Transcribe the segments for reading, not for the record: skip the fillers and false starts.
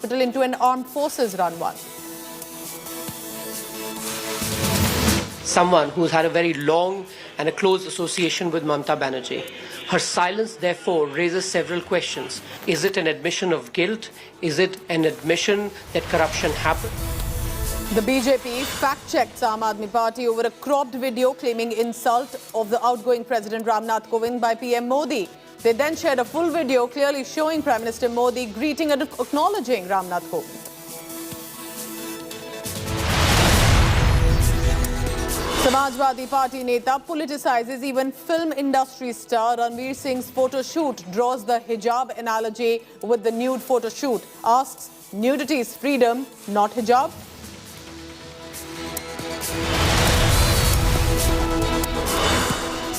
into an armed forces run-one. Someone who's had a very long and a close association with Mamata Banerjee. Her silence, therefore, raises several questions. Is it an admission of guilt? Is it an admission that corruption happened? The BJP fact-checked Aam Aadmi Party over a cropped video claiming insult of the outgoing President Ramnath Kovind by PM Modi. They then shared a full video clearly showing Prime Minister Modi greeting and acknowledging Ramnath Kovind. Samajwadi Party neta politicizes even film industry star Ranveer Singh's photo shoot, draws the hijab analogy with the nude photo shoot, asks nudity is freedom, not hijab.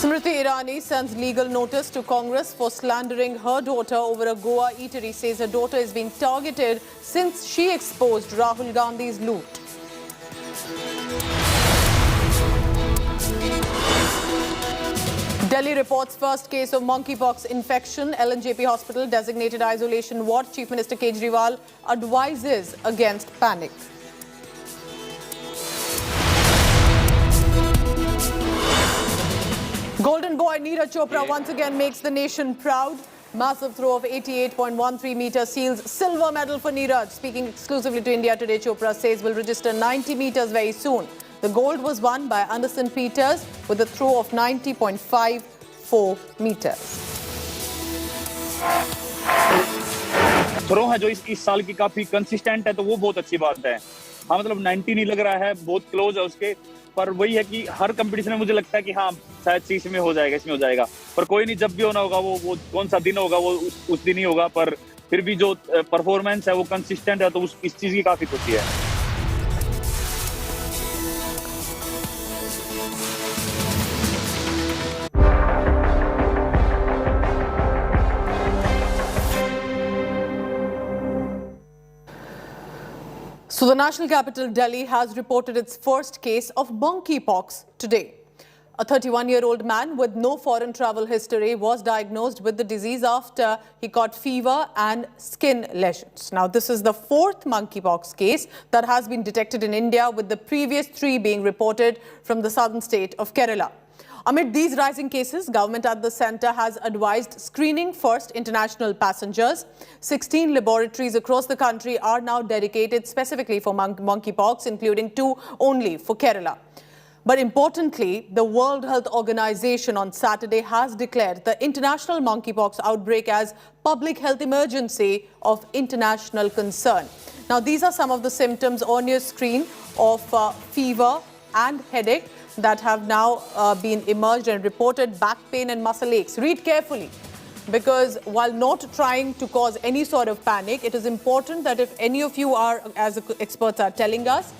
Smriti Irani sends legal notice to Congress for slandering her daughter over a Goa eatery, says her daughter is being targeted since she exposed Rahul Gandhi's loot. Delhi reports first case of monkeypox infection. LNJP hospital designated isolation ward. Chief Minister Kejriwal advises against panic. Golden boy Neeraj Chopra once again makes the nation proud. Massive throw of 88.13 meters seals silver medal for Neeraj. Speaking exclusively to India Today, Chopra says will register 90 meters very soon. The gold was won by Anderson Peters with a throw of 90.54 meters. Throw है जो इस साल की काफी consistent है, तो वो बहुत अच्छी बात है. हाँ, मतलब 90 नहीं लग रहा है, बहुत क्लोज है उसके, पर वही है कि हर कंपटीशन में मुझे लगता है कि हाँ शायद से इसमें हो जाएगा, इसमें हो जाएगा, पर कोई नहीं, जब भी होना होगा वो कौन सा दिन होगा वो उस दिन ही होगा, पर फिर भी जो परफॉर्मेंस है वो कंसिस्टेंट है, तो इस चीज की काफी खुशी है. So the national capital, Delhi, has reported its first case of monkeypox today. A 31-year-old man with no foreign travel history was diagnosed with the disease after he caught fever and skin lesions. Now, this is the fourth monkeypox case that has been detected in India, with the previous 3 being reported from the southern state of Kerala. Amid these rising cases, government at the centre has advised screening first international passengers. 16 laboratories across the country are now dedicated specifically for monkeypox, including 2 only for Kerala. But importantly, the World Health Organization on Saturday has declared the international monkeypox outbreak as public health emergency of international concern. Now, these are some of the symptoms on your screen of fever and headache that have now been emerged and reported. Back pain and muscle aches. Read carefully, because while not trying to cause any sort of panic, it is important that if any of you are, as experts are telling us,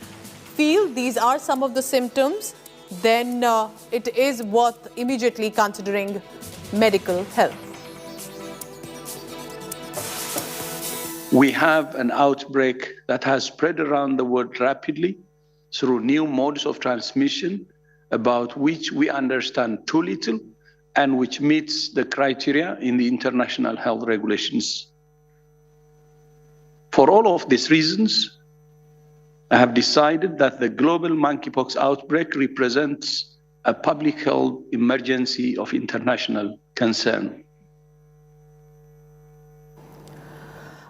feel these are some of the symptoms, then it is worth immediately considering medical help. We have an outbreak that has spread around the world rapidly through new modes of transmission, about which we understand too little and which meets the criteria in the international health regulations. For all of these reasons, I have decided that the global monkeypox outbreak represents a public health emergency of international concern.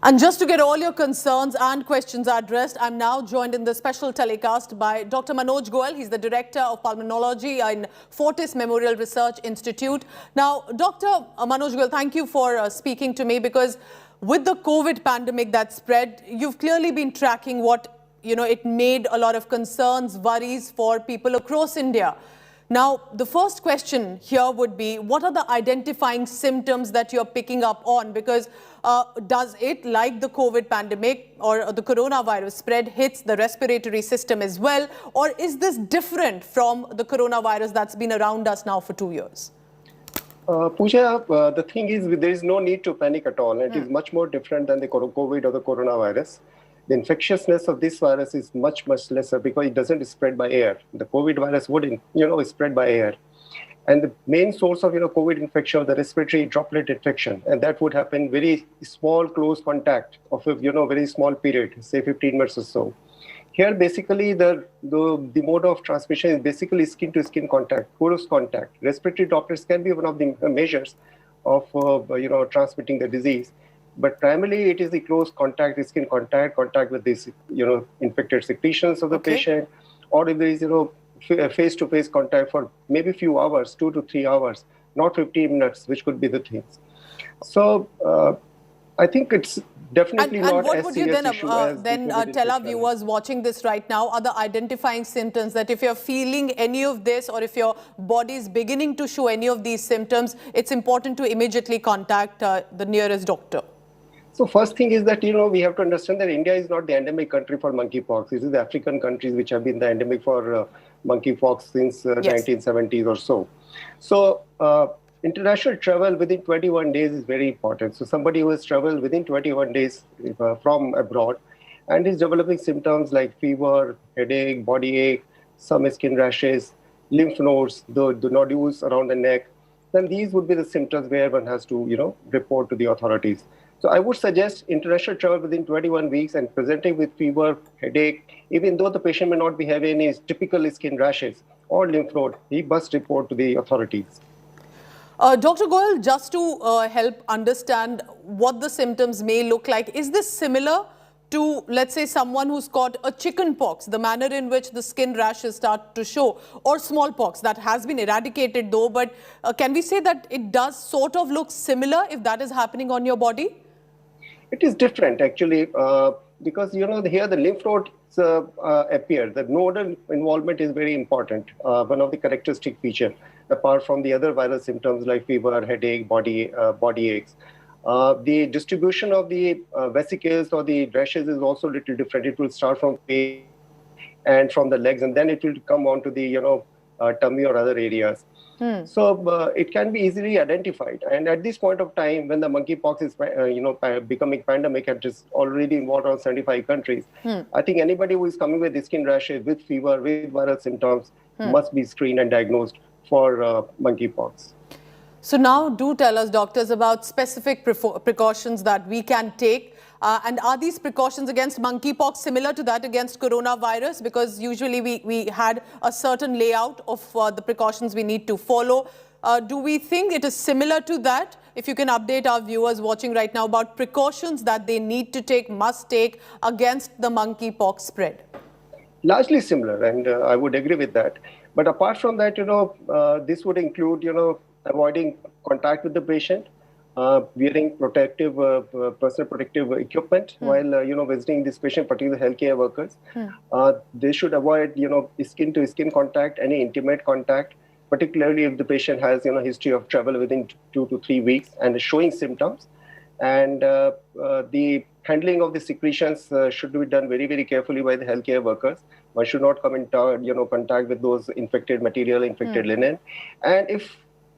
And just to get all your concerns and questions addressed, I'm now joined in the special telecast by Dr. Manoj Goel. He's the Director of Pulmonology in Fortis Memorial Research Institute. Now, Dr. Manoj Goel, thank you for speaking to me, because with the COVID pandemic that spread, you've clearly been tracking what, it made a lot of concerns, worries for people across India. Now, the first question here would be, what are the identifying symptoms that you're picking up on? Because does it, like the COVID pandemic or the coronavirus spread, hits the respiratory system as well? Or is this different from the coronavirus that's been around us now for 2 years? Pooja, the thing is, there is no need to panic at all. It is much more different than the COVID or the coronavirus. The infectiousness of this virus is much, much lesser because it doesn't spread by air. The COVID virus would, spread by air. And the main source of COVID infection, the respiratory droplet infection, and that would happen very small close contact of a very small period, say 15 minutes or so. Here, basically, the mode of transmission is basically skin-to-skin contact, close contact. Respiratory droplets can be one of the measures of transmitting the disease, but primarily it is the close contact, skin contact with these infected secretions of the patient, or if there is face-to-face contact for maybe few hours, 2 to 3 hours, not 15 minutes, which could be the things. So I think it's definitely not what as would you then tell our viewers watching this right now are the identifying symptoms, that if you're feeling any of this or if your body is beginning to show any of these symptoms, it's important to immediately contact the nearest doctor? So first thing is that, we have to understand that India is not the endemic country for monkeypox. This is the African countries which have been the endemic for monkeypox since 1970s or so. So international travel within 21 days is very important. So somebody who has traveled within 21 days from abroad and is developing symptoms like fever, headache, body ache, some skin rashes, lymph nodes, the nodules around the neck, then these would be the symptoms where one has to, report to the authorities. So I would suggest international travel within 21 weeks and presenting with fever, headache, even though the patient may not be having any typical skin rashes or lymph node, he must report to the authorities. Dr. Goyal, just to help understand what the symptoms may look like, is this similar to, let's say, someone who's got a chicken pox, the manner in which the skin rashes start to show, or smallpox that has been eradicated though, but can we say that it does sort of look similar if that is happening on your body? It is different actually, because here the lymph nodes appear. The nodal involvement is very important, one of the characteristic features, apart from the other viral symptoms like fever, headache, body aches. The distribution of the vesicles or the rashes is also a little different. It will start from face and from the legs, and then it will come on to the tummy or other areas. So it can be easily identified. And at this point of time, when the monkeypox is becoming pandemic and is already involved around 75 countries, I think anybody who is coming with skin rashes, with fever, with viral symptoms must be screened and diagnosed for monkeypox. So now do tell us, doctors, about specific precautions that we can take. And are these precautions against monkeypox similar to that against coronavirus? Because usually we had a certain layout of the precautions we need to follow. Do we think it is similar to that? If you can update our viewers watching right now about precautions that they need to take, must take against the monkeypox spread. Largely similar, and I would agree with that. But apart from that, this would include, avoiding contact with the patient, wearing protective, personal protective equipment while, visiting this patient, particularly healthcare workers. They should avoid, skin-to-skin contact, any intimate contact, particularly if the patient has, history of travel within 2 to 3 weeks and is showing symptoms. And the handling of the secretions should be done very, very carefully by the healthcare workers. One should not come in, contact with those infected material, infected linen. And if,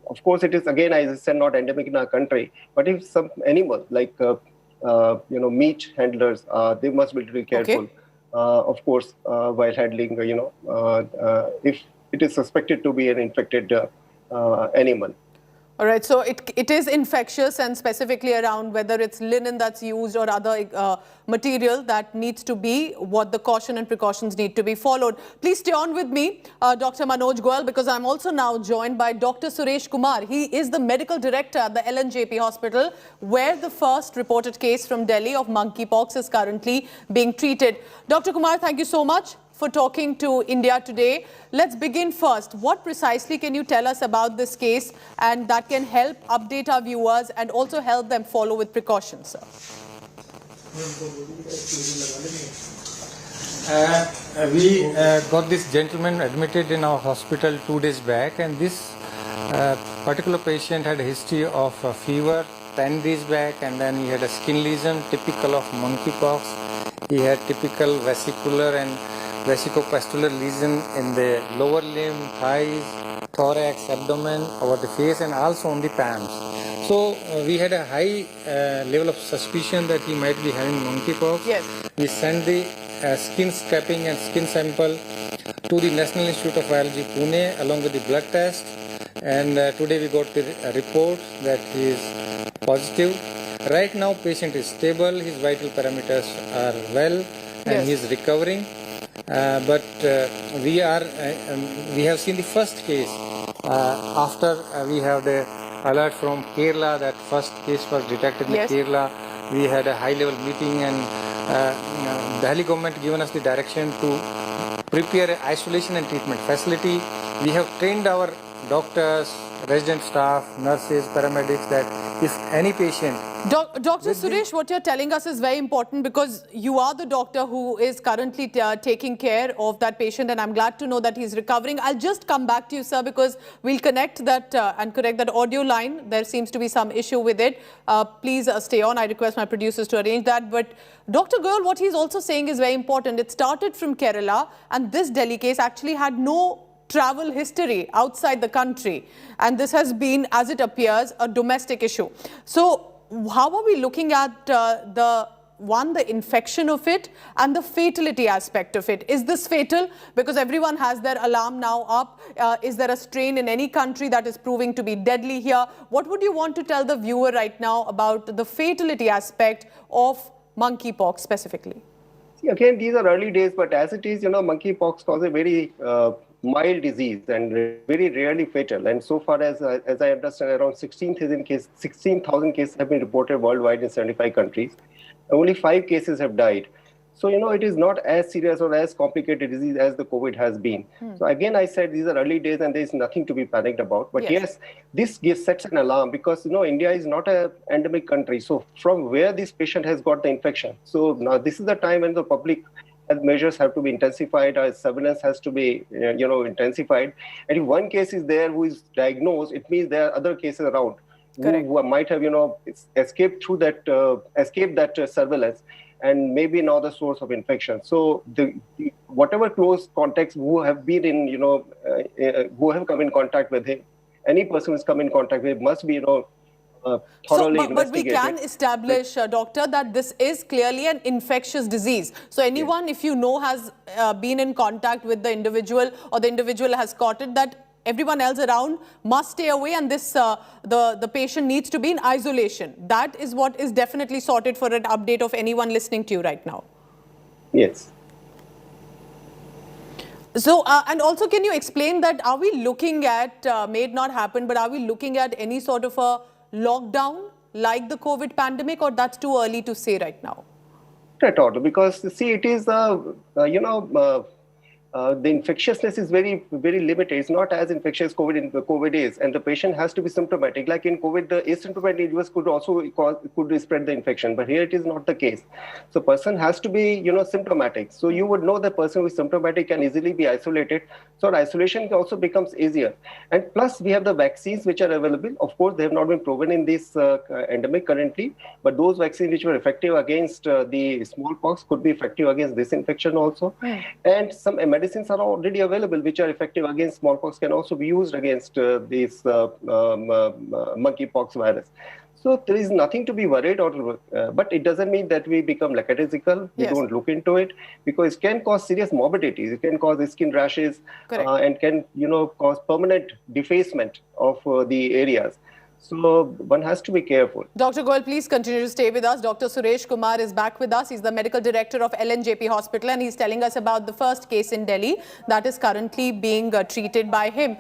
of course, it is, again, as I said, not endemic in our country, but if some animal, like, meat handlers, they must be very careful, of course, while handling, if it is suspected to be an infected animal. All right, so it is infectious, and specifically around whether it's linen that's used or other material that needs to be what the caution and precautions need to be followed. Please stay on with me, Dr. Manoj Goyal, because I'm also now joined by Dr. Suresh Kumar. He is the medical director at the LNJP hospital, where the first reported case from Delhi of monkeypox is currently being treated. Dr. Kumar, thank you so much for talking to India Today. Let's begin first. What precisely can you tell us about this case, and that can help update our viewers and also help them follow with precautions, sir? We got this gentleman admitted in our hospital 2 days back, and this particular patient had a history of fever 10 days back, and then he had a skin lesion typical of monkeypox. He had typical vesicular and vesicopustular lesion in the lower limb, thighs, thorax, abdomen, over the face, and also on the palms. So we had a high level of suspicion that he might be having monkeypox. Yes. We sent the skin scraping and skin sample to the National Institute of Virology, Pune, along with the blood test. and today we got the report that he is positive. Right now patient is stable, his vital parameters are well, and he is recovering. But we have seen the first case after we have the alert from Kerala that first case was detected in Kerala. We had a high-level meeting, and Delhi government given us the direction to prepare an isolation and treatment facility. We have trained our doctors, resident staff, nurses, paramedics that if any patient... Dr. Suresh, what you're telling us is very important because you are the doctor who is currently taking care of that patient, and I'm glad to know that he's recovering. I'll just come back to you, sir, because we'll connect that and correct that audio line. There seems to be some issue with it. Please stay on. I request my producers to arrange that. But Dr. Goyal, what he's also saying is very important. It started from Kerala, and this Delhi case actually had no travel history outside the country. And this has been, as it appears, a domestic issue. So how are we looking at the infection of it and the fatality aspect of it? Is this fatal? Because everyone has their alarm now up. Is there a strain in any country that is proving to be deadly here? What would you want to tell the viewer right now about the fatality aspect of monkeypox specifically? See, again, these are early days, but as it is, monkeypox causes a very mild disease and very rarely fatal. And so far as I understand, around 16,000 cases have been reported worldwide in 75 countries. Only 5 cases have died. So, it is not as serious or as complicated disease as the COVID has been. So again, I said these are early days and there is nothing to be panicked about. But yes, this sets an alarm because, India is not an endemic country. So from where this patient has got the infection. So now this is the time when the public health measures have to be intensified, surveillance has to be, intensified. And if one case is there who is diagnosed, it means there are other cases around who might have, escaped through that, surveillance, and maybe now the source of infection. So whatever close contacts who have been in, who have come in contact with him, any person who's come in contact with him must be, thoroughly investigated. But we can establish, doctor, that this is clearly an infectious disease. So anyone, if has been in contact with the individual or the individual has caught it, that everyone else around must stay away, and this the patient needs to be in isolation. That is what is definitely sorted for an update of anyone listening to you right now. Yes. So, and also can you explain that, are we looking at, may it not happen, but are we looking at any sort of a lockdown like the COVID pandemic, or that's too early to say right now? At all, because see, it is the infectiousness is very, very limited. It's not as infectious as COVID is, and the patient has to be symptomatic. Like in COVID, the asymptomatic individuals could also could spread the infection, but here it is not the case. So person has to be, symptomatic. So you would know the person who is symptomatic can easily be isolated. So isolation also becomes easier. And plus, we have the vaccines which are available. Of course, they have not been proven in this endemic currently, but those vaccines which were effective against the smallpox could be effective against this infection also. And some medicines are already available which are effective against smallpox, can also be used against this monkeypox virus. So there is nothing to be worried, but it doesn't mean that we become lackadaisical. We don't look into it, because it can cause serious morbidities. It can cause skin rashes and can cause permanent defacement of the areas. So one has to be careful. Dr. Goyal, please continue to stay with us. Dr. Suresh Kumar is back with us. He's the medical director of LNJP Hospital, and he's telling us about the first case in Delhi that is currently being treated by him.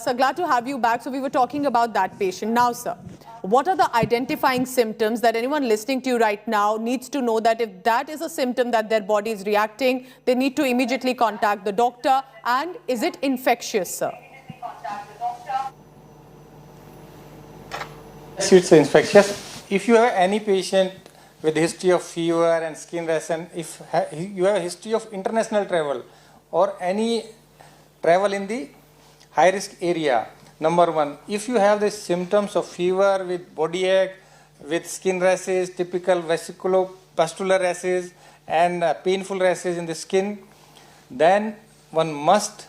So glad to have you back. So we were talking about that patient. Now, sir, what are the identifying symptoms that anyone listening to you right now needs to know, that if that is a symptom that their body is reacting, they need to immediately contact the doctor? And is it infectious, sir? It's infectious. If you have any patient with history of fever and skin rash, and if you have a history of international travel or any travel in the high risk area, number one, if you have the symptoms of fever with body ache, with skin rashes, typical vesiculopustular rashes and painful rashes in the skin, then one must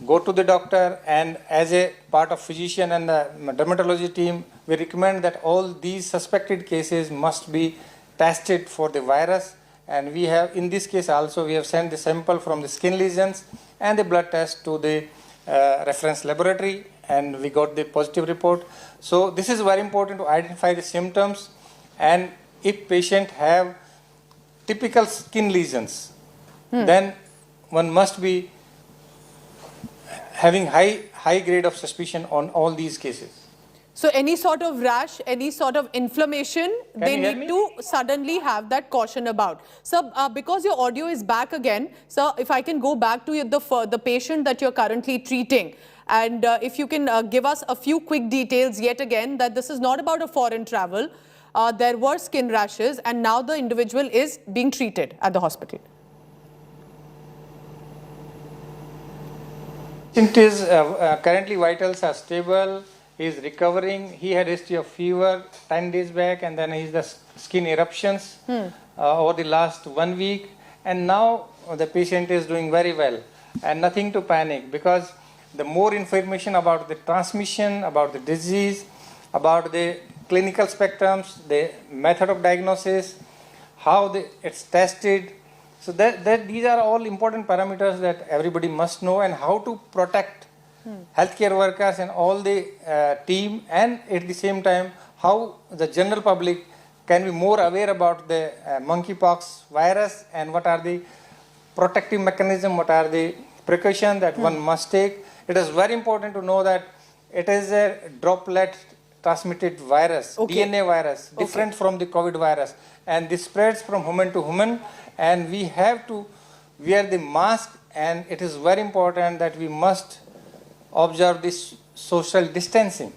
go to the doctor, and as a part of physician and the dermatology team, we recommend that all these suspected cases must be tested for the virus. And we have, in this case also, we have sent the sample from the skin lesions and the blood test to the reference laboratory. and we got the positive report. So this is very important to identify the symptoms, and if patient have typical skin lesions, then one must be having high grade of suspicion on all these cases. So any sort of rash, any sort of inflammation, they need to suddenly have that caution about. Sir, because your audio is back again, sir, if I can go back to the patient that you're currently treating, and if you can give us a few quick details yet again, that this is not about a foreign travel, there were skin rashes, and now the individual is being treated at the hospital. Patient is currently vitals are stable. He is recovering. He had history of fever 10 days back, and then he's the skin eruptions over the last 1 week. And now the patient is doing very well, and nothing to panic, because the more information about the transmission, about the disease, about the clinical spectrums, the method of diagnosis, how it's tested. So that these are all important parameters that everybody must know, and how to protect healthcare workers and all the team, and at the same time how the general public can be more aware about the monkeypox virus, and what are the protective mechanism, what are the precautions that one must take. It is very important to know that it is a droplet transmitted virus, DNA virus, different from the COVID virus, and this spreads from human to human, and we have to wear the mask, and it is very important that we must observe this social distancing,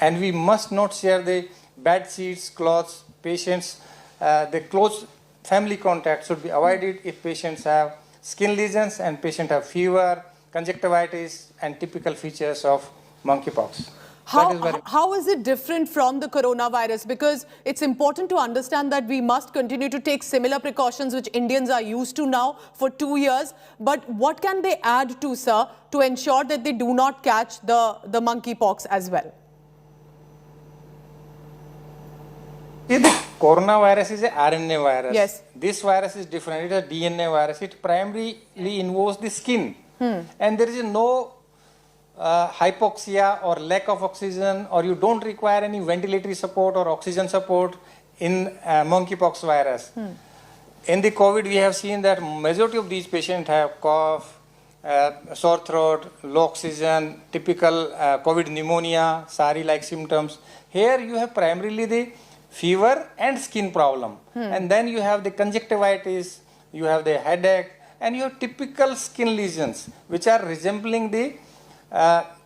and we must not share the bed sheets, clothes, patients, the close family contact should be avoided if patients have skin lesions and patients have fever, conjunctivitis, and typical features of monkeypox. How is it different from the coronavirus? Because it's important to understand that we must continue to take similar precautions which Indians are used to now for 2 years. But what can they add to, sir, to ensure that they do not catch the monkeypox as well? See, the coronavirus is a RNA virus. Yes. This virus is different. It is a DNA virus. It primarily involves the skin. And there is no hypoxia or lack of oxygen, or you don't require any ventilatory support or oxygen support in monkeypox virus. In the COVID, we have seen that majority of these patients have cough, sore throat, low oxygen, typical COVID pneumonia, SARI-like symptoms. Here you have primarily the fever and skin problem, and then you have the conjunctivitis, you have the headache, and you have typical skin lesions which are resembling the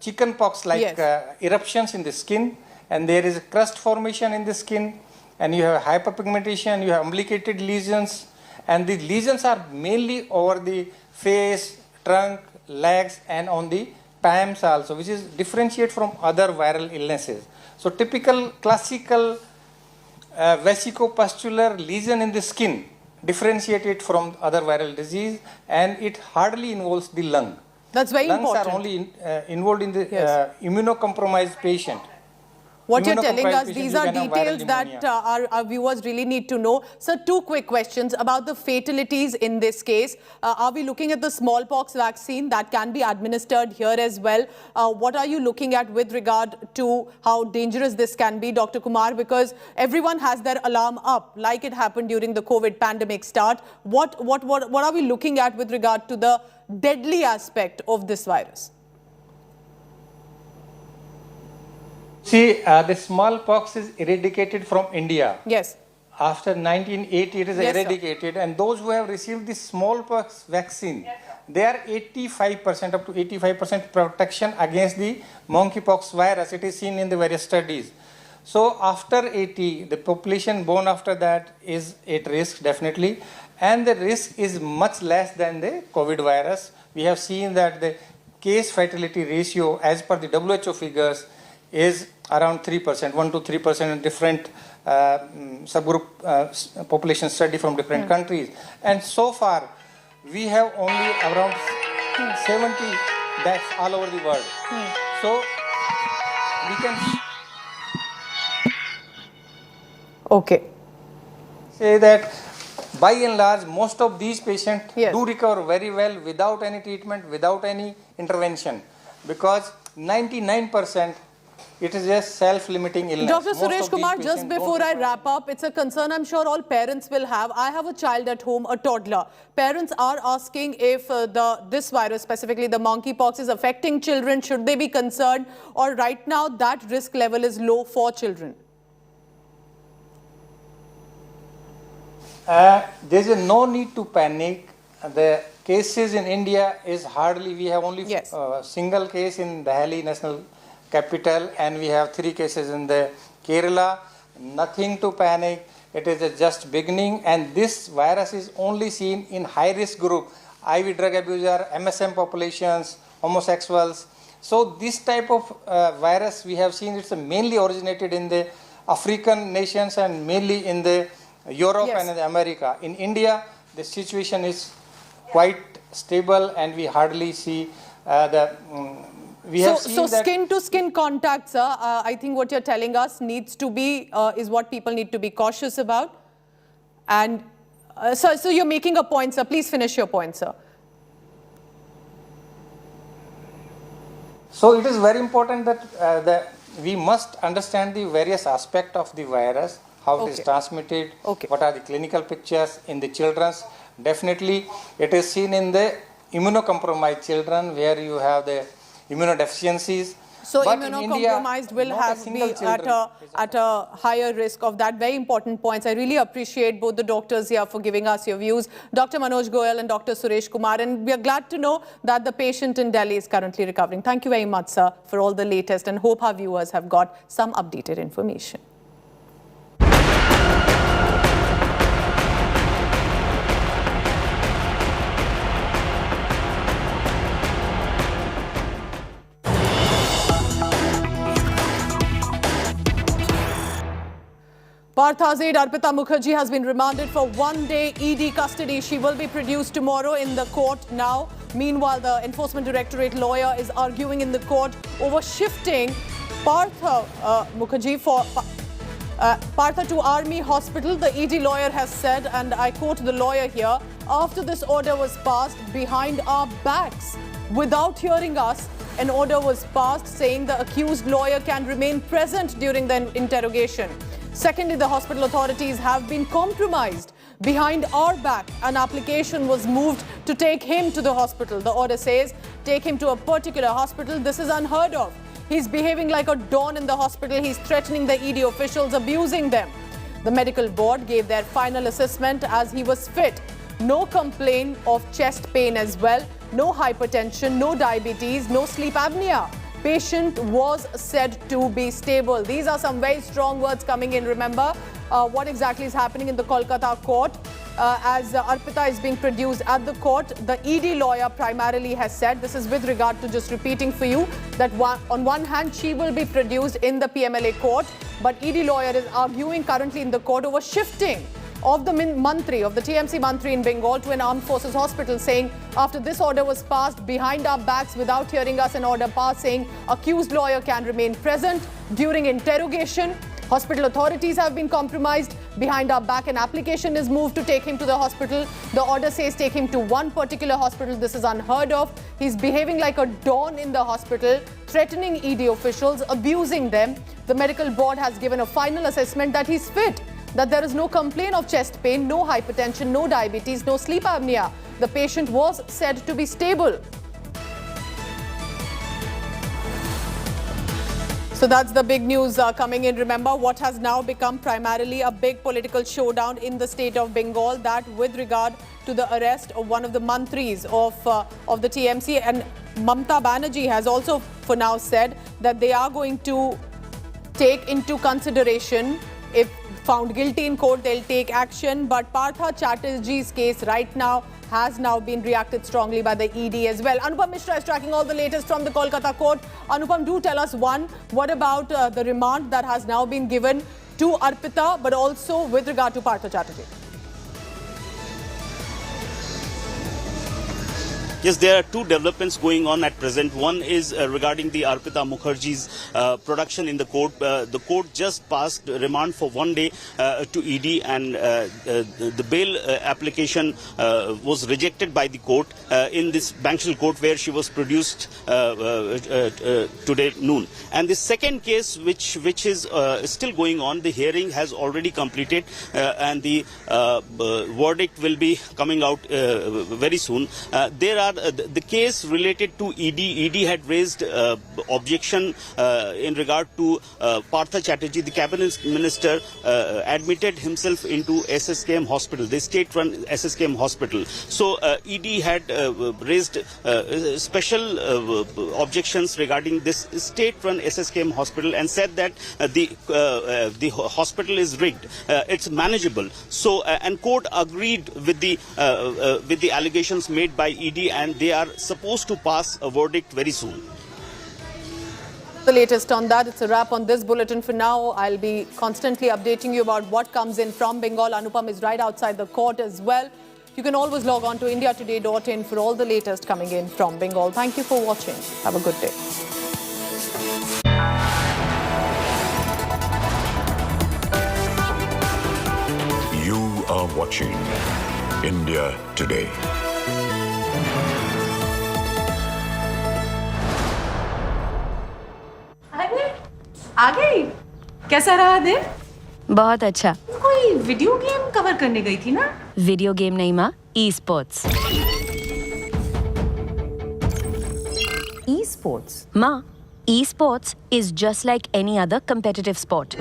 chickenpox-like eruptions in the skin, and there is a crust formation in the skin, and you have hyperpigmentation, you have umbilicated lesions, and the lesions are mainly over the face, trunk, legs, and on the palms also, which is differentiate from other viral illnesses. So typical classical vesicopustular lesion in the skin differentiated from other viral disease, and it hardly involves the lung. That's very important. Lungs are only involved in the immunocompromised patient. What you're telling us, these are details that our viewers really need to know. Sir, two quick questions about the fatalities in this case. Are we looking at the smallpox vaccine that can be administered here as well? What are you looking at with regard to how dangerous this can be, Dr. Kumar? Because everyone has their alarm up, like it happened during the COVID pandemic start. What are we looking at with regard to the deadly aspect of this virus? See, the smallpox is eradicated from India. Yes. After 1980, it is eradicated, sir. and those who have received the smallpox vaccine, they are 85%, up to 85% protection against the monkeypox virus. It is seen in the various studies. So after 80, the population born after that is at risk, definitely, and the risk is much less than the COVID virus. We have seen that the case fatality ratio, as per the WHO figures, is around 3%, 1 to 3% in different subgroup population study from different countries. And so far, we have only around 70 deaths all over the world. So we can say that by and large, most of these patients do recover very well without any treatment, without any intervention. Because 99% it is a self-limiting illness. Dr. Most Suresh of these Kumar, patients just before don't I wrap up, it's a concern I'm sure all parents will have. I have a child at home, a toddler. Parents are asking if this virus, specifically the monkeypox, is affecting children. Should they be concerned? Or right now that risk level is low for children? There is no need to panic. The cases in India is hardly, we have only single case in Delhi National Capital, and we have 3 cases in the Kerala. Nothing to panic. It is just beginning, and this virus is only seen in high risk group, IV drug abuser, MSM populations, homosexuals. So this type of virus we have seen, it's mainly originated in the African nations and mainly in the Europe and in America. In India, the situation is quite stable, and we hardly see so skin-to-skin contact, sir, I think what you're telling us needs to be, is what people need to be cautious about. And so you're making a point, sir. Please finish your point, sir. So it is very important that we must understand the various aspects of the virus, how it is transmitted, what are the clinical pictures in the children's. Definitely, it is seen in the immunocompromised children where you have the immunodeficiencies. So immunocompromised will be at a higher risk of that. Very important points. I really appreciate both the doctors here for giving us your views. Dr. Manoj Goyal and Dr. Suresh Kumar. And we are glad to know that the patient in Delhi is currently recovering. Thank you very much, sir, for all the latest, and hope our viewers have got some updated information. Partha's aide Arpita Mukherjee has been remanded for 1-day ED custody. She will be produced tomorrow in the court now. Meanwhile, the Enforcement Directorate lawyer is arguing in the court over shifting Partha Mukherjee for Partha to Army Hospital. The ED lawyer has said, and I quote the lawyer here, after this order was passed behind our backs, without hearing us, an order was passed saying the accused lawyer can remain present during the interrogation. Secondly, the hospital authorities have been compromised. Behind our back, an application was moved to take him to the hospital. The order says, take him to a particular hospital. This is unheard of. He's behaving like a don in the hospital. He's threatening the ED officials, abusing them. The medical board gave their final assessment as he was fit. No complaint of chest pain as well. No hypertension, no diabetes, no sleep apnea. Patient was said to be stable. These are some very strong words coming in. Remember what exactly is happening in the Kolkata court. As Arpita is being produced at the court, the ED lawyer primarily has said, this is with regard to just repeating for you, that on one hand she will be produced in the PMLA court, but ED lawyer is arguing currently in the court over shifting of the Mantri, of the TMC Mantri in Bengal to an armed forces hospital, saying after this order was passed behind our backs without hearing us, an order passed saying accused lawyer can remain present during interrogation. Hospital authorities have been compromised. Behind our back, an application is moved to take him to the hospital. The order says take him to one particular hospital. This is unheard of. He's behaving like a don in the hospital, threatening ED officials, abusing them. The medical board has given a final assessment that he's fit, that there is no complaint of chest pain, no hypertension, no diabetes, no sleep apnea. The patient was said to be stable. So that's the big news coming in. Remember what has now become primarily a big political showdown in the state of Bengal, that with regard to the arrest of one of the mantris of the TMC, and Mamata Banerjee has also for now said that they are going to take into consideration, if found guilty in court, they'll take action. But Partha Chatterjee's case right now has now been reacted strongly by the ED as well. Anupam Mishra is tracking all the latest from the Kolkata court. Anupam, do tell us, one, what about the remand that has now been given to Arpita, but also with regard to Partha Chatterjee? Yes, there are two developments going on at present. One is regarding the Arpita Mukherjee's production in the court. The court just passed remand for 1 day to ED, and the bail application was rejected by the court in this Bankshall Court, where she was produced today noon. And the second case, which is still going on, the hearing has already completed, and the verdict will be coming out very soon. There are the case related to ED. ED had raised objection in regard to Partha Chatterjee, the cabinet minister, admitted himself into SSKM hospital, the state-run SSKM hospital. So ED had raised special objections regarding this state-run SSKM hospital and said that the hospital is rigged. It's manageable. So and court agreed with the allegations made by ED, and they are supposed to pass a verdict very soon. The latest on that. It's a wrap on this bulletin for now. I'll be constantly updating you about what comes in from Bengal. Anupam is right outside the court as well. You can always log on to indiatoday.in for all the latest coming in from Bengal. Thank you for watching. Have a good day. You are watching India Today. अरे आ गई। कैसा रहा दिन? बहुत अच्छा। कोई video game cover करने गई थी ना? वीडियो गेम नहीं माँ, ई-स्पोर्ट्स। ई-स्पोर्ट्स? माँ, esports is just like any other competitive sport.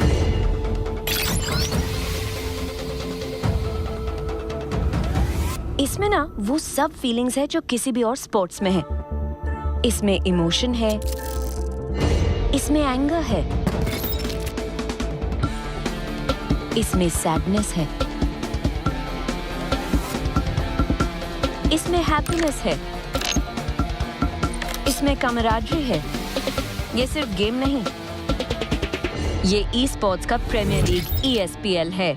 इसमें ना वो सब फीलिंग्स है जो किसी भी और स्पोर्ट्स में है। इसमें इमोशन है, इसमें एंगर है, इसमें सैडनेस है, इसमें हैप्पीनेस है, इसमें कमराडरी है। ये सिर्फ गेम नहीं, ये ई स्पोर्ट्स का प्रीमियर लीग ESPL है।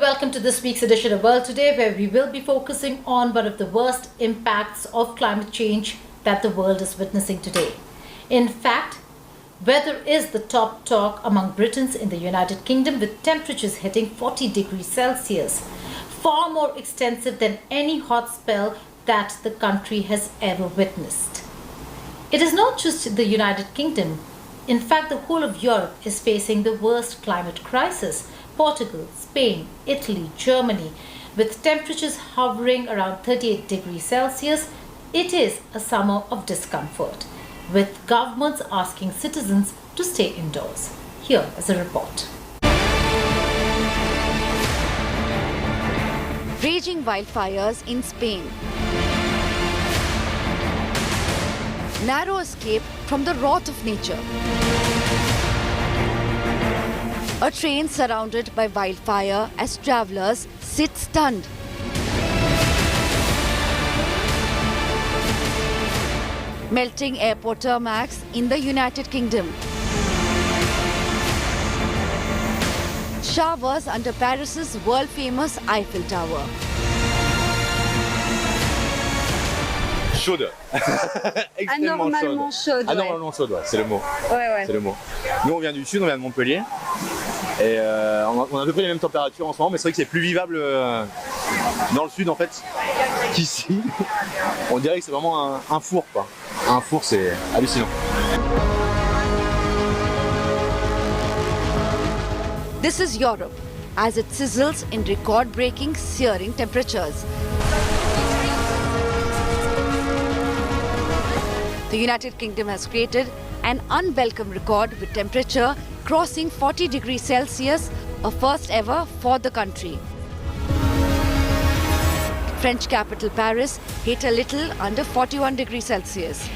welcome to this week's edition of World Today, where we will be focusing on one of the worst impacts of climate change that the world is witnessing today. In fact, weather is the top talk among Britons in the United Kingdom, with temperatures hitting 40 degrees Celsius, far more extensive than any hot spell that the country has ever witnessed. It is not just the United Kingdom. In fact, the whole of Europe is facing the worst climate crisis. Portugal, Spain, Italy, Germany, with temperatures hovering around 38 degrees Celsius, it is a summer of discomfort, with governments asking citizens to stay indoors. Here is a report. Raging wildfires in Spain. Narrow escape from the wrath of nature. A train surrounded by wildfire as travellers sit stunned. Melting airport tarmacs in the United Kingdom. Showers under Paris's world-famous Eiffel Tower. Chaude. Anormalement chaude. Anormalement chaude, ouais, c'est le mot. Ouais. C'est le mot. Nous, on vient du sud, on vient de Montpellier. Et on a à peu près les mêmes températures en ce moment, mais c'est vrai que c'est plus vivable dans le sud en fait qu'ici. On dirait que c'est vraiment un four, quoi. Un four, c'est hallucinant. This is Europe, as it sizzles in record-breaking, searing temperatures. The United Kingdom has created an unwelcome record with temperature crossing 40 degrees Celsius, a first ever for the country. French capital Paris hit a little under 41 degrees Celsius.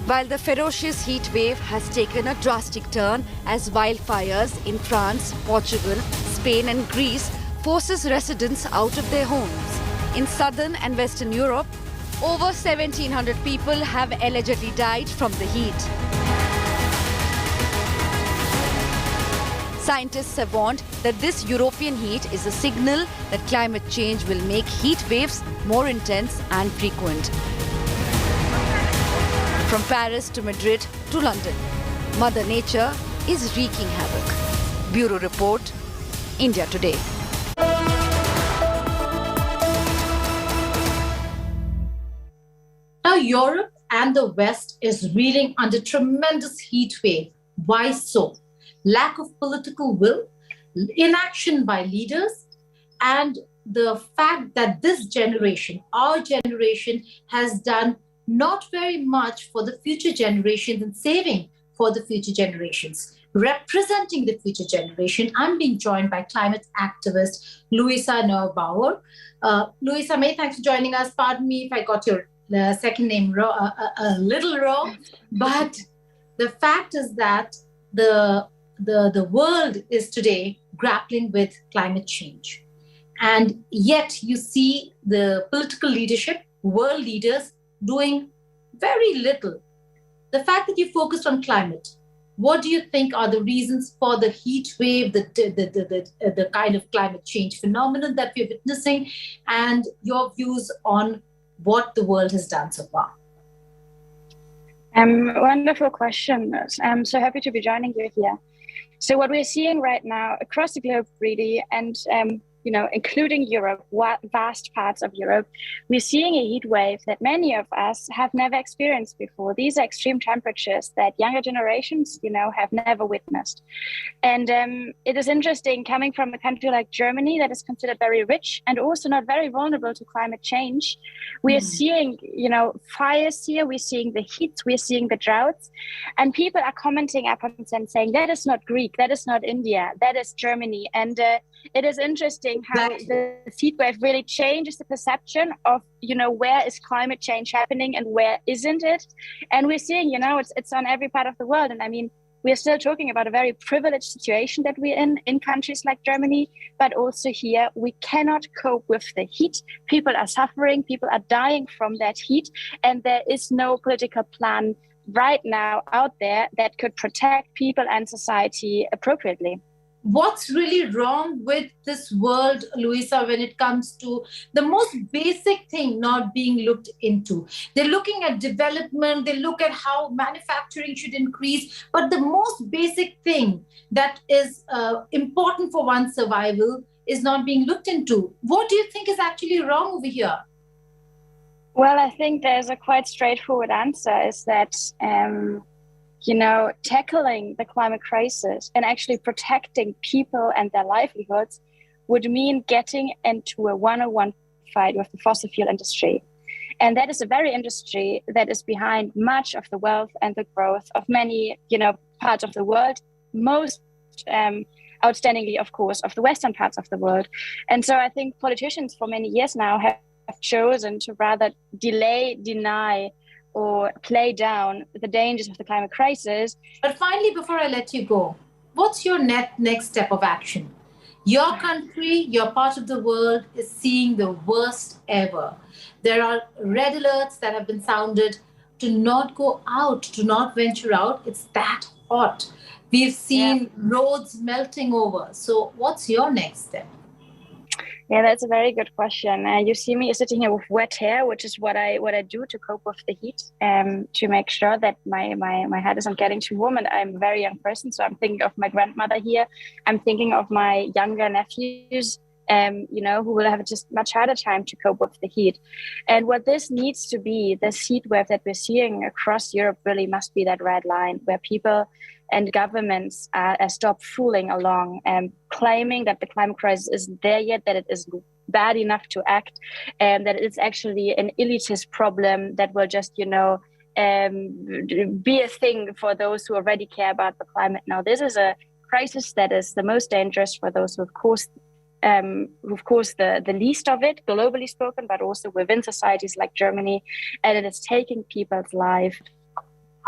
While the ferocious heat wave has taken a drastic turn as wildfires in France, Portugal, Spain and Greece forces residents out of their homes. In southern and western Europe, over 1,700 people have allegedly died from the heat. Scientists have warned that this European heat is a signal that climate change will make heat waves more intense and frequent. From Paris to Madrid to London, Mother Nature is wreaking havoc. Bureau Report, India Today. Now, Europe and the West is reeling under tremendous heat wave. Why so? Lack of political will, inaction by leaders, and the fact that this generation, our generation, has done not very much for the future generations and saving for the future generations. Representing the future generation, I'm being joined by climate activist Louisa Neubauer. Louisa, many thanks for joining us. Pardon me if I got your second name a little wrong, but the fact is that the world is today grappling with climate change. And yet you see the political leadership, world leaders, doing very little. The fact that you focused on climate, what do you think are the reasons for the heat wave, the kind of climate change phenomenon that we're witnessing, and your views on what the world has done so far? Wonderful question. I'm so happy to be joining you here. So what we're seeing right now across the globe, really, and including Europe, vast parts of Europe, we're seeing a heat wave that many of us have never experienced before. These are extreme temperatures that younger generations, have never witnessed. And it is interesting coming from a country like Germany that is considered very rich and also not very vulnerable to climate change. We are seeing, fires here, we're seeing the heat, we're seeing the droughts, and people are commenting upon and saying, that is not Greek, that is not India, that is Germany. And it is interesting how the heat wave really changes the perception of, where is climate change happening and where isn't it? And we're seeing, it's on every part of the world. And I mean, we're still talking about a very privileged situation that we're in countries like Germany, but also here, we cannot cope with the heat. People are suffering, people are dying from that heat, and there is no political plan right now out there that could protect people and society appropriately. what's really wrong with this world, Louisa, when it comes to the most basic thing not being looked into? They're looking at development, they look at how manufacturing should increase, but the most basic thing that is important for one's survival is not being looked into. What do you think is actually wrong over here? Well, I think there's a quite straightforward answer, is that tackling the climate crisis and actually protecting people and their livelihoods would mean getting into a one-on-one fight with the fossil fuel industry. And that is a very industry that is behind much of the wealth and the growth of many, parts of the world, most outstandingly, of course, of the Western parts of the world. And so I think politicians for many years now have chosen to rather delay, deny, or play down the dangers of the climate crisis. But finally, before I let you go, what's your next step of action? Your country, your part of the world is seeing the worst ever. There are red alerts that have been sounded to not go out, to not venture out. It's that hot. We've seen roads melting over. So what's your next step? Yeah, that's a very good question. You see me sitting here with wet hair, which is what I do to cope with the heat, to make sure that my head isn't getting too warm. And I'm a very young person, so I'm thinking of my grandmother here. I'm thinking of my younger nephews, who will have just much harder time to cope with the heat. And what this needs to be, this heat wave that we're seeing across Europe, really must be that red line where people and governments stop fooling along and claiming that the climate crisis isn't there yet, that it is bad enough to act, and that it's actually an elitist problem that will just, be a thing for those who already care about the climate. Now, this is a crisis that is the most dangerous for those who've caused the least of it, globally spoken, but also within societies like Germany, and it is taking people's lives.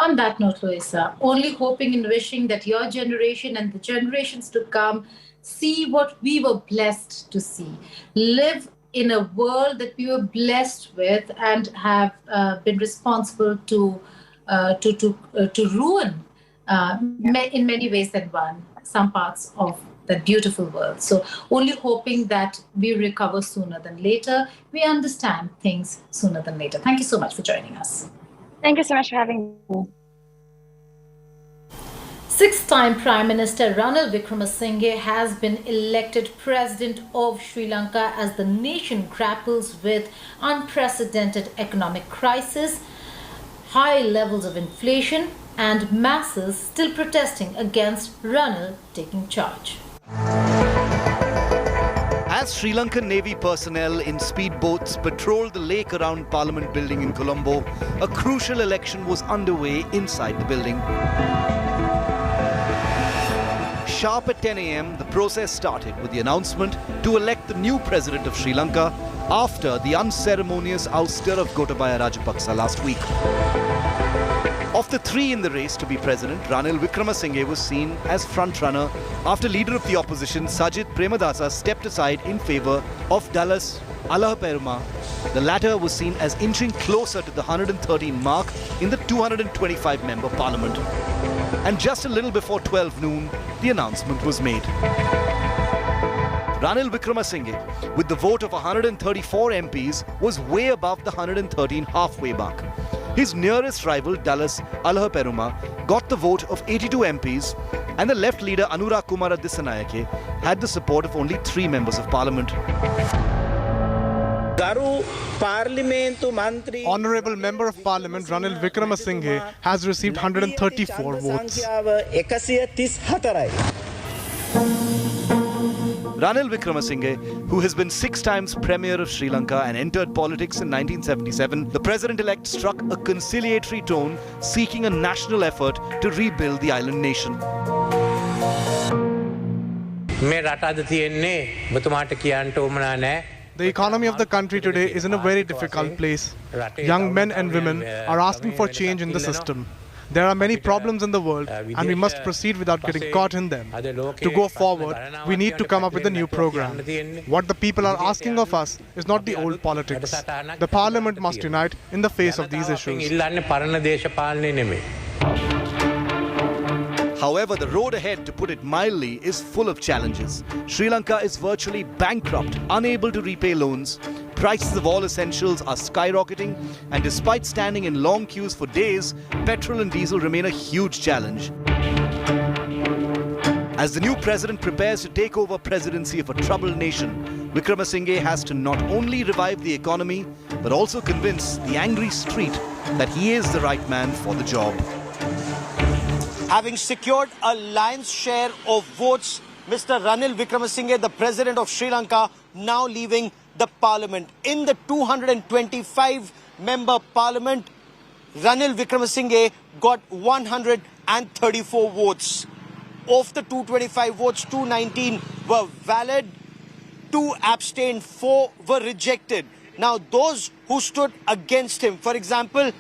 On that note, Louisa, only hoping and wishing that your generation and the generations to come see what we were blessed to see. Live in a world that we were blessed with and have been responsible to ruin in many ways than one, some parts of that beautiful world. So only hoping that we recover sooner than later. We understand things sooner than later. Thank you so much for joining us. Thank you so much for having me. Sixth-time Prime Minister Ranil Wickremesinghe has been elected President of Sri Lanka as the nation grapples with unprecedented economic crisis, high levels of inflation, and masses still protesting against Ranil taking charge. As Sri Lankan Navy personnel in speedboats patrolled the lake around Parliament building in Colombo, a crucial election was underway inside the building. Sharp at 10 a.m., the process started with the announcement to elect the new president of Sri Lanka after the unceremonious ouster of Gotabaya Rajapaksa last week. Of the three in the race to be president, Ranil Wickremesinghe was seen as front-runner after leader of the opposition Sajith Premadasa stepped aside in favour of Dallas Allahaperuma. The latter was seen as inching closer to the 113 mark in the 225-member parliament. And just a little before 12 noon, the announcement was made. Ranil Wickremesinghe, with the vote of 134 MPs, was way above the 113 halfway mark. His nearest rival, Dallas Allahaperuma, got the vote of 82 MPs, and the left leader Anura Kumara Dissanayake had the support of only 3 members of parliament. Honourable Member of Parliament Ranil Wickremesinghe has received 134 votes. Ranil Wickremesinghe, who has been 6 times Premier of Sri Lanka and entered politics in 1977, the President-elect struck a conciliatory tone, seeking a national effort to rebuild the island nation. The economy of the country today is in a very difficult place. Young men and women are asking for change in the system. There are many problems in the world, and we must proceed without getting caught in them. To go forward, we need to come up with a new program. What the people are asking of us is not the old politics. The parliament must unite in the face of these issues. However, the road ahead, to put it mildly, is full of challenges. Sri Lanka is virtually bankrupt, unable to repay loans. Prices of all essentials are skyrocketing, and despite standing in long queues for days, petrol and diesel remain a huge challenge. As the new president prepares to take over presidency of a troubled nation, Wickremesinghe has to not only revive the economy, but also convince the angry street that he is the right man for the job. Having secured a lion's share of votes, Mr. Ranil Wickremesinghe, the president of Sri Lanka, now leaving the parliament. In the 225-member parliament, Ranil Wickremesinghe got 134 votes. Of the 225 votes, 219 were valid, 2 abstained, 4 were rejected. Now, those who stood against him, for example,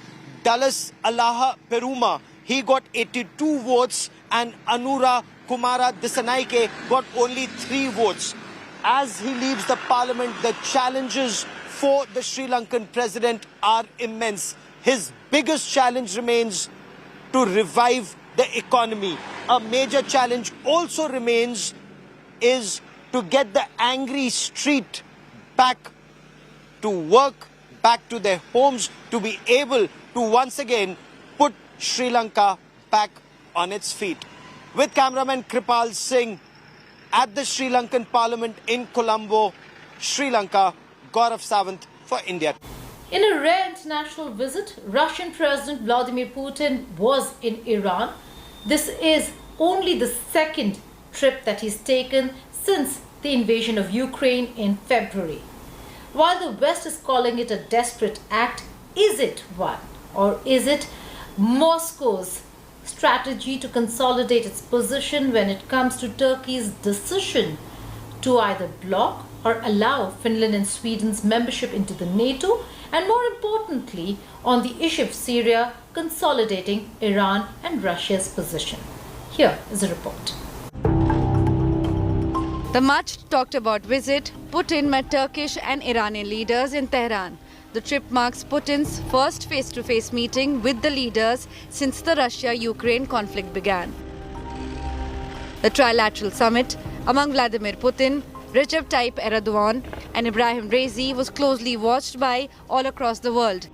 Dallas Alaha Peruma, he got 82 votes, and Anura Kumara Disanaike got only 3 votes. As he leaves the parliament, the challenges for the Sri Lankan president are immense. His biggest challenge remains to revive the economy. A major challenge also remains is to get the angry street back to work, back to their homes, to be able to once again put Sri Lanka back on its feet. With cameraman Kripal Singh at the Sri Lankan Parliament in Colombo, Sri Lanka, Gaurav Sawant for India. In a rare international visit, Russian President Vladimir Putin was in Iran. This is only the second trip that he's taken since the invasion of Ukraine in February. While the West is calling it a desperate act, is it one? Or is it Moscow's strategy to consolidate its position when it comes to Turkey's decision to either block or allow Finland and Sweden's membership into the NATO, and more importantly, on the issue of Syria, consolidating Iran and Russia's position? Here is a report. The much talked about visit, Putin met Turkish and Iranian leaders in Tehran. The trip marks Putin's first face-to-face meeting with the leaders since the Russia-Ukraine conflict began. The trilateral summit among Vladimir Putin, Recep Tayyip Erdogan and Ibrahim Raisi was closely watched by all across the world.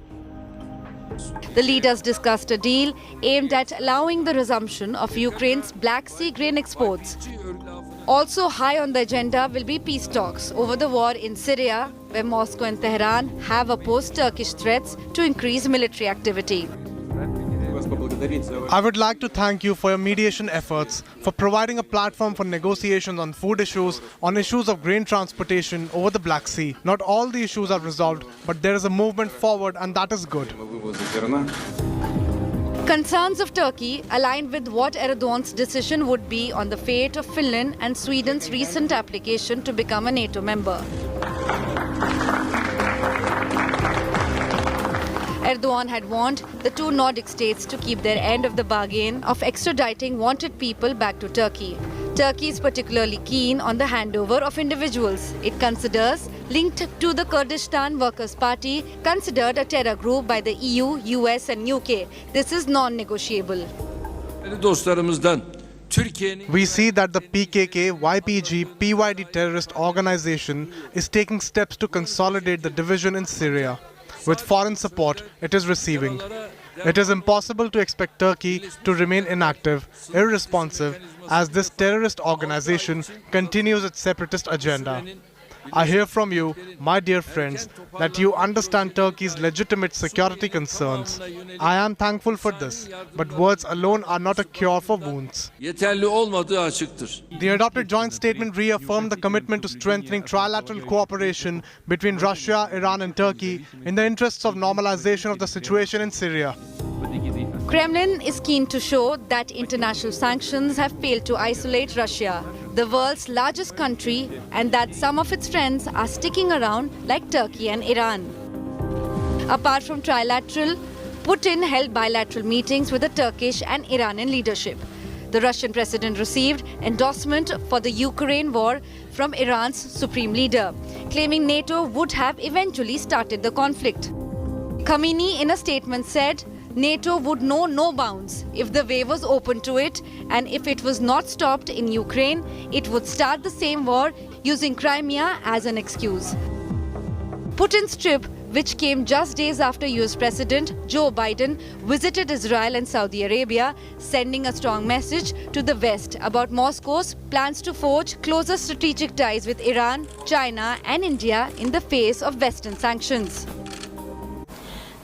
The leaders discussed a deal aimed at allowing the resumption of Ukraine's Black Sea grain exports. Also high on the agenda will be peace talks over the war in Syria, where Moscow and Tehran have opposed Turkish threats to increase military activity. I would like to thank you for your mediation efforts, for providing a platform for negotiations on food issues, on issues of grain transportation over the Black Sea. Not all the issues are resolved, but there is a movement forward, and that is good. Concerns of Turkey aligned with what Erdogan's decision would be on the fate of Finland and Sweden's recent application to become a NATO member. Erdogan had warned the 2 Nordic states to keep their end of the bargain of extraditing wanted people back to Turkey. Turkey is particularly keen on the handover of individuals it considers linked to the Kurdistan Workers' Party, considered a terror group by the EU, US and UK. This is non-negotiable. We see that the PKK, YPG, PYD terrorist organization is taking steps to consolidate the division in Syria. With foreign support it is receiving. It is impossible to expect Turkey to remain inactive, irresponsive, as this terrorist organization continues its separatist agenda. I hear from you, my dear friends, that you understand Turkey's legitimate security concerns. I am thankful for this, but words alone are not a cure for wounds. The adopted joint statement reaffirmed the commitment to strengthening trilateral cooperation between Russia, Iran and Turkey in the interests of normalization of the situation in Syria. Kremlin is keen to show that international sanctions have failed to isolate Russia, the world's largest country, and that some of its friends are sticking around like Turkey and Iran. Apart from trilateral, Putin held bilateral meetings with the Turkish and Iranian leadership. The Russian president received endorsement for the Ukraine war from Iran's supreme leader, claiming NATO would have eventually started the conflict. Khamenei in a statement said NATO would know no bounds if the way was open to it, and if it was not stopped in Ukraine, it would start the same war using Crimea as an excuse. Putin's trip, which came just days after US President Joe Biden visited Israel and Saudi Arabia, sending a strong message to the West about Moscow's plans to forge closer strategic ties with Iran, China and India in the face of Western sanctions.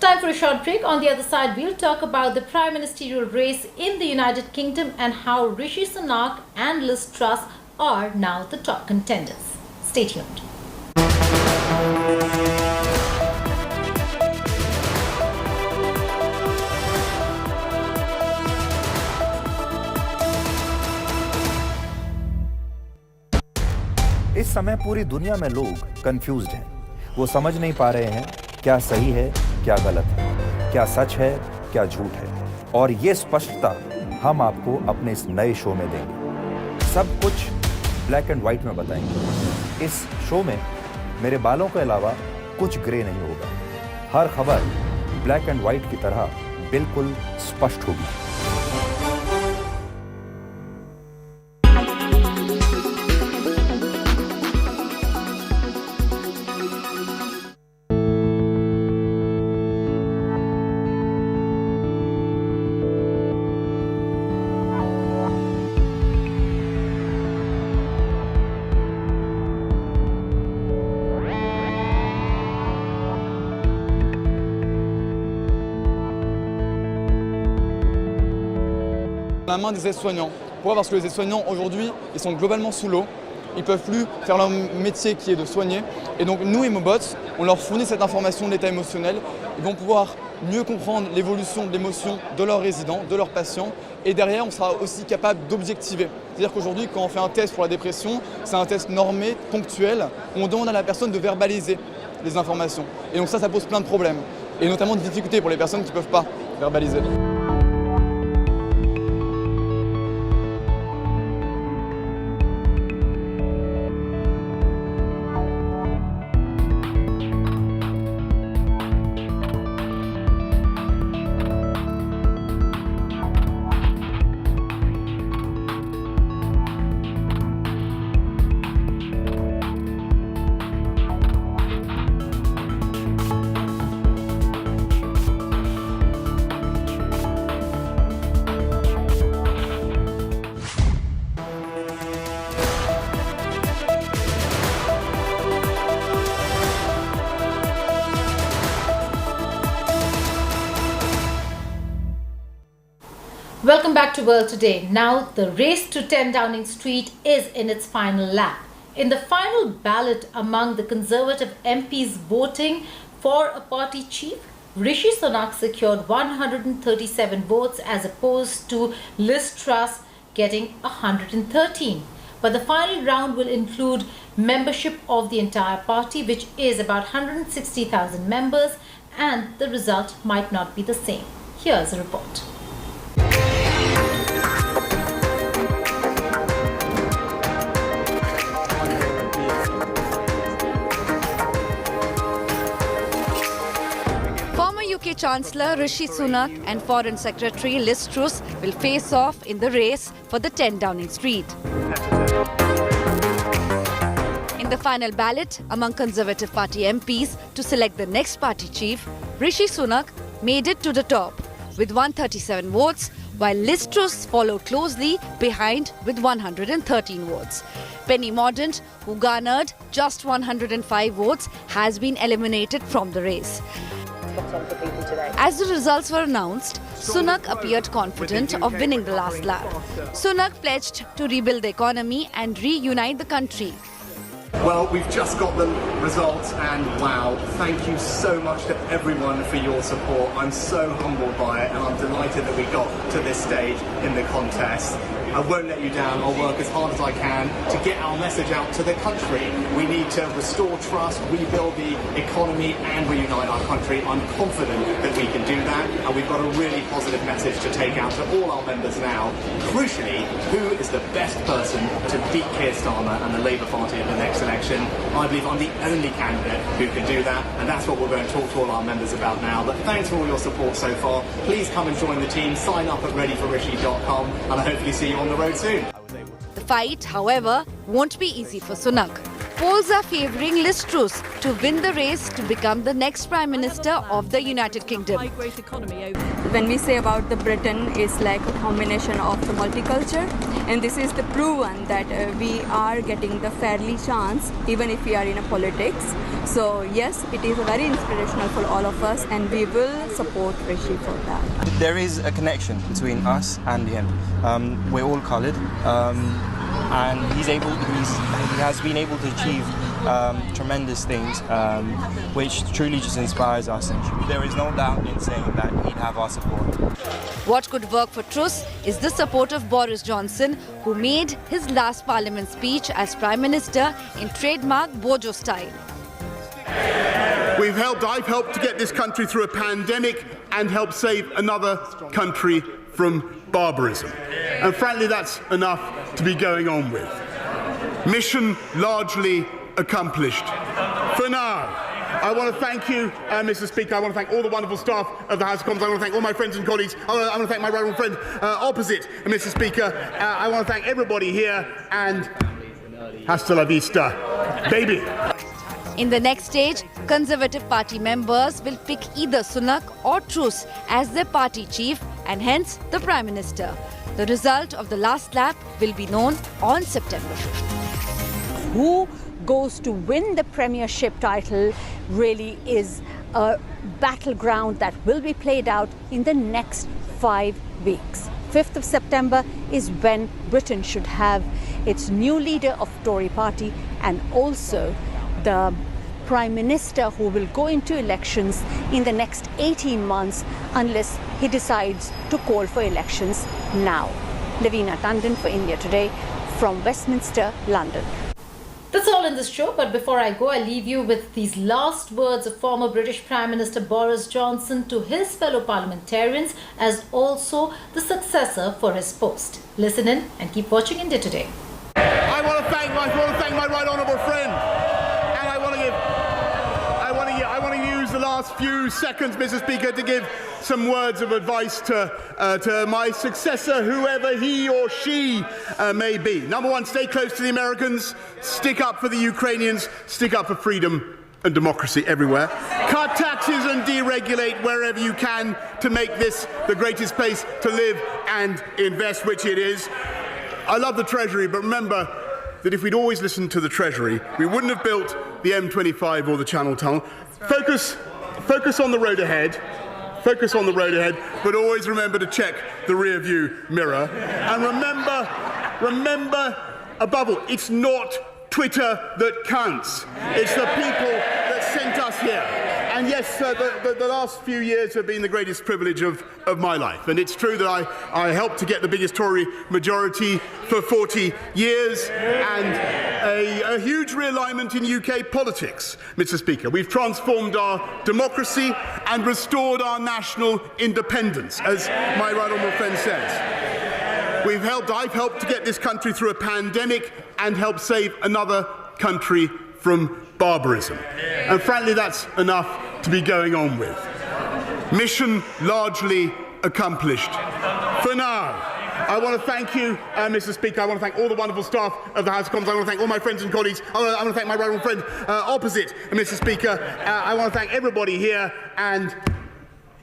Time for a short break. On the other side, we'll talk about the prime ministerial race in the United Kingdom and how Rishi Sunak and Liz Truss are now the top contenders. Stay tuned. इस समय पूरी दुनिया में लोग confused हैं। वो समझ नहीं पा रहे हैं क्या सही है, क्या गलत है, क्या सच है, क्या झूठ है। और ये स्पष्टता हम आपको अपने इस नए शो में देंगे। सब कुछ ब्लैक एंड व्हाइट में बताएंगे। इस शो में मेरे बालों के अलावा कुछ ग्रे नहीं होगा। हर खबर ब्लैक एंड व्हाइट की तरह बिल्कुल स्पष्ट होगी। La main des aides-soignants. Pourquoi ? Parce que les aides-soignants aujourd'hui, ils sont globalement sous l'eau. Ils ne peuvent plus faire leur métier qui est de soigner. Et donc nous, Emobots, on leur fournit cette information de l'état émotionnel. Ils vont pouvoir mieux comprendre l'évolution de l'émotion de leurs résidents, de leurs patients. Et derrière, on sera aussi capable d'objectiver. C'est-à-dire qu'aujourd'hui, quand on fait un test pour la dépression, c'est un test normé, ponctuel, où on demande à la personne de verbaliser les informations. Et donc ça pose plein de problèmes. Et notamment de difficultés pour les personnes qui ne peuvent pas verbaliser. Welcome back to World Today. Now, the race to 10 Downing Street is in its final lap. In the final ballot among the Conservative MPs voting for a party chief, Rishi Sunak secured 137 votes as opposed to Liz Truss getting 113. But the final round will include membership of the entire party, which is about 160,000 members, and the result might not be the same. Here's a report. UK Chancellor Rishi Sunak and Foreign Secretary Liz Truss will face off in the race for the 10 Downing Street. In the final ballot among Conservative Party MPs to select the next party chief, Rishi Sunak made it to the top with 137 votes, while Liz Truss followed closely behind with 113 votes. Penny Mordaunt, who garnered just 105 votes, has been eliminated from the race. As the results were announced, Sunak appeared confident of winning the last lap. Sunak pledged to rebuild the economy and reunite the country. Well, we've just got the results and wow, thank you so much to everyone for your support. I'm so humbled by it and I'm delighted that we got to this stage in the contest. I won't let you down. I'll work as hard as I can to get our message out to the country. We need to restore trust, rebuild the economy and reunite our country. I'm confident that we can do that and we've got a really positive message to take out to all our members now. Crucially, who is the best person to beat Keir Starmer and the Labour Party at the next election. I believe I'm the only candidate who can do that, and that's what we're going to talk to all our members about now. But thanks for all your support so far. Please come and join the team. Sign up at readyforrishi.com, and I hopefully see you on the road soon. The fight, however, won't be easy for Sunak. Polls are favouring Liz Truss to win the race to become the next Prime Minister of the United Kingdom. When we say about the Britain, it's like a combination of the multicultural, and this is the proven that we are getting the fairly chance even if we are in a politics. So yes, it is very inspirational for all of us, and we will support Rishi for that. There is a connection between us and him. We're all coloured. And he has been able to achieve tremendous things, which truly just inspires us. And there is no doubt in saying that he'd have our support. What could work for Truss is the support of Boris Johnson, who made his last Parliament speech as Prime Minister in trademark Bojo style. I've helped to get this country through a pandemic and helped save another country from barbarism. And frankly, that's enough to be going on with. Mission largely accomplished. For now, I want to thank you, Mr. Speaker. I want to thank all the wonderful staff of the House of Commons. I want to thank all my friends and colleagues. I want to thank my right honourable friend opposite, Mr. Speaker. I want to thank everybody here, and hasta la vista, baby. In the next stage, Conservative Party members will pick either Sunak or Truss as their party chief and hence the Prime Minister. The result of the last lap will be known on September 5th. Who goes to win the premiership title really is a battleground that will be played out in the next 5 weeks. 5th of September is when Britain should have its new leader of Tory party and also the Prime Minister who will go into elections in the next 18 months unless he decides to call for elections now. Lavina Tandon for India Today from Westminster, London. That's all in this show, but before I go, I leave you with these last words of former British Prime Minister Boris Johnson to his fellow parliamentarians as also the successor for his post. Listen in and keep watching India Today. I want to thank my right honourable friend, and I want to use the last few seconds, Mr. Speaker, to give some words of advice to my successor, whoever he or she may be. Number one, stay close to the Americans, stick up for the Ukrainians, stick up for freedom and democracy everywhere. Cut taxes and deregulate wherever you can to make this the greatest place to live and invest, which it is. I love the Treasury, but remember that if we'd always listened to the Treasury, we wouldn't have built the M25 or the Channel Tunnel. Focus on the road ahead. Focus on the road ahead, but always remember to check the rear view mirror. And remember, above all, it's not Twitter that counts. It's the people that sent us here. And yes, the last few years have been the greatest privilege of my life. And it's true that I helped to get the biggest Tory majority for 40 years and a huge realignment in UK politics, Mr. Speaker. We've transformed our democracy and restored our national independence, as my right honourable friend says. I've helped to get this country through a pandemic and helped save another country from barbarism. And frankly, that's enough to be going on with. Mission largely accomplished. For now, I want to thank you, Mr. Speaker. I want to thank all the wonderful staff of the House of Commons. I want to thank all my friends and colleagues. I want to thank my right honourable friend opposite, Mr. Speaker. I want to thank everybody here, and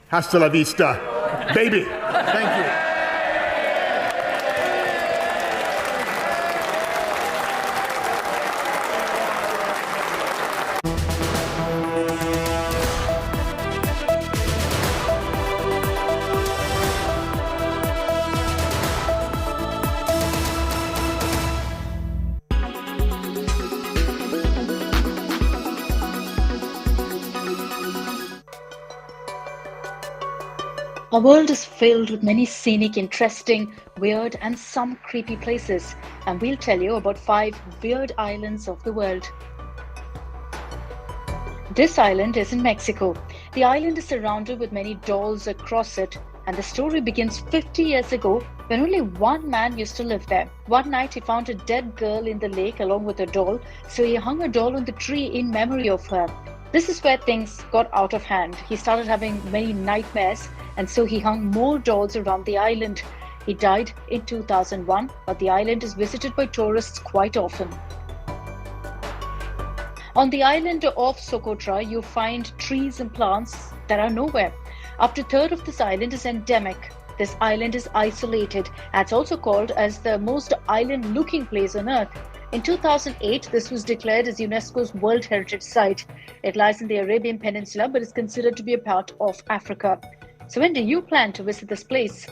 hasta la vista, baby. Thank you. Our world is filled with many scenic, interesting, weird and some creepy places, and we'll tell you about 5 weird islands of the world. This island is in Mexico. The island is surrounded with many dolls across it, And the story begins 50 years ago when only one man used to live there. One night he found a dead girl in the lake along with a doll, so he hung a doll on the tree in memory of her. This is where things got out of hand. He started having many nightmares, and so he hung more dolls around the island. He died in 2001, but the island is visited by tourists quite often. On the island of Socotra, you find trees and plants that are nowhere. Up to a third of this island is endemic. This island is isolated, and it's also called as the most island-looking place on earth. In 2008, this was declared as UNESCO's World Heritage Site. It lies in the Arabian Peninsula, but is considered to be a part of Africa. So when do you plan to visit this place?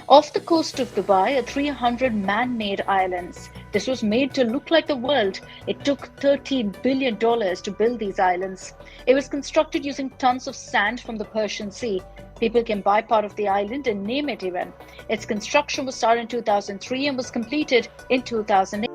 Off the coast of Dubai are 300 man-made islands. This was made to look like the world. It took $13 billion to build these islands. It was constructed using tons of sand from the Persian Sea. People can buy part of the island and name it even. Its construction was started in 2003 and was completed in 2008.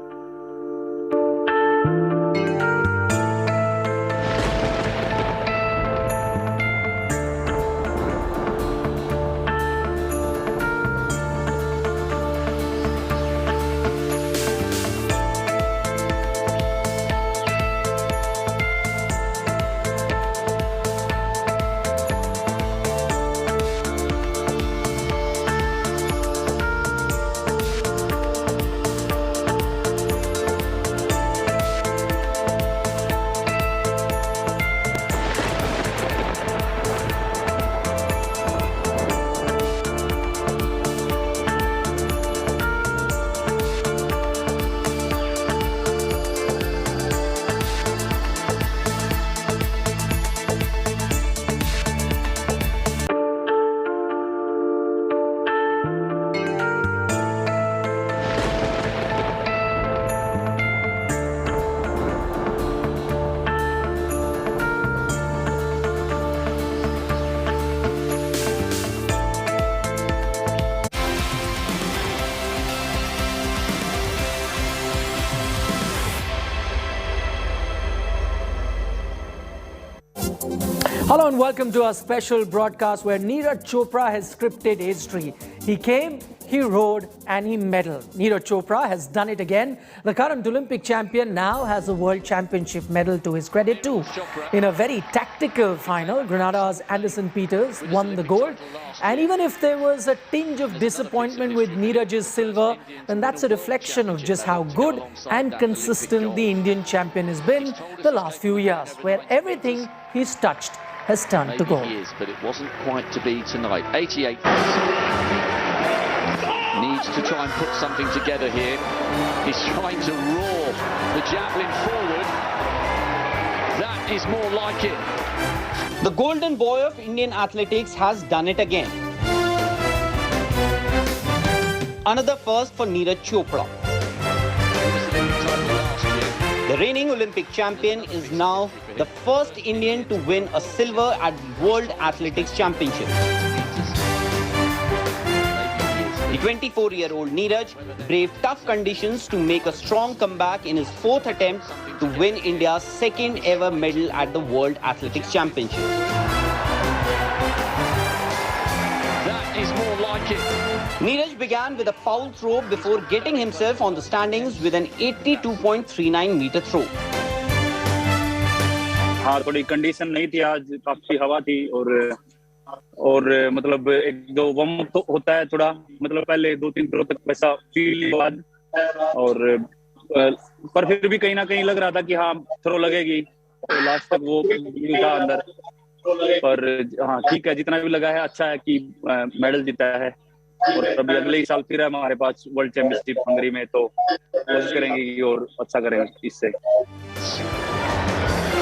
Hello and welcome to our special broadcast where Neeraj Chopra has scripted history. He came, he rode and he medaled. Neeraj Chopra has done it again. The current Olympic champion now has a World Championship medal to his credit too. In a very tactical final, Grenada's Anderson Peters won the gold. And even if there was a tinge of disappointment with Neeraj's silver, then that's a reflection of just how good and consistent the Indian champion has been the last few years, where everything he's touched has turned to gold. But it wasn't quite to be tonight. 88 needs to try and put something together here. He's trying to roar the javelin forward. That is more like it. The golden boy of Indian athletics has done it again. Another first for Neeraj Chopra. The reigning Olympic champion is now the first Indian to win a silver at the World Athletics Championship. The 24-year-old Neeraj braved tough conditions to make a strong comeback in his fourth attempt to win India's second ever medal at the World Athletics Championship. That is more like it. Neeraj began with a foul throw before getting himself on the standings with an 82.39 meter throw. हाँ थोड़ी condition नहीं थी आज काफी हवा थी और मतलब एक दो वार्म अप तो होता है थोड़ा मतलब पहले 2-3 थ्रो तक वैसा फील बाद और पर फिर भी कहीं ना कहीं लग रहा था कि हाँ थ्रो लगेगी तो लास्ट तक वो था अंदर पर हाँ ठीक है जितना भी लगा है अच्छा है कि मेडल जीता है और अभी अगले ही साल फिर है हमारे पास वर्ल्ड चैंपियनशिप हंगरी में तो कोशिश करेंगे कि और अच्छा करें इससे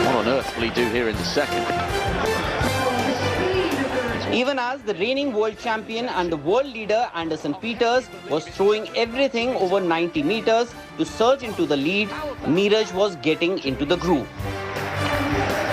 What on earth will he do here in the second? Even as the reigning world champion and the world leader Anderson Peters was throwing everything over 90 meters to surge into the lead, Neeraj was getting into the groove.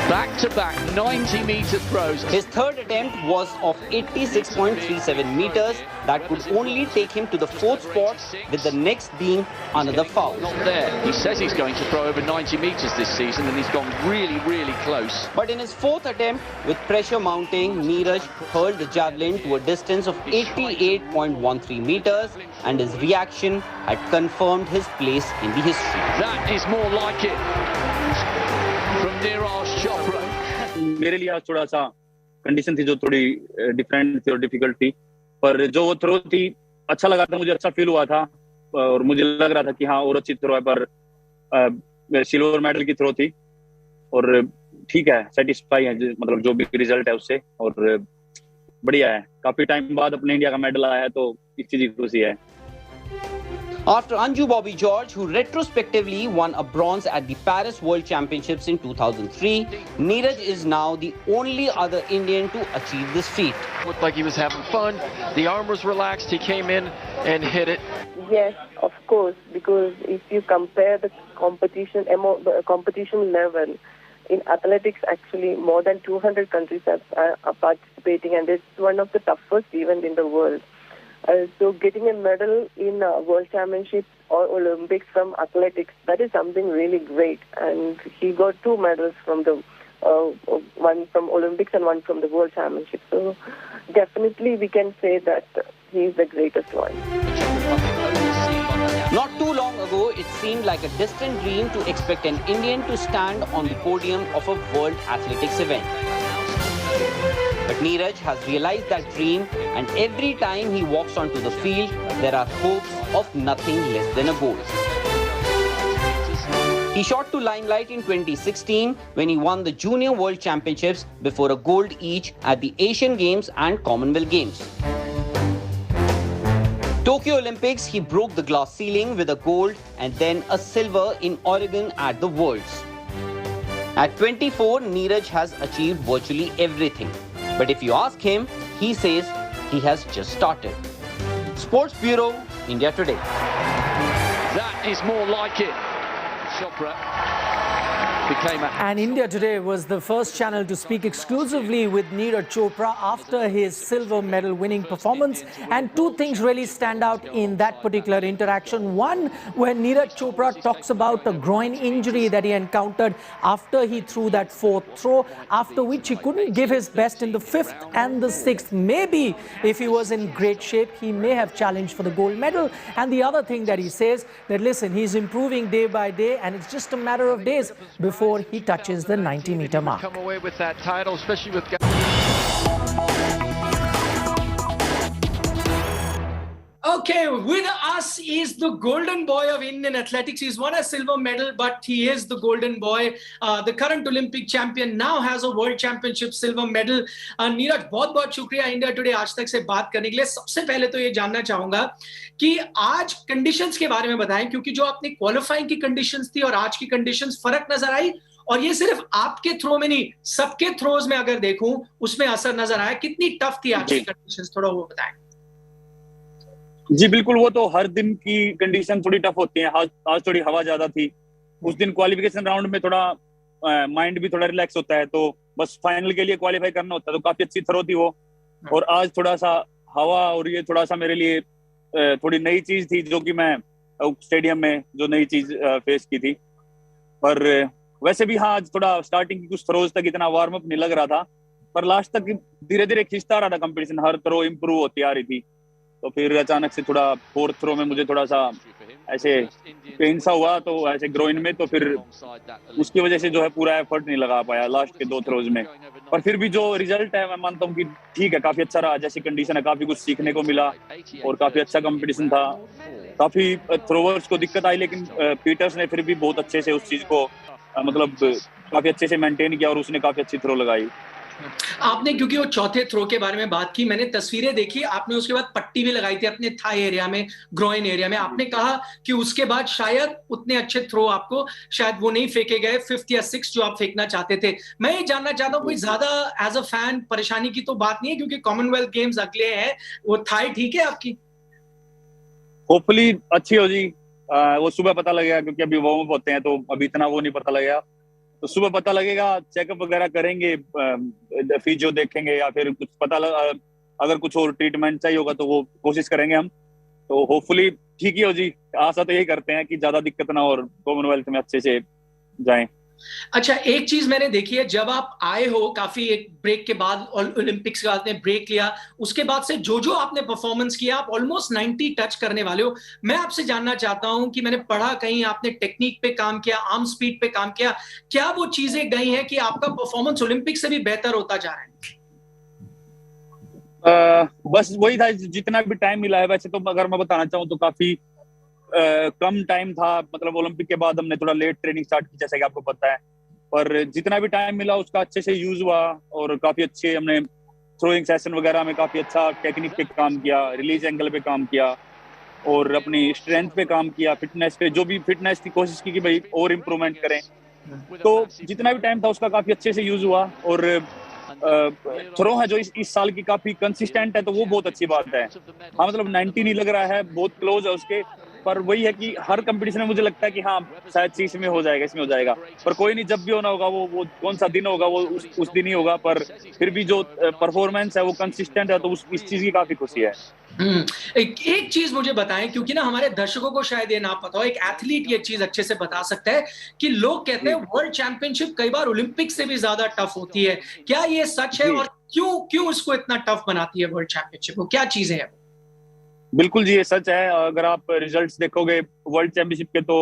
Back-to-back 90-meter throws. His third attempt was of 86.37 meters. That could only take him to the fourth spot, with the next being another foul. Not there. He says he's going to throw over 90 meters this season, and he's gone really, really close. But in his fourth attempt, with pressure mounting, Neeraj hurled the javelin to a distance of 88.13 meters, and his reaction had confirmed his place in the history. That is more like it from Neeraj Chopra. मेरे लिए आज थोड़ा सा condition थी जो थोड़ी different थी और डिफिकल्ट थी, पर जो वो थ्रो थी अच्छा लगा था, मुझे अच्छा फील हुआ था और मुझे लग रहा था कि हाँ और अच्छी थ्रो है, पर सिल्वर मेडल की थ्रो थी और ठीक है, सेटिस्फाई है, मतलब जो भी रिजल्ट है उससे, और बढ़िया है। काफी टाइम बाद अपने इंडिया का मेडल आया है तो इस चीज की खुशी है। After Anju Bobby George, who retrospectively won a bronze at the Paris World Championships in 2003, Neeraj is now the only other Indian to achieve this feat. Looked like he was having fun. The arm was relaxed. He came in and hit it. Yes, of course, because if you compare the competition level in athletics, actually more than 200 countries are participating, and it's one of the toughest events in the world. So getting a medal in World Championships or Olympics from athletics, that is something really great. And he got 2 medals from the one from Olympics and one from the World Championships. So definitely we can say that he is the greatest one. Not too long ago, it seemed like a distant dream to expect an Indian to stand on the podium of a World Athletics event. But Neeraj has realized that dream, and every time he walks onto the field, there are hopes of nothing less than a gold. He shot to limelight in 2016 when he won the Junior World Championships before a gold each at the Asian Games and Commonwealth Games. Tokyo Olympics, he broke the glass ceiling with a gold and then a silver in Oregon at the Worlds. At 24, Neeraj has achieved virtually everything. But if you ask him, he says he has just started. Sports Bureau, India Today. That is more like it. Chopra became And India Today was the first channel to speak exclusively with Neeraj Chopra after his silver medal winning performance. And 2 things really stand out in that particular interaction. One, where Neeraj Chopra talks about a groin injury that he encountered after he threw that 4th throw, after which he couldn't give his best in the 5th and the 6th. Maybe if he was in great shape, he may have challenged for the gold medal. And the other thing that he says, that listen, he's improving day by day and it's just a matter of days before he touches the 90-meter mark. Come away with that title, especially with. Okay, with us is the golden boy of Indian athletics. He's won a silver medal, but he is the golden boy. The current Olympic champion now has a World Championship silver medal. Neeraj, बहुत-बहुत शुक्रिया India today आज तक से बात करने के लिए। सबसे पहले तो ये जानना चाहूंगा कि आज कंडीशंस के बारे में बताएं, क्योंकि जो आपने क्वालिफाइंग की कंडीशंस थी और आज की कंडीशंस फर्क नजर आई, और ये सिर्फ आपके थ्रो में नहीं, सबके थ्रोज में अगर देखूं उसमें असर नजर आया। कितनी टफ थी आज की कंडीशंस, थोड़ा वो बताएं। जी बिल्कुल, वो तो हर दिन की कंडीशन थोड़ी टफ होती है। आज थोड़ी हवा ज्यादा थी। उस दिन क्वालिफिकेशन राउंड में थोड़ा माइंड भी थोड़ा रिलैक्स होता है, तो बस फाइनल के लिए क्वालिफाई करना होता है, तो काफी अच्छी थ्रो थी वो। और आज थोड़ा सा हवा और ये थोड़ा सा मेरे लिए थोड़ी नई चीज थी, जो कि मैं स्टेडियम में जो नई चीज फेस की थी। पर वैसे भी हाँ, आज थोड़ा स्टार्टिंग की कुछ थ्रोज तक इतना वार्म अप नहीं लग रहा था, पर लास्ट तक धीरे धीरे खींचता रहा था कंपटीशन, हर थ्रो इम्प्रूव होती आ रही थी। तो फिर अचानक से थोड़ा 4th थ्रो में मुझे थोड़ा सा ऐसे पेन सा हुआ, तो ऐसे ग्रोइन में, तो फिर उसकी वजह से जो है पूरा एफर्ट नहीं लगा पाया लास्ट के 2 थ्रोज में। पर फिर भी जो रिजल्ट है मैं मानता हूँ कि ठीक है, काफी अच्छा रहा। जैसी कंडीशन है, काफी कुछ सीखने को मिला और काफी अच्छा कंपटीशन था। काफी थ्रोवर्स को दिक्कत आई, लेकिन पीटर्स ने फिर भी बहुत अच्छे से उस चीज को मतलब काफी अच्छे से मेंटेन किया और उसने काफी अच्छी थ्रो लगाई। आपने, क्योंकि वो 4थे थ्रो के बारे में बात की, मैंने तस्वीरें देखी, आपने उसके बाद पट्टी भी लगाई थी अपने थाई एरिया में, ग्रोइन एरिया में। आपने कहा कि उसके बाद शायद उतने अच्छे थ्रो आपको शायद वो नहीं फेंके गए, 5th या 6th जो आप फेंकना चाहते थे। मैं ये जानना चाहता हूँ, कोई ज्यादा एज अ फैन परेशानी की तो बात नहीं है, क्योंकि कॉमनवेल्थ गेम्स अगले हैं, वो थाई ठीक है आपकी? होपफुली अच्छी हो जी। वो सुबह पता लगेगा, क्योंकि अभी वार्म अप होते हैं, तो अभी इतना वो नहीं पता लगेगा। तो सुबह पता लगेगा, चेकअप वगैरह करेंगे, फिजियो देखेंगे या फिर कुछ अगर कुछ और ट्रीटमेंट चाहिए होगा तो वो कोशिश करेंगे हम। तो होपफुली ठीक ही हो जी, आशा तो यही करते हैं कि ज्यादा दिक्कत ना हो और कॉमनवेल्थ में अच्छे से जाएं। अच्छा, एक चीज मैंने देखी है, जब आप आए हो काफी एक ब्रेक के बाद, ओलंपिक्स का आपने ब्रेक लिया, उसके बाद से जो आपने परफॉर्मेंस किया, आप ऑलमोस्ट 90 टच करने वाले हो। मैं आपसे जानना चाहता हूं कि मैंने पढ़ा कहीं आपने टेक्निक पे काम किया, आर्म स्पीड पे काम किया, क्या वो चीजें गई हैं कि आपका परफॉर्मेंस ओलंपिक से भी बेहतर होता जा रहा है? बस वही था, जितना भी टाइम मिला है। वैसे तो अगर मैं बताना चाहूँ तो काफी कम टाइम था, मतलब ओलंपिक के बाद हमने थोड़ा लेट ट्रेनिंग स्टार्ट की, जैसा कि आपको पता है। पर जितना भी टाइम मिला उसका अच्छे से यूज हुआ और काफी अच्छे हमने थ्रोइंग सेशन वगैरह में काफी अच्छा टेक्निक पे काम किया, रिलीज एंगल पे काम किया और अपनी स्ट्रेंथ पे काम किया, फिटनेस पे जो भी फिटनेस की कोशिश की कि भाई और इम्प्रूवमेंट करें। तो जितना भी टाइम था उसका काफी अच्छे से यूज हुआ और थ्रो है जो इस साल की काफी कंसिस्टेंट है, तो वो बहुत अच्छी बात है। हाँ, मतलब 90 नहीं लग रहा है, बहुत क्लोज है उसके, पर वही है कि हर कंपटीशन में मुझे लगता है कि हाँ शायद इसमें हो जाएगा, इसमें हो जाएगा। पर कोई नहीं, जब भी होना होगा वो कौन सा दिन होगा वो उस दिन ही होगा। पर फिर भी जो परफॉर्मेंस है वो कंसिस्टेंट है, तो इस चीज की काफी खुशी है। एक चीज मुझे बताएं, क्योंकि ना हमारे दर्शकों को शायद ये ना पता हो, एक एथलीट ये चीज अच्छे से बता सकता है कि लोग कहते हैं वर्ल्ड चैंपियनशिप कई बार ओलंपिक से भी ज्यादा टफ होती है। क्या ये सच है और क्यों इसको इतना टफ बनाती है वर्ल्ड चैंपियनशिप को? क्या चीजें हैं? बिल्कुल जी, ये सच है। अगर आप रिजल्ट्स देखोगे वर्ल्ड चैंपियनशिप के तो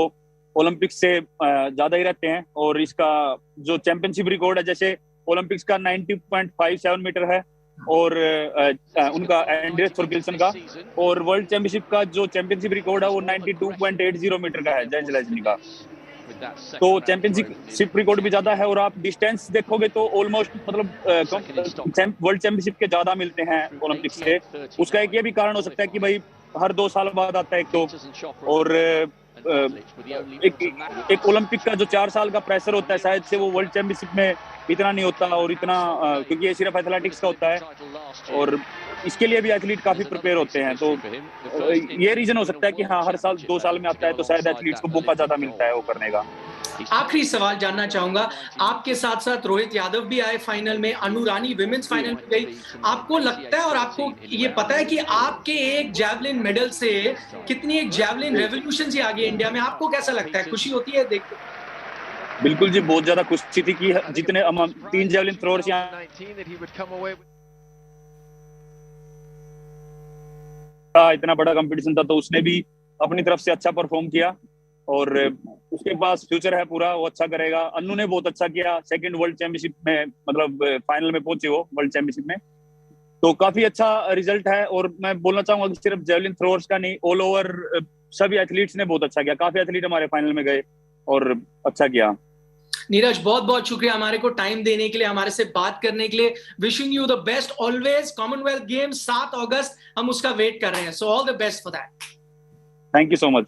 ओलंपिक्स से ज्यादा ही रहते हैं। और इसका जो चैंपियनशिप रिकॉर्ड है, जैसे ओलंपिक्स का 90.57 मीटर है और उनका एंड्रेस थोरकिल्सन का, और वर्ल्ड चैंपियनशिप का जो चैंपियनशिप रिकॉर्ड है वो 92.80 मीटर का है, जेंस लेजनी का। तो चैंपियनशिप रिकॉर्ड भी ज्यादा है। और आप डिस्टेंस देखोगे तो ऑलमोस्ट मतलब वर्ल्ड चैंपियनशिप के ज्यादा मिलते हैं ओलंपिक्स से। उसका एक ये भी कारण हो सकता है कि भाई हर 2 साल बाद आता है एक तो, और एक ओलंपिक का जो 4 साल का प्रेशर होता है शायद से वो वर्ल्ड चैंपियनशिप में इतना नहीं होता, और इतना क्योंकि ये सिर्फ एथलेटिक्स का होता है और इसके लिए भी एथलीट काफी प्रिपेयर होते हैं। तो ये रीजन हो सकता है कि हाँ हर साल 2 साल में आता है तो शायद एथलीट्स को मौका ज्यादा मिलता है वो करने का। आखिरी सवाल जानना चाहूंगा, आपके साथ साथ रोहित यादव भी आए फाइनल में, अनु रानी विमेंस फाइनल में गई। आपको लगता है और आपको ये पता है कि आपके एक जैवलिन मेडल से कितनी एक जैवलिन रेवोल्यूशन सी आ गई इंडिया में? आपको कैसा लगता है? खुशी होती है देख के? बिल्कुल जी, बहुत ज्यादा खुशी थी कि जितने 3 जैवलिन थ्रोअर्स यहाँ इतना बड़ा कंपटीशन था तो उसने भी अपनी तरफ से अच्छा परफॉर्म किया और उसके पास फ्यूचर है पूरा, वो अच्छा करेगा। अन्नू ने बहुत अच्छा किया, सेकंड वर्ल्ड चैंपियनशिप में मतलब फाइनल में पहुंचे वो वर्ल्ड चैंपियनशिप में, तो काफी अच्छा रिजल्ट है। और मैं बोलना चाहूंगा कि सिर्फ जेवलिन थ्रोअर्स का नहीं, ऑल ओवर सभी एथलीट्स ने बहुत अच्छा किया। काफी एथलीट हमारे फाइनल में गए और अच्छा किया। नीरज, बहुत बहुत शुक्रिया हमारे को टाइम देने के लिए, हमारे से बात करने के लिए। Wishing you the best always. Commonwealth games 7 अगस्त, हम उसका वेट कर रहे हैं, so all the best for that. Thank you so much.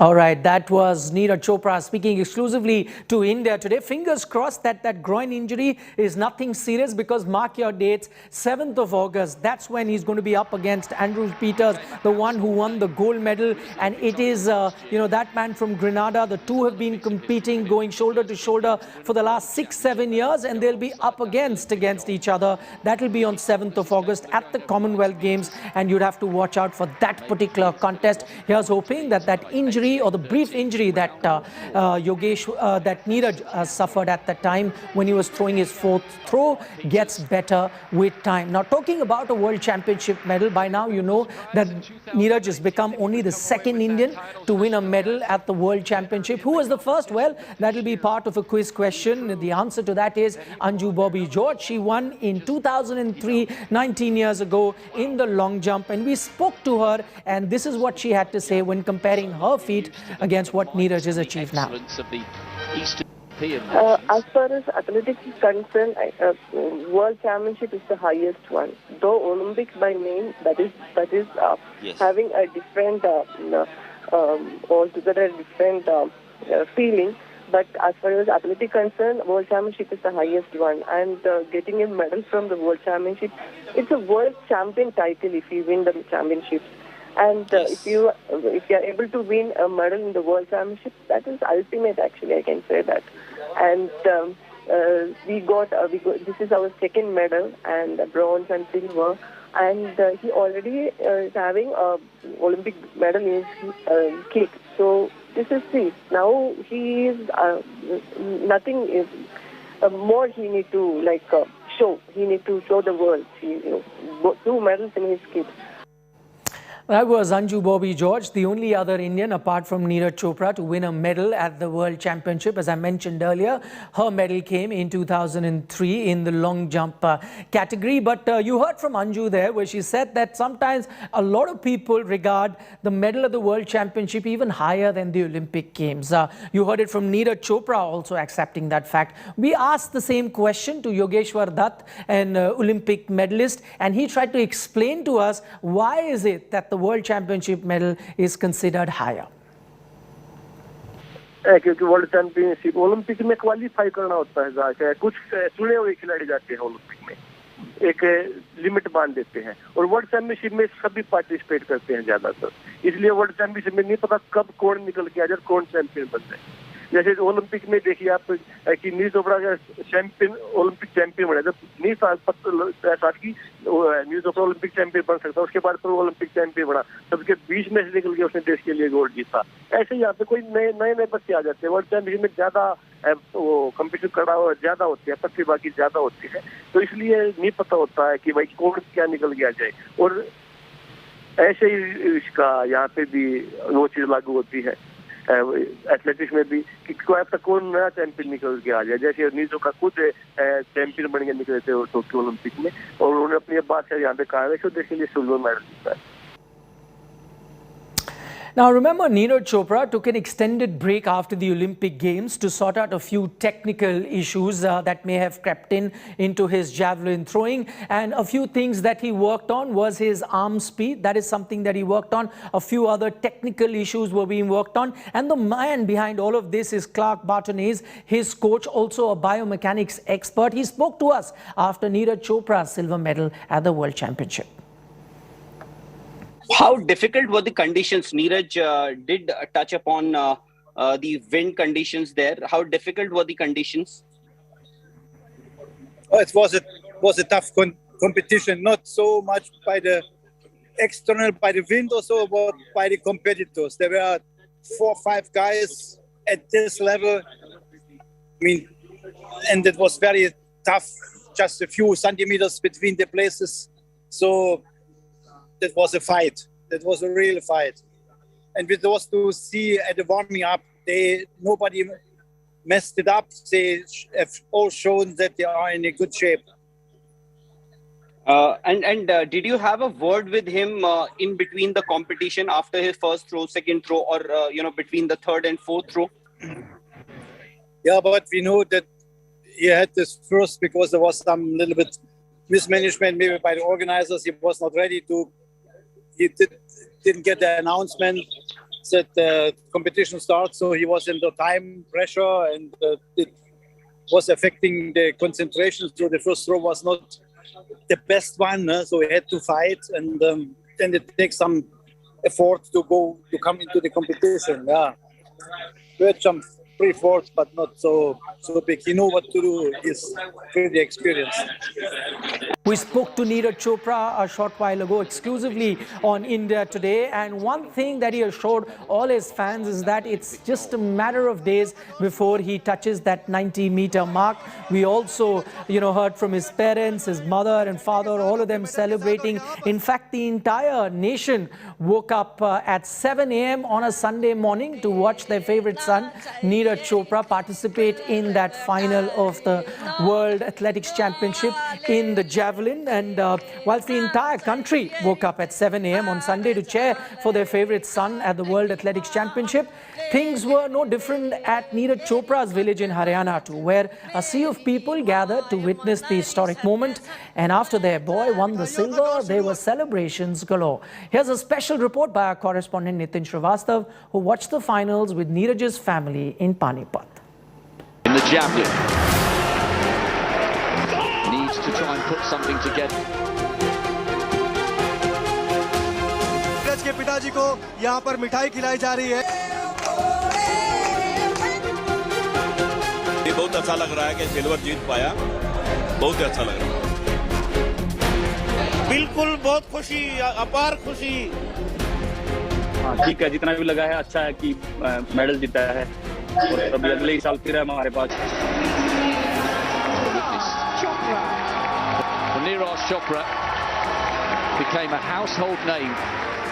All right, that was Neeraj Chopra speaking exclusively to India today. Fingers crossed that that groin injury is nothing serious, because mark your dates, 7th of August, that's when he's going to be up against Andrew Peters, the one who won the gold medal. And it is, that man from Grenada. The two have been competing, going shoulder to shoulder for the last 6-7 years, and they'll be up against each other. That will be on 7th of August at the Commonwealth Games, and you'd have to watch out for that particular contest. Here's hoping that that injury, or the brief injury that that Neeraj suffered at the time when he was throwing his 4th throw, gets better with time. Now, talking about a world championship medal, by now you know that Neeraj has become only the 2nd Indian to win a medal at the world championship. Who was the first? Well, that will be part of a quiz question. The answer to that is Anju Bobby George. She won in 2003, 19 years ago, in the long jump, and we spoke to her, and this is what she had to say when comparing her feat against what Neeraj has achieved now. As far as athletics is concerned, World Championship is the highest one. Though Olympics by name, that is having a different, altogether different feeling. But as far as athletics concerned, World Championship is the highest one. And getting a medal from the World Championship, it's a World Champion title if you win the championship. And if you are able to win a medal in the World Championship, that is ultimate. Actually, I can say that. And we got this is our second medal, and bronze and silver. And he already is having a Olympic medal in his kit. So this is it. Now he is nothing is more. He need to show. He need to show the world. 2 medals in his kit. That was Anju Bobby George, the only other Indian apart from Neeraj Chopra to win a medal at the World Championship. As I mentioned earlier, her medal came in 2003 in the long jump category. But you heard from Anju there where she said that sometimes a lot of people regard the medal at the World Championship even higher than the Olympic Games. You heard it from Neeraj Chopra also accepting that fact. We asked the same question to Yogeshwar Dutt, an Olympic medalist, and he tried to explain to us why is it that the World Championship medal is considered higher. क्योंकि world championship Olympic में qualify करना होता है जाके कुछ चुने हुए खिलाड़ी जाते हैं ओलंपिक में एक लिमिट बांध देते हैं और वर्ल्ड चैंपियनशिप में सभी पार्टिसिपेट करते हैं ज्यादातर इसलिए वर्ल्ड चैंपियनशिप में नहीं पता कब कौन निकल के आ जाए कौन चैंपियन बन जाए जैसे ओलंपिक में देखिए आप कि नीरज चोपड़ा का चैंपियन ओलंपिक चैंपियन बना जब नहीं साथ की नीरज चोपड़ा ओलंपिक चैंपियन बन सकता उसके बाद तो ओलंपिक चैंपियन बना सबके 20 में से निकल के उसने देश के लिए गोल्ड जीता ऐसे ही यहाँ पे कोई नए बच्चे आ जाते हैं वर्ल्ड चैंपियनशिप में ज्यादा वो कम्पिटिशन कड़ा ज्यादा होती है प्रतिभा की ज्यादा होती है तो इसलिए नहीं पता होता है कि भाई कौन क्या निकल के आ जाए और ऐसे ही इसका यहाँ पे भी वो चीज लागू होती है एथलेटिक्स में भी कि कोई तक कौन नया चैंपियन निकल के आ जाए जैसे नीजो का खुद चैंपियन बन के निकले थे टोक्यो ओलंपिक में और उन्होंने अपनी बात से यहाँ पे कहा है कि देश के लिए सिल्वर मेडल जीता है Now remember, Neeraj Chopra took an extended break after the Olympic Games to sort out a few technical issues that may have crept into his javelin throwing, and a few things that he worked on was his arm speed. That is something that he worked on. A few other technical issues were being worked on, and the man behind all of this is Clark Bartonese, his coach, also a biomechanics expert. He spoke to us after Neeraj Chopra's silver medal at the World Championship. How difficult were the conditions? Neeraj did touch upon the wind conditions there. How difficult were the conditions? Oh, it was a tough competition, not so much by the external, by the wind also, but by the competitors. There were 4 or 5 guys at this level. I mean, and it was very tough, just a few centimeters between the places. So that was a fight. That was a real fight. And with those to see at the warming up, nobody messed it up. They have all shown that they are in a good shape. Did you have a word with him in between the competition after his first throw, second throw, or between the third and fourth throw? Yeah, but we know that he had this first because there was some little bit mismanagement maybe by the organizers. He was not ready to. He didn't get the announcement that the competition starts, so he was under time pressure and it was affecting the concentration. So the first throw was not the best one, so he had to fight, and then it takes some effort to come into the competition. Yeah, we had some pre-force, but not so big. He knew what to do. He's pretty experienced. We spoke to Neeraj Chopra a short while ago exclusively on India Today, and one thing that he assured all his fans is that it's just a matter of days before he touches that 90-meter mark. We also, heard from his parents, his mother and father, all of them celebrating. In fact, the entire nation woke up at 7 a.m. on a Sunday morning to watch their favorite son, Neeraj Chopra, participate in that final of the World Athletics Championship in the javelin. And whilst the entire country woke up at 7 a.m. on Sunday to cheer for their favorite son at the World Athletics Championship, things were no different at Neeraj Chopra's village in Haryana too, where a sea of people gathered to witness the historic moment. And after their boy won the silver, there were celebrations galore. Here's a special report by our correspondent Nitin Srivastav, who watched the finals with Neeraj's family in Panipat. In the javelin. Needs to try and put something together. Neeraj के पिता मीरा जी को यहाँ पर मिठाई खिलाई जा रही है। ये बहुत अच्छा लग रहा है कि सिल्वर जीत पाया, बहुत ही अच्छा लग रहा है। बिल्कुल बहुत खुशी, अपार खुशी। हाँ ठीक है, जितना भी लगा है अच्छा है कि मेडल जीता है और अभी अगले ही साल फिर है हमारे पास। Neeraj Chopra became a household name.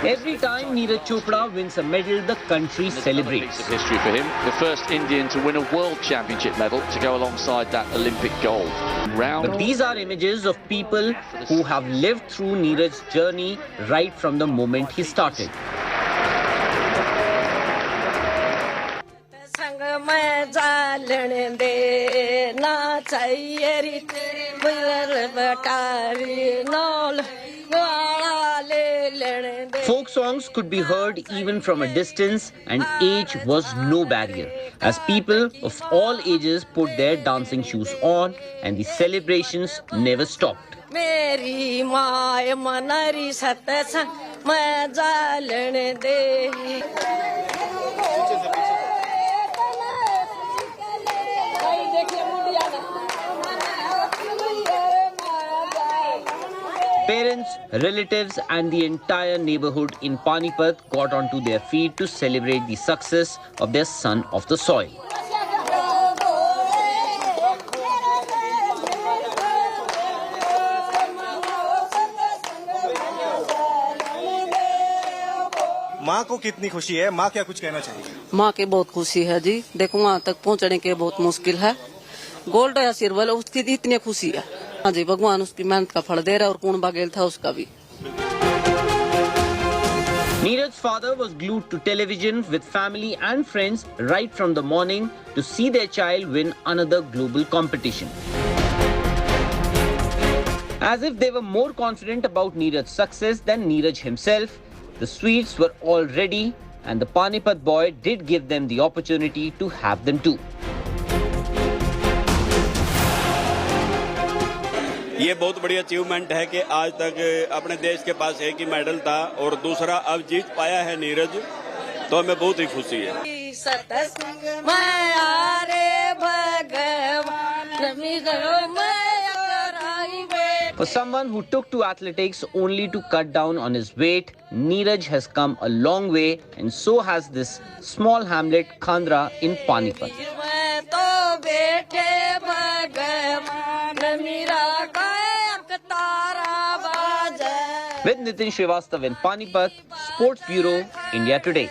Every time Neeraj Chopra wins a medal, the country celebrates. Of history for him, the first Indian to win a world championship medal to go alongside that Olympic gold. But these are images of people who have lived through Neeraj's journey right from the moment he started. Folk songs could be heard even from a distance, and age was no barrier, as people of all ages put their dancing shoes on and the celebrations never stopped. Parents, relatives and the entire neighborhood in Panipat got onto their feet to celebrate the success of their son of the soil. माँ को कितनी खुशी है, माँ क्या कुछ कहना चाहिए? माँ के बहुत खुशी है जी, देखो वहाँ तक पहुँचने के बहुत मुश्किल है। गोल्ड या सिल्वर उसकी इतनी खुशी है। हाँ जी, भगवान उसकी मेहनत का फल दे रहा है और कौन बागेल था उसका भी। Neeraj's father was glued to television with family and friends right from the morning to see their child win another global competition. As if they were more confident about Neeraj's success than Neeraj himself, the sweets were all ready and the Panipat boy did give them the opportunity to have them too. ये बहुत बड़ी achievement है कि आज तक अपने देश के पास एक ही मेडल था और दूसरा अब जीत पाया है नीरज, तो हमें बहुत ही खुशी है। For someone who took to athletics only to cut down on his weight, Neeraj has come a long way, and so has this small hamlet Khandra in Panipat. With Nitin Srivastav in Panipat, Sports Bureau, India Today.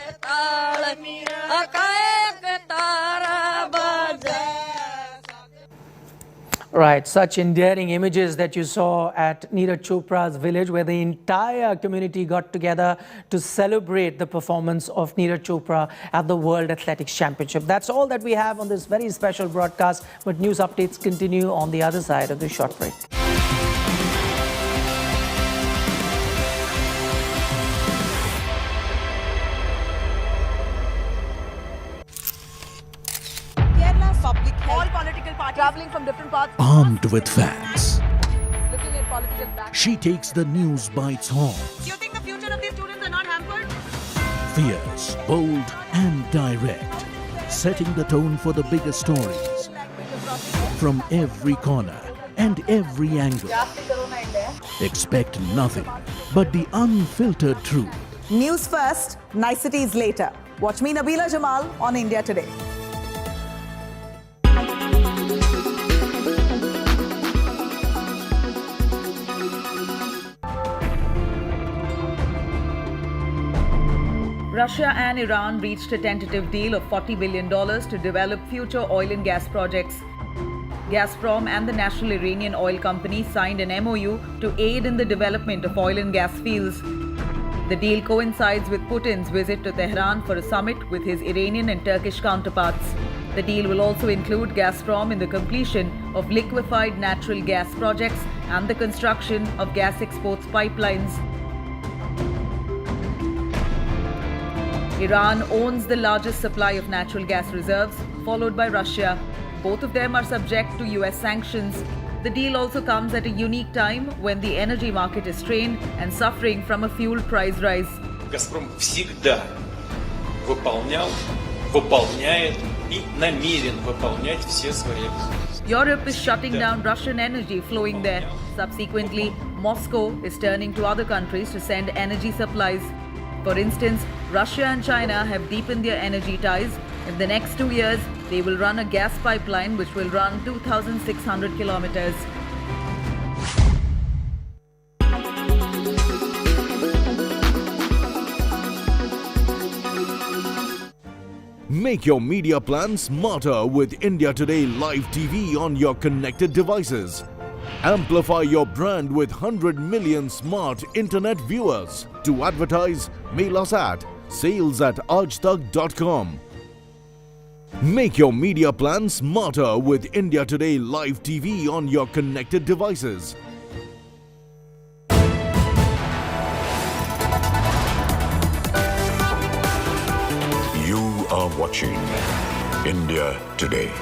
Right, such endearing images that you saw at Neeraj Chopra's village, where the entire community got together to celebrate the performance of Neeraj Chopra at the World Athletics Championship. That's all that we have on this very special broadcast, but news updates continue on the other side of the short break. Traveling from different parts. Armed with facts, Looking at political back. she takes the news by its horns. Do you think the future of these students are not hampered? Fierce, bold and direct, setting the tone for the biggest stories. From every corner and every angle. Expect nothing but the unfiltered truth. News first, niceties later. Watch me, Nabila Jamal, on India Today. Russia and Iran reached a tentative deal of $40 billion to develop future oil and gas projects. Gazprom and the National Iranian Oil Company signed an MOU to aid in the development of oil and gas fields. The deal coincides with Putin's visit to Tehran for a summit with his Iranian and Turkish counterparts. The deal will also include Gazprom in the completion of liquefied natural gas projects and the construction of gas exports pipelines. Iran owns the largest supply of natural gas reserves, followed by Russia. Both of them are subject to US sanctions. The deal also comes at a unique time when the energy market is strained and suffering from a fuel price rise. «Газпром» всегда выполнял, выполняет и намерен выполнять все свои обязательства. Europe is shutting down Russian energy flowing there. Subsequently, Moscow is turning to other countries to send energy supplies. For instance, Russia and China have deepened their energy ties. In the next 2 years, they will run a gas pipeline which will run 2,600 kilometers. Make your media plan smarter with India Today Live TV on your connected devices. Amplify your brand with 100 million smart internet viewers. To advertise, mail us at sales@aajtak.com. Make your media plan smarter with India Today Live TV on your connected devices. You are watching India Today.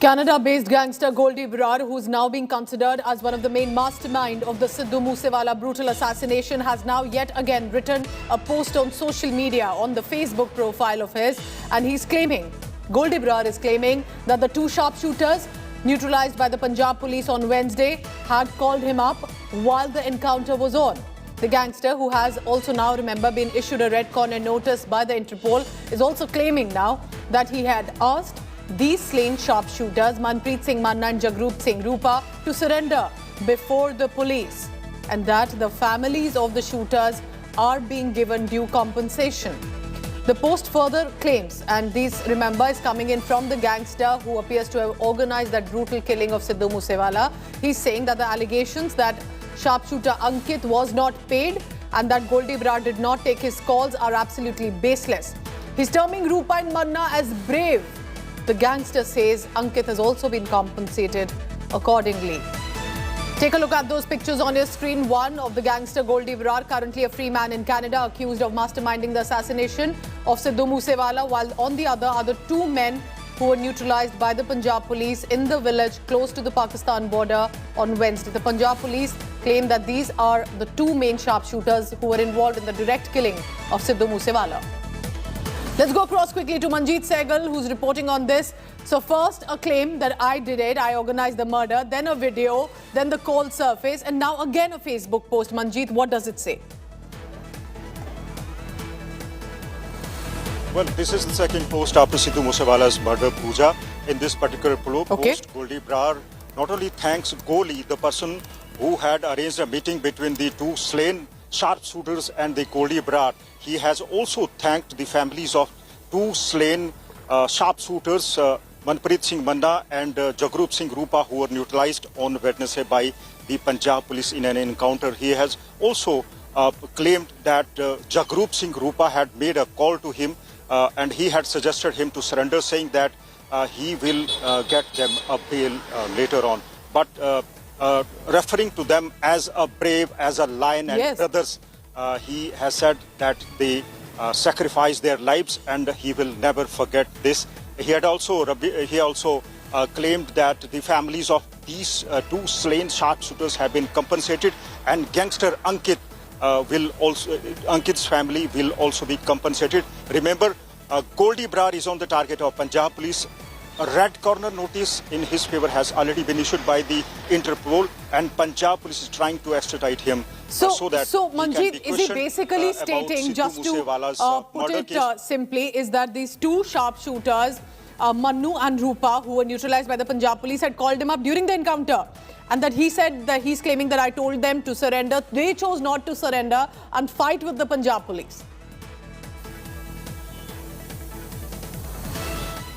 Canada-based gangster Goldie Brar, who's now being considered as one of the main mastermind of the Sidhu Moosewala brutal assassination, has now yet again written a post on social media on the Facebook profile of his, and he's claiming, Goldie Brar is claiming that the two sharpshooters neutralized by the Punjab police on Wednesday had called him up while the encounter was on. The gangster, who has also now, remember, been issued a red corner notice by the Interpol, is also claiming now that he had asked these slain sharpshooters, Manpreet Singh Manna and Jagroop Singh Rupa, to surrender before the police, and that the families of the shooters are being given due compensation. The post further claims, and this, remember, is coming in from the gangster who appears to have organized that brutal killing of Sidhu Moosewala. He's saying that the allegations that sharpshooter Ankit was not paid and that Goldie Brar did not take his calls are absolutely baseless. He's terming Rupa and Manna as brave. The gangster says Ankit has also been compensated accordingly. Take a look at those pictures on your screen. One of the gangster Goldie Brar, currently a free man in Canada, accused of masterminding the assassination of Sidhu Moosewala, while on the other are the two men who were neutralized by the Punjab police in the village close to the Pakistan border on Wednesday. The Punjab police claim that these are the two main sharpshooters who were involved in the direct killing of Sidhu Moosewala. Let's go across quickly to Manjeet Sehgal, who's reporting on this. So first, a claim that I did it, I organized the murder, then a video, then the call surface, and now again a Facebook post. Manjeet, what does it say? Well, this is the second post after Sidhu Moosewala's murder puja. In this particular post, Goldie Brar not only thanks Goli, the person who had arranged a meeting between the two slain sharpshooters and the Goldie Brar, he has also thanked the families of two slain sharpshooters, Manpreet Singh Manna and Jagroop Singh Rupa, who were neutralized on Wednesday by the Punjab police in an encounter. He has also claimed that Jagroop Singh Rupa had made a call to him and he had suggested him to surrender, saying that he will get them a bail later on. But referring to them as a brave, as a lion and brothers, he has said that they sacrificed their lives and he will never forget this. He also claimed that the families of these two slain sharpshooters have been compensated, and gangster Ankit's family will also be compensated. Remember, Goldie Brar is on the target of Punjab police. A red corner notice in his favor has already been issued by the Interpol, and Punjab police is trying to extradite him so Manjeet, is he basically stating, just to put it simply, is that these two sharpshooters, Mannu and Rupa, who were neutralized by the Punjab police, had called him up during the encounter, and that he said that he's claiming that I told them to surrender. They chose not to surrender and fight with the Punjab police.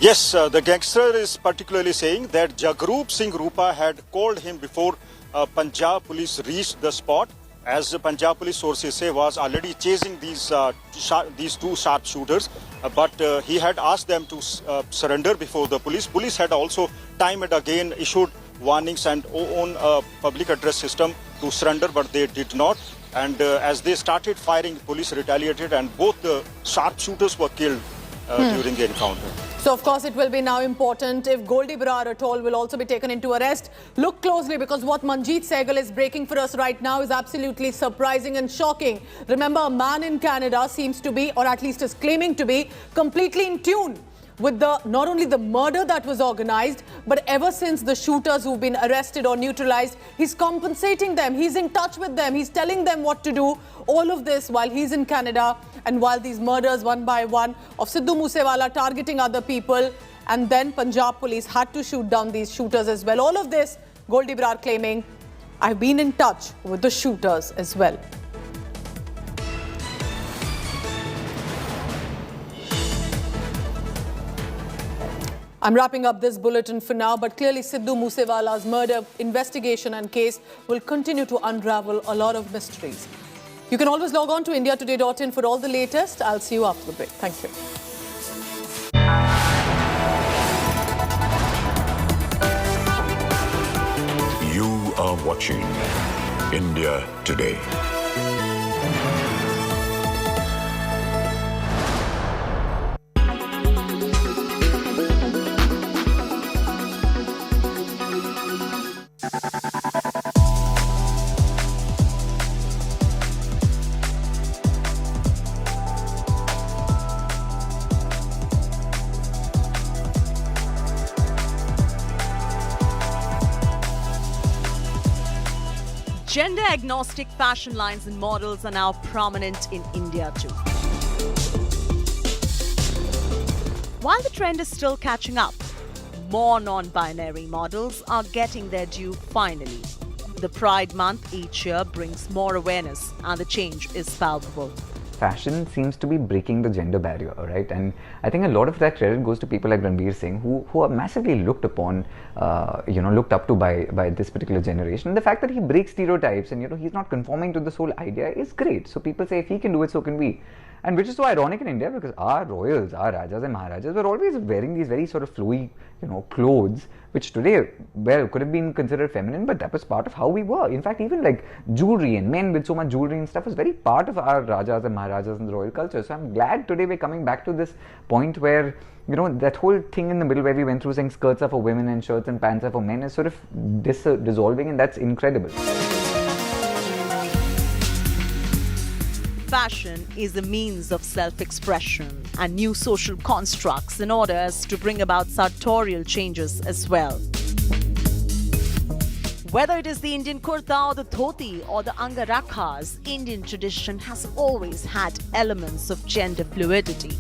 Yes, the gangster is particularly saying that Jagroop Singh Rupa had called him before Punjab police reached the spot, as the Punjab police sources say was already chasing these two sharpshooters, but he had asked them to surrender before the police. Police had also time and again issued warnings and on a public address system to surrender, but they did not. And as they started firing, police retaliated and both the sharpshooters were killed. during the encounter. So, of course, it will be now important if Goldie Brar at all will also be taken into arrest. Look closely, because what Manjeet Sehgal is breaking for us right now is absolutely surprising and shocking. Remember, a man in Canada seems to be, or at least is claiming to be, completely in tune with not only the murder that was organized, but ever since the shooters who've been arrested or neutralized, he's compensating them, he's in touch with them, he's telling them what to do. All of this while he's in Canada, and while these murders one by one of Sidhu Moosewala targeting other people, and then Punjab police had to shoot down these shooters as well. All of this, Goldie Brar claiming, I've been in touch with the shooters as well. I'm wrapping up this bulletin for now, but clearly Sidhu Moosewala's murder investigation and case will continue to unravel a lot of mysteries. You can always log on to indiatoday.in for all the latest. I'll see you after the break. Thank you. You are watching India Today. Gender-agnostic fashion lines and models are now prominent in India too. While the trend is still catching up, more non-binary models are getting their due finally. The Pride Month each year brings more awareness, and the change is palpable. Fashion seems to be breaking the gender barrier, right? And I think a lot of that credit goes to people like Ranveer Singh, who are massively looked upon, looked up to by this particular generation. And the fact that he breaks stereotypes and, he's not conforming to this whole idea is great. So people say if he can do it, so can we. And which is so ironic in India, because our royals, our Rajas and Maharajas were always wearing these very sort of flowy, clothes, which today, well, could have been considered feminine, but that was part of how we were. In fact, even like jewelry and men with so much jewelry and stuff was very part of our Rajas and Maharajas and the royal culture. So I'm glad today we're coming back to this point where, that whole thing in the middle where we went through saying skirts are for women and shirts and pants are for men is sort of dissolving, and that's incredible. Fashion is a means of self-expression and new social constructs in order to bring about sartorial changes as well. Whether it is the Indian kurta or the dhoti or the angarakhas, Indian tradition has always had elements of gender fluidity.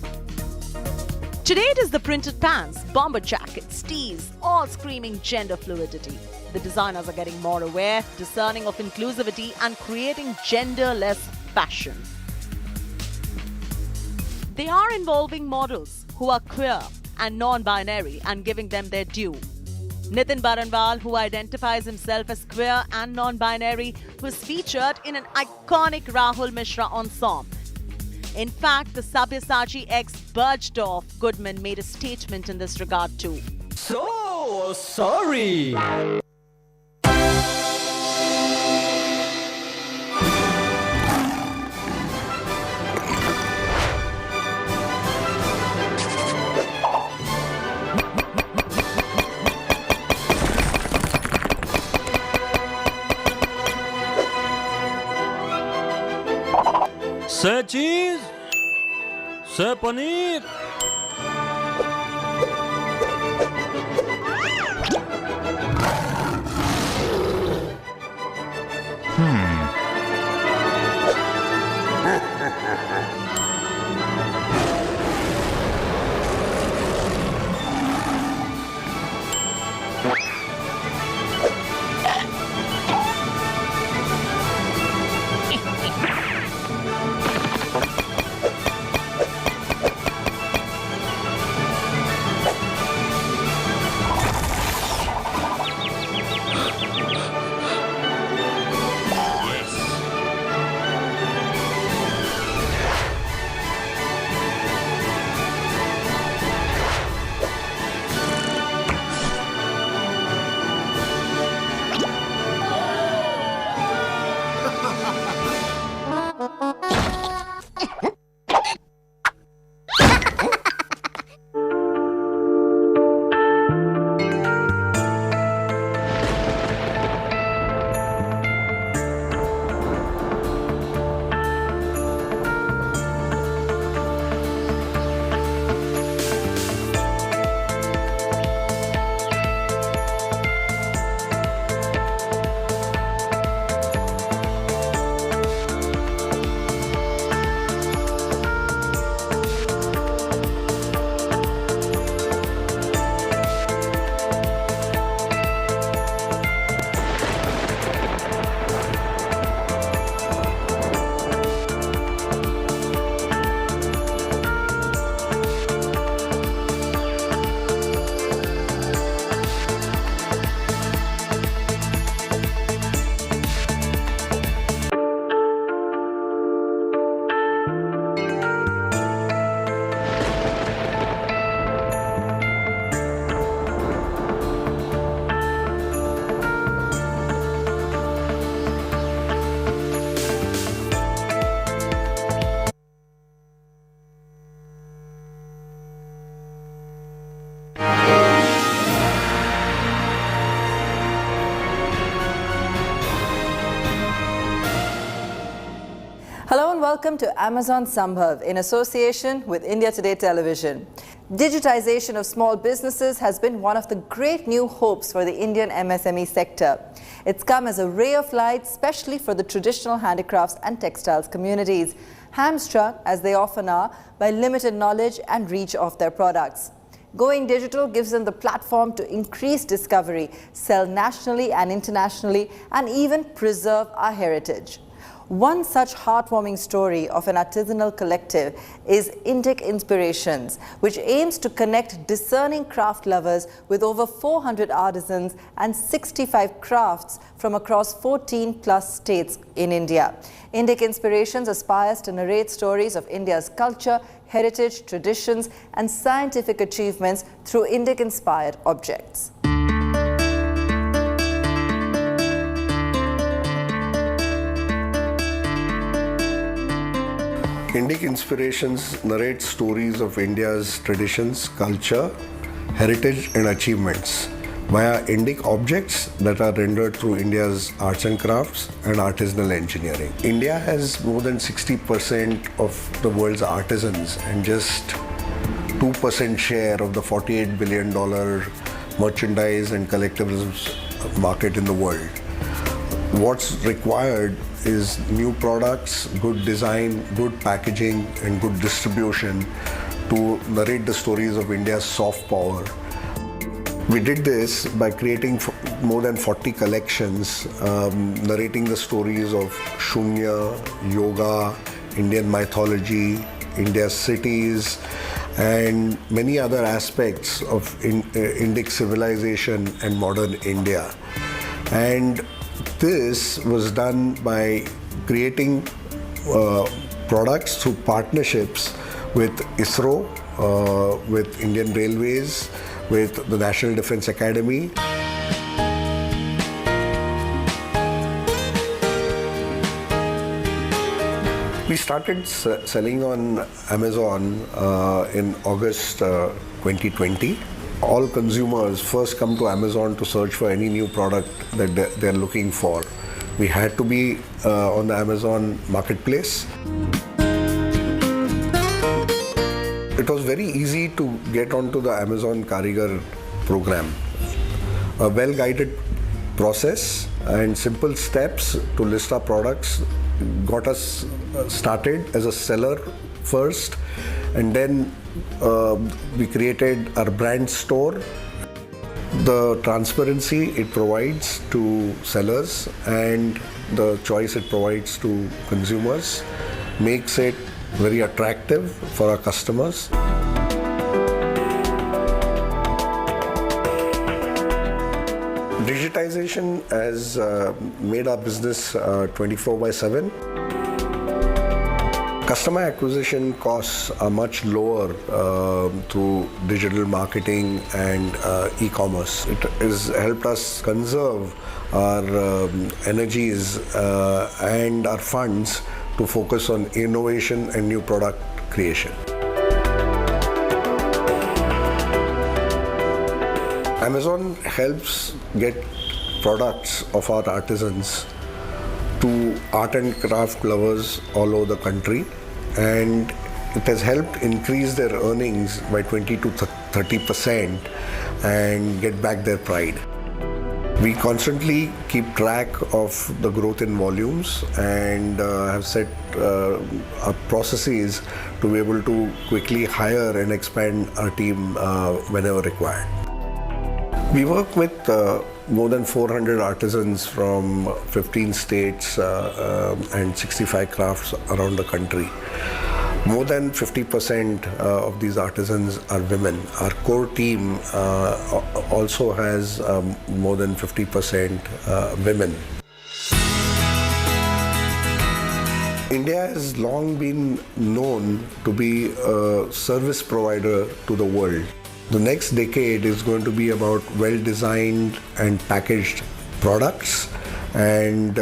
Today it is the printed pants, bomber jackets, tees, all screaming gender fluidity. The designers are getting more aware, discerning of inclusivity and creating genderless fashion. They are involving models who are queer and non-binary and giving them their due. Nitin Baranwal, who identifies himself as queer and non-binary, was featured in an iconic Rahul Mishra ensemble. In fact, the Sabyasachi ex-Bergdorf Goodman made a statement in this regard too. So sorry. Sir cheese, sir paneer. welcome to Amazon Sambhav in association with India Today Television. Digitization of small businesses has been one of the great new hopes for the Indian MSME sector. It's come as a ray of light, especially for the traditional handicrafts and textiles communities, hamstrung, as they often are, by limited knowledge and reach of their products. Going digital gives them the platform to increase discovery, sell nationally and internationally, and even preserve our heritage. One such heartwarming story of an artisanal collective is Indic Inspirations, which aims to connect discerning craft lovers with over 400 artisans and 65 crafts from across 14 plus states in India. Indic Inspirations aspires to narrate stories of India's culture, heritage, traditions, and scientific achievements through Indic-inspired objects. Indic Inspirations narrate stories of India's traditions, culture, heritage and achievements via Indic objects that are rendered through India's arts and crafts and artisanal engineering. India has more than 60% of the world's artisans and just 2% share of the $48 billion merchandise and collectibles market in the world. What's required is new products, good design, good packaging and good distribution to narrate the stories of India's soft power. We did this by creating more than 40 collections, narrating the stories of Shunya, yoga, Indian mythology, India's cities, and many other aspects of Indic civilization and modern India. And this was done by creating products through partnerships with ISRO, with Indian Railways, with the National Defence Academy. We started selling on Amazon in August 2020. All consumers first come to Amazon to search for any new product that they're looking for. We had to be on the Amazon marketplace. It was very easy to get onto the Amazon Karigar program. A well-guided process and simple steps to list our products got us started as a seller first, and then we created our brand store. The transparency it provides to sellers and the choice it provides to consumers makes it very attractive for our customers. Digitization has made our business 24/7. Customer acquisition costs are much lower through digital marketing and e-commerce. It has helped us conserve our energies and our funds to focus on innovation and new product creation. Amazon helps get products of our artisans to art and craft lovers all over the country, and it has helped increase their earnings by 20 to 30% and get back their pride. We constantly keep track of the growth in volumes and have set our processes to be able to quickly hire and expand our team whenever required. We work with more than 400 artisans from 15 states and 65 crafts around the country. More than 50% of these artisans are women. Our core team also has more than 50% women. India has long been known to be a service provider to the world. The next decade is going to be about well-designed and packaged products, and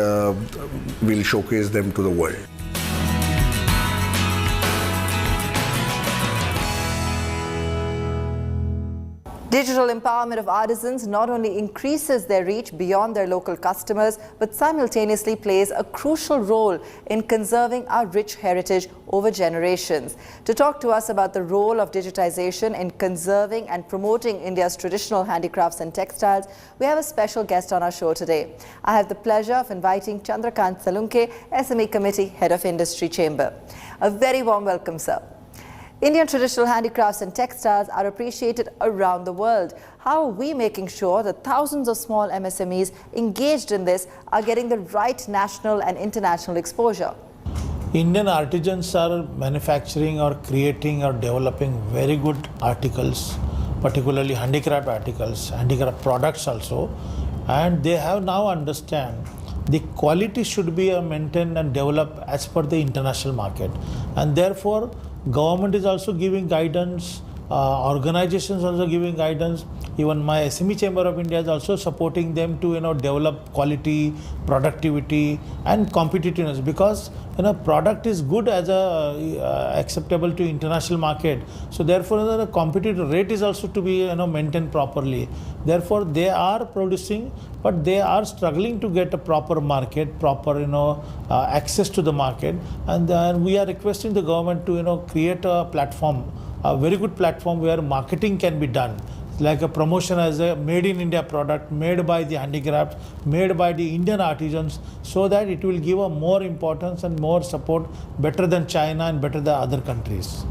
we'll showcase them to the world. Digital empowerment of artisans not only increases their reach beyond their local customers, but simultaneously plays a crucial role in conserving our rich heritage over generations. To talk to us about the role of digitization in conserving and promoting India's traditional handicrafts and textiles, we have a special guest on our show today. I have the pleasure of inviting Chandrakant Salunke, SME Committee, Head of Industry Chamber. A very warm welcome, sir. Indian traditional handicrafts and textiles are appreciated around the world. How are we making sure that thousands of small MSMEs engaged in this are getting the right national and international exposure? Indian artisans are manufacturing or creating or developing very good articles, particularly handicraft articles, handicraft products also, and they have now understand the quality should be maintained and developed as per the international market, and therefore government is also giving guidance, organizations also giving guidance. Even my SME Chamber of India is also supporting them to develop quality, productivity and competitiveness, because product is good as a acceptable to international market. So therefore the competitive rate is also to be maintained properly. Therefore they are producing, but they are struggling to get a proper market, proper access to the market, and we are requesting the government to create a platform, a very good platform where marketing can be done, like a promotion as a made in India product, made by the handicrafts, made by the Indian artisans, so that it will give a more importance and more support, better than China and better than other countries.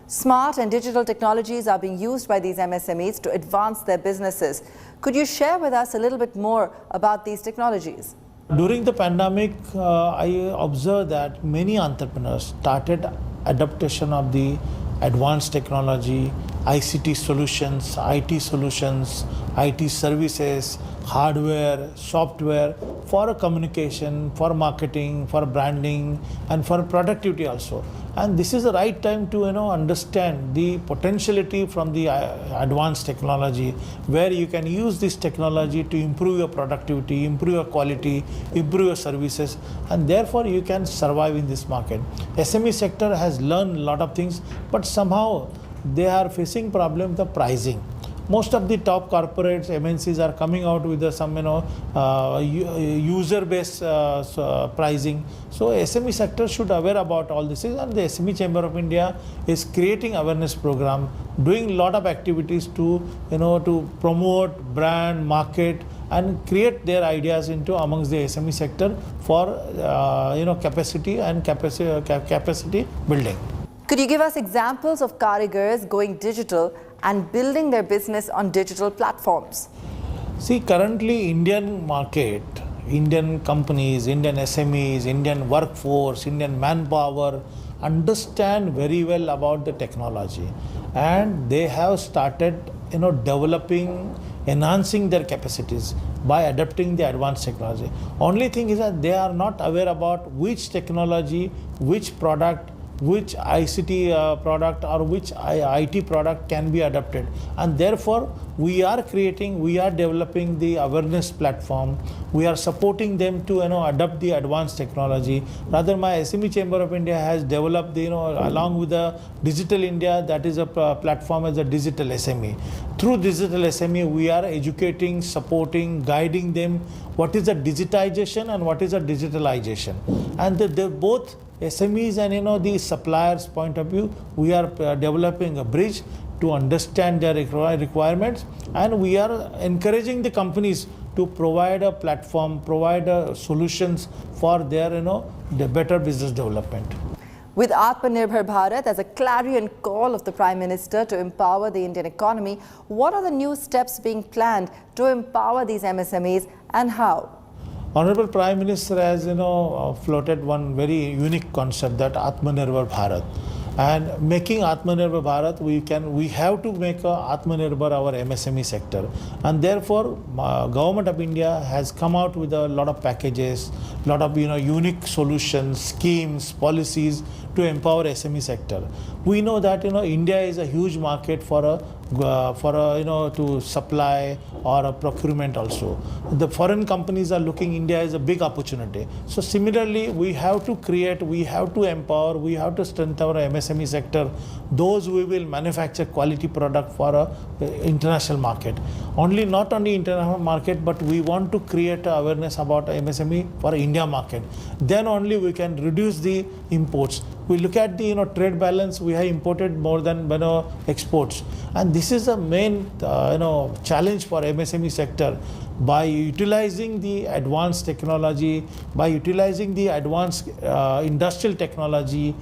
Smart and digital technologies are being used by these MSMEs to advance their businesses. Could you share with us a little bit more about these technologies? During the pandemic, I observed that many entrepreneurs started adaptation of the advanced technology, ICT solutions, IT solutions, IT services, hardware, software for communication, for marketing, for branding and for productivity also. And this is the right time to understand the potentiality from the advanced technology, where you can use this technology to improve your productivity, improve your quality, improve your services, and therefore you can survive in this market. SME sector has learned a lot of things, but somehow they are facing problem with the pricing. Most of the top corporates, MNCs are coming out with some user-based pricing. So SME sector should aware about all this, and the SME Chamber of India is creating awareness program, doing a lot of activities to to promote, brand, market, and create their ideas into amongst the SME sector for capacity and capacity building. Could you give us examples of karigars going digital and building their business on digital platforms? See, currently Indian market, Indian companies, Indian SMEs, Indian workforce, Indian manpower understand very well about the technology, and they have started developing, enhancing their capacities by adapting the advanced technology. Only thing is that they are not aware about which technology, which product, which ICT product or which IT product can be adapted, and therefore we are developing the awareness platform. We are supporting them to adopt the advanced technology. Rather, my SME Chamber of India has developed along with the Digital India, that is a platform as a digital SME. Through digital SME, we are educating, supporting, guiding them what is the digitization and what is the digitalization, and they both SMEs and the suppliers' point of view, we are developing a bridge to understand their requirements, and we are encouraging the companies to provide a platform, provide solutions for their the better business development. With Atmanirbhar Bharat as a clarion call of the Prime Minister to empower the Indian economy, what are the new steps being planned to empower these MSMEs, and how? Honorable Prime Minister has floated one very unique concept, that Atmanirbhar Bharat. And making Atmanirbhar Bharat, we have to make Atmanirbhar our MSME sector, and therefore Government of India has come out with a lot of packages, lot of unique solutions, schemes, policies to empower SME sector. We know that India is a huge market for to supply or a procurement also. The foreign companies are looking India as a big opportunity. So similarly, we have to create, we have to empower, we have to strengthen our MSME sector. Those who will manufacture quality product for a international market. Not only international market, but we want to create awareness about MSME for India market. Then only we can reduce the imports. We look at the trade balance. We have imported more than exports, and this is the main challenge for MSME sector. By utilizing the advanced technology, by utilizing the advanced industrial technology,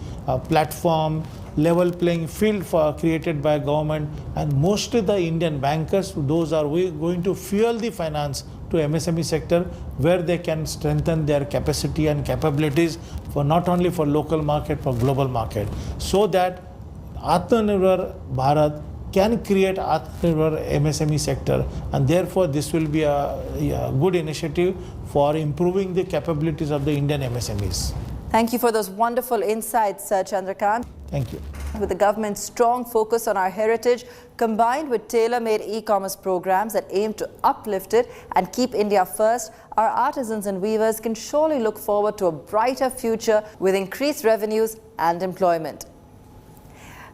platform, level playing field created by government, and mostly the Indian bankers, those are going to fuel the finance to MSME sector, where they can strengthen their capacity and capabilities for not only for local market, for global market, so that Atmanirbhar Bharat can create Atmanirbhar MSME sector, and therefore this will be a good initiative for improving the capabilities of the Indian MSMEs. Thank you for those wonderful insights, Chandrakant. Thank you. With the government's strong focus on our heritage, combined with tailor-made e-commerce programs that aim to uplift it and keep India first, our artisans and weavers can surely look forward to a brighter future with increased revenues and employment.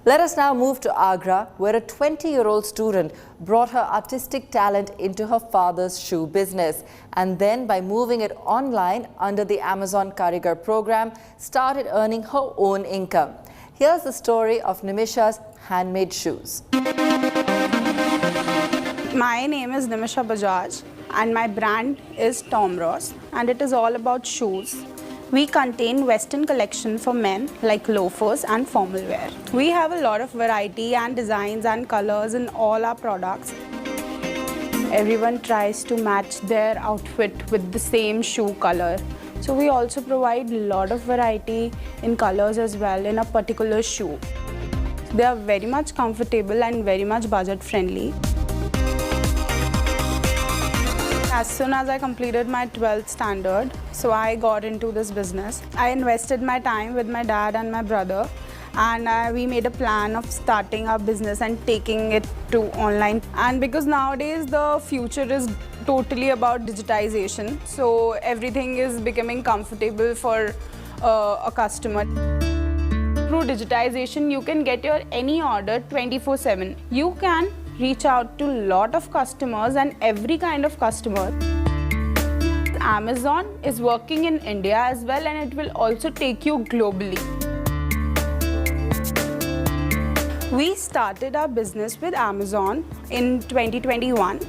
Let us now move to Agra, where a 20-year-old student brought her artistic talent into her father's shoe business, and then by moving it online under the Amazon Karigar program, started earning her own income. Here's the story of Nimisha's handmade shoes. My name is Nimisha Bajaj and my brand is Tom Ross, and it is all about shoes. We contain Western collection for men like loafers and formal wear. We have a lot of variety and designs and colors in all our products. Everyone tries to match their outfit with the same shoe color. So we also provide a lot of variety in colors as well in a particular shoe. They are very much comfortable and very much budget friendly. As soon as I completed my 12th standard, so I got into this business. I invested my time with my dad and my brother, and we made a plan of starting our business and taking it to online. And because nowadays the future is totally about digitization, so everything is becoming comfortable for a customer. Through digitization, you can get your any order 24/7. You can reach out to a lot of customers and every kind of customer. Amazon is working in India as well, and it will also take you globally. We started our business with Amazon in 2021,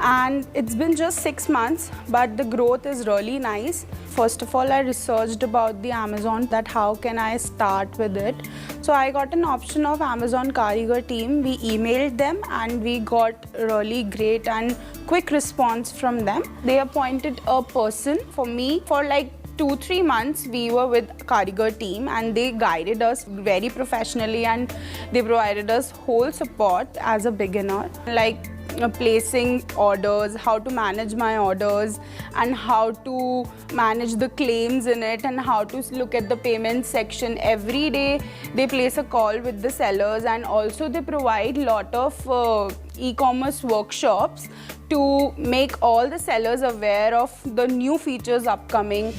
and it's been just 6 months, but the growth is really nice. First of all, I researched about the Amazon, that how can I start with it. So I got an option of Amazon Karigar team. We emailed them and we got really great and quick response from them. They appointed a person for me for like 2-3 months. We were with Karigar team and they guided us very professionally, and they provided us whole support as a beginner, like placing orders, how to manage my orders, and how to manage the claims in it, and how to look at the payment section. Every day they place a call with the sellers, and also they provide lot of e-commerce workshops to make all the sellers aware of the new features upcoming.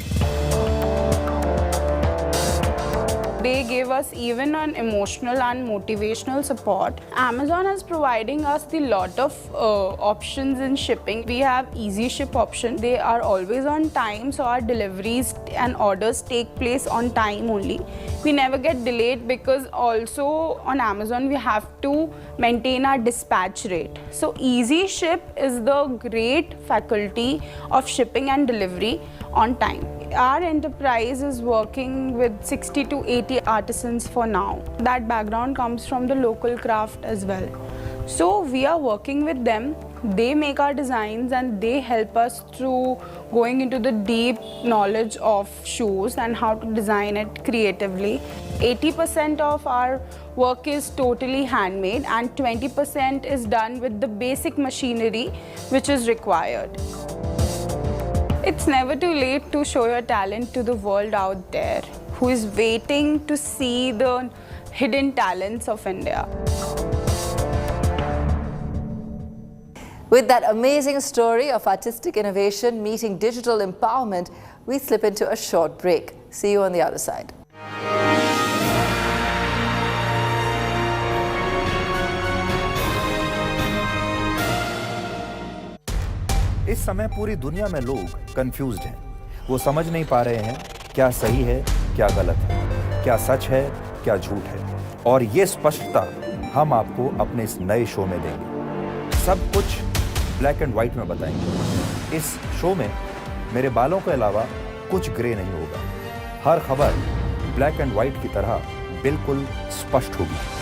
They gave us even an emotional and motivational support. Amazon is providing us the lot of options in shipping. We have easy ship option. They are always on time, so our deliveries and orders take place on time only. We never get delayed, because also on Amazon we have to maintain our dispatch rate. So easy ship is the great faculty of shipping and delivery on time. Our enterprise is working with 60 to 80 artisans for now. That background comes from the local craft as well. So we are working with them. They make our designs and they help us through going into the deep knowledge of shoes and how to design it creatively. 80% of our work is totally handmade, and 20% is done with the basic machinery which is required. It's never too late to show your talent to the world out there who is waiting to see the hidden talents of India. With that amazing story of artistic innovation meeting digital empowerment, we slip into a short break. See you on the other side. इस समय पूरी दुनिया में लोग confused हैं। वो समझ नहीं पा रहे हैं क्या सही है, क्या गलत है, क्या सच है, क्या झूठ है। और ये स्पष्टता हम आपको अपने इस नए शो में देंगे। सब कुछ ब्लैक एंड व्हाइट में बताएंगे। इस शो में मेरे बालों के अलावा कुछ ग्रे नहीं होगा। हर खबर ब्लैक एंड व्हाइट की तरह बिल्कुल स्पष्ट होगी।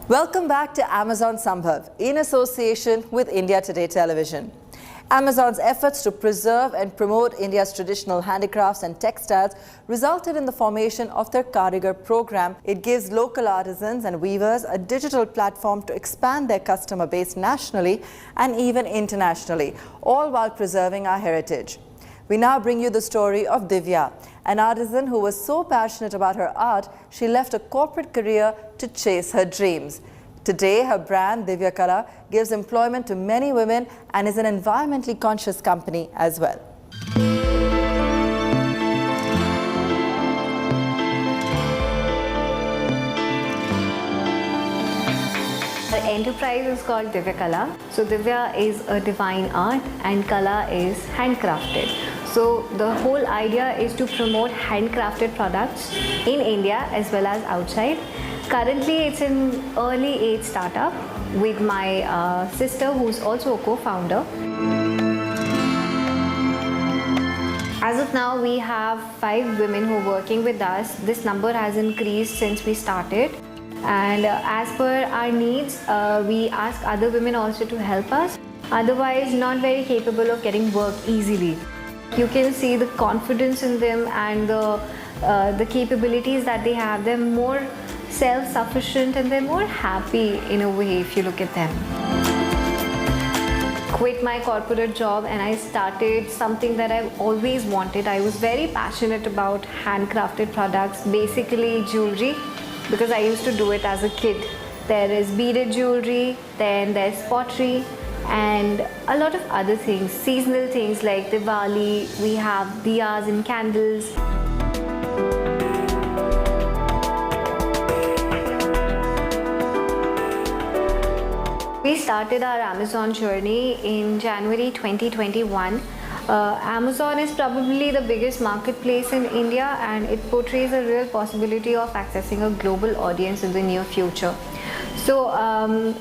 Welcome back to Amazon Sambhav in association with India Today Television. Amazon's efforts to preserve and promote India's traditional handicrafts and textiles resulted in the formation of their Karigar program. It gives local artisans and weavers a digital platform to expand their customer base nationally and even internationally, all while preserving our heritage. We now bring you the story of Divya, an artisan who was so passionate about her art, she left a corporate career to chase her dreams. Today, her brand, Divya Kala, gives employment to many women and is an environmentally conscious company as well. Our enterprise is called Divya Kala. So Divya is a divine art and Kala is handcrafted. So the whole idea is to promote handcrafted products in India as well as outside. Currently it's in early age startup with my sister who's also a co-founder. As of now we have 5 women who are working with us. This number has increased since we started. And as per our needs, we ask other women also to help us. Otherwise, not very capable of getting work easily. You can see the confidence in them and the capabilities that they have. They're more self-sufficient and they're more happy in a way if you look at them. Quit my corporate job and I started something that I've always wanted. I was very passionate about handcrafted products, basically jewelry, because I used to do it as a kid. There is beaded jewelry, then there's pottery, and a lot of other things, seasonal things like Diwali, we have diyas and candles. We started our Amazon journey in January 2021. Amazon is probably the biggest marketplace in India and it portrays a real possibility of accessing a global audience in the near future. So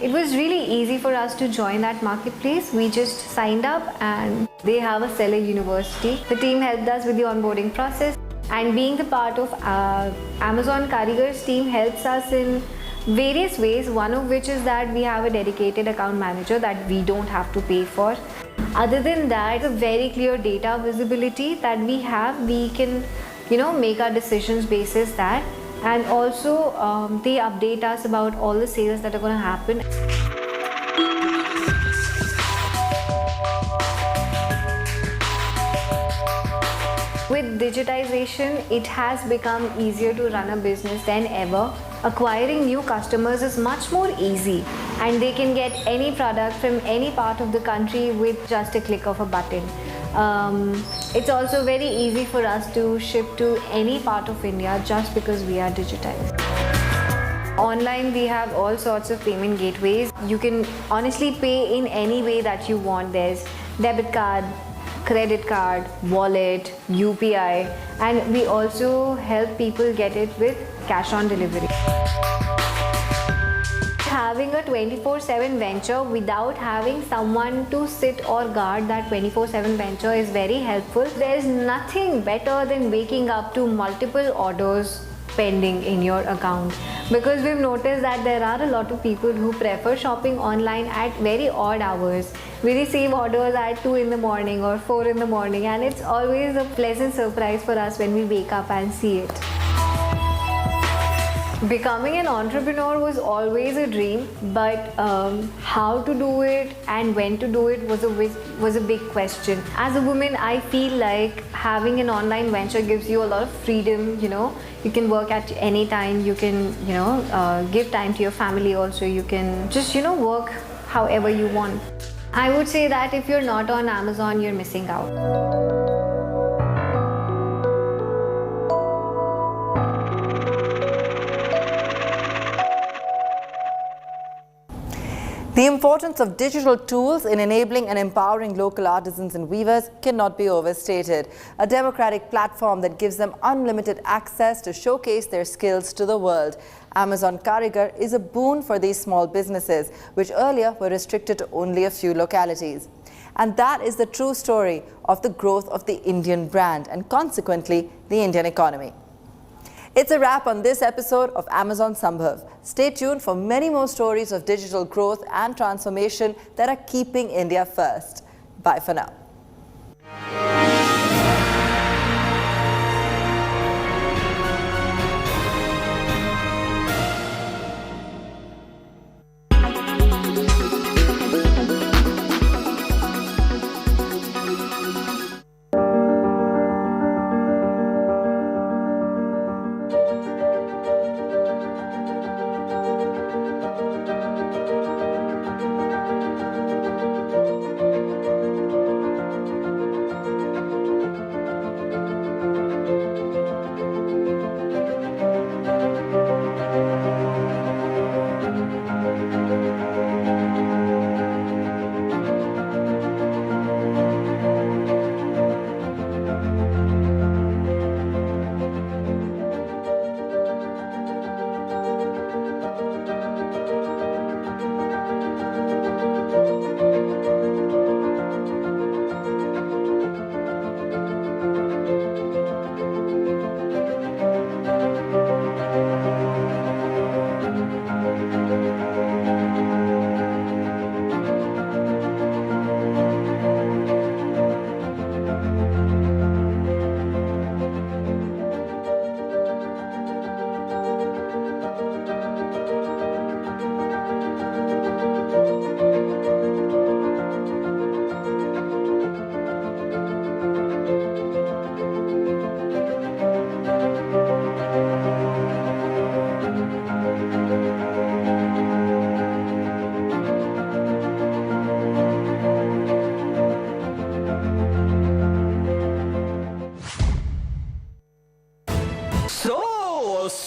it was really easy for us to join that marketplace. We just signed up and they have a seller university. The team helped us with the onboarding process, and being the part of Amazon Karigar's team helps us in various ways, one of which is that we have a dedicated account manager that we don't have to pay for. Other than that, a very clear data visibility that we have, we can make our decisions basis that. And also they update us about all the sales that are going to happen. With digitization, it has become easier to run a business than ever. Acquiring new customers is much more easy, and they can get any product from any part of the country with just a click of a button. It's also very easy for us to ship to any part of India just because we are digitized. Online, we have all sorts of payment gateways. You can honestly pay in any way that you want. There's debit card, credit card, wallet, UPI, and we also help people get it with cash on delivery. Having a 24/7 venture without having someone to sit or guard that 24/7 venture is very helpful. There's nothing better than waking up to multiple orders pending in your account, because we've noticed that there are a lot of people who prefer shopping online at very odd hours. We receive orders at 2 in the morning or 4 in the morning, and it's always a pleasant surprise for us when we wake up and see it. Becoming an entrepreneur was always a dream, but how to do it and when to do it was a big question. As a woman, I feel like having an online venture gives you a lot of freedom. You can work at any time. You can give time to your family also. You can just work however you want. I would say that if you're not on Amazon, you're missing out. The importance of digital tools in enabling and empowering local artisans and weavers cannot be overstated. A democratic platform that gives them unlimited access to showcase their skills to the world. Amazon Karigar is a boon for these small businesses, which earlier were restricted to only a few localities. And that is the true story of the growth of the Indian brand and consequently the Indian economy. It's a wrap on this episode of Amazon Sambhav. Stay tuned for many more stories of digital growth and transformation that are keeping India first. Bye for now.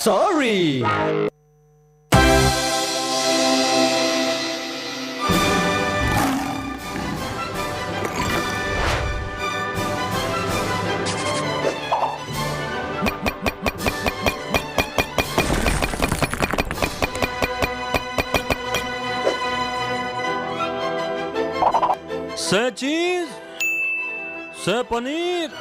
Sorry. Sir cheese, sir paneer.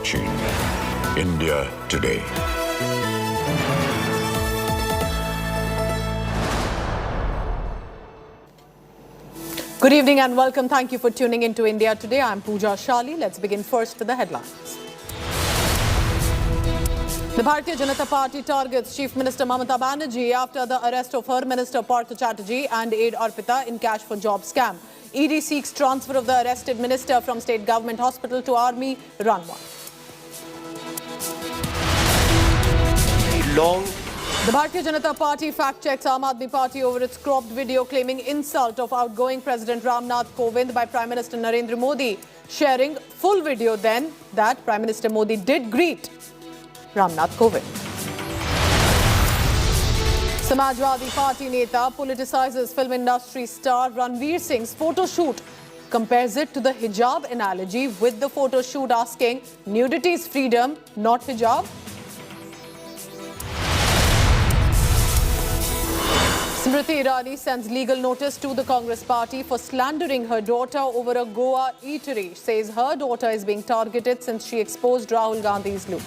watching India Today. Good evening and welcome. Thank you for tuning into India Today. I'm Pooja Shali. Let's begin first with the headlines. The Bharatiya Janata Party targets Chief Minister Mamata Banerjee after the arrest of her Minister Partha Chatterjee and aide Arpita in cash for job scam. ED seeks transfer of the arrested minister from State Government Hospital to Army Run 1. The Bharatiya Janata Party fact-checks Aam Aadmi Party over its cropped video claiming insult of outgoing President Ramnath Kovind by Prime Minister Narendra Modi, sharing full video then that Prime Minister Modi did greet Ramnath Kovind. Samajwadi Party Neta politicizes film industry star Ranveer Singh's photo shoot, compares it to the hijab analogy with the photo shoot asking nudity is freedom, not hijab. Smriti Irani sends legal notice to the Congress party for slandering her daughter over a Goa eatery. Says her daughter is being targeted since she exposed Rahul Gandhi's loot.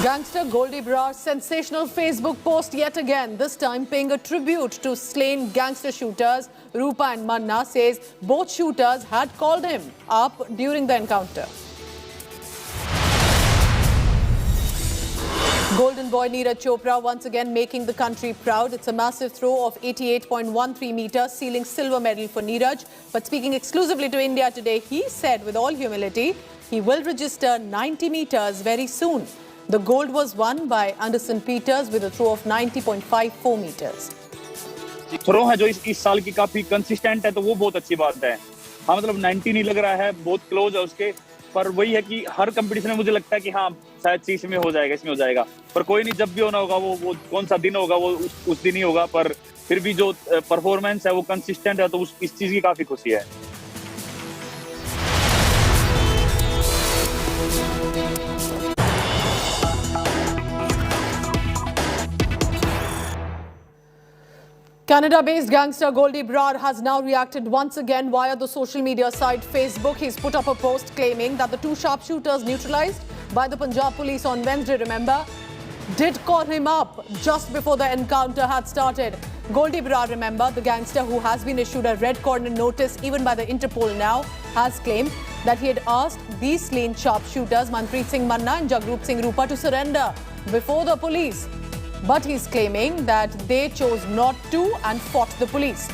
Gangster Goldie Brar's sensational Facebook post yet again, this time paying a tribute to slain gangster shooters Rupa and Manna, says both shooters had called him up during the encounter. Golden boy Neeraj Chopra once again making the country proud. It's a massive throw of 88.13 meters, sealing silver medal for Neeraj. But speaking exclusively to India Today, he said with all humility, he will register 90 meters very soon. The gold was won by Anderson Peters with a throw of 90.54 meters. Throw है जो इस साल की काफी consistent है, तो वो बहुत अच्छी बात है. हाँ, मतलब 90 नहीं लग रहा है, बहुत क्लोज है उसके, पर वही है कि हर कंपटीशन में मुझे लगता है कि हाँ शायद इसमें हो जाएगा, इसमें हो जाएगा, पर कोई नहीं, जब भी होना होगा वो कौन सा दिन होगा वो उस दिन ही होगा. पर फिर भी जो परफॉर्मेंस है वो कंसिस्टेंट है, तो इस चीज की काफी खुशी है. Canada-based gangster Goldie Brar has now reacted once again via the social media site Facebook. He's put up a post claiming that the two sharpshooters neutralized by the Punjab police on Wednesday, remember, did call him up just before the encounter had started. Goldie Brar, remember, the gangster who has been issued a red corner notice even by the Interpol now, has claimed that he had asked these slain sharpshooters, Manpreet Singh Manna and Jagroop Singh Rupa, to surrender before the police. But he's claiming that they chose not to and fought the police.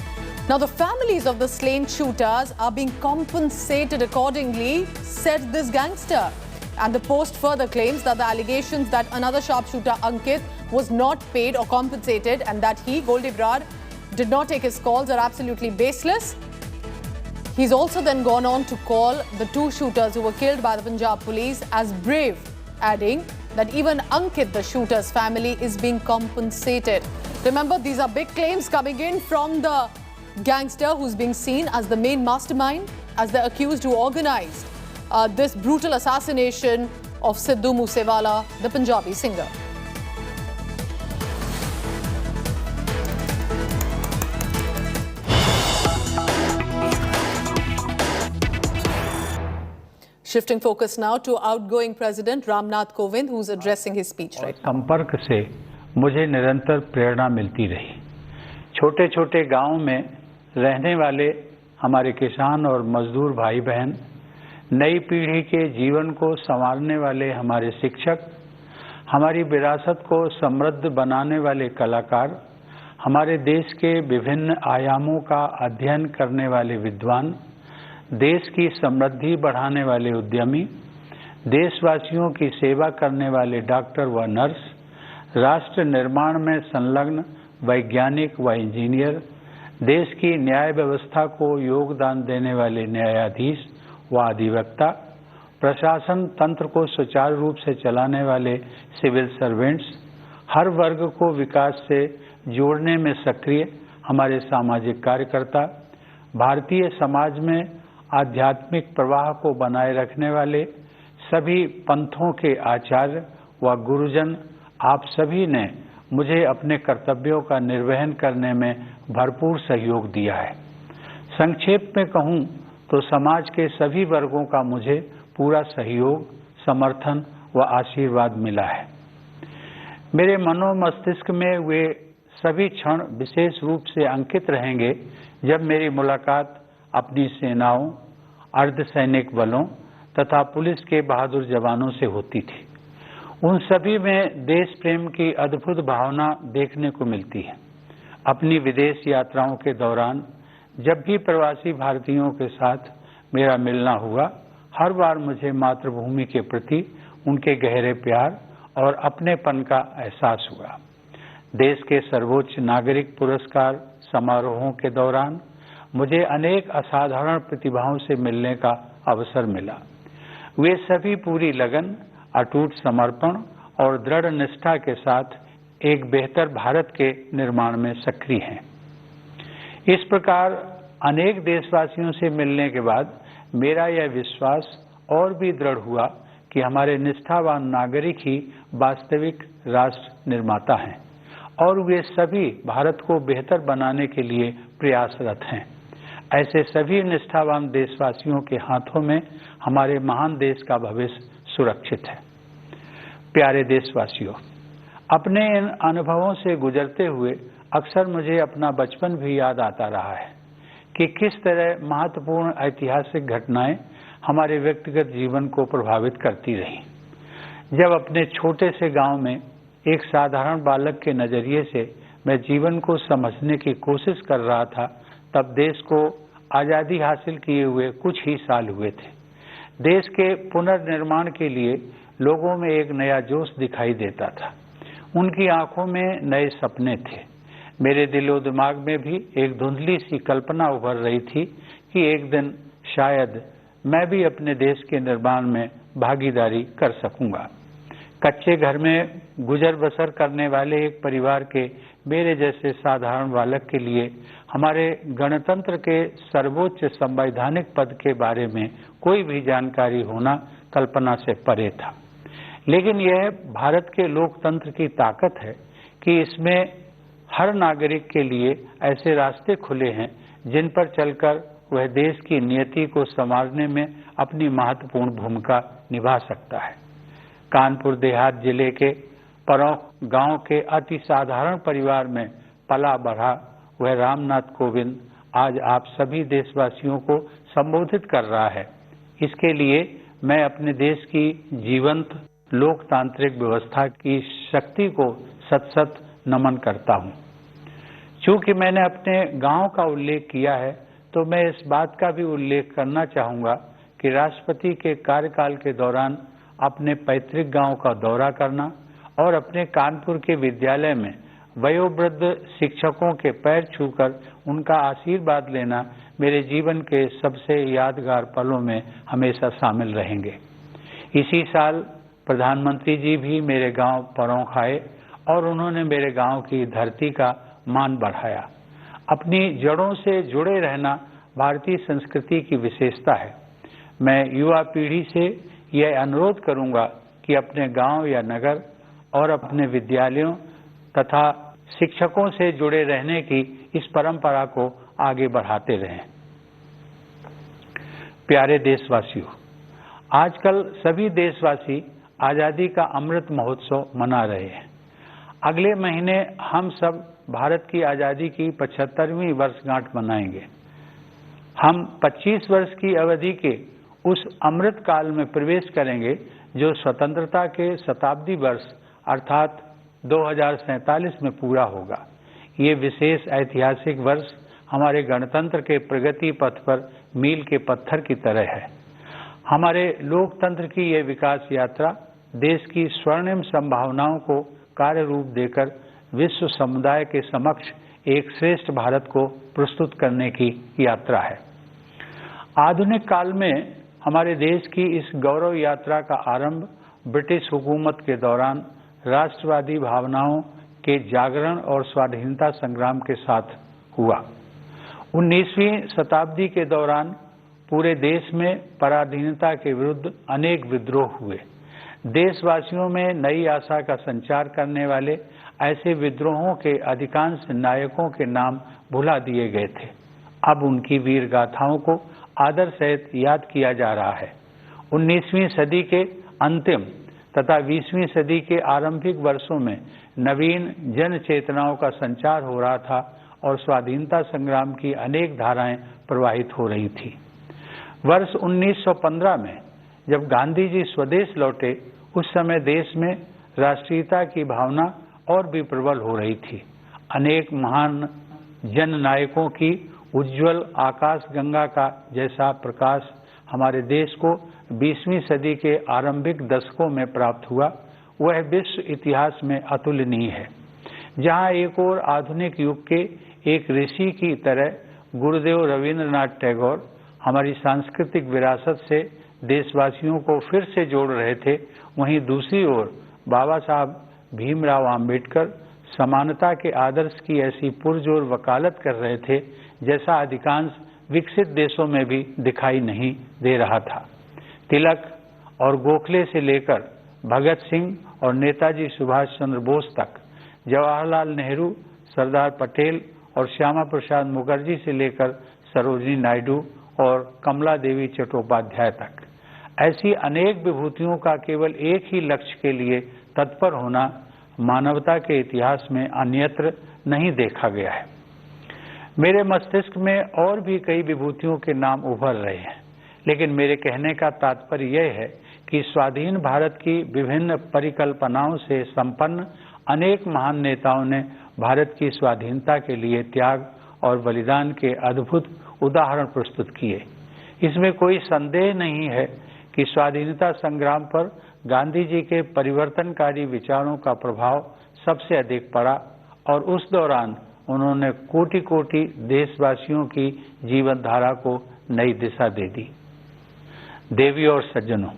Now, the families of the slain shooters are being compensated accordingly, said this gangster. And the post further claims that the allegations that another sharpshooter, Ankit, was not paid or compensated and that he, Goldie Brar, did not take his calls are absolutely baseless. He's also then gone on to call the two shooters who were killed by the Punjab police as brave, adding that even Ankit, the shooter's family, is being compensated. Remember, these are big claims coming in from the gangster who's being seen as the main mastermind, as the accused who organized this brutal assassination of Sidhu Moosewala, the Punjabi singer. Shifting focus now to outgoing President Ramnath Kovind, who's addressing his speech right now. संपर्क से मुझे निरंतर प्रेरणा मिलती रही. छोटे छोटे गांव में रहने वाले हमारे किसान और मजदूर भाई बहन, नई पीढ़ी के जीवन को संवारने वाले हमारे शिक्षक, हमारी विरासत को समृद्ध बनाने वाले कलाकार, हमारे देश के विभिन्न आयामों का अध्ययन करने वाले विद्वान, देश की समृद्धि बढ़ाने वाले उद्यमी, देशवासियों की सेवा करने वाले डॉक्टर व नर्स, राष्ट्र निर्माण में संलग्न वैज्ञानिक व इंजीनियर, देश की न्याय व्यवस्था को योगदान देने वाले न्यायाधीश व अधिवक्ता, प्रशासन तंत्र को सुचारू रूप से चलाने वाले सिविल सर्वेंट्स, हर वर्ग को विकास से जोड़ने में सक्रिय हमारे सामाजिक कार्यकर्ता, भारतीय समाज में आध्यात्मिक प्रवाह को बनाए रखने वाले सभी पंथों के आचार्य व गुरुजन, आप सभी ने मुझे अपने कर्तव्यों का निर्वहन करने में भरपूर सहयोग दिया है. संक्षेप में कहूं तो तो समाज के सभी वर्गों का मुझे पूरा सहयोग, समर्थन व आशीर्वाद मिला है। मेरे मनो मस्तिष्क में वे सभी क्षण विशेष रूप से अंकित रहेंगे जब मेरी मुलाकात अपनी सेनाओं, अर्धसैनिक बलों तथा पुलिस के बहादुर जवानों से होती थी। उन सभी में देश प्रेम की अद्भुत भावना देखने को मिलती है। अपनी विदेश यात्राओं के दौरान जब भी प्रवासी भारतीयों के साथ मेरा मिलना हुआ, हर बार मुझे मातृभूमि के प्रति उनके गहरे प्यार और अपनेपन का एहसास हुआ। देश के सर्वोच्च नागरिक पुरस्कार समारोहों के दौरान मुझे अनेक असाधारण प्रतिभाओं से मिलने का अवसर मिला। वे सभी पूरी लगन, अटूट समर्पण और दृढ़ निष्ठा के साथ एक बेहतर भारत के निर्माण में सक्रिय हैं। इस प्रकार अनेक देशवासियों से मिलने के बाद मेरा यह विश्वास और भी दृढ़ हुआ कि हमारे निष्ठावान नागरिक ही वास्तविक राष्ट्र निर्माता हैं और वे सभी भारत को बेहतर बनाने के लिए प्रयासरत हैं। ऐसे सभी निष्ठावान देशवासियों के हाथों में हमारे महान देश का भविष्य सुरक्षित है। प्यारे देशवासियों, अपने इन अनुभवों से गुजरते हुए अक्सर मुझे अपना बचपन भी याद आता रहा है कि किस तरह महत्वपूर्ण ऐतिहासिक घटनाएं हमारे व्यक्तिगत जीवन को प्रभावित करती रहीं। जब अपने छोटे से गांव में एक साधारण बालक के नजरिए से मैं जीवन को समझने की कोशिश कर रहा था, तब देश को आज़ादी हासिल किए हुए कुछ ही साल हुए थे। देश के पुनर्निर्माण के लिए लोगों में एक नया जोश दिखाई देता था। उनकी आंखों में नए सपने थे। मेरे दिलो दिमाग में भी एक धुंधली सी कल्पना उभर रही थी कि एक दिन शायद मैं भी अपने देश के निर्माण में भागीदारी कर सकूंगा। कच्चे घर में गुजर बसर करने वाले एक परिवार के मेरे जैसे साधारण बालक के लिए हमारे गणतंत्र के सर्वोच्च संवैधानिक पद के बारे में कोई भी जानकारी होना कल्पना से परे था। लेकिन यह भारत के लोकतंत्र की ताकत है कि इसमें हर नागरिक के लिए ऐसे रास्ते खुले हैं जिन पर चलकर वह देश की नियति को संवारने में अपनी महत्वपूर्ण भूमिका निभा सकता है। कानपुर देहात जिले के परौख गांव के अति साधारण परिवार में पला बढ़ा वह रामनाथ कोविंद आज आप सभी देशवासियों को संबोधित कर रहा है। इसके लिए मैं अपने देश की जीवंत लोकतांत्रिक व्यवस्था की शक्ति को सत सत नमन करता हूं। चूंकि मैंने अपने गांव का उल्लेख किया है, तो मैं इस बात का भी उल्लेख करना चाहूंगा कि राष्ट्रपति के कार्यकाल के दौरान अपने पैतृक गांव का दौरा करना और अपने कानपुर के विद्यालय में वयोवृद्ध शिक्षकों के पैर छूकर उनका आशीर्वाद लेना मेरे जीवन के सबसे यादगार पलों में हमेशा शामिल रहेंगे। इसी साल प्रधानमंत्री जी भी मेरे गांव परौख आए और उन्होंने मेरे गांव की धरती का मान बढ़ाया। अपनी जड़ों से जुड़े रहना भारतीय संस्कृति की विशेषता है। मैं युवा पीढ़ी से यह अनुरोध करूंगा कि अपने गांव या नगर और अपने विद्यालयों तथा शिक्षकों से जुड़े रहने की इस परंपरा को आगे बढ़ाते रहें। प्यारे देशवासियों, आजकल सभी देशवासी आज़ादी का अमृत महोत्सव मना रहे हैं। अगले महीने हम सब भारत की आज़ादी की 75वीं वर्षगांठ मनाएंगे। हम 25 वर्ष की अवधि के उस अमृत काल में प्रवेश करेंगे जो स्वतंत्रता के शताब्दी वर्ष अर्थात 2047 में पूरा होगा। ये विशेष ऐतिहासिक वर्ष हमारे गणतंत्र के प्रगति पथ पर मील के पत्थर की तरह है। हमारे लोकतंत्र की ये विकास यात्रा देश की स्वर्णिम संभावनाओं को कार्य रूप देकर विश्व समुदाय के समक्ष एक श्रेष्ठ भारत को प्रस्तुत करने की यात्रा है। आधुनिक काल में हमारे देश की इस गौरव यात्रा का आरंभ ब्रिटिश हुकूमत के दौरान राष्ट्रवादी भावनाओं के जागरण और स्वाधीनता संग्राम के साथ हुआ। 19वीं शताब्दी के दौरान पूरे देश में पराधीनता के विरुद्ध अनेक विद्रोह हुए। देशवासियों में नई आशा का संचार करने वाले ऐसे विद्रोहों के अधिकांश नायकों के नाम भुला दिए गए थे। अब उनकी वीर गाथाओं को आदर सहित याद किया जा रहा है। 19वीं सदी के अंतिम तथा 20वीं सदी के आरंभिक वर्षों में नवीन जन चेतनाओं का संचार हो रहा था और स्वाधीनता संग्राम की अनेक धाराएं प्रवाहित हो रही थी। वर्ष 1915 में जब गांधी जी स्वदेश लौटे, उस समय देश में राष्ट्रीयता की भावना और भी प्रबल हो रही थी। अनेक महान जन नायकों की उज्जवल आकाश गंगा का जैसा प्रकाश हमारे देश को 20वीं सदी के आरंभिक दशकों में प्राप्त हुआ, वह विश्व इतिहास में अतुलनीय है। जहां एक और आधुनिक युग के एक ऋषि की तरह गुरुदेव रविंद्रनाथ टैगोर हमारी सांस्कृतिक विरासत से देशवासियों को फिर से जोड़ रहे थे, वहीं दूसरी ओर बाबा साहब भीमराव आम्बेडकर समानता के आदर्श की ऐसी पुरजोर वकालत कर रहे थे जैसा अधिकांश विकसित देशों में भी दिखाई नहीं दे रहा था। तिलक और गोखले से लेकर भगत सिंह और नेताजी सुभाष चंद्र बोस तक, जवाहरलाल नेहरू, सरदार पटेल और श्यामा प्रसाद मुखर्जी से लेकर सरोजिनी नायडू और कमला देवी चट्टोपाध्याय तक, ऐसी अनेक विभूतियों का केवल एक ही लक्ष्य के लिए तत्पर होना मानवता के इतिहास में अन्यत्र नहीं देखा गया है। मेरे मस्तिष्क में और भी कई विभूतियों के नाम उभर रहे हैं, लेकिन मेरे कहने का तात्पर्य यह है कि स्वाधीन भारत की विभिन्न परिकल्पनाओं से संपन्न अनेक महान नेताओं ने भारत की स्वाधीनता के लिए त्याग और बलिदान के अद्भुत उदाहरण प्रस्तुत किए। इसमें कोई संदेह नहीं है कि स्वाधीनता संग्राम पर गांधी जी के परिवर्तनकारी विचारों का प्रभाव सबसे अधिक पड़ा और उस दौरान उन्होंने कोटि कोटि देशवासियों की जीवन धारा को नई दिशा दे दी। देवी और सज्जनों,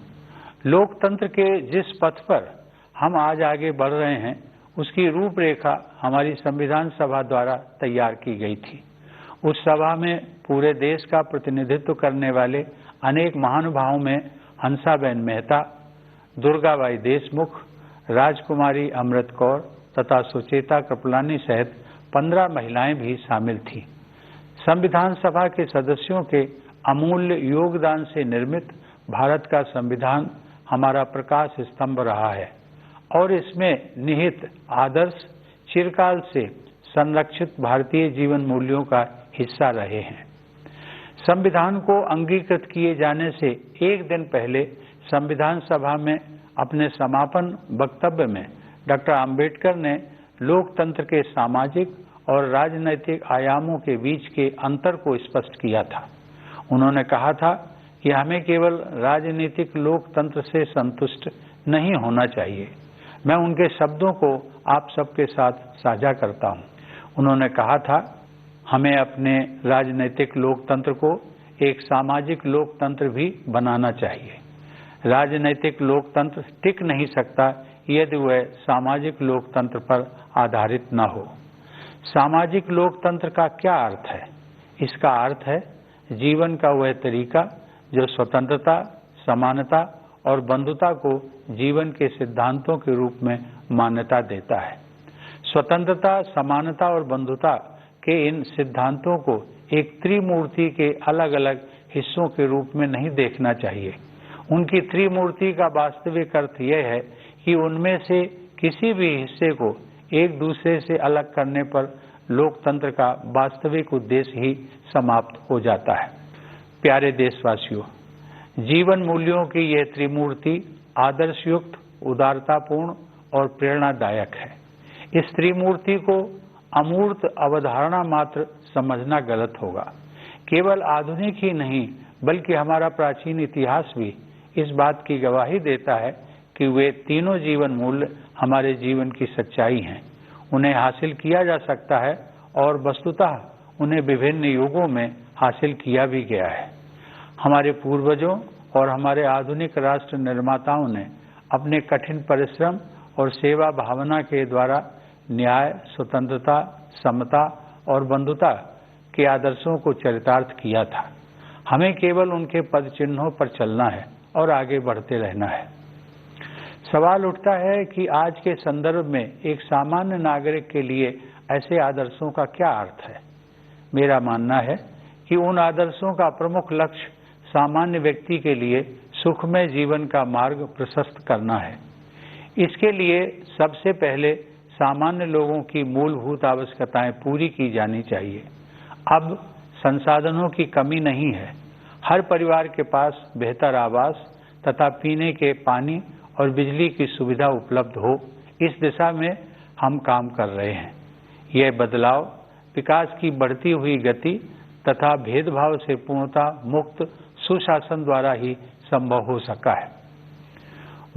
लोकतंत्र के जिस पथ पर हम आज आगे बढ़ रहे हैं, उसकी रूपरेखा हमारी संविधान सभा द्वारा तैयार की गई थी। उस सभा में पूरे देश का प्रतिनिधित्व करने वाले अनेक महानुभावों में हंसाबेन मेहता, दुर्गाबाई देशमुख, राजकुमारी अमृत कौर तथा सुचेता कृपलानी सहित 15 महिलाएं भी शामिल थीं। संविधान सभा के सदस्यों के अमूल्य योगदान से निर्मित भारत का संविधान हमारा प्रकाश स्तंभ रहा है और इसमें निहित आदर्श चिरकाल से संरक्षित भारतीय जीवन मूल्यों का हिस्सा रहे हैं। संविधान को अंगीकृत किए जाने से एक दिन पहले संविधान सभा में अपने समापन वक्तव्य में डॉक्टर आम्बेडकर ने लोकतंत्र के सामाजिक और राजनैतिक आयामों के बीच के अंतर को स्पष्ट किया था। उन्होंने कहा था कि हमें केवल राजनीतिक लोकतंत्र से संतुष्ट नहीं होना चाहिए। मैं उनके शब्दों को आप सबके साथ साझा करता हूं। उन्होंने कहा था, हमें अपने राजनीतिक लोकतंत्र को एक सामाजिक लोकतंत्र भी बनाना चाहिए। राजनीतिक लोकतंत्र टिक नहीं सकता यदि वह सामाजिक लोकतंत्र पर आधारित न हो। सामाजिक लोकतंत्र का क्या अर्थ है? इसका अर्थ है जीवन का वह तरीका जो स्वतंत्रता, समानता और बंधुता को जीवन के सिद्धांतों के रूप में मान्यता देता है। स्वतंत्रता, समानता और बंधुता के इन सिद्धांतों को एक त्रिमूर्ति के अलग अलग हिस्सों के रूप में नहीं देखना चाहिए। उनकी त्रिमूर्ति का वास्तविक अर्थ यह है कि उनमें से किसी भी हिस्से को एक दूसरे से अलग करने पर लोकतंत्र का वास्तविक उद्देश्य ही समाप्त हो जाता है। प्यारे देशवासियों, जीवन मूल्यों की यह त्रिमूर्ति आदर्शयुक्त, उदारतापूर्ण और प्रेरणादायक है। इस त्रिमूर्ति को अमूर्त अवधारणा मात्र समझना गलत होगा। केवल आधुनिक ही नहीं बल्कि हमारा प्राचीन इतिहास भी इस बात की गवाही देता है कि वे तीनों जीवन मूल्य हमारे जीवन की सच्चाई हैं। उन्हें हासिल किया जा सकता है और वस्तुतः उन्हें विभिन्न युगों में हासिल किया भी गया है। हमारे पूर्वजों और हमारे आधुनिक राष्ट्र निर्माताओं ने अपने कठिन परिश्रम और सेवा भावना के द्वारा न्याय, स्वतंत्रता, समता और बंधुता के आदर्शों को चरितार्थ किया था। हमें केवल उनके पद चिन्हों पर चलना है और आगे बढ़ते रहना है। सवाल उठता है कि आज के संदर्भ में एक सामान्य नागरिक के लिए ऐसे आदर्शों का क्या अर्थ है? मेरा मानना है कि उन आदर्शों का प्रमुख लक्ष्य सामान्य व्यक्ति के लिए सुखमय जीवन का मार्ग प्रशस्त करना है। इसके लिए सबसे पहले सामान्य लोगों की मूलभूत आवश्यकताएं पूरी की जानी चाहिए। अब संसाधनों की कमी नहीं है। हर परिवार के पास बेहतर आवास तथा पीने के पानी और बिजली की सुविधा उपलब्ध हो, इस दिशा में हम काम कर रहे हैं। यह बदलाव विकास की बढ़ती हुई गति तथा भेदभाव से पूर्णतः मुक्त सुशासन द्वारा ही संभव हो सका है।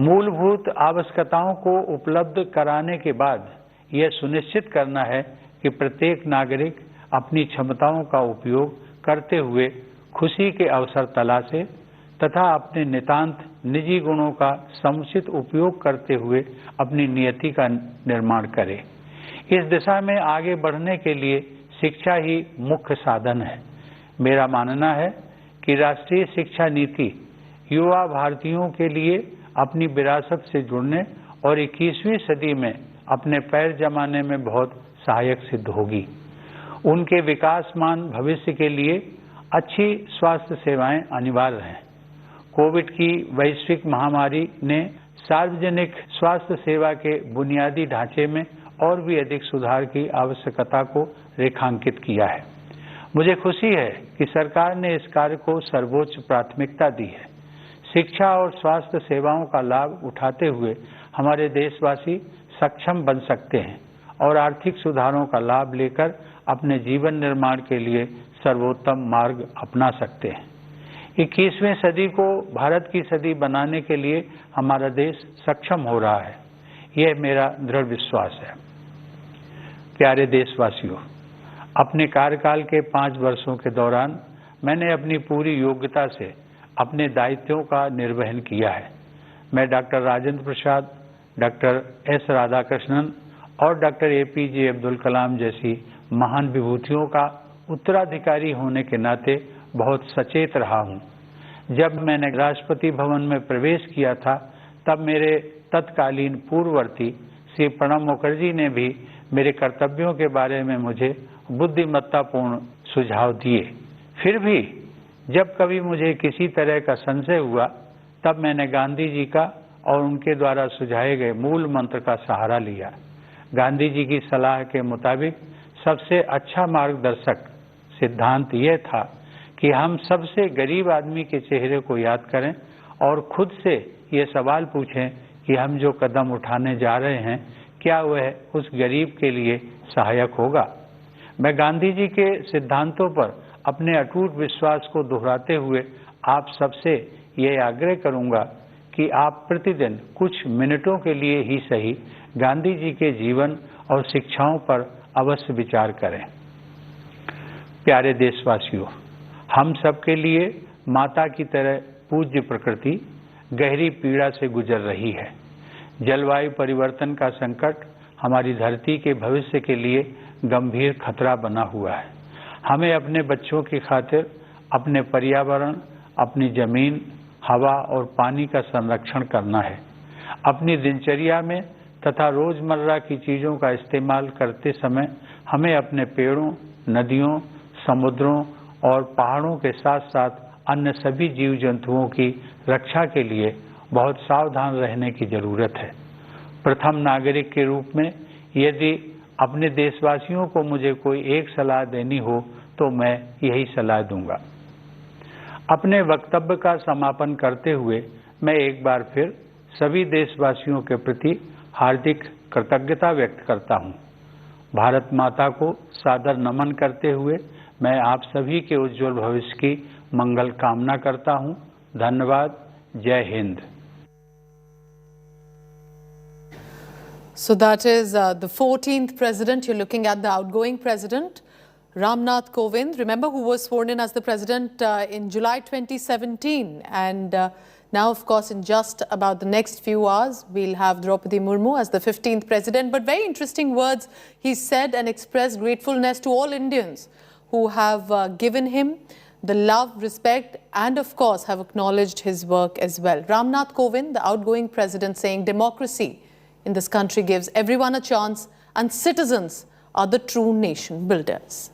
मूलभूत आवश्यकताओं को उपलब्ध कराने के बाद यह सुनिश्चित करना है कि प्रत्येक नागरिक अपनी क्षमताओं का उपयोग करते हुए खुशी के अवसर तलाशे तथा अपने नितांत निजी गुणों का समुचित उपयोग करते हुए अपनी नियति का निर्माण करे। इस दिशा में आगे बढ़ने के लिए शिक्षा ही मुख्य साधन है। मेरा मानना है कि राष्ट्रीय शिक्षा नीति युवा भारतीयों के लिए अपनी विरासत से जुड़ने और 21वीं सदी में अपने पैर जमाने में बहुत सहायक सिद्ध होगी। उनके विकासमान भविष्य के लिए अच्छी स्वास्थ्य सेवाएं अनिवार्य हैं। कोविड की वैश्विक महामारी ने सार्वजनिक स्वास्थ्य सेवा के बुनियादी ढांचे में और भी अधिक सुधार की आवश्यकता को रेखांकित किया है। मुझे खुशी है कि सरकार ने इस कार्य को सर्वोच्च प्राथमिकता दी है। शिक्षा और स्वास्थ्य सेवाओं का लाभ उठाते हुए हमारे देशवासी सक्षम बन सकते हैं और आर्थिक सुधारों का लाभ लेकर अपने जीवन निर्माण के लिए सर्वोत्तम मार्ग अपना सकते हैं। 21वीं सदी को भारत की सदी बनाने के लिए हमारा देश सक्षम हो रहा है, यह मेरा दृढ़ विश्वास है। प्यारे देशवासियों, अपने कार्यकाल के 5 वर्षों के दौरान मैंने अपनी पूरी योग्यता से अपने दायित्वों का निर्वहन किया है। मैं doctor Rajendra Prasad, doctor S Radhakrishnan और डॉक्टर APJ अब्दुल कलाम जैसी महान विभूतियों का उत्तराधिकारी होने के नाते बहुत सचेत रहा हूँ। जब मैंने राष्ट्रपति भवन में प्रवेश किया था, तब मेरे तत्कालीन पूर्ववर्ती श्री प्रणब मुखर्जी ने भी मेरे कर्तव्यों के बारे में मुझे बुद्धिमत्तापूर्ण सुझाव दिए। फिर भी जब कभी मुझे किसी तरह का संशय हुआ, तब मैंने गांधी जी का और उनके द्वारा सुझाए गए मूल मंत्र का सहारा लिया। गांधी जी की सलाह के मुताबिक सबसे अच्छा मार्गदर्शक सिद्धांत यह था कि हम सबसे गरीब आदमी के चेहरे को याद करें और खुद से ये सवाल पूछें कि हम जो कदम उठाने जा रहे हैं, क्या वह उस गरीब के लिए सहायक होगा। मैं गांधी जी के सिद्धांतों पर अपने अटूट विश्वास को दोहराते हुए आप सबसे यह आग्रह करूंगा कि आप प्रतिदिन कुछ मिनटों के लिए ही सही गांधी जी के जीवन और शिक्षाओं पर अवश्य विचार करें। प्यारे देशवासियों, हम सबके लिए माता की तरह पूज्य प्रकृति गहरी पीड़ा से गुजर रही है। जलवायु परिवर्तन का संकट हमारी धरती के भविष्य के लिए गंभीर खतरा बना हुआ है। हमें अपने बच्चों की खातिर अपने पर्यावरण, अपनी जमीन, हवा और पानी का संरक्षण करना है। अपनी दिनचर्या में तथा रोजमर्रा की चीजों का इस्तेमाल करते समय हमें अपने पेड़ों, नदियों, समुद्रों और पहाड़ों के साथ साथ अन्य सभी जीव जंतुओं की रक्षा के लिए बहुत सावधान रहने की जरूरत है। प्रथम नागरिक के रूप में यदि अपने देशवासियों को मुझे कोई एक सलाह देनी हो तो मैं यही सलाह दूंगा। अपने वक्तव्य का समापन करते हुए मैं एक बार फिर सभी देशवासियों के प्रति हार्दिक कृतज्ञता व्यक्त करता हूं। भारत माता को सादर नमन करते हुए मैं आप सभी के उज्जवल भविष्य की मंगल कामना करता हूं। धन्यवाद। जय Hind. So that is the 14th president. You're looking at the outgoing president, Ramnath Kovind. Remember, who was sworn in as the president in July 2017. And now, of course, in just about the next few hours, we'll have Draupadi Murmu as the 15th president. But very interesting words he said, and expressed gratefulness to all Indians who have given him the love, respect, and of course have acknowledged his work as well. Ramnath Kovind, the outgoing president, saying democracy in this country gives everyone a chance and citizens are the true nation builders.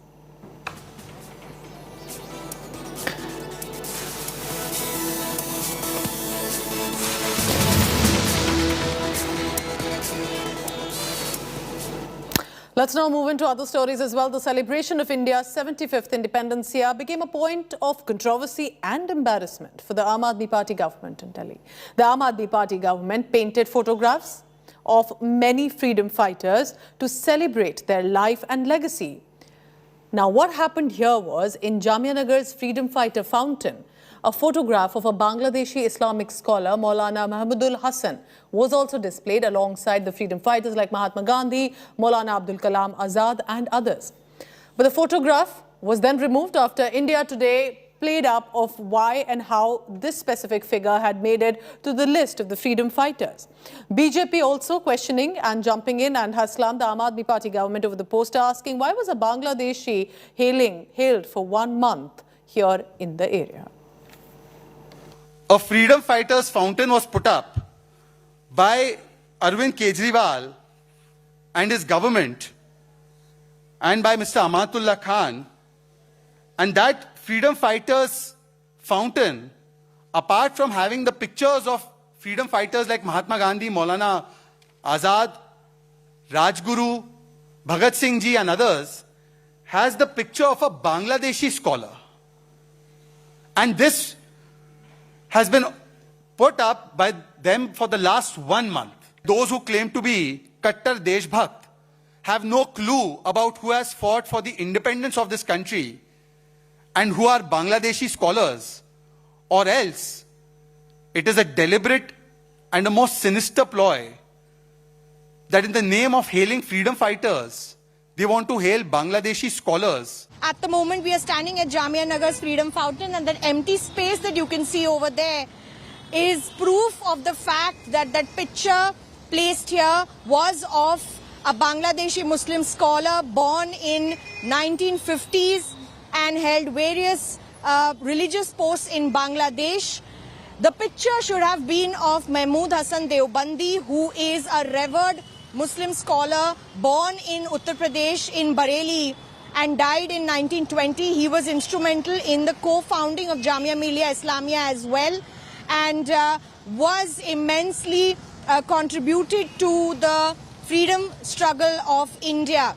Let's now move into other stories as well. The celebration of India's 75th independence year became a point of controversy and embarrassment for the Aam Aadmi Party government in Delhi. The Aam Aadmi Party government painted photographs of many freedom fighters to celebrate their life and legacy. Now, what happened here was in Jamia Nagar's Freedom Fighter Fountain, a photograph of a Bangladeshi Islamic scholar, Maulana Mahmudul Hasan, was also displayed alongside the freedom fighters like Mahatma Gandhi, Maulana Abdul Kalam Azad and others. But the photograph was then removed after India Today played up of why and how this specific figure had made it to the list of the freedom fighters. BJP also questioning and jumping in and has slammed the Aam Aadmi Party government over the poster, asking why was a Bangladeshi hailed for 1 month here in the area. A freedom fighters fountain was put up by Arvind Kejriwal and his government and by Mr. Amatullah Khan, and that freedom fighters fountain, apart from having the pictures of freedom fighters like Mahatma Gandhi, Maulana Azad, Rajguru, Bhagat Singh Ji and others, has the picture of a Bangladeshi scholar. And this has been put up by them for the last 1 month. Those who claim to be Kattar Deshbhakt have no clue about who has fought for the independence of this country and who are Bangladeshi scholars, or else it is a deliberate and a most sinister ploy that in the name of hailing freedom fighters, they want to hail Bangladeshi scholars. At the moment, we are standing at Jamia Nagar's Freedom Fountain, and that empty space that you can see over there is proof of the fact that that picture placed here was of a Bangladeshi Muslim scholar born in 1950s and held various religious posts in Bangladesh. The picture should have been of Mahmud Hasan Deobandi, who is a revered Muslim scholar born in Uttar Pradesh in Bareilly and died in 1920. He was instrumental in the co-founding of Jamia Millia Islamia as well, and was immensely contributed to the freedom struggle of India.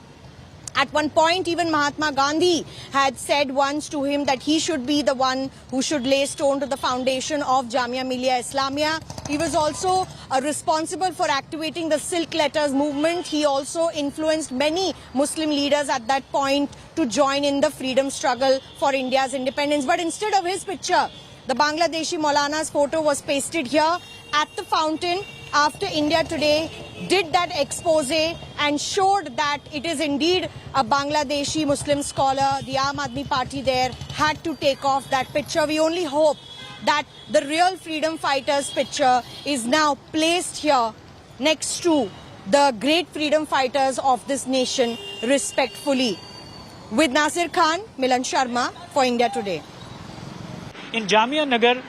At one point, even Mahatma Gandhi had said once to him that he should be the one who should lay stone to the foundation of Jamia Millia Islamia. He was also responsible for activating the Silk Letters movement. He also influenced many Muslim leaders at that point to join in the freedom struggle for India's independence. But instead of his picture, the Bangladeshi Maulana's photo was pasted here at the fountain after India Today did that expose and showed that it is indeed a Bangladeshi Muslim scholar. The Aam Aadmi Party there had to take off that picture. We only hope that the real freedom fighters picture is now placed here next to the great freedom fighters of this nation respectfully. With Nasir Khan, Milan Sharma for India Today. In Jamia Nagar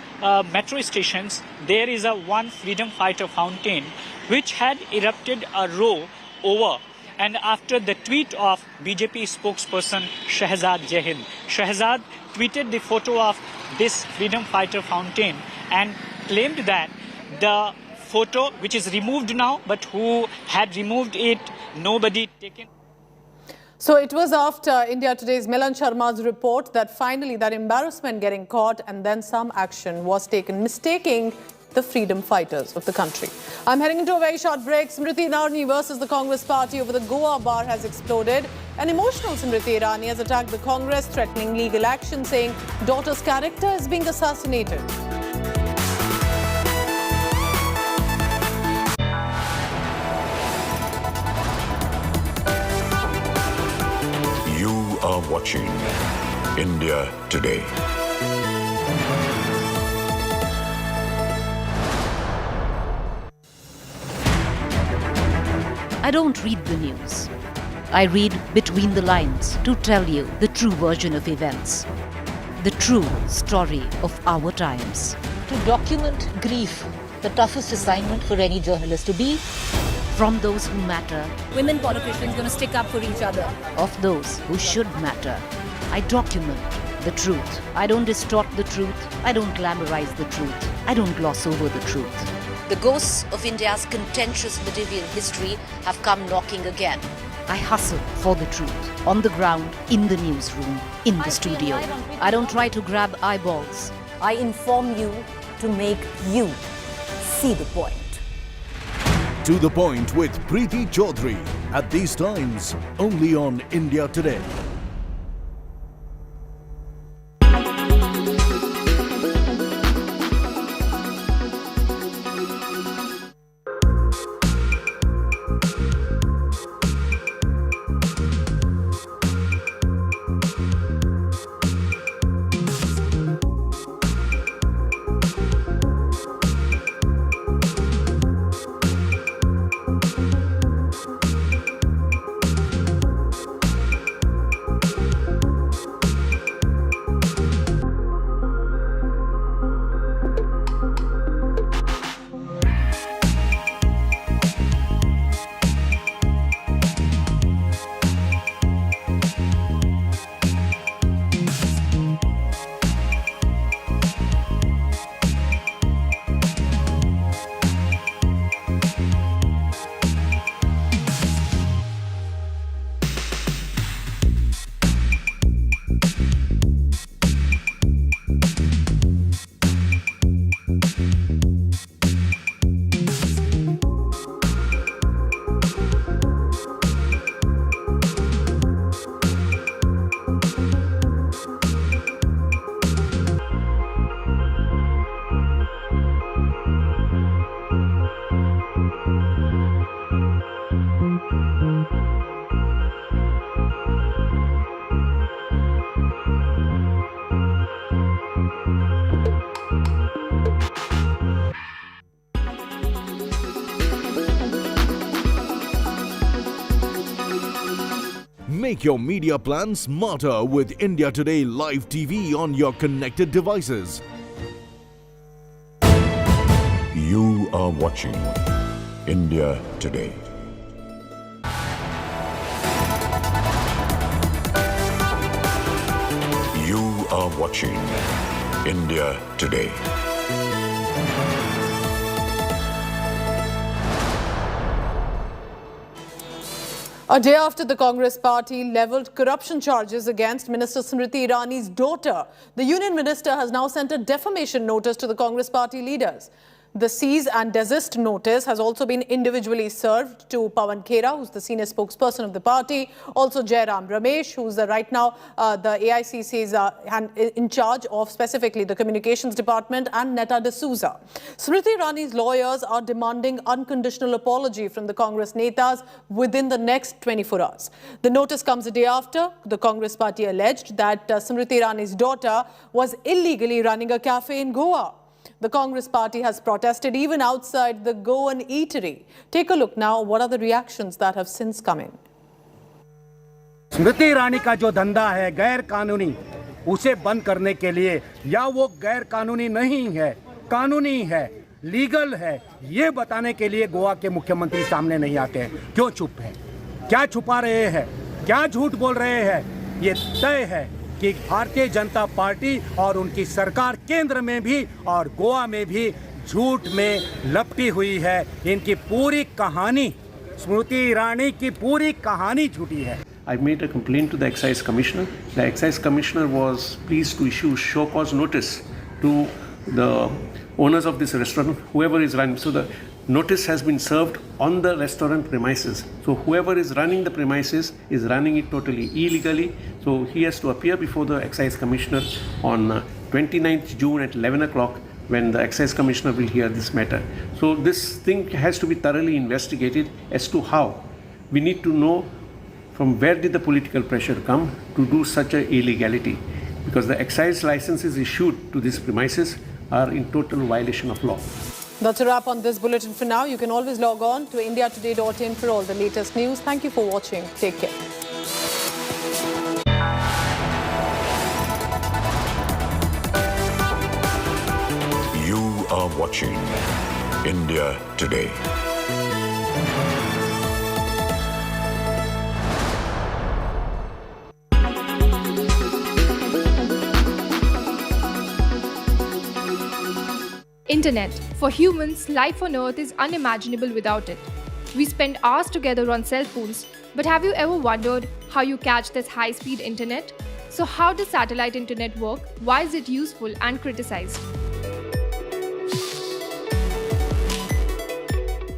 metro stations, there is a one freedom fighter fountain which had erupted a row over, and after the tweet of BJP spokesperson Shehzad Jahind. Shehzad tweeted the photo of this freedom fighter fountain and claimed that the photo, which is removed now, but who had removed it, nobody taken. So it was after India Today's Milan Sharma's report that finally that embarrassment getting caught and then some action was taken, mistaking the freedom fighters of the country. I'm heading into a very short break. Smriti Irani versus the Congress party over the Goa bar has exploded. An emotional Smriti Irani has attacked the Congress, threatening legal action, saying daughter's character is being assassinated. You are watching India Today. I don't read the news. I read between the lines to tell you the true version of events, the true story of our times. To document grief, the toughest assignment for any journalist to be. From those who matter. Women politicians going to stick up for each other. Of those who should matter. I document the truth. I don't distort the truth. I don't glamorize the truth. I don't gloss over the truth. The ghosts of India's contentious medieval history have come knocking again. I hustle for the truth. On the ground, in the newsroom, in the studio. I don't try to grab eyeballs. I inform you to make you see the point. To the Point with Preeti Chaudhary. At these times, only on India Today. Make your media plan smarter with India Today Live TV on your connected devices. You are watching India Today. You are watching India Today. A day after the Congress party levelled corruption charges against Minister Smriti Irani's daughter, the Union Minister has now sent a defamation notice to the Congress party leaders. The cease and desist notice has also been individually served to Pawan Khera, who's the senior spokesperson of the party, also Jairam Ramesh, who's right now the AICC's in charge of specifically the communications department, and Netta D'Souza. Smriti Irani's lawyers are demanding unconditional apology from the Congress netas within the next 24 hours. The notice comes a day after the Congress party alleged that Smriti Irani's daughter was illegally running a cafe in Goa. The Congress party has protested even outside the Goan eatery. Take a look now. What are the reactions that have since come in? Smriti Irani का जो धंधा है गैर कानूनी, उसे बंद करने के लिए या वो गैर कानूनी नहीं है, कानूनी है, लीगल है, ये बताने के लिए गोवा के मुख्यमंत्री सामने नहीं आते हैं। क्यों चुप हैं? क्या छुपा रहे हैं? क्या झूठ बोल रहे हैं? ये तय है कि भारतीय जनता पार्टी और उनकी सरकार केंद्र में भी और गोवा में भी झूठ में लपटी हुई है। इनकी पूरी कहानी, स्मृति ईरानी की पूरी कहानी झूठी है। I made a complaint to the Excise Commissioner. The Excise Commissioner was pleased to issue show cause notice to the owners of this restaurant, whoever is running. So the notice has been served on the restaurant premises. So whoever is running the premises is running it totally illegally. So he has to appear before the Excise Commissioner on 29th June at 11 o'clock when the Excise Commissioner will hear this matter. So this thing has to be thoroughly investigated as to how. We need to know from where did the political pressure come to do such an illegality, because the excise licenses issued to these premises are in total violation of law. That's a wrap on this bulletin for now. You can always log on to indiatoday.in for all the latest news. Thank you for watching. Take care. You are watching India Today. Internet. For humans, life on Earth is unimaginable without it. We spend hours together on cell phones, But have you ever wondered how you catch this high-speed internet? So how does satellite internet work? Why is it useful and criticized?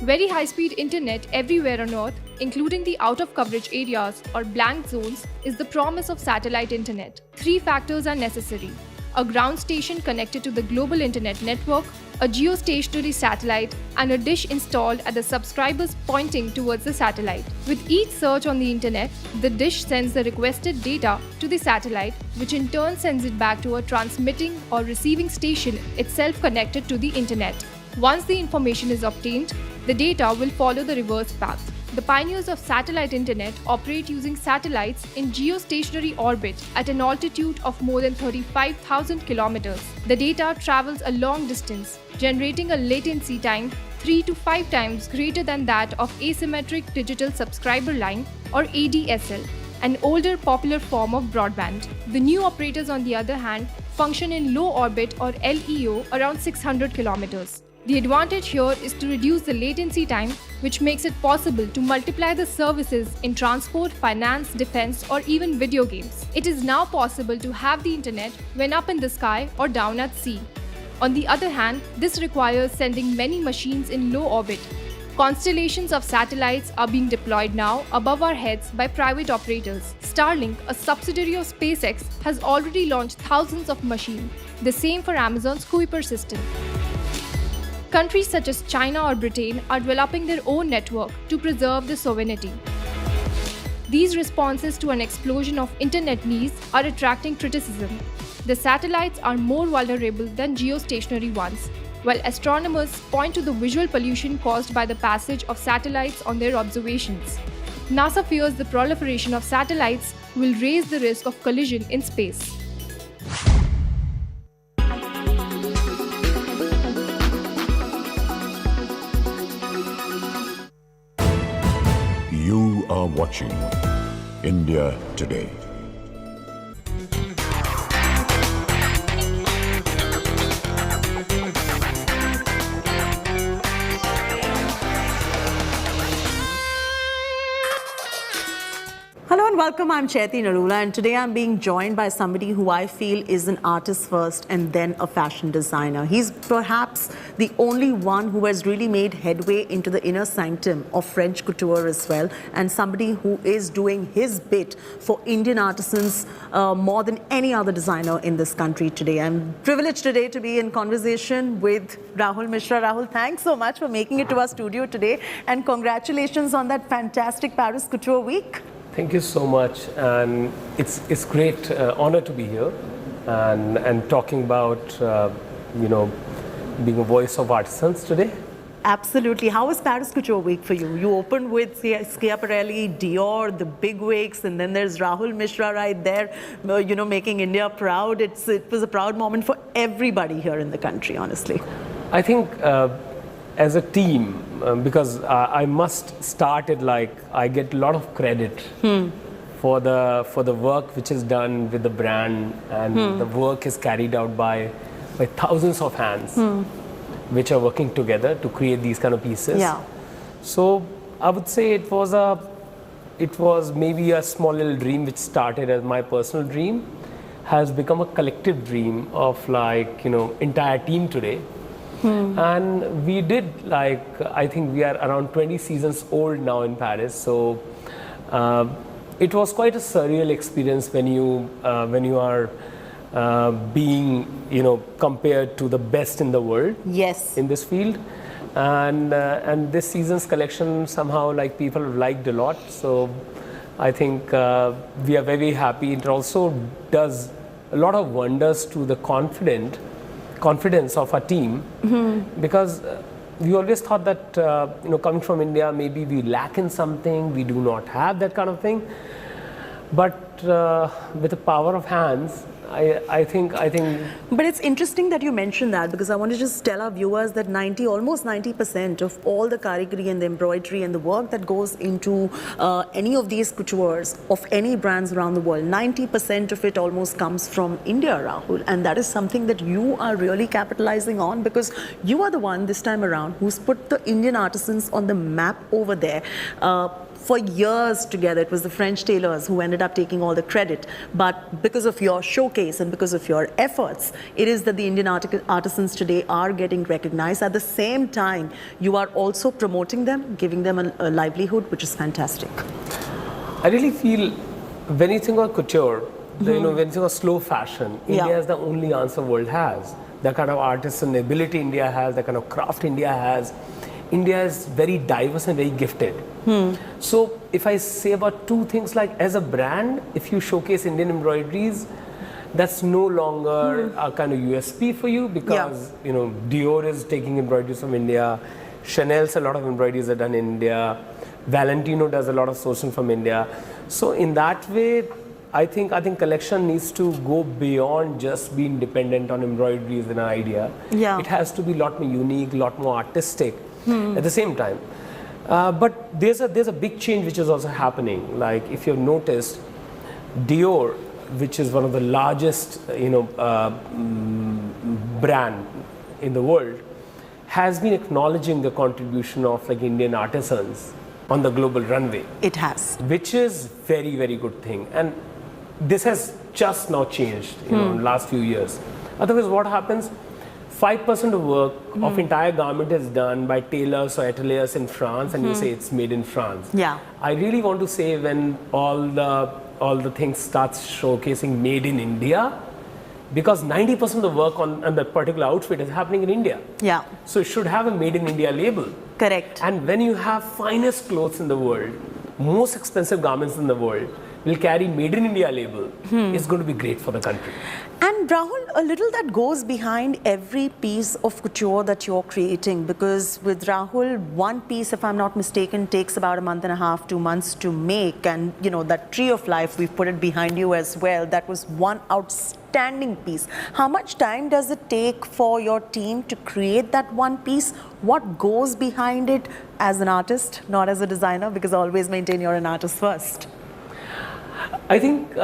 Very high-speed internet everywhere on Earth, including the out-of-coverage areas or blank zones, is the promise of satellite internet. 3 factors are necessary: a ground station connected to the global internet network, a geostationary satellite, and a dish installed at the subscribers pointing towards the satellite. With each search on the internet, the dish sends the requested data to the satellite, which in turn sends it back to a transmitting or receiving station itself connected to the internet. Once the information is obtained, the data will follow the reverse path. The pioneers of satellite internet operate using satellites in geostationary orbit at an altitude of more than 35,000 kilometers. The data travels a long distance, generating a latency time 3 to 5 times greater than that of asymmetric digital subscriber line or ADSL, an older popular form of broadband. The new operators, on the other hand, function in low orbit or LEO around 600 kilometers. The advantage here is to reduce the latency time, which makes it possible to multiply the services in transport, finance, defense, or even video games. It is now possible to have the internet when up in the sky or down at sea. On the other hand, this requires sending many machines in low orbit. Constellations of satellites are being deployed now above our heads by private operators. Starlink, a subsidiary of SpaceX, has already launched thousands of machines. The same for Amazon's Kuiper system. Countries such as China or Britain are developing their own network to preserve the sovereignty. These responses to an explosion of internet needs are attracting criticism. The satellites are more vulnerable than geostationary ones, while astronomers point to the visual pollution caused by the passage of satellites on their observations. NASA fears the proliferation of satellites will raise the risk of collision in space. You are watching India Today. Hello and welcome, I'm Chaiti Narula, and today I'm being joined by somebody who I feel is an artist first and then a fashion designer. He's perhaps the only one who has really made headway into the inner sanctum of French couture as well, and somebody who is doing his bit for Indian artisans more than any other designer in this country today. I'm privileged today to be in conversation with Rahul Mishra. Rahul, thanks so much for making it to our studio today, and congratulations on that fantastic Paris Couture Week. Thank you so much, and it's great honor to be here and talking about being a voice of artisans today. Absolutely. How was Paris Couture Week for you? You opened with Schiaparelli, Dior, the big wigs, and then there's Rahul Mishra right there, making India proud. It was a proud moment for everybody here in the country, honestly. I think as a team, because I must start it like I get a lot of credit for the work which is done with the brand, and the work is carried out by thousands of hands which are working together to create these kind of pieces. Yeah. So I would say it was maybe a small little dream which started as my personal dream, has become a collective dream of entire team today. And we did I think we are around 20 seasons old now in Paris. So it was quite a surreal experience when you are being compared to the best in the world. Yes. In this field, and this season's collection somehow people have liked a lot. So I think we are very happy. It also does a lot of wonders to the confidence of our team, because we always thought that coming from India, maybe we lack in something, we do not have that kind of thing, but with the power of hands, I think. But it's interesting that you mentioned that, because I want to just tell our viewers that almost 90% of all the karigari and the embroidery and the work that goes into any of these coutures of any brands around the world, 90% of it almost comes from India, Rahul. And that is something that you are really capitalizing on, because you are the one this time around who's put the Indian artisans on the map over there. for years together. It was the French tailors who ended up taking all the credit. But because of your showcase and because of your efforts, it is that the Indian artisans today are getting recognized. At the same time, you are also promoting them, giving them a livelihood, which is fantastic. I really feel when you think of couture, when you think of slow fashion, India is the only answer the world has. The kind of artisan ability India has, the kind of craft India has. India is very diverse and very gifted. So if I say about two things, like as a brand, if you showcase Indian embroideries, that's no longer a kind of USP for you, because you know, Dior is taking embroideries from India, Chanel's a lot of embroideries are done in India, Valentino does a lot of sourcing from India. So in that way, I think collection needs to go beyond just being dependent on embroideries and an idea. It has to be a lot more unique, a lot more artistic at the same time. But there's a big change which is also happening. Like if you've noticed, Dior, which is one of the largest brand in the world, has been acknowledging the contribution of like Indian artisans on the global runway. It has. Which is very, very good thing. And this has just now changed in the last few years. Otherwise, what happens? 5% of work of entire garment is done by tailors or ateliers in France, and you say it's made in France. I really want to say, when all the things starts showcasing made in India, because 90% of the work on that particular outfit is happening in India. So it should have a made in India label. Correct. And when you have finest clothes in the world, most expensive garments in the world will carry made in India label, it's going to be great for the country. And Rahul, a little that goes behind every piece of couture that you're creating, because with Rahul, one piece, if I'm not mistaken, takes about 1.5 to 2 months to make. And you know, that tree of life, we've put it behind you as well. That was one outstanding piece. How much time does it take for your team to create that one piece? What goes behind it as an artist, not as a designer? Because I always maintain you're an artist first. I think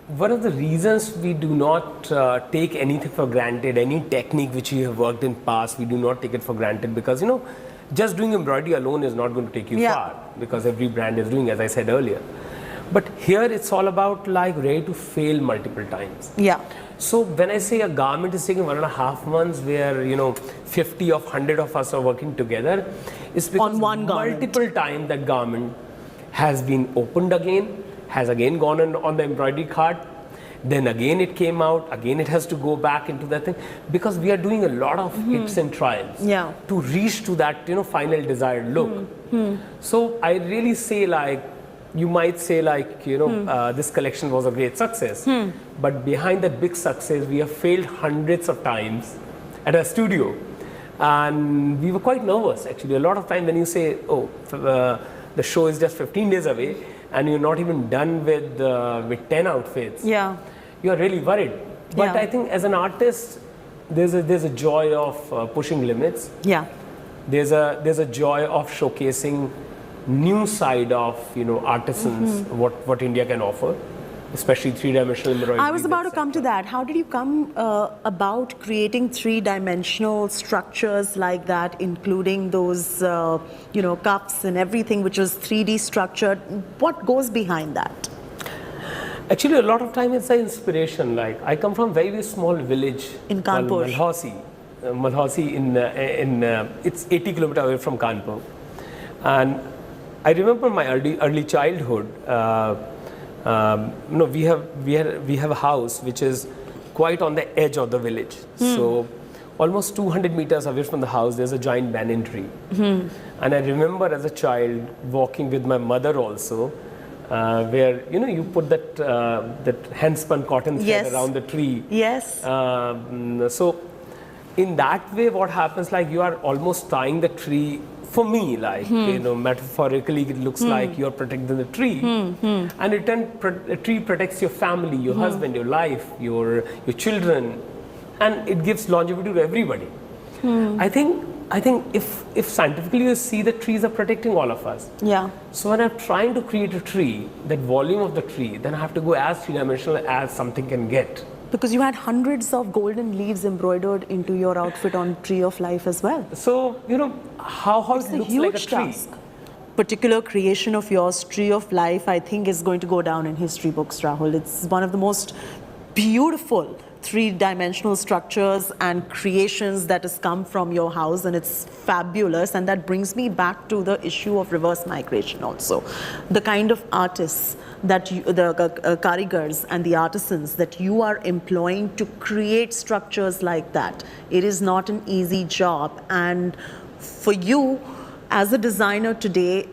one of the reasons we do not take anything for granted, any technique which we have worked in past, we do not take it for granted, because you know, just doing embroidery alone is not going to take you far, because every brand is doing, as I said earlier. But here it's all about like ready to fail multiple times. So when I say a garment is taking 1.5 months, where you know 50 of 100 of us are working together, it's because on one multiple times that garment has been opened again, has again gone on the embroidery cart, then again it came out, again it has to go back into that thing, because we are doing a lot of hits and trials to reach to that final desired look. So I really say, like, you might say, like, this collection was a great success, but behind that big success we have failed hundreds of times at our studio, and we were quite nervous actually. A lot of time when you say, oh, the show is just 15 days away and you're not even done with 10 outfits, you are really worried. But I think as an artist, there's a joy of pushing limits. There's a joy of showcasing new side of artisans, what India can offer, especially three-dimensional embroidery. I was about to come to that. How did you come about creating three-dimensional structures like that, including those cuffs and everything, which was 3D structured? What goes behind that? Actually, a lot of time it's an inspiration. Like, I come from a very, very small village in Kanpur. Malhausi, it's 80 kilometers away from Kanpur. And I remember my early childhood. We have a house which is quite on the edge of the village. So almost 200 meters away from the house, there's a giant banyan tree. And I remember as a child walking with my mother also, where you put that hand-spun cotton thread around the tree. So in that way, what happens, like, you are almost tying the tree. For me, like, metaphorically, it looks like you're protecting the tree. And in turn, a tree protects your family, your husband, your life, your children, and it gives longevity to everybody. I think if scientifically you see, the trees are protecting all of us. So when I'm trying to create a tree, that volume of the tree, then I have to go as three-dimensional as something can get. Because you had hundreds of golden leaves embroidered into your outfit on Tree of Life as well. So, how it looks like a tree. particular creation of yours, Tree of Life, I think is going to go down in history books, Rahul. It's one of the most beautiful three-dimensional structures and creations that has come from your house, and it's fabulous. And that brings me back to the issue of reverse migration also. The kind of artists that you, the karigars and the artisans that you are employing to create structures like that, it is not an easy job. And for you as a designer today,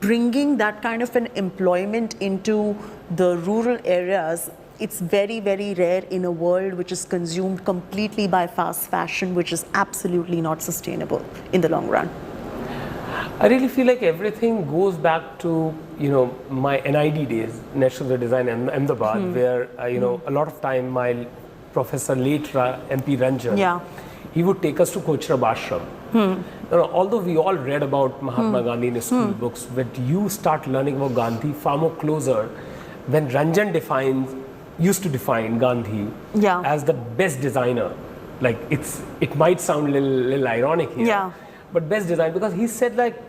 bringing that kind of an employment into the rural areas, it's very, very rare in a world which is consumed completely by fast fashion, which is absolutely not sustainable in the long run. I really feel like everything goes back to, my NID days, National Design in Ahmedabad, where, a lot of time my professor, late MP Ranjan, he would take us to Kochrab Ashram. Although we all read about Mahatma Gandhi in school books, but you start learning about Gandhi far more closer when Ranjan used to define Gandhi as the best designer. Like it might sound a little ironic here, but best design, because he said like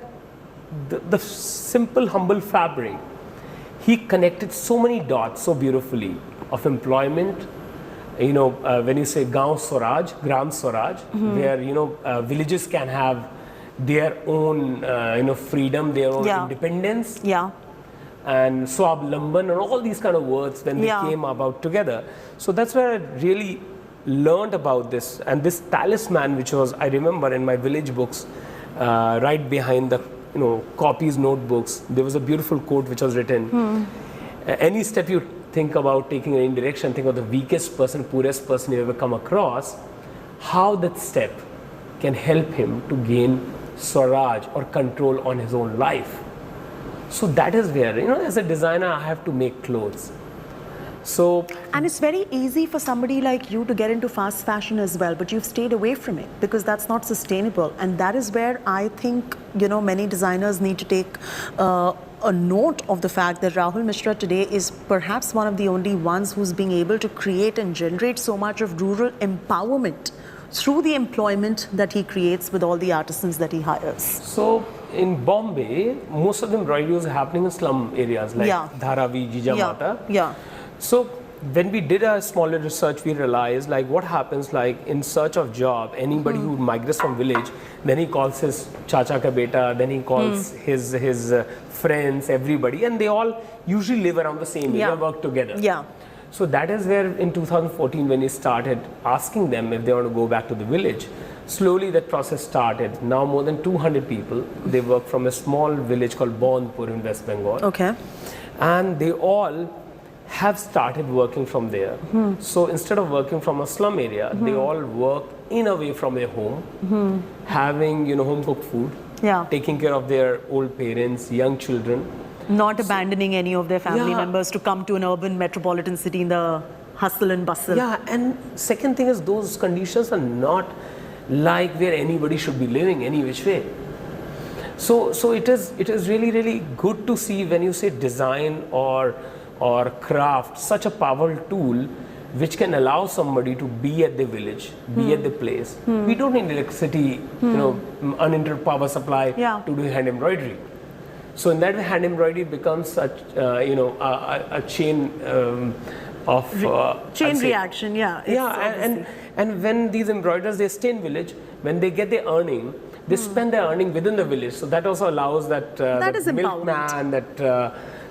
the simple, humble fabric, he connected so many dots so beautifully of employment. When you say Gaon Swaraj, Gram Swaraj, where villages can have their own freedom, their own independence. And Swablamban and all these kind of words when they came about together. So that's where I really learned about this. And this talisman, which was, I remember in my village books, right behind the copies, notebooks, there was a beautiful quote which was written. Any step you think about taking in any direction, think of the weakest person, poorest person you ever come across, how that step can help him to gain Swaraj or control on his own life. So that is where, as a designer, I have to make clothes. And it's very easy for somebody like you to get into fast fashion as well, but you've stayed away from it because that's not sustainable. And that is where I think, many designers need to take a note of the fact that Rahul Mishra today is perhaps one of the only ones who's being able to create and generate so much of rural empowerment through the employment that he creates with all the artisans that he hires. So in Bombay, most of the embroidery was happening in slum areas like Dharavi, Jijamata. So when we did a smaller research, we realized like what happens like in search of job, anybody who migrates from village, then he calls his chacha ka beta, then he calls his friends, everybody, and they all usually live around the same area, work together. So that is where in 2014, when he started asking them if they want to go back to the village, slowly that process started. Now more than 200 people, they work from a small village called Bonpur in West Bengal. And they all have started working from there. So instead of working from a slum area, they all work in a way from their home, having home cooked food, taking care of their old parents, young children. Not abandoning any of their family members to come to an urban metropolitan city in the hustle and bustle. And second thing is those conditions are not like where anybody should be living any which way. So it is really, really good to see when you say design or craft, such a powerful tool which can allow somebody to be at the village, be at the place. We don't need electricity, uninterrupted power supply to do hand embroidery. So in that way, hand embroidery becomes such, a chain of chain reaction. And when these embroiders, they stay in village, when they get their earning, they spend their earning within the village. So that also allows that milkman,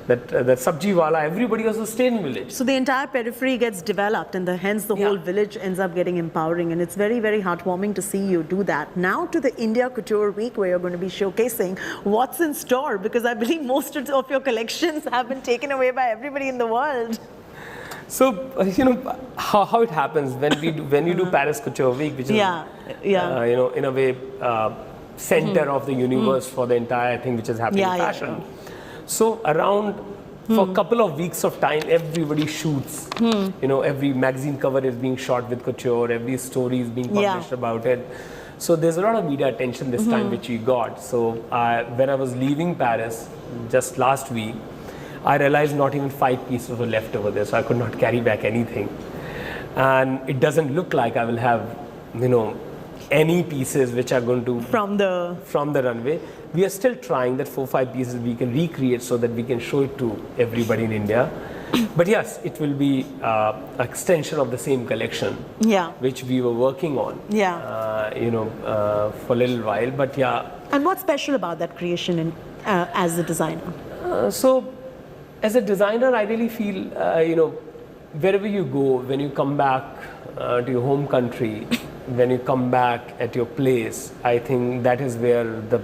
that sabji wala, everybody also stay in village. So the entire periphery gets developed, and hence the whole village ends up getting empowering. And it's very, very heartwarming to see you do that. Now to the India Couture Week, where you're going to be showcasing what's in store, because I believe most of your collections have been taken away by everybody in the world. So how it happens when you do Paris Couture Week, which is in a way center of the universe for the entire thing which is happening in fashion. So around for a couple of weeks of time, everybody shoots. Every magazine cover is being shot with couture, every story is being published about it. So there's a lot of media attention this time which we got. So when I was leaving Paris just last week, I realized not even 5 pieces were left over there, so I could not carry back anything. And it doesn't look like I will have, any pieces which are going to from the runway. We are still trying that 4-5 pieces we can recreate so that we can show it to everybody in India. But yes, it will be an extension of the same collection, which we were working on, for a little while. But yeah. And what's special about that creation as a designer? So, as a designer, I really feel, wherever you go, when you come back to your home country, when you come back at your place, I think that is where the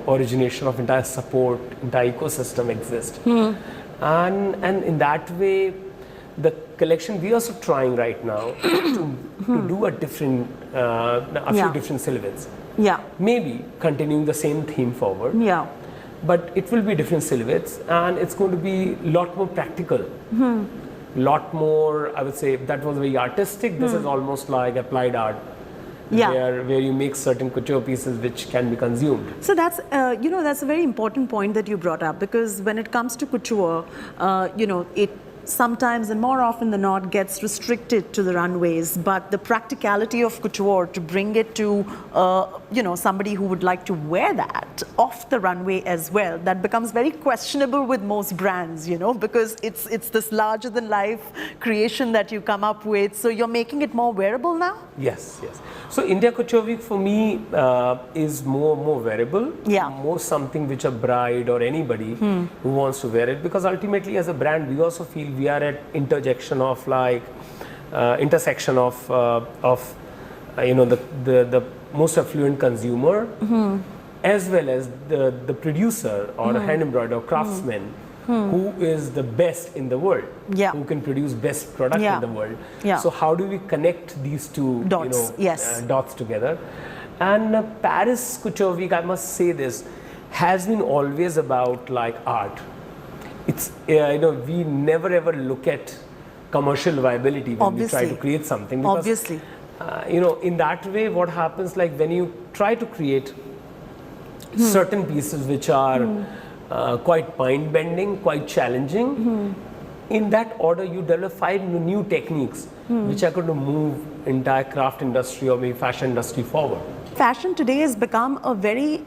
origination of entire support, entire ecosystem exists. And in that way, the collection we are also trying right now to do a different, few different silhouettes. Maybe continuing the same theme forward. But it will be different silhouettes, and it's going to be a lot more practical. Lot more, I would say, that was very artistic. This is almost like applied art. Where you make certain couture pieces which can be consumed. So that's, that's a very important point that you brought up, because when it comes to couture, it sometimes and more often than not gets restricted to the runways, but the practicality of couture to bring it to, somebody who would like to wear that off the runway as well, that becomes very questionable with most brands, because it's this larger than life creation that you come up with. So you're making it more wearable now? Yes. So India Couture Week for me is more wearable, more something which a bride or anybody who wants to wear it, because ultimately as a brand we also feel we are at intersection of the most affluent consumer as well as the producer or a hand embroiderer craftsman who is the best in the world, who can produce best product in the world. So how do we connect these two dots, dots together? And Paris Couture Week, I must say this, has been always about art. It's we never ever look at commercial viability when we try to create something. Because, in that way, what happens, when you try to create certain pieces which are quite mind-bending, quite challenging, in that order you develop 5 new techniques which are going to move entire craft industry or maybe fashion industry forward. Fashion today has become a very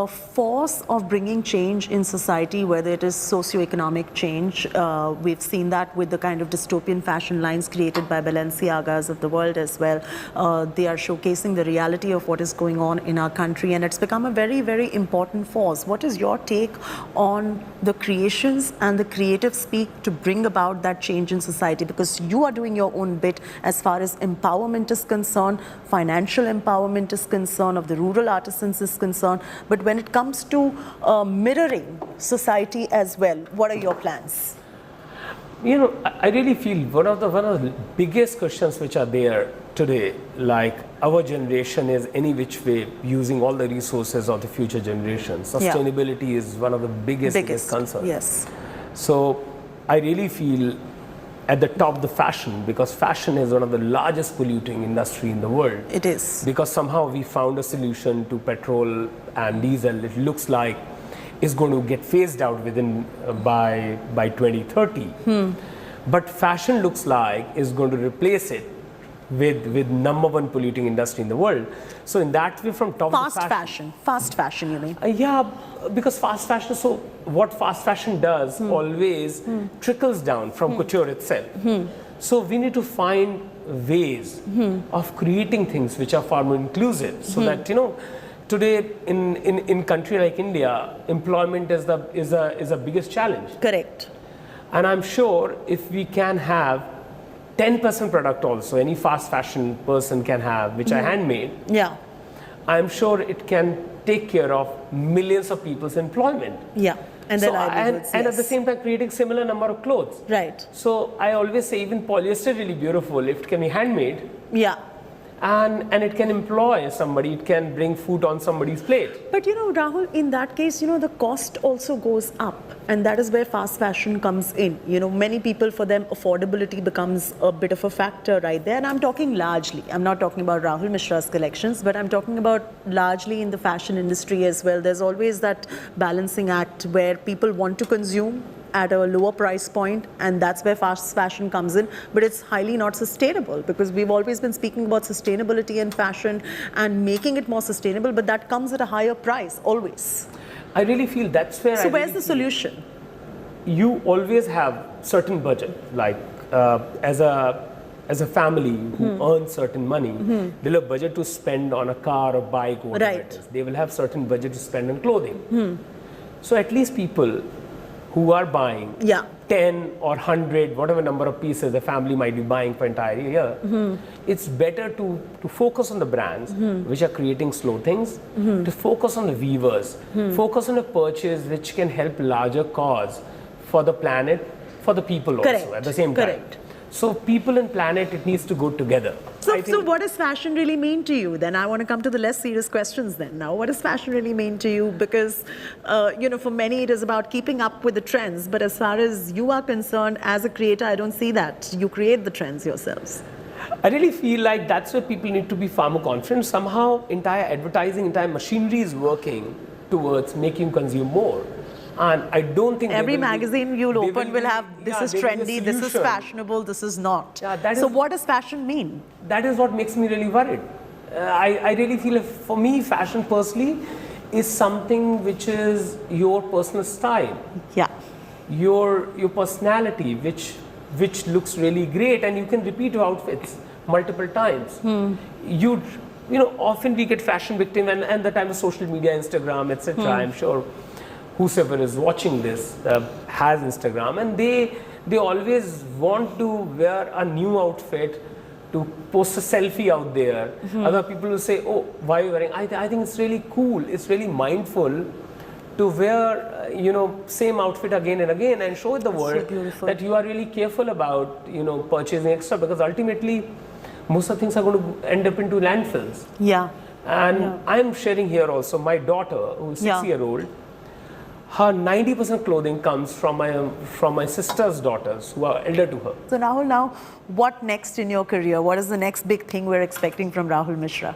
force of bringing change in society, whether it is socio-economic change. We've seen that with the kind of dystopian fashion lines created by Balenciagas of the world as well. They are showcasing the reality of what is going on in our country, and it's become a very, very important force. What is your take on the creations and the creative speak to bring about that change in society? Because you are doing your own bit as far as empowerment is concerned, financial empowerment is concerned, of the rural artisans is concerned. But when it comes to mirroring society as well, what are your plans? I really feel one of the biggest questions which are there today, our generation is any which way using all the resources of the future generations. Sustainability is one of the biggest concerns. Yes. So I really feel at the top the fashion, because fashion is one of the largest polluting industry in the world. It is. Because somehow we found a solution to petrol and diesel. It looks like it's going to get phased out within by 2030. But fashion looks like is going to replace it with #1 polluting industry in the world. So in that way, from top fast fashion, you mean? Because fast fashion. So what fast fashion does always trickles down from couture itself. So we need to find ways of creating things which are far more inclusive, so that today in country like India, employment is the biggest challenge. Correct. And I'm sure if we can have 10% product also, any fast fashion person can have, which are handmade. I'm sure it can take care of millions of people's employment. And at the same time creating similar number of clothes. Right. So I always say even polyester is really beautiful if it can be handmade. And it can employ somebody, it can bring food on somebody's plate. But Rahul, in that case, the cost also goes up, and that is where fast fashion comes in. Many people, for them, affordability becomes a bit of a factor right there. And I'm talking largely, I'm not talking about Rahul Mishra's collections, but I'm talking about largely in the fashion industry as well. There's always that balancing act where people want to consume at a lower price point, and that's where fast fashion comes in, but it's highly not sustainable, because we've always been speaking about sustainability in fashion and making it more sustainable, but that comes at a higher price, always. I really feel that's where So where's the solution? You always have certain budget, like as a family who earns certain money, they'll have budget to spend on a car or bike, whatever it is. They will have certain budget to spend on clothing. So at least people who are buying 10 or 100, whatever number of pieces the family might be buying for entire year, it's better to focus on the brands which are creating slow things, to focus on the weavers, focus on a purchase which can help larger cause for the planet, for the people also at the same time. So people and planet, it needs to go together. So what does fashion really mean to you then? I want to come to the less serious questions then now. What does fashion really mean to you? Because, for many it is about keeping up with the trends. But as far as you are concerned, as a creator, I don't see that. You create the trends yourselves. I really feel like that's where people need to be far more confident. Somehow, entire advertising, entire machinery is working towards making you consume more. And I don't think every magazine you'll open will have this is trendy, this is fashionable, this is not. So what does fashion mean? That is what makes me really worried. I really feel, for me, fashion personally is something which is your personal style. Your personality, which looks really great, and you can repeat your outfits multiple times. Often we get fashion victim, and the time of social media, Instagram, etc. I'm sure whosoever is watching this has Instagram, and they always want to wear a new outfit, to post a selfie out there. Other people will say, oh, why are you wearing? I think it's really cool, it's really mindful to wear same outfit again and again, and show the world that you are really careful about purchasing extra, because ultimately most of the things are going to end up into landfills. And I'm sharing here also my daughter, who is 6-year-old. Her 90% clothing comes from my sister's daughters, who are elder to her. So Rahul, now what next in your career? What is the next big thing we're expecting from Rahul Mishra?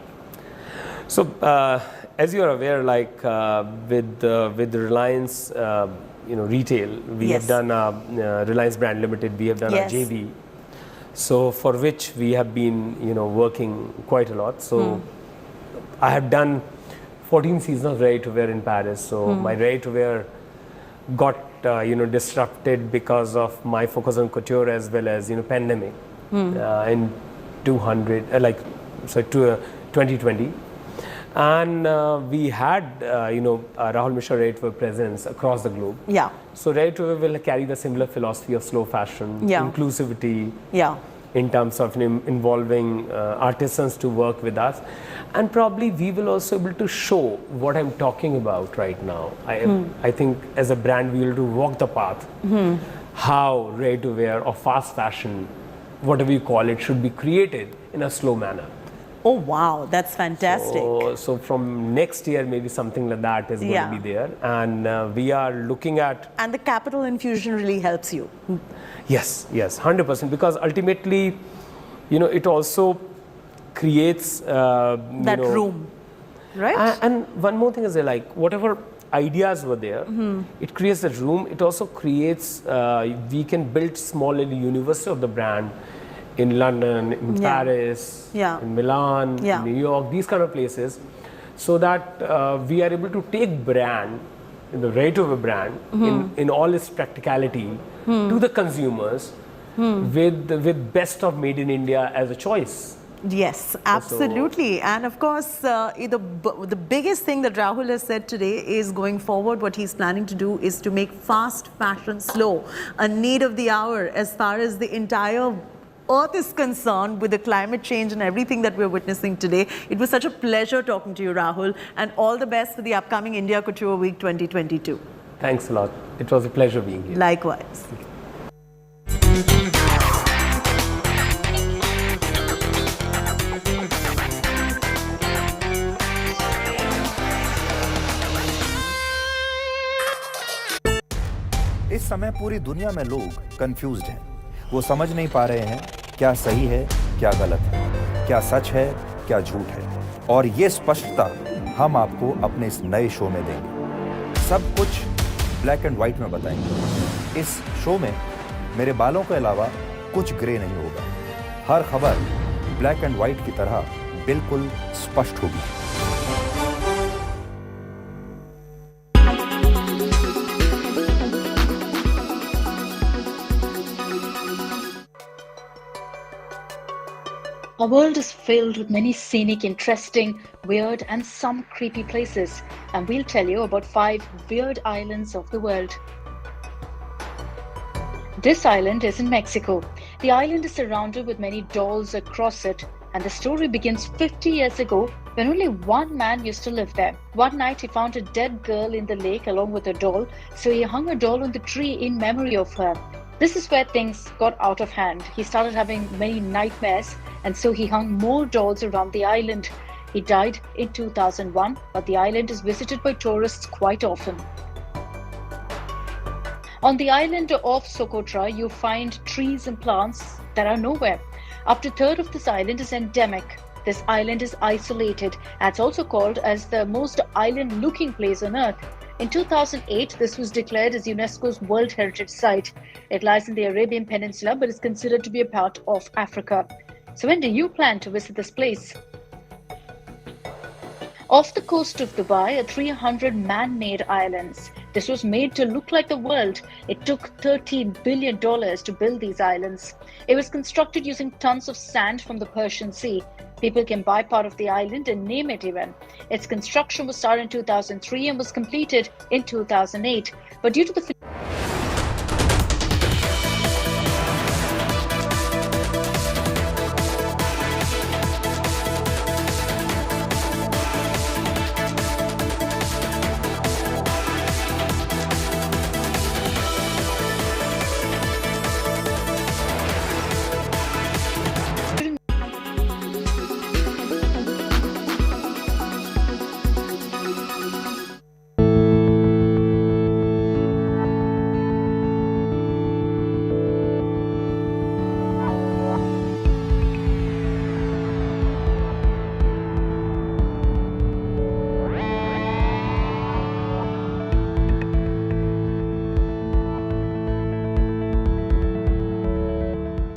So as you are aware, like with the Reliance retail, we have done Reliance Brand Limited, we have done a JV. So for which we have been working quite a lot. So I have done 14 seasons of ready-to-wear in Paris. So my ready-to-wear got disrupted because of my focus on couture as well as pandemic in 2020. And we had Rahul Mishra ready-to-wear presence across the globe. So ready-to-wear will carry the similar philosophy of slow fashion, inclusivity. In terms of involving artisans to work with us, and probably we will also be able to show what I'm talking about right now. I think as a brand we will to walk the path, how ready-to-wear or fast fashion, whatever you call it, should be created in a slow manner. Oh wow, that's fantastic. So from next year, maybe something like that is going to be there, and we are looking at. And the capital infusion really helps you. Yes, 100%, because ultimately, it also creates that room, right? And one more thing is that, like, whatever ideas were there, it creates that room. It also creates, we can build small little university of the brand in London, in Paris, in Milan, in New York, these kind of places, so that we are able to take brand, the ready-to-wear brand, in all its practicality to the consumers with best of made in India as a choice. Yes, absolutely. And of course, the biggest thing that Rahul has said today is going forward, what he's planning to do is to make fast fashion slow, a need of the hour as far as the entire Earth is concerned with the climate change and everything that we're witnessing today. It was such a pleasure talking to you, Rahul, and all the best for the upcoming India Couture Week 2022. Thanks a lot. It was a pleasure being here. Likewise. इस समय पूरी दुनिया में लोग confused हैं। वो समझ नहीं पा रहे हैं क्या सही है, क्या गलत है, क्या सच है, क्या झूठ है। और ये स्पष्टता हम आपको अपने इस नए शो में देंगे। सब कुछ ब्लैक एंड व्हाइट में बताएंगे। इस शो में मेरे बालों के अलावा कुछ ग्रे नहीं होगा। हर खबर ब्लैक एंड व्हाइट की तरह बिल्कुल स्पष्ट होगी। Our world is filled with many scenic, interesting, weird and some creepy places, and we'll tell you about 5 weird islands of the world. This island is in Mexico. The island is surrounded with many dolls across it, and the story begins 50 years ago when only one man used to live there. One night he found a dead girl in the lake along with a doll, so he hung a doll on the tree in memory of her. This is where things got out of hand. He started having many nightmares, and so he hung more dolls around the island. He died in 2001, but the island is visited by tourists quite often. On the island of Socotra, you find trees and plants that are nowhere. Up to a third of this island is endemic. This island is isolated, and it's also called as the most island-looking place on earth. In 2008, this was declared as UNESCO's World Heritage Site. It lies in the Arabian Peninsula, but is considered to be a part of Africa. So when do you plan to visit this place? Off the coast of Dubai are 300 man-made islands. This was made to look like the world. It took $13 billion to build these islands. It was constructed using tons of sand from the Persian Sea. People can buy part of the island and name it even. Its construction was started in 2003 and was completed in 2008. But due to the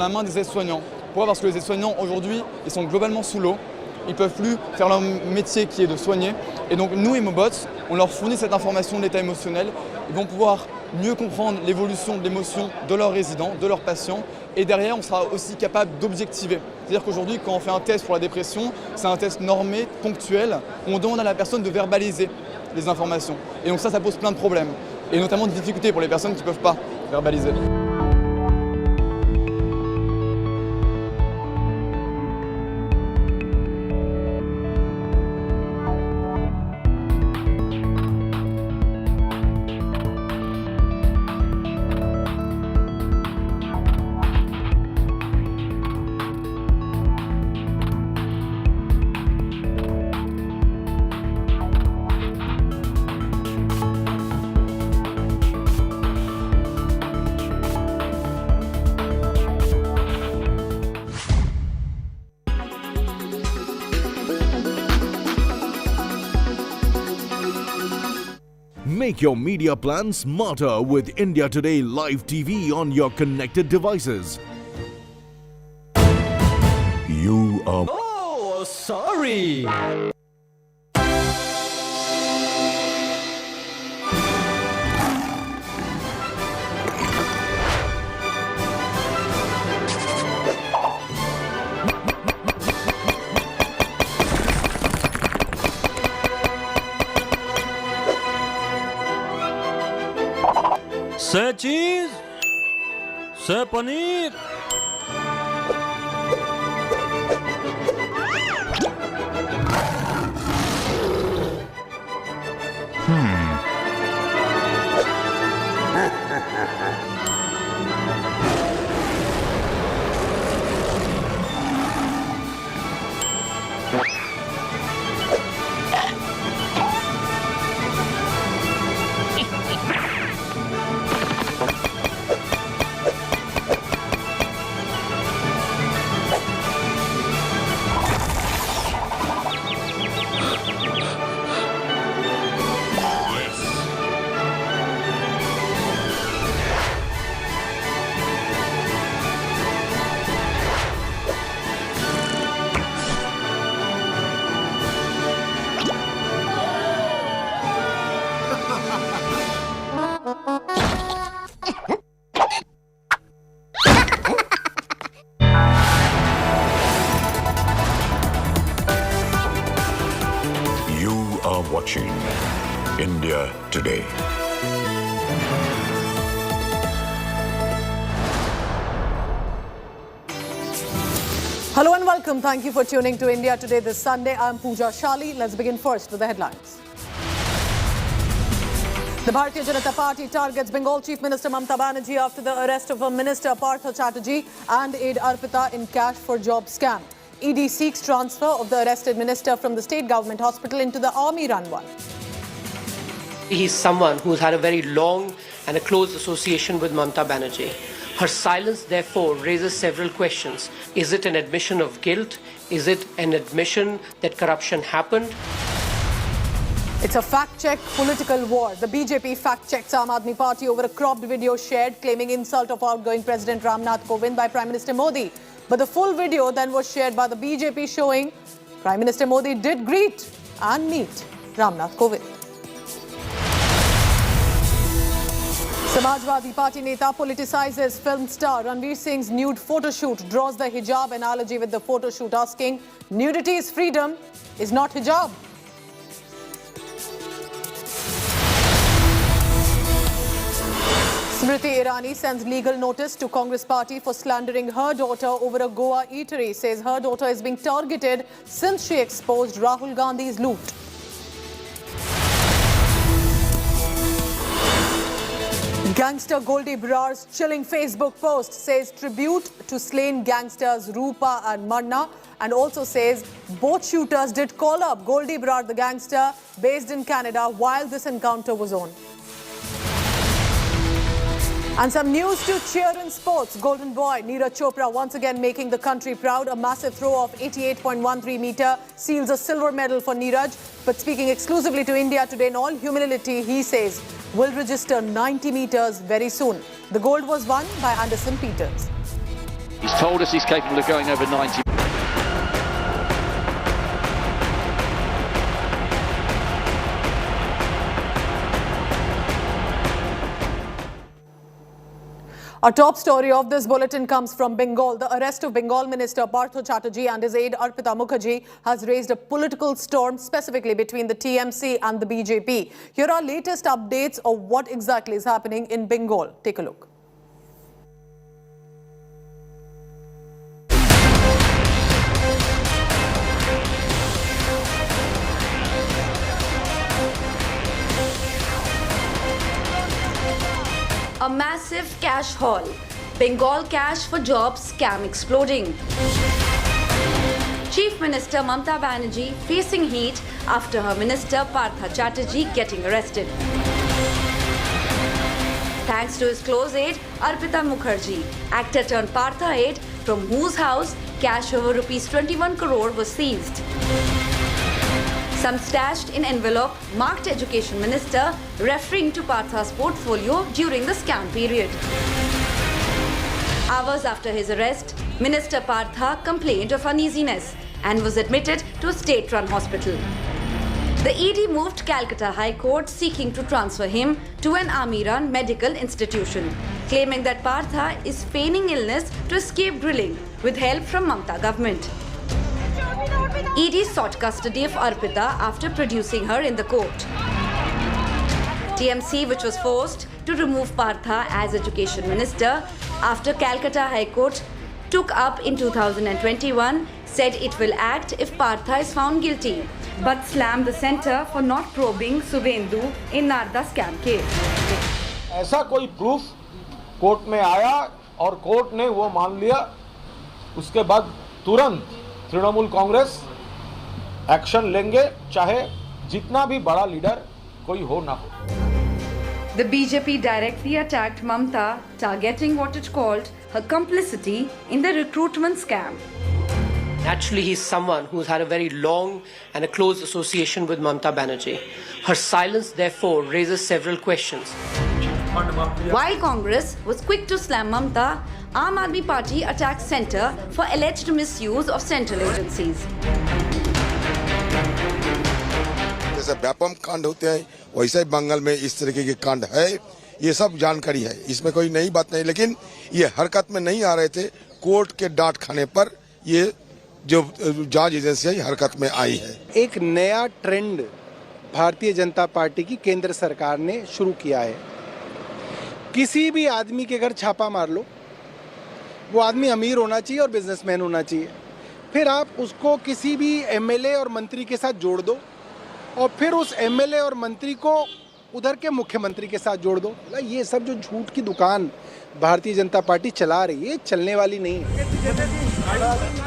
la main des aides-soignants. Pourquoi ? Parce que les aides-soignants aujourd'hui, ils sont globalement sous l'eau. Ils ne peuvent plus faire leur métier qui est de soigner. Et donc nous, Emobots, on leur fournit cette information de l'état émotionnel. Ils vont pouvoir mieux comprendre l'évolution de l'émotion de leurs résidents, de leurs patients. Et derrière, on sera aussi capable d'objectiver. C'est-à-dire qu'aujourd'hui, quand on fait un test pour la dépression, c'est un test normé, ponctuel. On demande à la personne de verbaliser les informations. Et donc ça pose plein de problèmes. Et notamment de difficultés pour les personnes qui ne peuvent pas verbaliser. Make your media plan smarter with India Today Live TV on your connected devices. You are... Oh, sorry! Sir cheese, Sir paneer. watching India Today. Hello and welcome. Thank you for tuning to India Today this Sunday. I'm Pooja Shali. Let's begin first with the headlines. The Bharatiya Janata Party targets Bengal Chief Minister Mamata Banerjee after the arrest of her Minister Partha Chatterjee and aide Arpita in cash for job scam. ED seeks transfer of the arrested minister from the state government hospital into the army-run one. He's someone who's had a very long and a close association with Mamata Banerjee. Her silence, therefore, raises several questions. Is it an admission of guilt? Is it an admission that corruption happened? It's a fact-check political war. The BJP fact-checked Aam Aadmi Party over a cropped video shared claiming insult of outgoing President Ramnath Kovind by Prime Minister Modi. But the full video then was shared by the BJP showing Prime Minister Modi did greet and meet Ramnath Kovind. Samajwadi Party Neta politicizes film star Ranveer Singh's nude photoshoot, draws the hijab analogy with the photoshoot, asking, nudity is freedom, is not hijab. Smriti Irani sends legal notice to Congress party for slandering her daughter over a Goa eatery, says her daughter is being targeted since she exposed Rahul Gandhi's loot. Gangster Goldie Brar's chilling Facebook post says tribute to slain gangsters Rupa and Manna, and also says both shooters did call up Goldie Brar, the gangster based in Canada, while this encounter was on. And some news to cheer in sports. Golden boy Neeraj Chopra once again making the country proud. A massive throw of 88.13 meter seals a silver medal for Neeraj. But speaking exclusively to India Today in all humility, he says will register 90 meters very soon. The gold was won by Anderson Peters. He's told us he's capable of going over 90. Our top story of this bulletin comes from Bengal. The arrest of Bengal Minister Partha Chatterjee and his aide Arpita Mukherjee has raised a political storm, specifically between the TMC and the BJP. Here are latest updates of what exactly is happening in Bengal. Take a look. A massive cash haul. Bengal cash for jobs scam exploding. Chief Minister Mamata Banerjee facing heat after her Minister Partha Chatterjee getting arrested. Thanks to his close aide Arpita Mukherjee, actor turned Partha aide, from whose house cash over rupees 21 crore was seized. Some stashed in envelope marked Education Minister, referring to Partha's portfolio during the scam period. Hours after his arrest, Minister Partha complained of uneasiness and was admitted to a state-run hospital. The ED moved Calcutta High Court seeking to transfer him to an army-run medical institution, claiming that Partha is feigning illness to escape drilling with help from Mamata government. ED sought custody of Arpita after producing her in the court. TMC, which was forced to remove Partha as Education Minister after Calcutta High Court took up in 2021, said it will act if Partha is found guilty, but slammed the centre for not probing Subhendu in Narda scam case. ऐसा कोई proof court में आया और court ने वो मान लिया, उसके बाद तुरंत तृणमूल कांग्रेस एक्शन लेंगे, चाहे जितना भी बड़ा लीडर कोई हो ना हो. The BJP directly attacked Mamata, targeting what it called her complicity in the recruitment scam. Naturally, he's someone who's had a very long and a close association with Mamata Banerjee. Her silence, therefore, raises several questions. While Congress was quick to slam Mamata, Aam Aadmi Party attacked centre for alleged misuse of central agencies. जैसे व्यापम कांड होते हैं वैसे ही बंगाल में इस तरीके के कांड है, ये सब जानकारी है, इसमें कोई नई बात नहीं, लेकिन ये हरकत में नहीं आ रहे थे. कोर्ट के डांट खाने पर ये जो जांच एजेंसी है हरकत में आई है. एक नया ट्रेंड भारतीय जनता पार्टी की केंद्र सरकार ने शुरू किया है। किसी भी आदमी के घर छापा मार लो, वो आदमी अमीर होना चाहिए और बिजनेसमैन होना चाहिए, फिर आप उसको किसी भी एमएलए और मंत्री के साथ जोड़ दो और फिर उस एमएलए और मंत्री को उधर के मुख्यमंत्री के साथ जोड़ दो। ये सब जो झूठ की दुकान भारतीय जनता पार्टी चला रही है, चलने वाली नहीं है।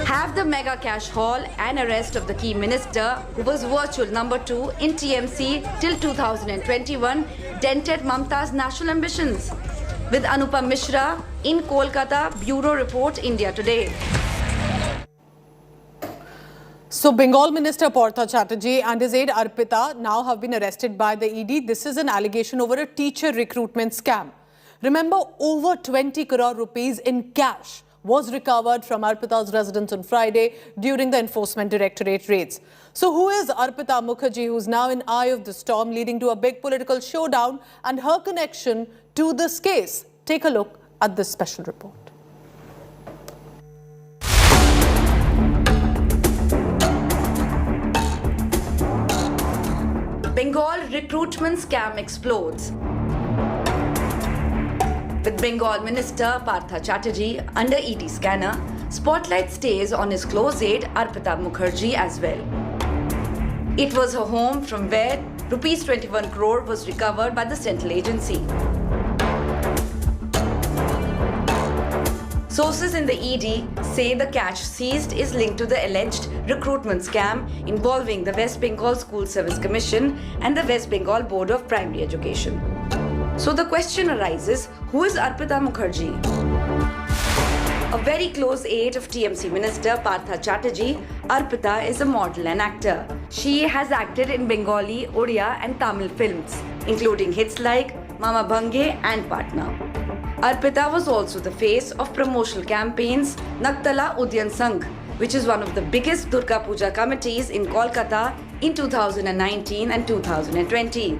Have the mega cash haul and arrest of the key minister, who was virtual number 2 in TMC till 2021, dented Mamta's national ambitions? With Anupam Mishra in Kolkata, Bureau Report, India Today. So, Bengal Minister Partha Chatterjee and his aide Arpita now have been arrested by the ED. This is an allegation over a teacher recruitment scam. Remember, over 20 crore rupees in cash was recovered from Arpita's residence on Friday during the Enforcement Directorate raids. So who is Arpita Mukherjee, who's now in eye of the storm, leading to a big political showdown, and her connection to this case? Take a look at this special report. Bengal recruitment scam explodes. With Bengal Minister Partha Chatterjee under ED scanner, spotlight stays on his close aide Arpita Mukherjee as well. It was her home from where Rs 21 crore was recovered by the central agency. Sources in the ED say the cash seized is linked to the alleged recruitment scam involving the West Bengal School Service Commission and the West Bengal Board of Primary Education. So the question arises, who is Arpita Mukherjee? A very close aide of TMC Minister Partha Chatterjee, Arpita is a model and actor. She has acted in Bengali, Odia and Tamil films, including hits like Mama Bhange and Patna. Arpita was also the face of promotional campaigns Naktala Udyan Sangh, which is one of the biggest Durga Puja committees in Kolkata in 2019 and 2020.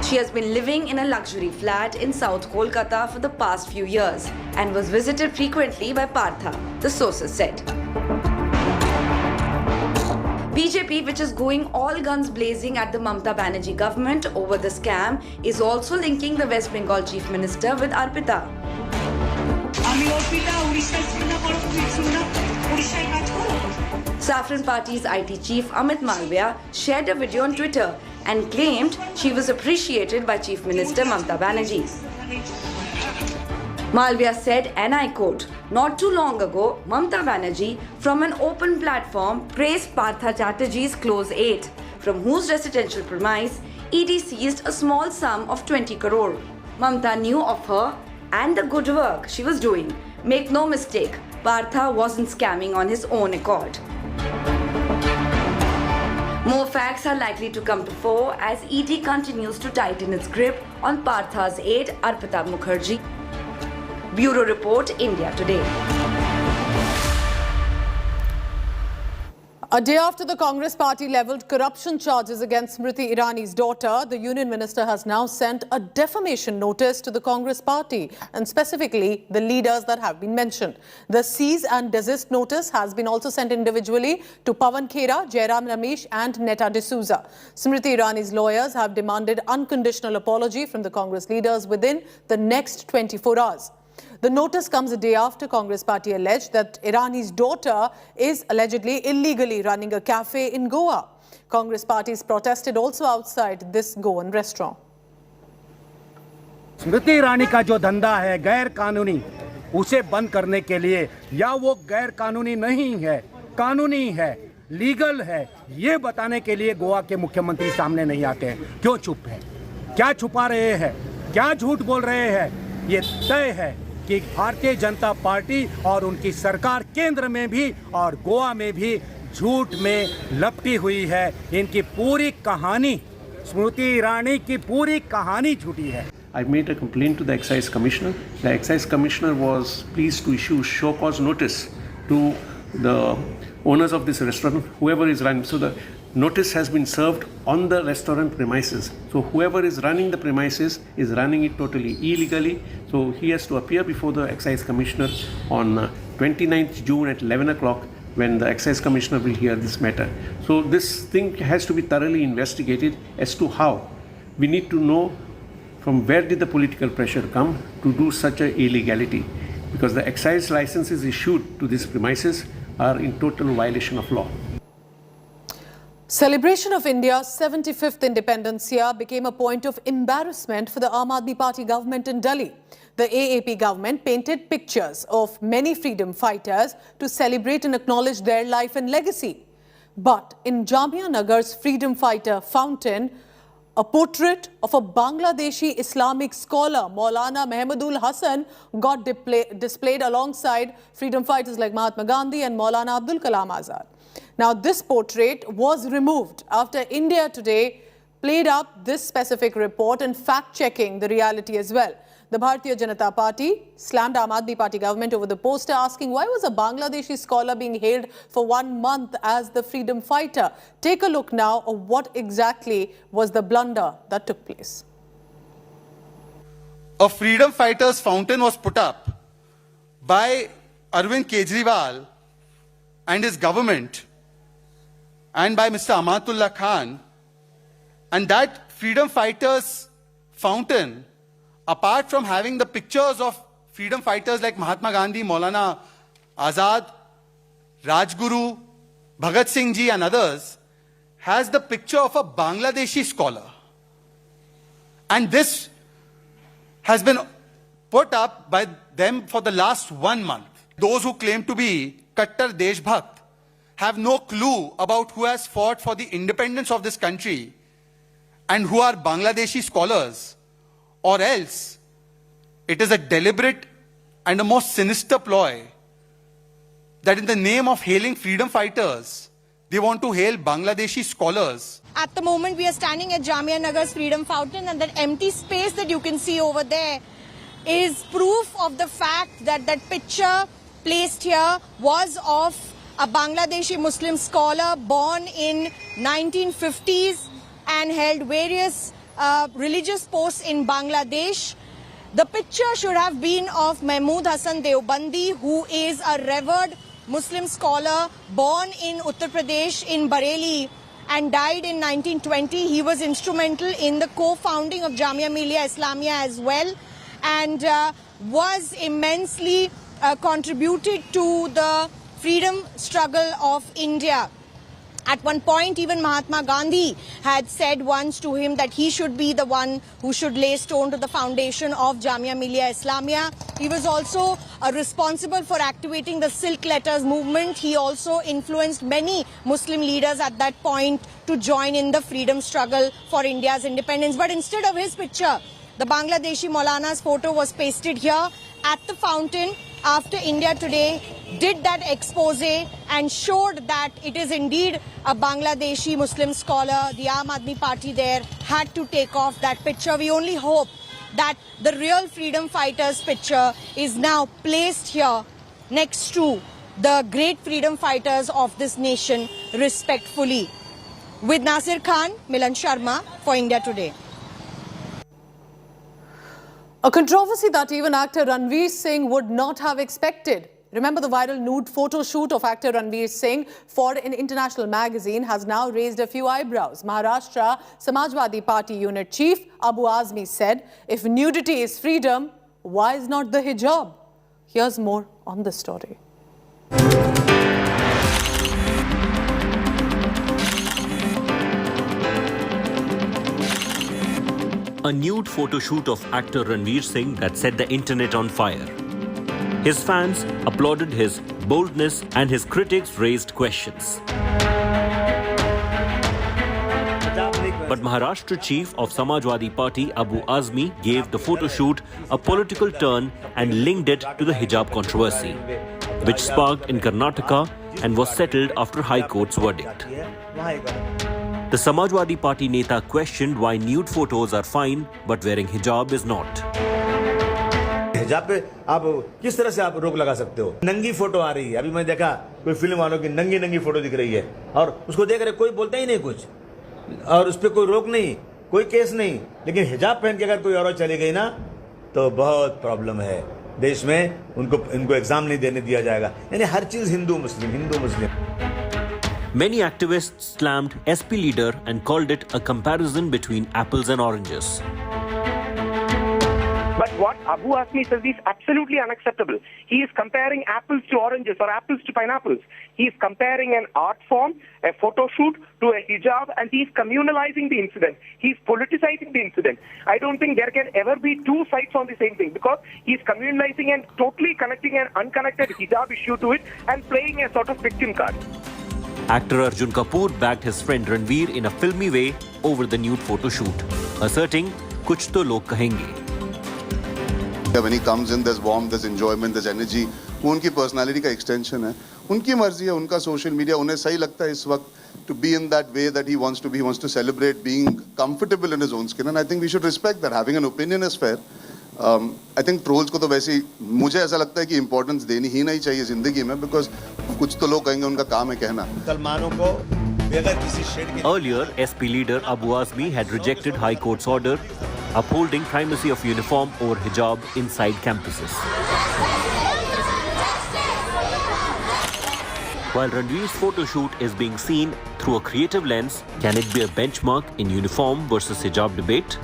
She has been living in a luxury flat in South Kolkata for the past few years and was visited frequently by Partha, the sources said. BJP, which is going all guns blazing at the Mamata Banerjee government over the scam, is also linking the West Bengal Chief Minister with Arpita. Saffron Party's IT chief Amit Malviya shared a video on Twitter and claimed she was appreciated by Chief Minister Mamata Banerjee. Malviya said, and I quote, "Not too long ago, Mamata Banerjee from an open platform praised Partha Chatterjee's close aide, from whose residential premise ED seized a small sum of 20 crore. Mamata knew of her and the good work she was doing. Make no mistake, Partha wasn't scamming on his own accord." More facts are likely to come to fore as ED continues to tighten its grip on Partha's aide Arpita Mukherjee. Bureau Report, India Today. A day after the Congress party levelled corruption charges against Smriti Irani's daughter, the Union Minister has now sent a defamation notice to the Congress party and specifically the leaders that have been mentioned. The cease and desist notice has been also sent individually to Pawan Khera, Jairam Ramesh and Netta D'Souza. Smriti Irani's lawyers have demanded unconditional apology from the Congress leaders within the next 24 hours. The notice comes a day after Congress party alleged that Irani's daughter is allegedly illegally running a cafe in Goa. Congress parties protested also outside this Goan restaurant. Smriti Irani का जो धंधा है गैर कानूनी, उसे बंद करने के लिए या वो गैर कानूनी नहीं है, कानूनी है, लीगल है, ये बताने के लिए गोवा के मुख्यमंत्री सामने नहीं आते हैं। क्यों चुप है? क्या छुपा रहे हैं? क्या झूठ बोल रहे हैं? ये तय है कि भारतीय जनता पार्टी और उनकी सरकार केंद्र में भी और गोवा में भी झूठ में लपटी हुई है। इनकी पूरी कहानी, स्मृति ईरानी की पूरी कहानी झूठी है। I made a complaint to the Excise Commissioner. The Excise Commissioner was pleased to issue show cause notice to the owners of this restaurant, whoever is running. So the notice has been served on the restaurant premises. So whoever is running the premises is running it totally illegally. So he has to appear before the Excise Commissioner on 29th June at 11 o'clock when the excise commissioner will hear this matter. So this thing has to be thoroughly investigated as to how. We need to know from where did the political pressure come to do such a illegality, because the excise licenses issued to these premises are in total violation of law. Celebration of India's 75th independence year became a point of embarrassment for the Aam Aadmi Party government in Delhi. The AAP government painted pictures of many freedom fighters to celebrate and acknowledge their life and legacy. But in Jamia Nagar's freedom fighter fountain, a portrait of a Bangladeshi Islamic scholar, Maulana Mehmudul Hasan, got displayed alongside freedom fighters like Mahatma Gandhi and Maulana Abdul Kalam Azad. Now, this portrait was removed after India Today played up this specific report and fact-checking the reality as well. The Bharatiya Janata Party slammed Aam Aadmi Party government over the poster, asking why was a Bangladeshi scholar being hailed for 1 month as the freedom fighter. Take a look now of what exactly was the blunder that took place. A freedom fighters fountain was put up by Arvind Kejriwal and his government and by Mr. Amatullah Khan, and that freedom fighters fountain, apart from having the pictures of freedom fighters like Mahatma Gandhi, Maulana Azad, Rajguru, Bhagat Singh Ji and others, has the picture of a Bangladeshi scholar. And this has been put up by them for the last 1 month. Those who claim to be Kattar Deshbhakt have no clue about who has fought for the independence of this country and who are Bangladeshi scholars, or else it is a deliberate and a most sinister ploy that in the name of hailing freedom fighters, they want to hail Bangladeshi scholars. At the moment, we are standing at Jamia Nagar's Freedom Fountain, and that empty space that you can see over there is proof of the fact that that picture placed here was of a Bangladeshi Muslim scholar born in 1950s and held various religious posts in Bangladesh. The picture should have been of Mahmud Hassan Deobandi, who is a revered Muslim scholar born in Uttar Pradesh in Bareilly and died in 1920. He was instrumental in the co-founding of Jamia Millia Islamia as well, and was immensely contributed to the freedom struggle of India. At one point, even Mahatma Gandhi had said once to him that he should be the one who should lay stone to the foundation of Jamia Millia Islamia. He was also responsible for activating the Silk Letters movement. He also influenced many Muslim leaders at that point to join in the freedom struggle for India's independence. But instead of his picture, the Bangladeshi Maulana's photo was pasted here at the fountain after India Today did that expose and showed that it is indeed a Bangladeshi Muslim scholar. The Aam Aadmi Party there had to take off that picture. We only hope that the real freedom fighters picture is now placed here next to the great freedom fighters of this nation respectfully. With Nasir Khan, Milan Sharma for India Today. A controversy that even actor Ranveer Singh would not have expected. Remember, the viral nude photo shoot of actor Ranveer Singh for an international magazine has now raised a few eyebrows. Maharashtra Samajwadi Party unit chief Abu Azmi said, if nudity is freedom, why is not the hijab? Here's more on this story. A nude photo shoot of actor Ranveer Singh that set the internet on fire. His fans applauded his boldness and his critics raised questions. But Maharashtra chief of Samajwadi Party Abu Azmi gave the photo shoot a political turn and linked it to the hijab controversy, which sparked in Karnataka and was settled after High Court's verdict. The Samajwadi Party Neta questioned why nude photos are fine but wearing hijab is not. हिजाब पे आप किस तरह से आप रोक लगा सकते हो? नंगी फोटो आ रही है, अभी मैं देखा कोई फिल्म वालों की नंगी फोटो दिख रही है और उसको देख रहे कोई बोलता ही नहीं कुछ और उस पर कोई रोक नहीं, कोई केस नहीं, लेकिन हिजाब पहन के अगर कोई औरत चली गई ना तो बहुत प्रॉब्लम है। देश में इनको एग्जाम नहीं देने दिया जाएगा। यानी हर चीज हिंदू मुस्लिम। Many activists slammed SP leader and called it a comparison between apples and oranges. But what Abu Azmi says is absolutely unacceptable. He is comparing apples to oranges or apples to pineapples. He is comparing an art form, a photo shoot, to a hijab, and he is communalizing the incident. He is politicizing the incident. I don't think there can ever be two sides on the same thing, because he is communalizing and totally connecting an unconnected hijab issue to it and playing a sort of victim card. Actor Arjun Kapoor bagged his friend Ranveer in a filmy way over the nude photo shoot, asserting, "Kuch to log kahenge." When he comes in, there's warmth, there's enjoyment, there's energy. वो उनकी personality का extension है, उनकी मर्जी है, उनका social media, उन्हें सही लगता है इस वक्त to be in that way that he wants to be. He wants to celebrate being comfortable in his own skin, and I think we should respect that. Having an opinion is fair. I think trolls को तो वैसे ही मुझे ऐसा लगता है कि importance देनी ही नहीं चाहिए जिंदगी में, because कुछ तो लोग कहेंगे, उनका काम है कहना। मुसलमानों को बगैर किसी शेड के। Earlier, SP leader Abu Azmi had rejected High Court's order upholding primacy of uniform over hijab inside campuses. While Ranveer's photo shoot is being seen through a creative lens, can it be a benchmark in uniform versus hijab debate?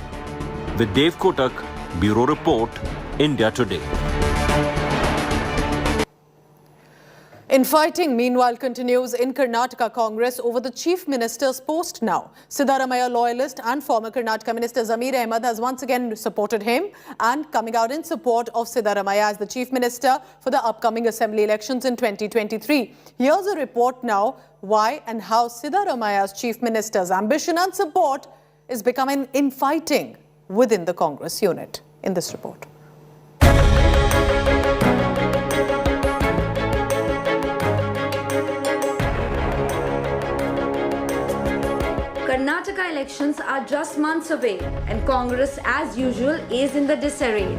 With Dev Kotak, Bureau Report, India Today. Infighting, meanwhile, continues in Karnataka Congress over the Chief Minister's post now. Siddaramaiah loyalist and former Karnataka Minister Zamir Ahmed has once again supported him and coming out in support of Siddaramaiah as the Chief Minister for the upcoming Assembly elections in 2023. Here's a report now why and how Siddaramaiah's Chief Minister's ambition and support is becoming infighting within the Congress unit. In this report. Karnataka elections are just months away and Congress as usual is in the disarray.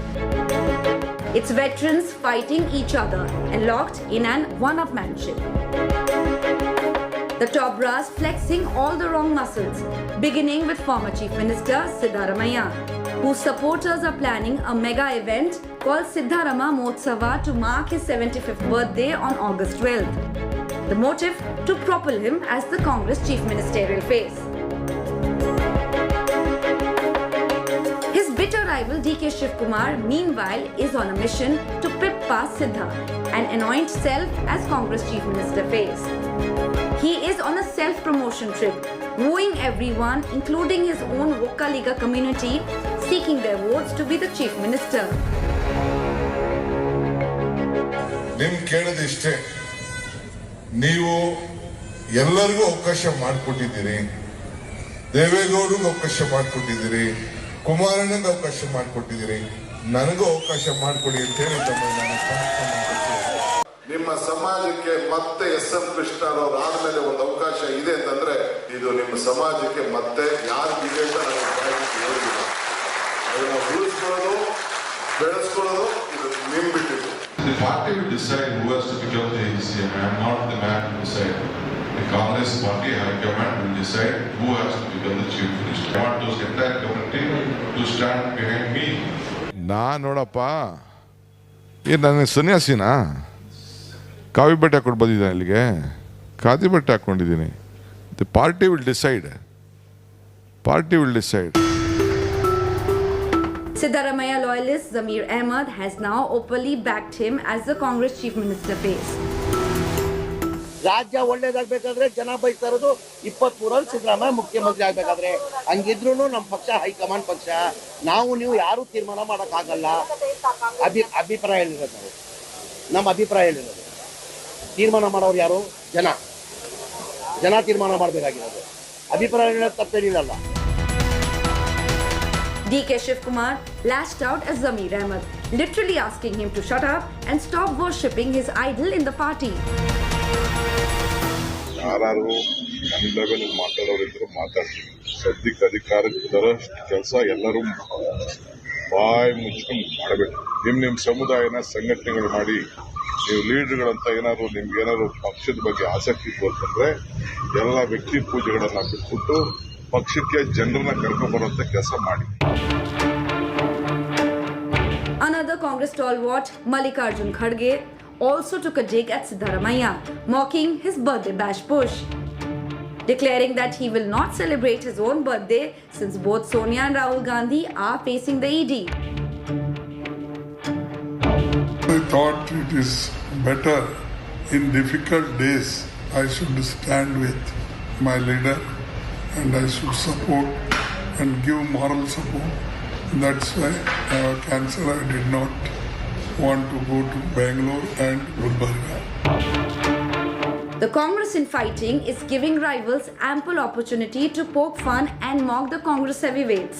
Its veterans fighting each other and locked in an one-upmanship. The top brass flexing all the wrong muscles, beginning with former Chief Minister Siddaramaiah, whose supporters are planning a mega event called Siddarama Motsava to mark his 75th birthday on August 12th. The motive? To propel him as the Congress chief ministerial face. His bitter rival DK Shivkumar, meanwhile, is on a mission to pip past Siddha and anoint self as Congress chief minister face. He is on a self-promotion trip, wooing everyone, including his own Vokkaliga community, seeking their votes to be the chief minister. ನಿಮ್ ಕೇಳೋದಿಷ್ಟೇ, ನೀವು ಎಲ್ಲರಿಗೂ ಅವಕಾಶ ಮಾಡಿಕೊಟ್ಟಿದ್ದೀರಿ, ದೇವೇಗೌಡರಿಗೂ ಅವಕಾಶ ಮಾಡಿಕೊಟ್ಟಿದ್ದೀರಿ, ಕುಮಾರಣ್ಣಗೆ ಅವಕಾಶ ಮಾಡಿಕೊಟ್ಟಿದ್ದೀರಿ, ನನಗೂ ಅವಕಾಶ ಮಾಡಿಕೊಡಿ ಅಂತ ಹೇಳಿ ನಿಮ್ಮ ಸಮಾಜಕ್ಕೆ ಮತ್ತೆ SM ಕೃಷ್ಣರವರು ಆದ್ಮೇಲೆ ಒಂದು ಅವಕಾಶ ಇದೆ ಅಂತಂದ್ರೆ ಇದು ನಿಮ್ಮ ಸಮಾಜಕ್ಕೆ ಮತ್ತೆ ಯಾರು ವಿವೇಕ ಅದನ್ನ ಉಳಿಸ್ಕೊಳ್ಳೋದು ಬೆಳೆಸ್ಕೊಳ್ಳೋದು ಇದು ನಿಮ್ ಬಿಟ್ಟಿದ್ದು. The party will decide who has to become the AGCM. I am not the man to decide. The Congress party high command will decide who has to become the chief minister. I want those entire community to stand behind me. ನೋಡಪ್ಪ ನನ್ನ ಸನ್ಯಾಸಿನಾ ಕಾವಿ ಬಟ್ಟೆ ಹಾಕೊಂಡು ಬಂದಿದ್ದಾನೆ ಇಲ್ಲಿಗೆ, ಖಾದಿ ಬಟ್ಟೆ ಹಾಕೊಂಡಿದ್ದೀನಿ. The party will decide. Siddaramaiah loyalist Zamir Ahmed has now openly backed him as the Congress chief minister face. ರಾಜ್ಯ ಒಳ್ಳೇದಾಗಬೇಕಾದ್ರೆ ಜನ ಬಯಸ್ತಾ ಇರೋದು 23 ಸಿದ್ದರಾಮಯ್ಯ ಮುಖ್ಯಮಂತ್ರಿ ಆಗಬೇಕಾದ್ರೆ, ಹಂಗಿದ್ರು ನಮ್ಮ ಪಕ್ಷ ಹೈಕಮಾಂಡ್ ಪಕ್ಷ, ನೀವು ಯಾರು ತೀರ್ಮಾನ ಮಾಡೋಕ್ಕಾಗಲ್ಲ. ಅಭಿಪ್ರಾಯ ಹೇಳಿರೋದು ನಮ್ಮ ಅಭಿಪ್ರಾಯ ಹೇಳಿರೋದು, ತೀರ್ಮಾನ ಮಾಡೋರು ಯಾರು? ಜನ ತೀರ್ಮಾನ ಮಾಡಬೇಕಾಗಿರೋದು. ಅಭಿಪ್ರಾಯ ಹೇಳೋದು ತಪ್ಪೇನಿಲ್ಲ. DK Shivkumar lashed out at Zamir Ahmed, literally asking him to shut up and stop worshipping his idol in the party. ಯಾರು ನನ್ನ ಲೆವೆಲ್ ಮಾತಾಡೋರಿದ್ರು ಮಾತಾಡ್ತೀವಿ, ಸದ್ಯಕ್ಕೆ ಅಧಿಕಾರಕ್ಕೆ ತರೋಷ್ಟು ಕೆಲಸ ಎಲ್ಲರೂ ಬಾಯಿ ಮುಚ್ಕೊಂಡು ಮಾಡಬೇಕು. ನಿಮ್ಮ ಸಮುದಾಯನ ಸಂಘಟನೆಗಳು ಮಾಡಿ, ನೀವು ಲೀಡರ್ಗಳಂತ ಏನಾದ್ರು ನಿಮ್ಗೆ ಏನಾದ್ರು ಪಕ್ಷದ ಬಗ್ಗೆ ಆಸಕ್ತಿ ತೋರ್ತಂದ್ರೆ ಎಲ್ಲ ವ್ಯಕ್ತಿ ಪೂಜೆಗಳನ್ನ ಬಿಟ್ಬಿಟ್ಟು ಪಕ್ಷಕ್ಕೆ ಜನರನ್ನ ಕರ್ಕೊಂಡ್ಬರುವಂತ ಕೆಲಸ ಮಾಡಿ. Another Bengal Congress stalwart Mallikarjun Kharge also took a dig at Siddaramaiah, mocking his birthday bash push, declaring that he will not celebrate his own birthday since both Sonia and Rahul Gandhi are facing the ED. I thought it is better in difficult days I should stand with my leader and I should support and give moral support. That's why cancel. I did not want to go to Bangalore and Gulbarga. The Congress infighting is giving rivals ample opportunity to poke fun and mock the Congress heavyweights.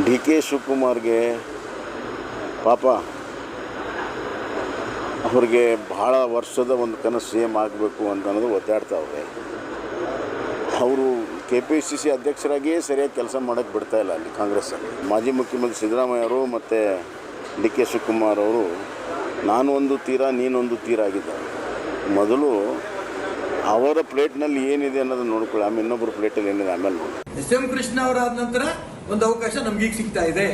DK ಶಿವಕುಮಾರ್ಗೆ ಪಾಪ ಅವ್ರಿಗೆ ಬಹಳ ವರ್ಷದ ಒಂದು ಕನಸು CM ಆಗಬೇಕು ಅಂತ ಅನ್ನೋದು ಒತ್ತಾಡ್ತಾವ್ರೆ. ಅವರು KPCC ಅಧ್ಯಕ್ಷರಾಗಿಯೇ ಸರಿಯಾಗಿ ಕೆಲಸ ಮಾಡೋಕ್ಕೆ ಬಿಡ್ತಾ ಇಲ್ಲ ಅಲ್ಲಿ ಕಾಂಗ್ರೆಸ್ಸಲ್ಲಿ. ಮಾಜಿ ಮುಖ್ಯಮಂತ್ರಿ ಸಿದ್ದರಾಮಯ್ಯ ಅವರು ಮತ್ತು DK ಶಿವಕುಮಾರ್ ಅವರು ನಾನು ಒಂದು ತೀರ ನೀನೊಂದು ತೀರ ಆಗಿದ್ದಾರೆ. ಮೊದಲು ಅವರ ಪ್ಲೇಟ್ನಲ್ಲಿ ಏನಿದೆ ಅನ್ನೋದನ್ನು ನೋಡ್ಕೊಳ್ಳಿ, ಆಮೇಲೆ ಇನ್ನೊಬ್ಬರ ಪ್ಲೇಟಲ್ಲಿ ಏನಿದೆ ಆಮೇಲೆ ನೋಡಿ. SM ಕೃಷ್ಣ ಅವರಾದ ನಂತರ ಒಂದು ಅವಕಾಶ ನಮ್ಗೀಗ ಸಿಗ್ತಾ ಇದೆ.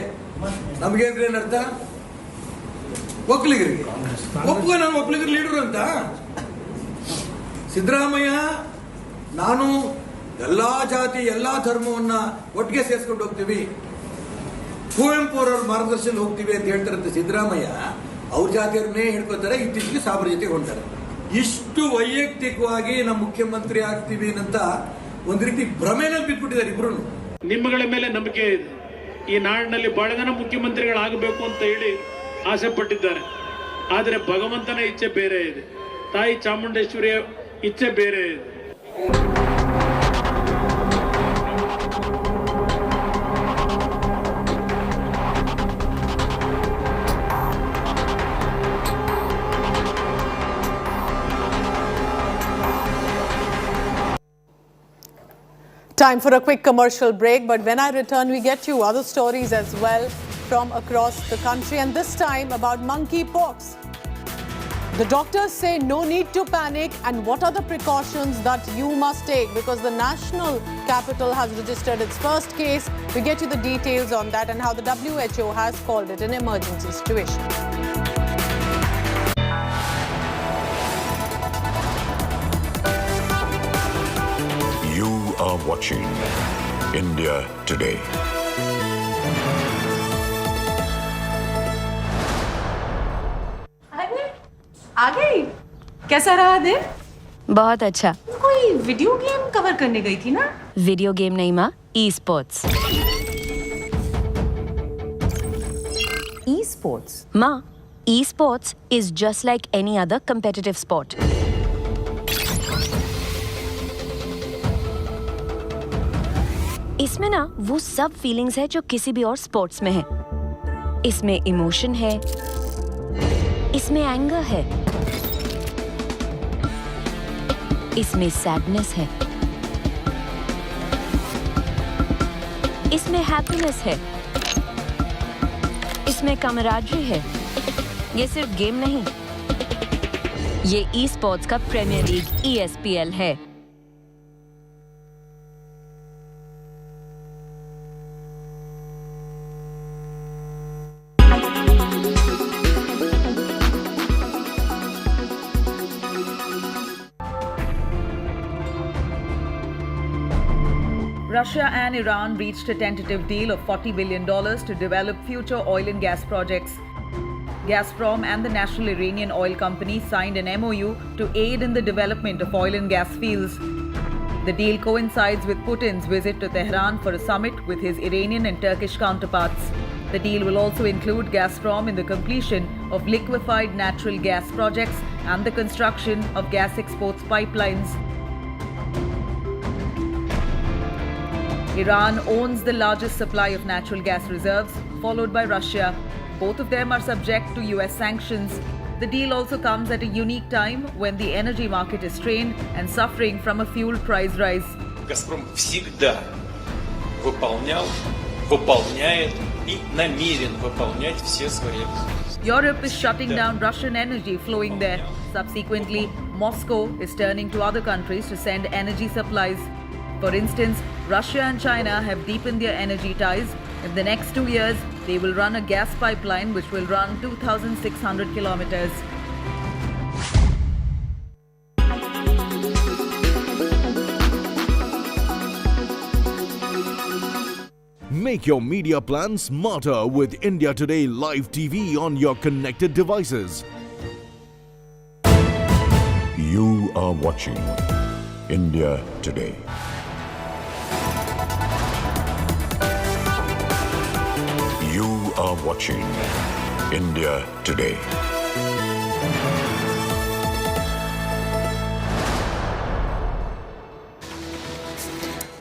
ನಮಗೆ ಏನರ್ಥ? ಒಕ್ಕಲಿಗರಿಗೆ ನಾನು ಒಕ್ಕಲಿಗರ ಲೀಡರ್ ಅಂತ. ಸಿದ್ದರಾಮಯ್ಯ ನಾನು ಎಲ್ಲಾ ಜಾತಿ ಎಲ್ಲಾ ಧರ್ಮವನ್ನ ಒಟ್ಟಿಗೆ ಸೇರಿಸ್ಕೊಂಡು ಹೋಗ್ತೀವಿ, ಕುವೆಂಪು ಅವರ ಮಾರ್ಗದರ್ಶನ ಹೋಗ್ತೀವಿ ಅಂತ ಹೇಳ್ತಾರಂತೆ ಸಿದ್ದರಾಮಯ್ಯ. ಅವ್ರ ಜಾತಿಯವ್ರನ್ನೇ ಹೇಳ್ಕೊತಾರೆ, ಇತ್ತೀಚೆಗೆ ಸಾಬರ ಜೊತೆಗೆ ಹೊಂಟಾರೆ. ಇಷ್ಟು ವೈಯಕ್ತಿಕವಾಗಿ ನಮ್ಮ ಮುಖ್ಯಮಂತ್ರಿ ಆಗ್ತೀವಿ ಅಂತ ಒಂದ್ ರೀತಿ ಭ್ರಮೆನಲ್ಲಿ ಬಿಟ್ಬಿಟ್ಟಿದ್ದಾರೆ ಇಬ್ರು. ನಿಮ್ಮಗಳ ಮೇಲೆ ನಂಬಿಕೆ ಇದೆ. ಈ ನಾಡಿನಲ್ಲಿ ಬಹಳ ಜನ ಮುಖ್ಯಮಂತ್ರಿಗಳಾಗಬೇಕು ಅಂತ ಹೇಳಿ ಆಸೆ ಪಟ್ಟಿದ್ದಾರೆ. ಆದರೆ ಭಗವಂತನ ಇಚ್ಛೆ ಬೇರೆ ಇದೆ, ತಾಯಿ ಚಾಮುಂಡೇಶ್ವರಿಯ ಇಚ್ಛೆ ಬೇರೆ ಇದೆ. Time for a quick commercial break, but when I return, we get you other stories as well from across the country, and this time about monkeypox. The doctors say no need to panic, and what are the precautions that you must take, because the national capital has registered its first case. We get you the details on that and how the WHO has called it an emergency situation. You are watching India Today. आ गई? कैसा रहा दिन? बहुत अच्छा। कोई video game cover करने गई थी ना? वीडियो गेम नहीं माँ, ई-स्पोर्ट्स। ई-स्पोर्ट्स? माँ, esports is just like any other competitive sport. इसमें ना वो सब फीलिंग्स है जो किसी भी और स्पोर्ट्स में है। इसमें इमोशन है, इसमें एंगर है, इसमें सैडनेस है, इसमें हैप्पीनेस है, इसमें कमराडरी है। ये सिर्फ गेम नहीं, ये ई स्पोर्ट्स का प्रीमियर लीग ESPL है। Russia and Iran reached a tentative deal of $40 billion to develop future oil and gas projects. Gazprom and the National Iranian Oil Company signed an MOU to aid in the development of oil and gas fields. The deal coincides with Putin's visit to Tehran for a summit with his Iranian and Turkish counterparts. The deal will also include Gazprom in the completion of liquefied natural gas projects and the construction of gas exports pipelines. Iran owns the largest supply of natural gas reserves, followed by Russia. Both of them are subject to US sanctions. The deal also comes at a unique time when the energy market is strained and suffering from a fuel price rise. «Газпром» всегда выполняет и намерен выполнять все свои обязательства. Europe is shutting down Russian energy flowing there. Subsequently, Moscow is turning to other countries to send energy supplies. For instance, Russia and China have deepened their energy ties. In the next 2 years, They will run a gas pipeline which will run 2,600 kilometers. Make your media plan smarter with India Today Live TV on your connected devices. You are watching India Today. You are watching India Today.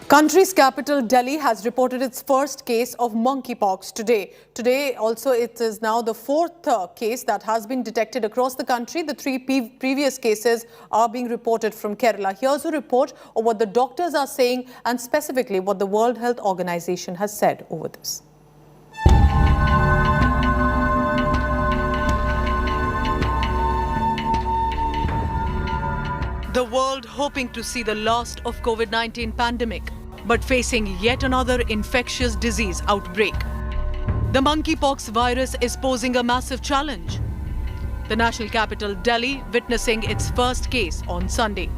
Country's capital Delhi has reported its first case of monkeypox today. Today also it is now the fourth case that has been detected across the country. The three previous cases are being reported from Kerala. Here's a report of what the doctors are saying and specifically what the World Health Organization has said over this. The world hoping to see the last of COVID-19 pandemic, but facing yet another infectious disease outbreak. The monkeypox virus is posing a massive challenge. The national capital, Delhi, witnessing its first case on Sunday.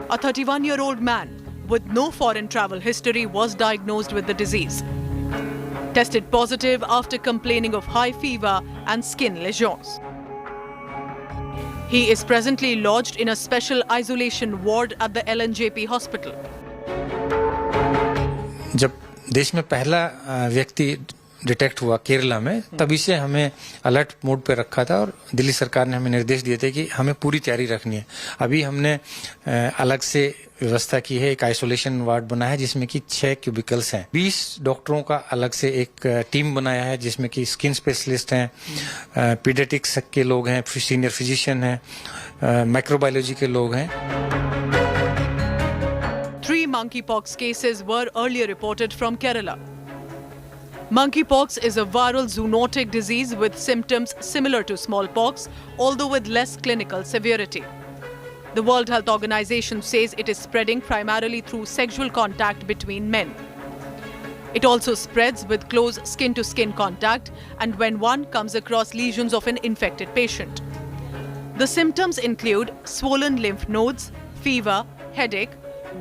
A 31-year-old man with no foreign travel history was diagnosed with the disease. Tested positive after complaining of high fever and skin lesions. He is presently lodged in a special isolation ward at the LNJP hospital. जब देश में पहला व्यक्ति detect हुआ केरला में, तभी से हमें अलर्ट मोड पे रखा था और दिल्ली सरकार ने हमें निर्देश दिए थे कि हमें पूरी तैयारी रखनी है। अभी हमने अलग से व्यवस्था की है, एक आइसोलेशन वार्ड बना है जिसमें कि 6 क्यूबिकल्स हैं। 20 डॉक्टरों का अलग से एक टीम बनाया है जिसमें कि स्किन स्पेशलिस्ट हैं, पीडियाट्रिक्स के लोग हैं, सीनियर फिजिशियन हैं, माइक्रोबायोलॉजी के लोग हैं। 3 monkeypox cases were earlier reported from Kerala. Monkeypox is a viral zoonotic disease with symptoms similar to smallpox, although with less clinical severity. The World Health Organization says it is spreading primarily through sexual contact between men. It also spreads with close skin-to-skin contact and when one comes across lesions of an infected patient. The symptoms include swollen lymph nodes, fever, headache,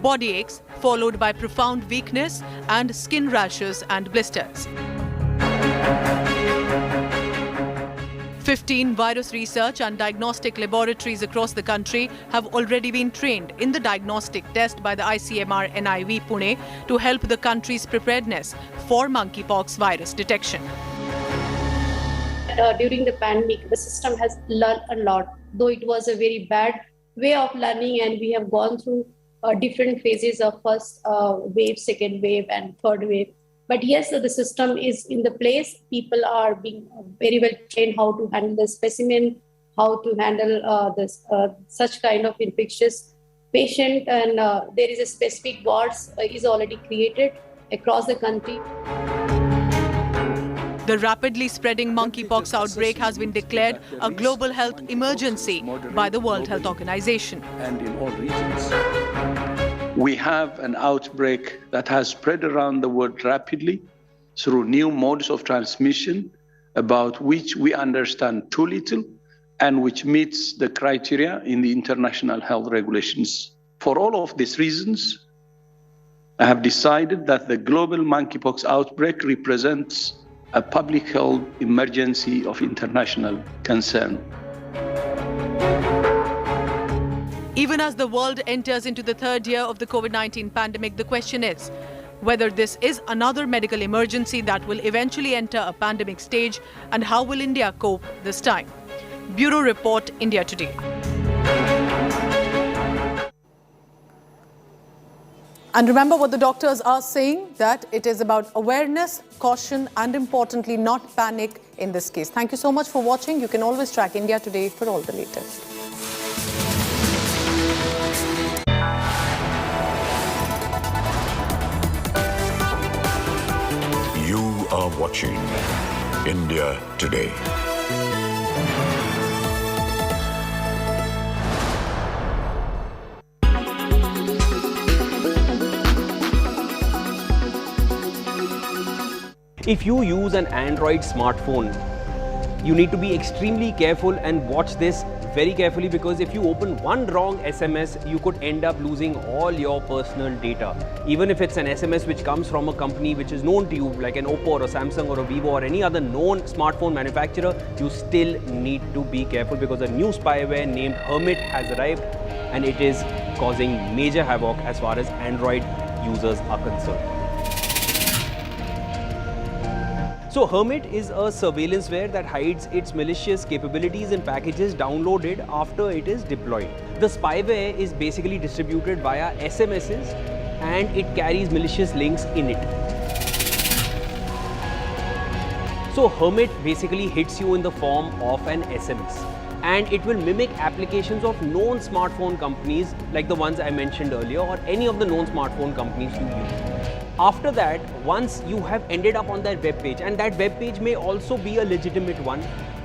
body aches, followed by profound weakness and skin rashes and blisters. 15 virus research and diagnostic laboratories across the country have already been trained in the diagnostic test by the ICMR NIV Pune to help the country's preparedness for monkeypox virus detection. During the pandemic, the system has learned a lot, though it was a very bad way of learning and we have gone through different phases of first wave, second wave and third wave. But yes, the system is in the place. People are being very well trained how to handle the specimen, how to handle such kind of infectious patient. And there is a specific wards is already created across the country. The rapidly spreading monkeypox outbreak has been declared a global health emergency by the World Health Organization. And in all regions. We have an outbreak that has spread around the world rapidly through new modes of transmission about which we understand too little and which meets the criteria in the international health regulations. For all of these reasons, I have decided that the global monkeypox outbreak represents a public health emergency of international concern. Even as the world enters into the third year of the COVID-19 pandemic, the question is whether this is another medical emergency that will eventually enter a pandemic stage and how will India cope this time? Bureau Report, India Today. And remember what the doctors are saying, that it is about awareness, caution and importantly not panic in this case. Thank you so much for watching. You can always track India Today for all the latest. You are watching India Today. If you use an Android smartphone, you need to be extremely careful and watch this very carefully, because if you open one wrong SMS, you could end up losing all your personal data. Even if it's an SMS which comes from a company which is known to you, like an Oppo or a Samsung or a Vivo or any other known smartphone manufacturer, you still need to be careful, because a new spyware named Hermit has arrived and it is causing major havoc as far as Android users are concerned. So Hermit is a surveillanceware that hides its malicious capabilities in packages downloaded after it is deployed. The spyware is basically distributed via SMSs and it carries malicious links in it. So Hermit basically hits you in the form of an SMS, and it will mimic applications of known smartphone companies like the ones I mentioned earlier, or any of the known smartphone companies you use. After that, once you have ended up on that web page, and that web page may also be a legitimate one,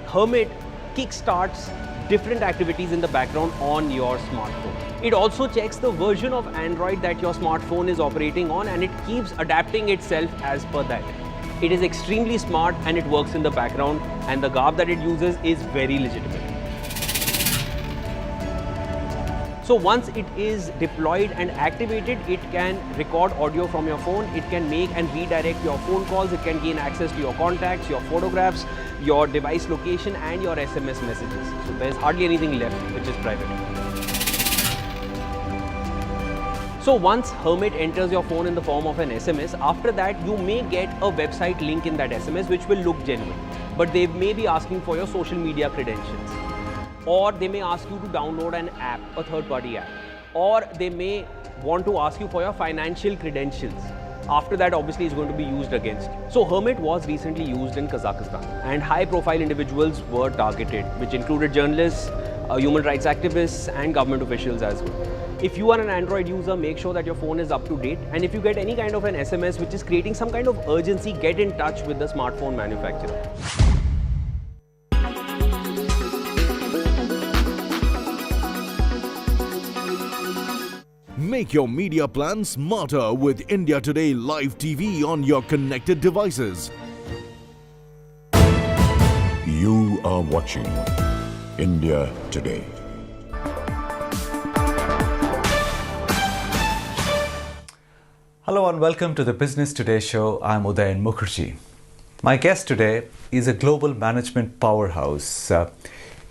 Hermit kickstarts different activities in the background on your smartphone. It also checks the version of Android that your smartphone is operating on, and it keeps adapting itself as per that. It is extremely smart and it works in the background, and the garb that it uses is very legitimate. So once it is deployed and activated, it can record audio from your phone, it can make and redirect your phone calls, it can gain access to your contacts, your photographs, your device location and your SMS messages. So there's hardly anything left which is private. So once Hermit enters your phone in the form of an SMS, after that you may get a website link in that SMS which will look genuine, but they may be asking for your social media credentials. Or they may ask you to download an app, a third-party app. Or they may want to ask you for your financial credentials. After that, obviously, it's going to be used against you. So Hermit was recently used in Kazakhstan, and high-profile individuals were targeted, which included journalists, human rights activists, and government officials as well. If you are an Android user, make sure that your phone is up to date. And if you get any kind of an SMS which is creating some kind of urgency, get in touch with the smartphone manufacturer. Make your media plan smarter with India Today Live TV on your connected devices. You are watching India Today. Hello and welcome to the Business Today show. I'm Arpita Mukherjee. My guest today is a global management powerhouse.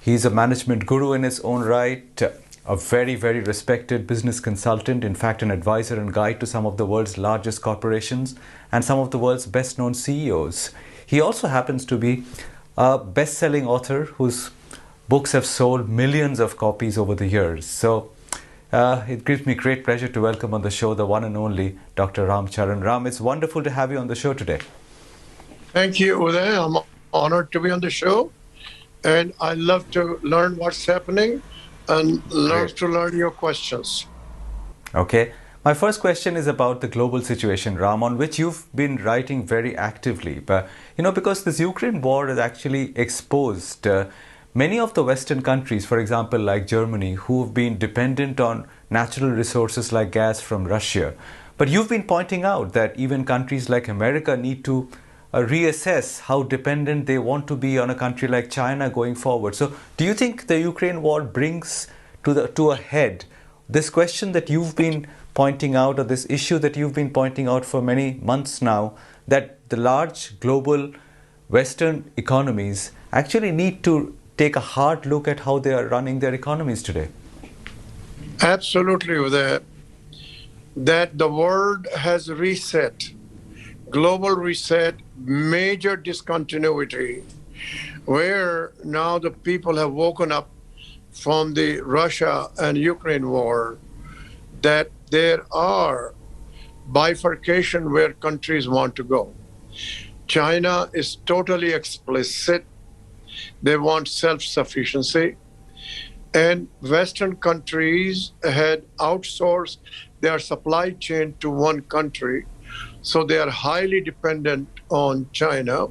He's a management guru in his own right, a very, very respected business consultant, in fact, an advisor and guide to some of the world's largest corporations and some of the world's best-known CEOs. He also happens to be a best-selling author whose books have sold millions of copies over the years. So it gives me great pleasure to welcome on the show the one and only Dr. Ram Charan. Ram, it's wonderful to have you on the show today. Thank you, Uday. I'm honored to be on the show, and I love to learn what's happening and love to learn your questions. Okay. My first question is about the global situation, Ram, on which you've been writing very actively. But, because this Ukraine war has actually exposed many of the Western countries, for example, like Germany, who've been dependent on natural resources like gas from Russia. But you've been pointing out that even countries like America need to reassess how dependent they want to be on a country like China going forward. So do you think the Ukraine war brings to a head this question that you've been pointing out, or this issue that you've been pointing out for many months now, that the large global Western economies actually need to take a hard look at how they are running their economies today? Absolutely, that the world has reset, global reset, major discontinuity, where now the people have woken up from the Russia and Ukraine war, that there are bifurcation where countries want to go. China is totally explicit. They want self-sufficiency. And Western countries had outsourced their supply chain to one country. So they are highly dependent on China.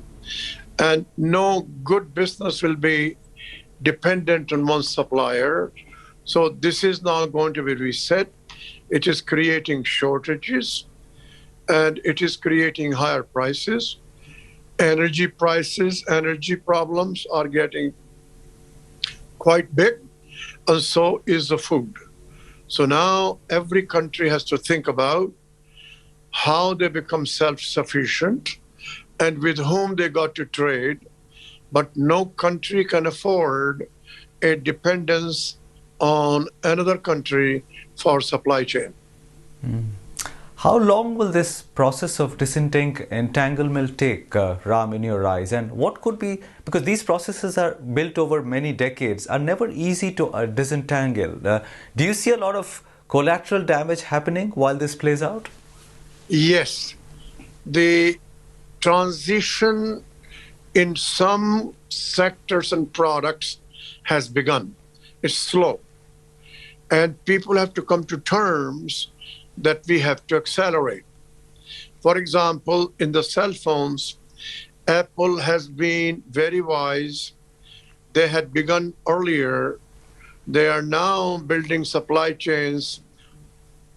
And no good business will be dependent on one supplier. So this is now going to be reset. It is creating shortages and it is creating higher prices. energy prices, energy problems are getting quite big, and so is the food. So now every country has to think about how they become self-sufficient and with whom they got to trade, but no country can afford a dependence on another country for supply chain. How long will this process of disentanglement take, Ram, in your eyes? And what could be, because these processes are built over many decades, are never easy to disentangle. Do you see a lot of collateral damage happening while this plays out? Yes. The transition in some sectors and products has begun. It's slow. And people have to come to terms that we have to accelerate. For example, in the cell phones, Apple has been very wise. They had begun earlier. They are now building supply chains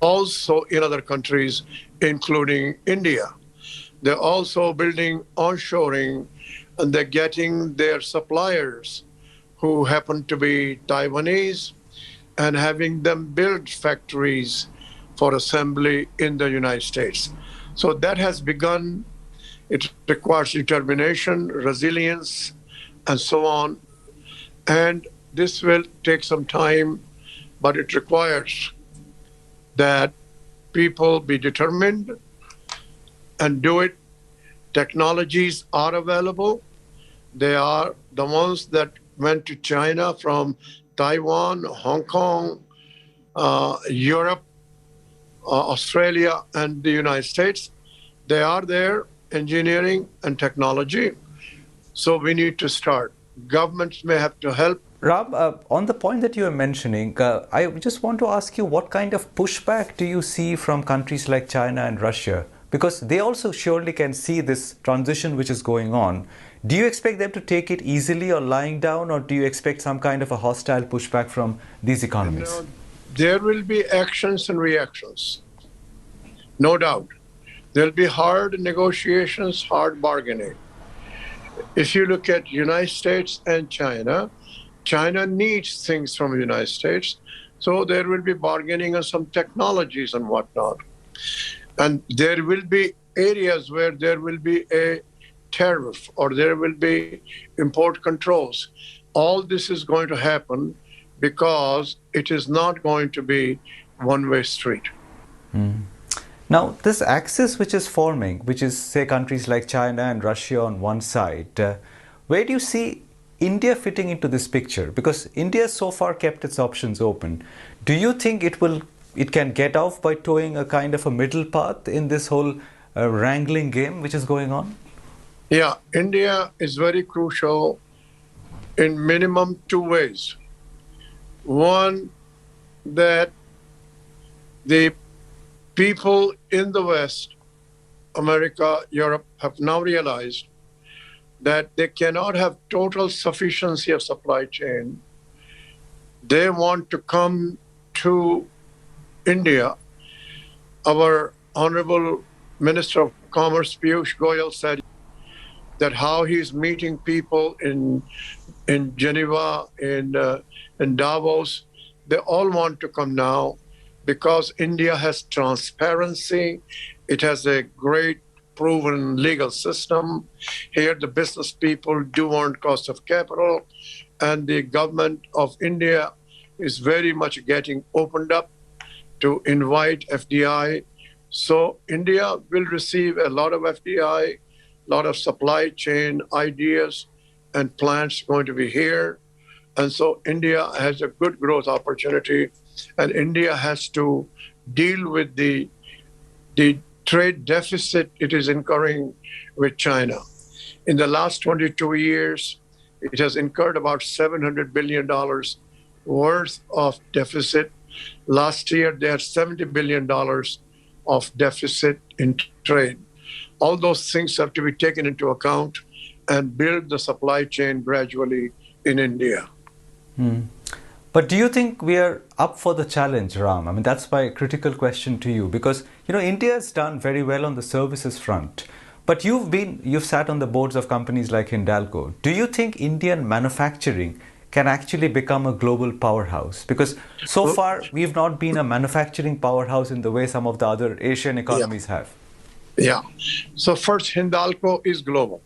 also in other countries, including India. They're also building onshoring, and they're getting their suppliers who happen to be Taiwanese and having them build factories for assembly in the United States. So that has begun. It requires determination, resilience, and so on. And this will take some time, but it requires that people be determined and do it. Technologies are available. They are the ones that went to China from Taiwan, Hong Kong, Europe, Australia, and the United States. They are there, engineering and technology. So we need to start. Governments may have to help. Ram, on the point that you are mentioning, I just want to ask you, what kind of pushback do you see from countries like China and Russia? Because they also surely can see this transition which is going on. Do you expect them to take it easily or lying down, or do you expect some kind of a hostile pushback from these economies? No, there will be actions and reactions, no doubt. There'll be hard negotiations, hard bargaining. If you look at United States and China, China needs things from the United States, so there will be bargaining on some technologies and whatnot. And there will be areas where there will be a tariff or there will be import controls. All this is going to happen because it is not going to be one-way street. Now, this axis which is forming, which is, say, countries like China and Russia on one side, where do you see India fitting into this picture? Because India so far kept its options open. Do you think it can get off by towing a kind of a middle path in this whole wrangling game which is going on? Yeah, India is very crucial in minimum two ways. One, that the people in the West, America, Europe, have now realized that they cannot have total sufficiency of supply chain. They want to come to India. Our Honorable Minister of Commerce, Piyush Goyal, said that how he's meeting people in Geneva, in Davos, they all want to come now because India has transparency. It has a great proven legal system. Here, the business people do want cost of capital, and the government of India is very much getting opened up to invite FDI. So India will receive a lot of FDI, a lot of supply chain ideas and plants going to be here. And so India has a good growth opportunity, and India has to deal with the trade deficit it is incurring with China. In the last 22 years, it has incurred about $700 billion worth of deficit. Last year, they had $70 billion of deficit in trade. All those things have to be taken into account and build the supply chain gradually in India. But do you think we are up for the challenge, Ram? I mean, that's my critical question to you, because, India has done very well on the services front. But you've sat on the boards of companies like Hindalco. Do you think Indian manufacturing can actually become a global powerhouse? Because so far we've not been a manufacturing powerhouse in the way some of the other Asian economies have. Yeah. So first, Hindalco is global.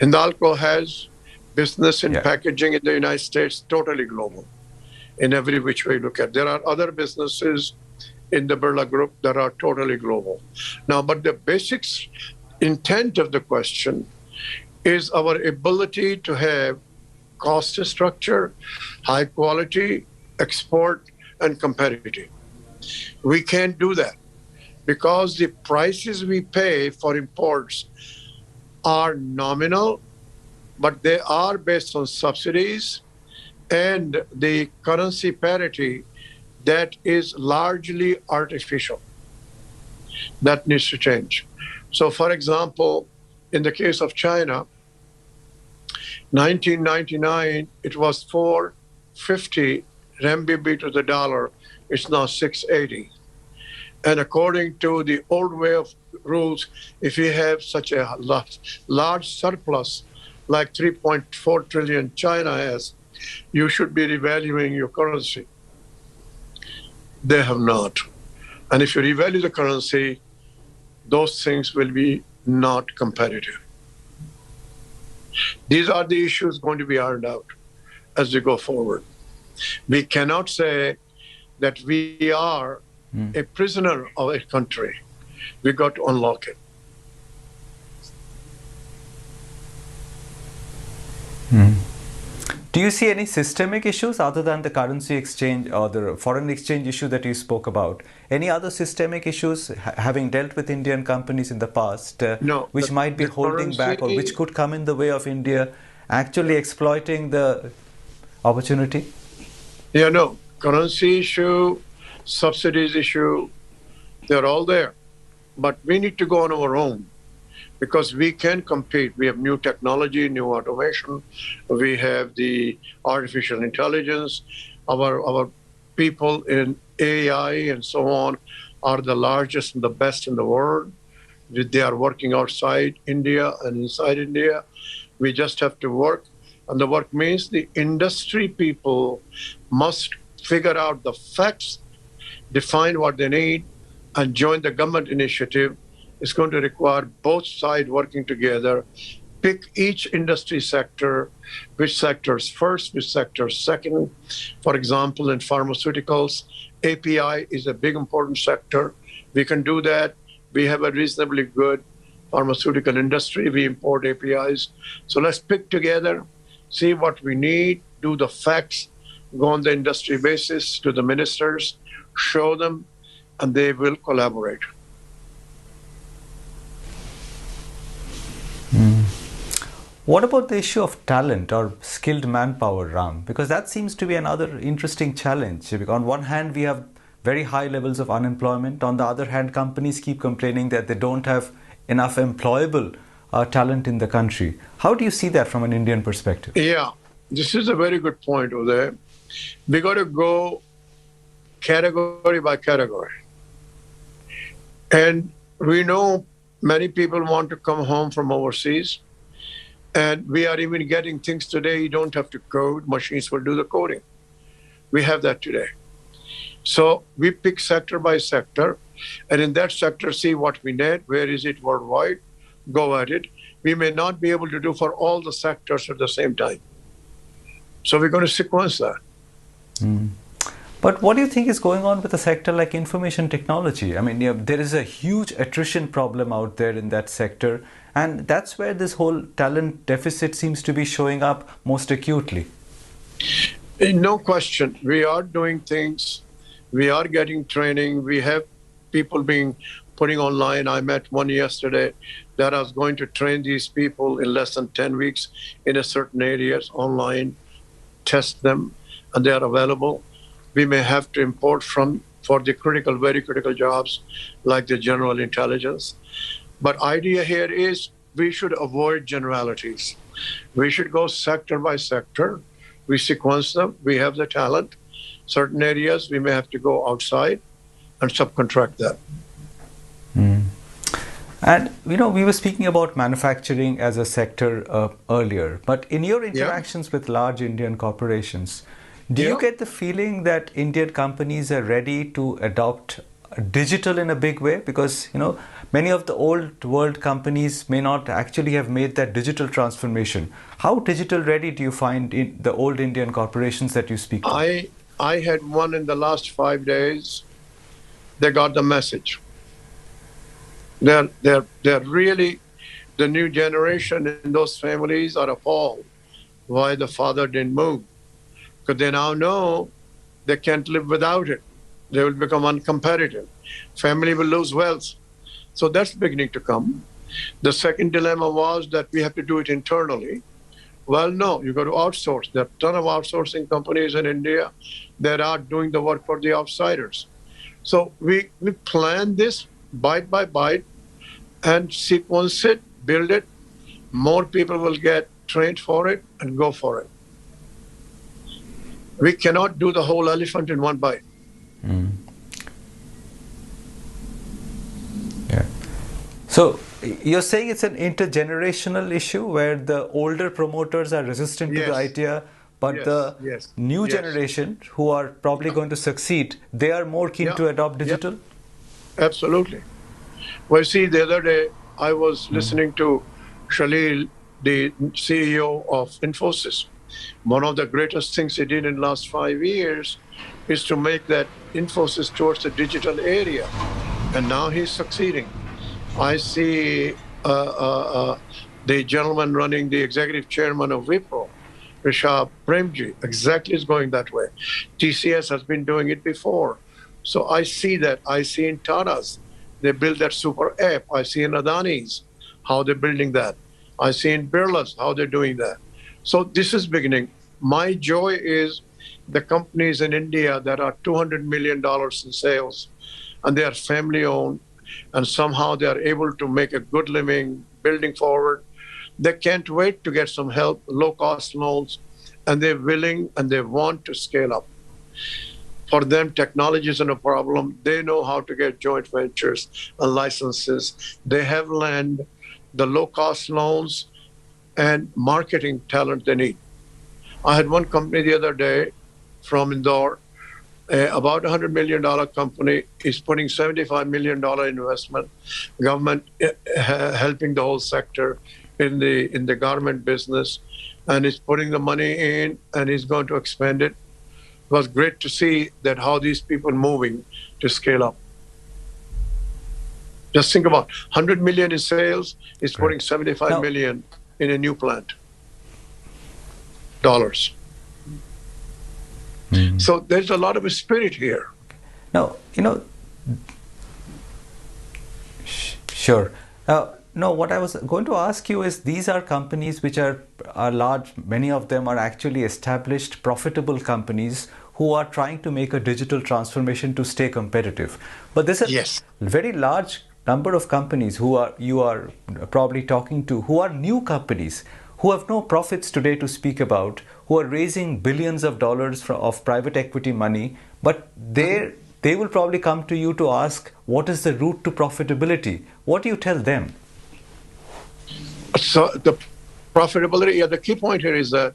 Hindalco has business in packaging in the United States, totally global, in every which way you look at. There are other businesses in the Birla Group that are totally global. Now, but the basic intent of the question is our ability to have cost structure, high quality, export, and competitive. We can't do that because the prices we pay for imports are nominal, but they are based on subsidies and the currency parity that is largely artificial. That needs to change. So, for example, in the case of China, 1999, it was 450 renminbi to the dollar. It's now 680. And according to the old way of rules, if you have such a large surplus, like 3.4 trillion China has, you should be revaluing your currency. They have not. And if you revalue the currency, those things will be not competitive. These are the issues going to be ironed out as we go forward. We cannot say that we are a prisoner of a country. We got to unlock it. Do you see any systemic issues other than the currency exchange or the foreign exchange issue that you spoke about? Any other systemic issues, having dealt with Indian companies in the past, which might be holding back or which could come in the way of India actually exploiting the opportunity? Yeah, no. Currency issue, subsidies issue, they're all there. But we need to go on our own, because we can compete. We have new technology, new automation. We have the artificial intelligence. Our people in AI and so on are the largest and the best in the world. They are working outside India and inside India. We just have to work. And the work means the industry people must figure out the facts, define what they need, and join the government initiative. It's going to require both sides working together, pick each industry sector, which sectors first, which sectors second. For example, in pharmaceuticals, API is a big important sector. We can do that. We have a reasonably good pharmaceutical industry. We import APIs. So let's pick together, see what we need, do the facts, go on the industry basis to the ministers, show them, and they will collaborate. What about the issue of talent or skilled manpower, Ram? Because that seems to be another interesting challenge. On one hand, we have very high levels of unemployment. On the other hand, companies keep complaining that they don't have enough employable talent in the country. How do you see that from an Indian perspective? Yeah, this is a very good point, Uday. We got to go category by category. And we know many people want to come home from overseas. And we are even getting things today, you don't have to code, machines will do the coding. We have that today. So we pick sector by sector, and in that sector, see what we need, where is it worldwide, go at it. We may not be able to do for all the sectors at the same time. So we're going to sequence that. But what do you think is going on with a sector like information technology? I mean, there is a huge attrition problem out there in that sector. And that's where this whole talent deficit seems to be showing up most acutely. No question. We are doing things. We are getting training. We have people putting online. I met one yesterday that I was going to train these people in less than 10 weeks in a certain areas online, test them, and they are available. We may have to import for the critical, very critical jobs like the general intelligence. But idea here is we should avoid generalities. We should go sector by sector. We sequence them. We have the talent. Certain areas we may have to go outside and subcontract that. And we were speaking about manufacturing as a sector earlier, but in your interactions with large Indian corporations, do you get the feeling that Indian companies are ready to adopt digital in a big way? Because many of the old world companies may not actually have made that digital transformation. How digital ready do you find in the old Indian corporations that you speak to? I had one in the last 5 days. They got the message. They're really, the new generation in those families are appalled why the father didn't move. Because they now know they can't live without it. They will become uncompetitive. Family will lose wealth. So that's beginning to come. The second dilemma was that we have to do it internally. Well, no, you got to outsource. There are a ton of outsourcing companies in India that are doing the work for the outsiders. So we plan this bite by bite and sequence it, build it. More people will get trained for it and go for it. We cannot do the whole elephant in one bite. Yeah. So you're saying it's an intergenerational issue where the older promoters are resistant to the idea, but the new generation who are probably going to succeed, they are more keen to adopt digital? Absolutely. Well, see, the other day I was listening to Shalil, the CEO of Infosys. One of the greatest things he did in the last 5 years is to make that Infosys towards the digital area. And now he's succeeding. I see the gentleman running, the executive chairman of Wipro, Rishabh Premji, exactly is going that way. TCS has been doing it before. So I see that. I see in Tata's, they build that super app. I see in Adani's, how they're building that. I see in Birla's, how they're doing that. So this is beginning. My joy is the companies in India that are $200 million in sales, and they are family owned, and somehow they are able to make a good living, building forward. They can't wait to get some help, low cost loans, and they're willing and they want to scale up. For them, technology isn't a problem. They know how to get joint ventures and licenses. They have land, the low cost loans, and marketing talent they need. I had one company the other day from Indore, about $100 million company is putting $75 million investment. Government helping the whole sector in the garment business, and is putting the money in and is going to expand it. It was great to see that how these people are moving to scale up. Just think about 100 million in sales is putting 75 million in a new plant. Dollars. So there's a lot of a spirit here. Now, sure. No, what I was going to ask you is, these are companies which are large. Many of them are actually established, profitable companies who are trying to make a digital transformation to stay competitive. But there's a very large number of companies who you are probably talking to, who are new companies, who have no profits today to speak about, who are raising billions of dollars of private equity money, but they will probably come to you to ask, what is the route to profitability? What do you tell them? So the profitability, the key point here is that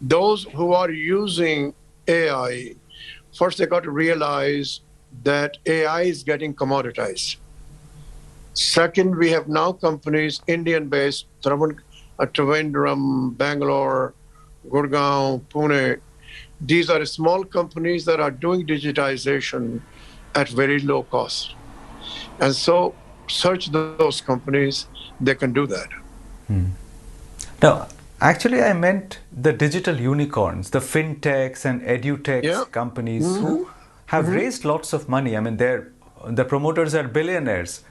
those who are using AI, first they got to realize that AI is getting commoditized. Second, we have now companies, Indian-based, Trivandrum, Bangalore, Gurgaon, Pune. These are small companies that are doing digitization at very low cost. And so search those companies, they can do that. Now, actually, I meant the digital unicorns, the fintechs and edutech companies who have raised lots of money. I mean, the promoters are billionaires,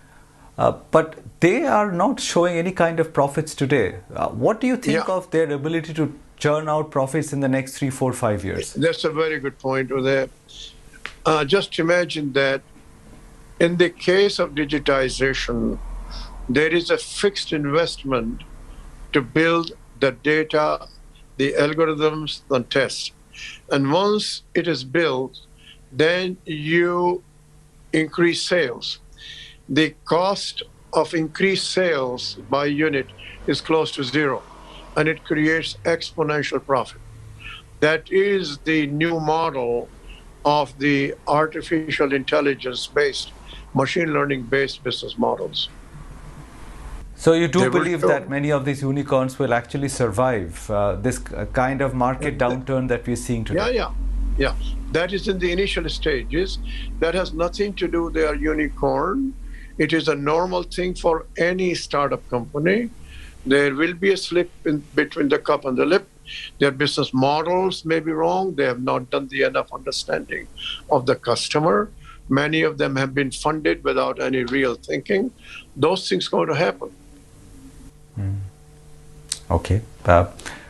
but they are not showing any kind of profits today. What do you think of their ability to churn out profits in the next 3, 4, 5 years? That's a very good point, Uday. Just imagine that in the case of digitization, there is a fixed investment to build the data, the algorithms, the tests. And once it is built, then you increase sales. The cost of increased sales by unit is close to zero, and it creates exponential profit. That is the new model of the artificial intelligence-based, machine learning-based business models. So you do They will believe show. that many of these unicorns will actually survive this kind of market downturn that we're seeing today? Yeah. That is in the initial stages. That has nothing to do with their unicorn. It is a normal thing for any startup company. There will be a slip in between the cup and the lip. Their business models may be wrong. They have not done the enough understanding of the customer. Many of them have been funded without any real thinking. Those things are going to happen. Okay.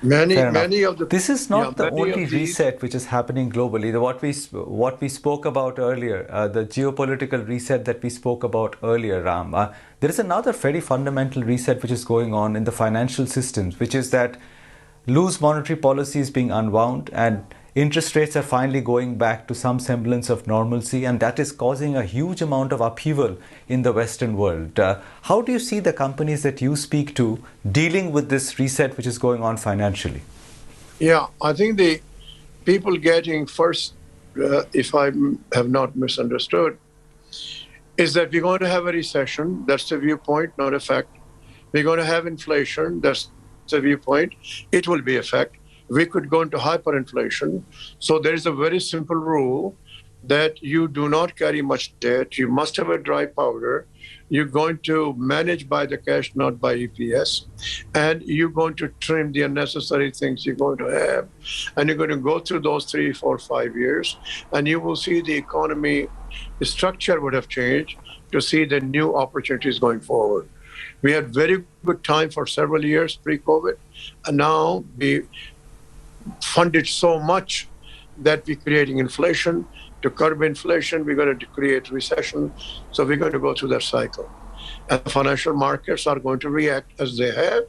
Many of the this is not the many only of these- reset which is happening globally. What we spoke about earlier, the geopolitical reset that we spoke about earlier, Ram. There is another very fundamental reset which is going on in the financial systems, which is that loose monetary policy is being unwound and interest rates are finally going back to some semblance of normalcy, and that is causing a huge amount of upheaval in the Western world. How do you see the companies that you speak to dealing with this reset which is going on financially? Yeah, I think the people getting first, if I have not misunderstood, is that we're going to have a recession. That's the viewpoint, not a fact. We're going to have inflation. That's the viewpoint. It will be a fact. We could go into hyperinflation. So there is a very simple rule that you do not carry much debt. You must have a dry powder. You're going to manage by the cash, not by EPS. And you're going to trim the unnecessary things you're going to have. And you're going to go through those 3, 4, 5 years. And you will see the economy, the structure would have changed to see the new opportunities going forward. We had very good time for several years pre-COVID. And now we funded so much that we're creating inflation. To curb inflation, we're going to create recession. So we're going to go through that cycle. And the financial markets are going to react as they have.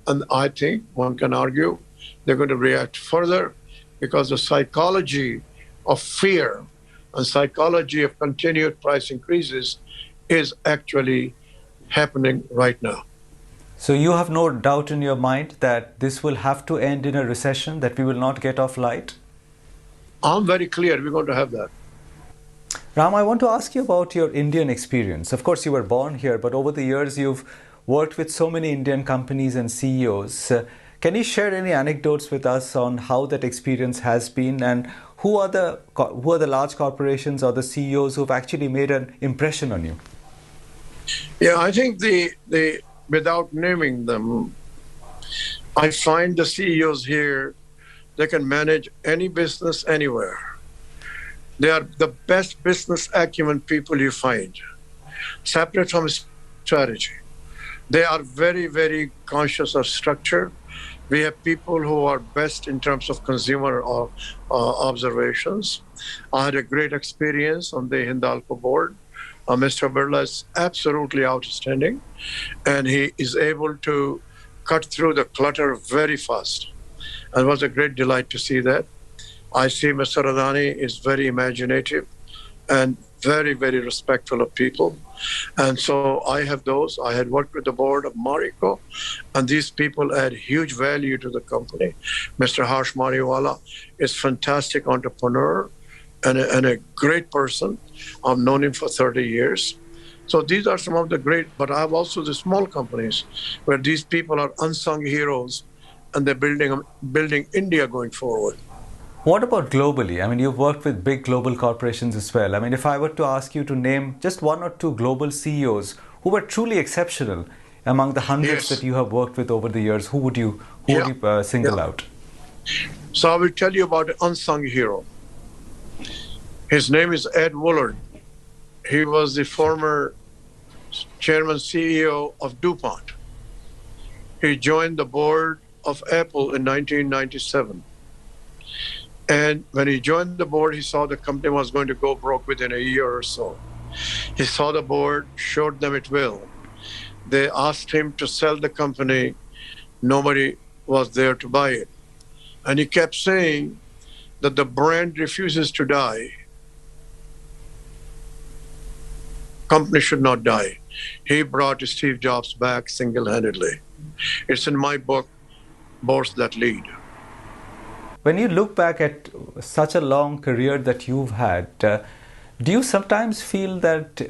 And I think one can argue they're going to react further because the psychology of fear and psychology of continued price increases is actually happening right now. So you have no doubt in your mind that this will have to end in a recession, that we will not get off light? I'm very clear we're going to have that. Ram, I want to ask you about your Indian experience. Of course, you were born here, but over the years you've worked with so many Indian companies and CEOs. Can you share any anecdotes with us on how that experience has been, and who are the large corporations or the CEOs who've actually made an impression on you? Yeah, I think the without naming them, I find the CEOs here, they can manage any business anywhere. They are the best business acumen people you find, separate from strategy. They are very, very conscious of structure. We have people who are best in terms of consumer observations. I had a great experience on the Hindalco board. Mr. Birla is absolutely outstanding, and he is able to cut through the clutter very fast. And it was a great delight to see that. I see Mr. Adani is very imaginative and very, very respectful of people. And so I have those. I had worked with the board of Marico, and these people add huge value to the company. Mr. Harsh Mariwala is fantastic entrepreneur and a great person. I've known him for 30 years. So these are some of the great, but I have also the small companies where these people are unsung heroes, and they're building India going forward. What about globally? I mean, you've worked with big global corporations as well. I mean, if I were to ask you to name just one or two global CEOs who were truly exceptional among the hundreds that you have worked with over the years, who would you single out? So I will tell you about an unsung hero. His name is Ed Woolard. He was the former chairman CEO of DuPont. He joined the board of Apple in 1997. And when he joined the board, he saw the company was going to go broke within a year or so. He saw the board, showed them it will. They asked him to sell the company. Nobody was there to buy it. And he kept saying that the brand refuses to die. Company should not die. he brought Steve Jobs back single-handedly. It's in my book, Boards That Lead. When you look back at such a long career that you've had, do you sometimes feel that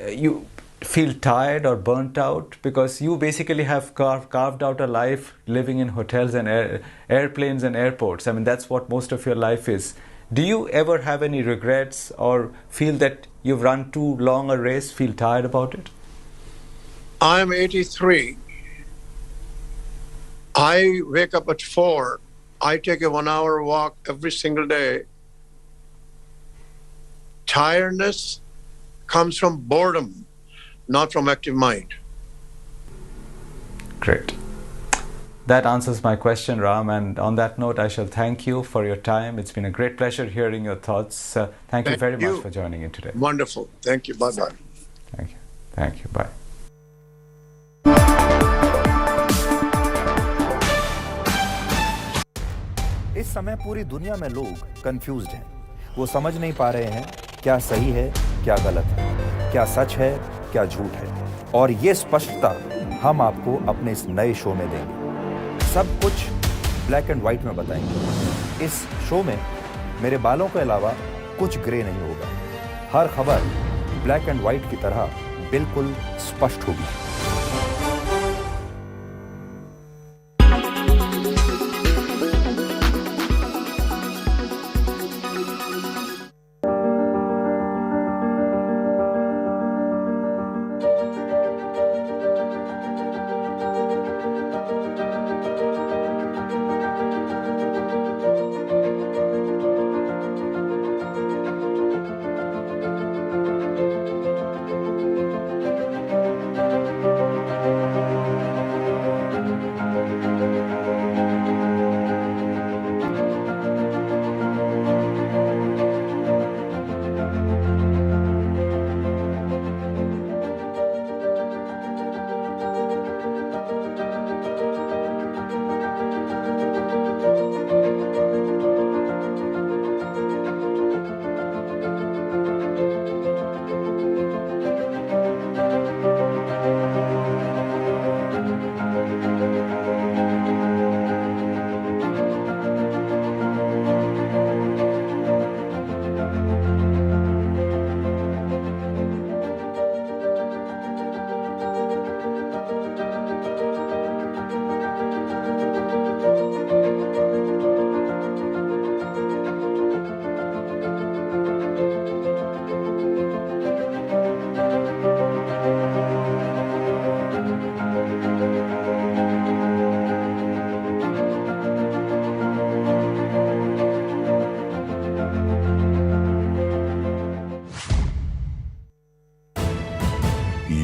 you feel tired or burnt out? Because you basically have carved out a life living in hotels and airplanes and airports. I mean, that's what most of your life is. Do you ever have any regrets or feel that you've run too long a race, feel tired about it? I'm 83. I wake up at 4. I take a 1-hour walk every single day. Tiredness comes from boredom, not from active mind. Great. That answers my question, Ram. And on that note, I shall thank you for your time. It's been a great pleasure hearing your thoughts. Thank you very much for joining in today. Wonderful. Thank you. Bye-bye. Thank you. Thank you. Bye. इस समय पूरी दुनिया में लोग confused हैं। वो समझ नहीं पा रहे हैं क्या सही है, क्या गलत है, क्या सच है, क्या झूठ है। और ये स्पष्टता हम आपको अपने इस नए शो में देंगे। सब कुछ ब्लैक एंड व्हाइट में बताएंगे। इस शो में मेरे बालों के अलावा कुछ ग्रे नहीं होगा। हर खबर ब्लैक एंड व्हाइट की तरह बिल्कुल स्पष्ट होगी।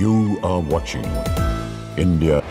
You are watching India.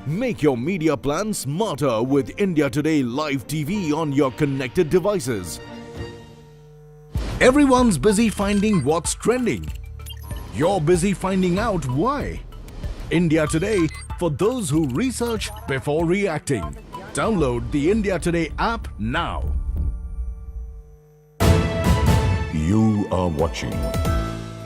Make your media plan smarter with India Today Live TV on your connected devices. Everyone's busy finding what's trending. You're busy finding out why. India Today, for those who research before reacting. Download the India Today app now. You are watching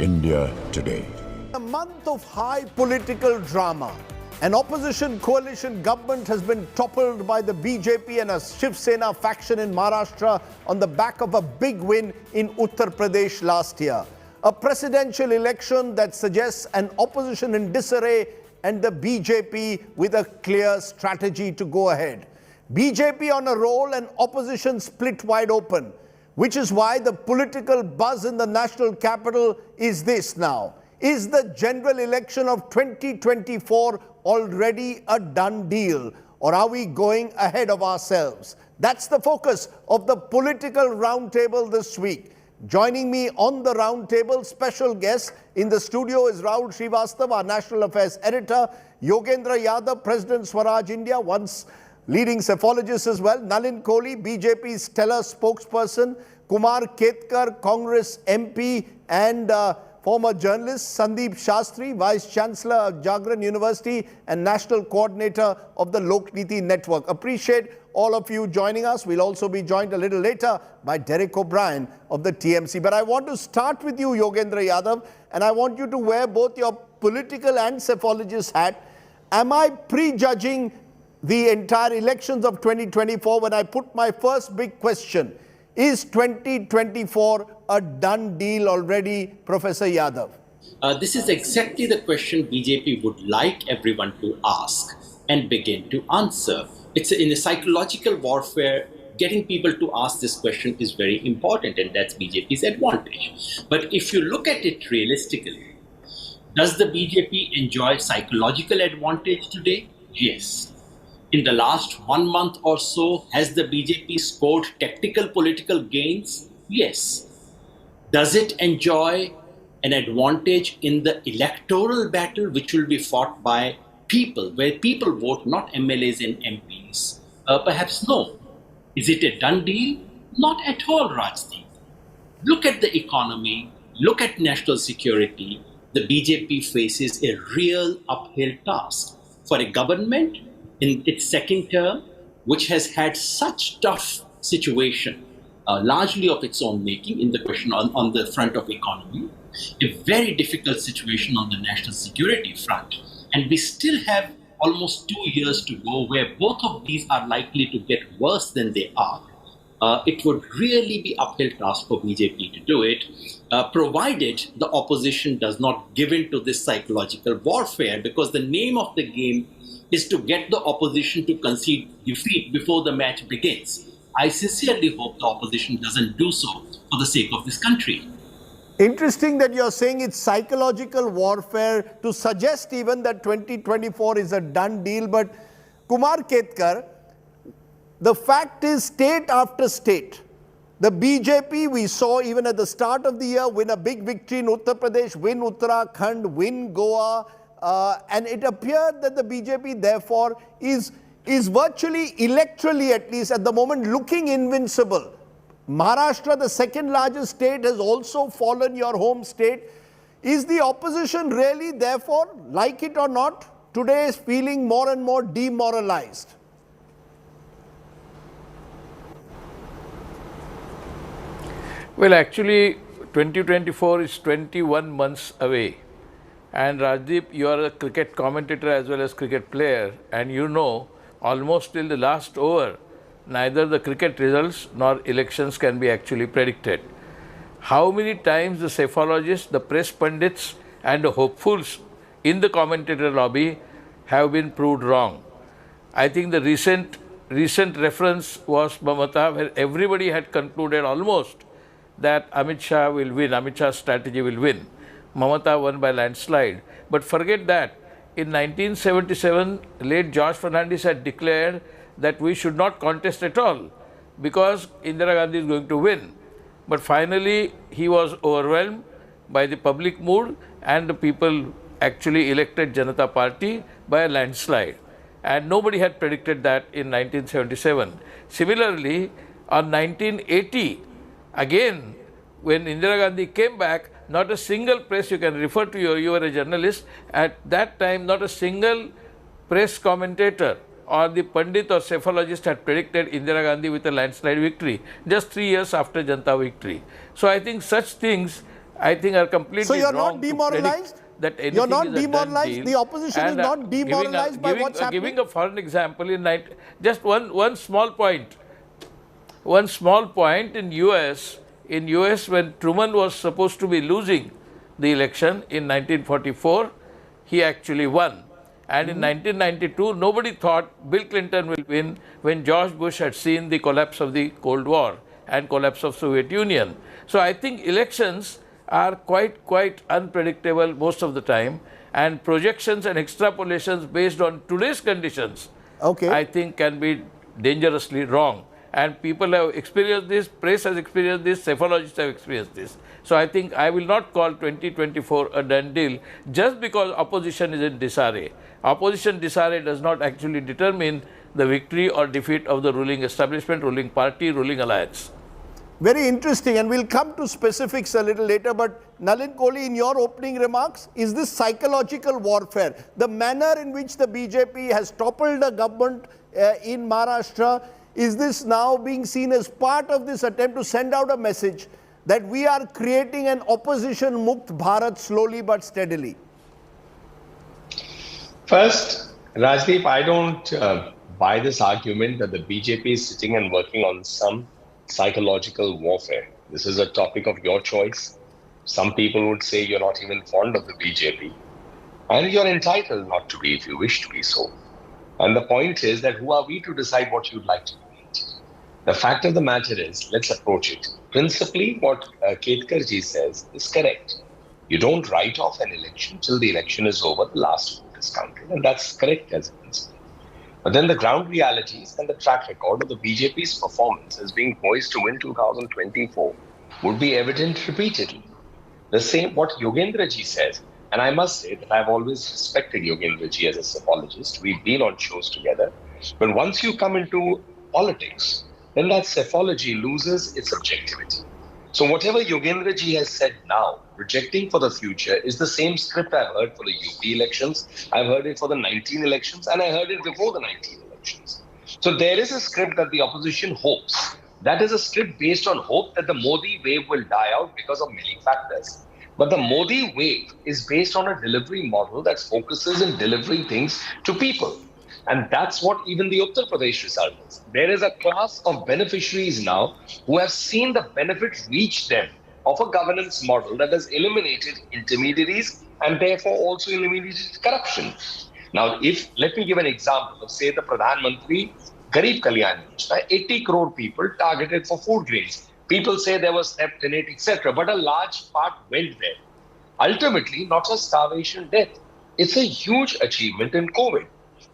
India Today. A month of high political drama. An opposition coalition government has been toppled by the BJP and a Shiv Sena faction in Maharashtra on the back of a big win in Uttar Pradesh last year. A presidential election that suggests an opposition in disarray and the BJP with a clear strategy to go ahead. BJP on a roll and opposition split wide open, which is why the political buzz in the national capital is this now. Is the general election of 2024 already a done deal, or are we going ahead of ourselves? That's the focus of the political roundtable this week. Joining me on the roundtable, special guest in the studio is Rahul Srivastav, our National Affairs Editor, Yogendra Yadav, President Swaraj India, once leading cephalogist as well, Nalin Kohli, BJP's stellar spokesperson, Kumar Ketkar, Congress MP and former journalist, Sandeep Shastri, Vice Chancellor of Jagran University and National Coordinator of the Lokniti Network. Appreciate all of you joining us. We'll also be joined a little later by Derek O'Brien of the TMC. But I want to start with you, Yogendra Yadav, and I want you to wear both your political and cephalogist hat. Am I prejudging the entire elections of 2024 when I put my first big question? Is 2024 a done deal already, Professor Yadav? This is exactly the question BJP would like everyone to ask and begin to answer. It's in a psychological warfare, getting people to ask this question is very important, and that's BJP's advantage. But if you look at it realistically, does the BJP enjoy psychological advantage today? Yes. In the last 1 month or so, has the BJP scored tactical political gains? Yes. Does it enjoy an advantage in the electoral battle, which will be fought by people, where people vote, not MLAs and MPs? Perhaps no. Is it a done deal? Not at all, Rajdeep. Look at the economy, look at national security. The BJP faces a real uphill task. For a government in its second term, which has had such tough situation, largely of its own making in the question on the front of economy, a very difficult situation on the national security front. And we still have almost 2 years to go where both of these are likely to get worse than they are. It would really be uphill task for BJP to do it, provided the opposition does not give in to this psychological warfare, because the name of the game is to get the opposition to concede defeat before the match begins. I sincerely hope the opposition doesn't do so for the sake of this country. Interesting that you're saying it's psychological warfare to suggest even that 2024 is a done deal. But Kumar Ketkar, the fact is state after state, the BJP we saw even at the start of the year win a big victory in Uttar Pradesh, win Uttarakhand, win Goa, and it appeared that the BJP therefore is virtually electorally, at least at the moment, looking invincible. Maharashtra, the second largest state, has also fallen, your home state. Is the opposition really therefore, like it or not, today is feeling more and more demoralized? Well, actually 2024 is 21 months away. And Rajdeep, you are a cricket commentator as well as cricket player, and you know almost till the last over, neither the cricket results nor elections can be actually predicted. How many times the cephalogists, the press pundits and the hopefuls in the commentator lobby have been proved wrong? I think the recent reference was Mamata, where everybody had concluded almost that Amit Shah will win, Amit Shah's strategy will win. Mamata won by landslide. But forget that. In 1977, late George Fernandez had declared that we should not contest at all because Indira Gandhi is going to win. But finally, he was overwhelmed by the public mood, and the people actually elected Janata Party by a landslide. And nobody had predicted that in 1977. Similarly, on 1980, again, when Indira Gandhi came back, not a single press, you can refer to you were a journalist, at that time not a single press commentator or the Pandit or cephalogist had predicted Indira Gandhi with a landslide victory, just 3 years after Janata victory. So I think such things, I think, are completely So you're wrong not demoralized? that anything You're not is a done demoralized? deal. The opposition is not demoralized by what's happening? Giving a foreign example, just one small point. One small point in US when Truman was supposed to be losing the election in 1944, he actually won. And in 1992, nobody thought Bill Clinton will win when George Bush had seen the collapse of the Cold War and collapse of Soviet Union. So I think elections are quite unpredictable most of the time, and projections and extrapolations based on today's conditions, I think, can be dangerously wrong. And people have experienced this, press has experienced this, cephalogists have experienced this. So I think I will not call 2024 a done deal just because opposition is in disarray. Opposition disarray does not actually determine the victory or defeat of the ruling establishment, ruling party, ruling alliance. Very interesting, and we'll come to specifics a little later, but Nalin Kohli, in your opening remarks, is this psychological warfare? The manner in which the BJP has toppled the government in Maharashtra, is this now being seen as part of this attempt to send out a message that we are creating an opposition-mukt Bharat slowly but steadily? First, Rajdeep, I don't buy this argument that the BJP is sitting and working on some psychological warfare. This is a topic of your choice. Some people would say you're not even fond of the BJP. And you're entitled not to be if you wish to be so. And the point is that who are we to decide what you'd like to eat? The fact of the matter is, let's approach it. Principally, what Ketkarji says is correct. You don't write off an election till the election is over, the last vote is counted. And that's correct as a principle. But then the ground realities and the track record of the BJP's performance as being poised to win 2024 would be evident repeatedly. The same what Yogendraji says, and I must say that I've always respected Yogendraji as a cephalogist. We've been on shows together. But once you come into politics, then that cephalogy loses its objectivity. So whatever Yogendraji has said now, projecting for the future, is the same script I've heard for the UP elections, I've heard it for the 19 elections, and I heard it before the 19 elections. So there is a script that the opposition hopes. That is a script based on hope that the Modi wave will die out because of many factors. But the Modi wave is based on a delivery model that focuses in delivering things to people. And that's what even the Uttar Pradesh result is. There is a class of beneficiaries now who have seen the benefit reach them of a governance model that has eliminated intermediaries and therefore also eliminated corruption. Now, let me give an example of, say, the Pradhan Mantri Garib Kalyan Yojana, 80 crore people targeted for food grains. People say there was theft in it, etc. But a large part went there. Ultimately, not just starvation, death. It's a huge achievement in COVID.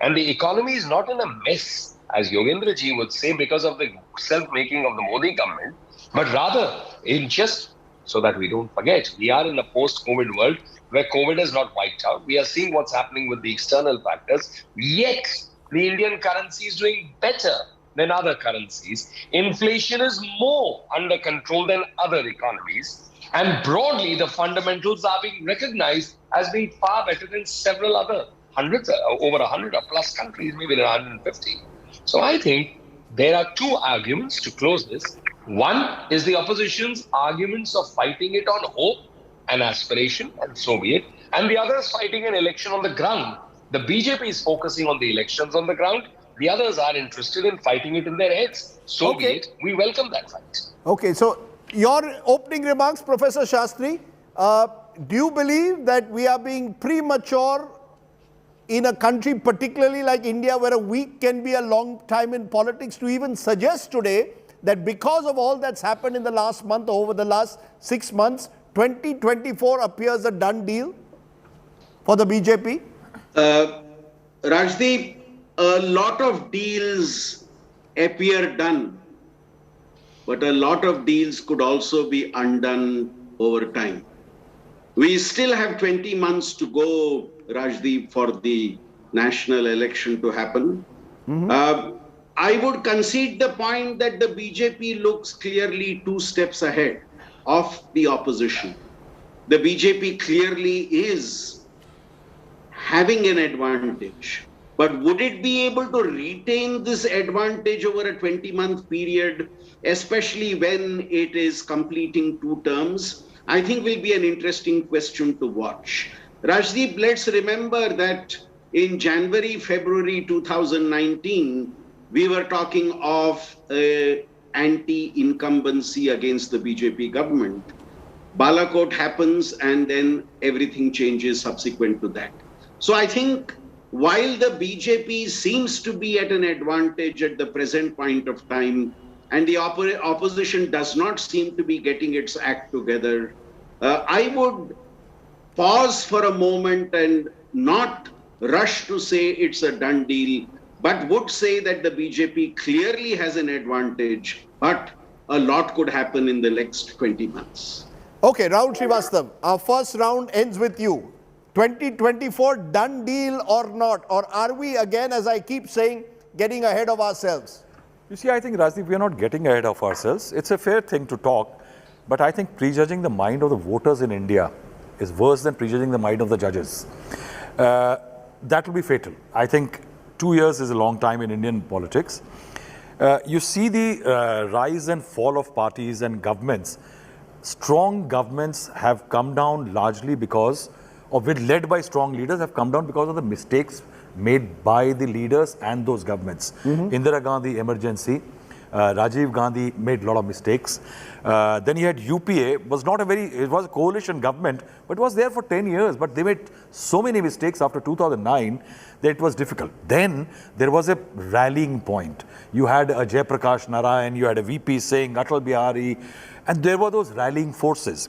And the economy is not in a mess, as Yogendraji would say, because of the self-making of the Modi government, but rather in just so that we don't forget, we are in a post-COVID world where COVID is not wiped out. We are seeing what's happening with the external factors, yet the Indian currency is doing better than other currencies. Inflation is more under control than other economies. And broadly, the fundamentals are being recognized as being far better than several other over 100 or plus countries, maybe 150. So I think there are two arguments to close this. One is the opposition's arguments of fighting it on hope and aspiration, and so be it. And the other is fighting an election on the ground. The BJP is focusing on the elections on the ground. The others are interested in fighting it in their heads. So be it. We welcome that fight. Okay, so your opening remarks, Professor Shastri, do you believe that we are being premature in a country particularly like India, where a week can be a long time in politics, to even suggest today that because of all that's happened in the last month or over the last 6 months, 2024 appears a done deal for the BJP? Rajdeep, a lot of deals appear done, but a lot of deals could also be undone over time. We still have 20 months to go, Rajdeep, for the national election to happen. Mm-hmm. I would concede the point that the BJP looks clearly 2 steps ahead. of the opposition. The BJP clearly is having an advantage. But would it be able to retain this advantage over a 20-month period, especially when it is completing 2 terms? I think will be an interesting question to watch. Rajdeep, let's remember that in January, February 2019, we were talking of anti-incumbency against the BJP government. Balakot happens and then everything changes subsequent to that. So I think while the BJP seems to be at an advantage at the present point of time, and the opposition does not seem to be getting its act together, I would pause for a moment and not rush to say it's a done deal, but would say that the BJP clearly has an advantage, but a lot could happen in the next 20 months. Okay, Rahul Srivastava, our first round ends with you. 2024 done deal or not? Or are we again, as I keep saying, getting ahead of ourselves? You see, I think, Rajdeep, we are not getting ahead of ourselves. It's a fair thing to talk, but I think prejudging the mind of the voters in India is worse than prejudging the mind of the judges. That will be fatal. I think 2 years is a long time in Indian politics. You see the rise and fall of parties and governments. Strong governments have come down largely because of it, led by strong leaders, have come down because of the mistakes made by the leaders and those governments. Indira Gandhi emergency, Rajiv Gandhi made a lot of mistakes. Then you had UPA, it was a coalition government, but it was there for 10 years, but they made so many mistakes after 2009 that it was difficult. Then there was a rallying point. You had a Jayaprakash Narayan, you had a VP Singh, Atal Bihari, and there were those rallying forces.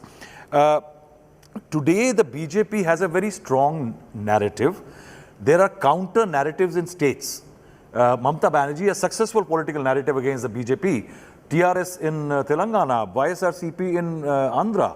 Today, the BJP has a very strong narrative. There are counter narratives in states. Mamata Banerjee, a successful political narrative against the BJP, TRS in Telangana, YSRCP in Andhra.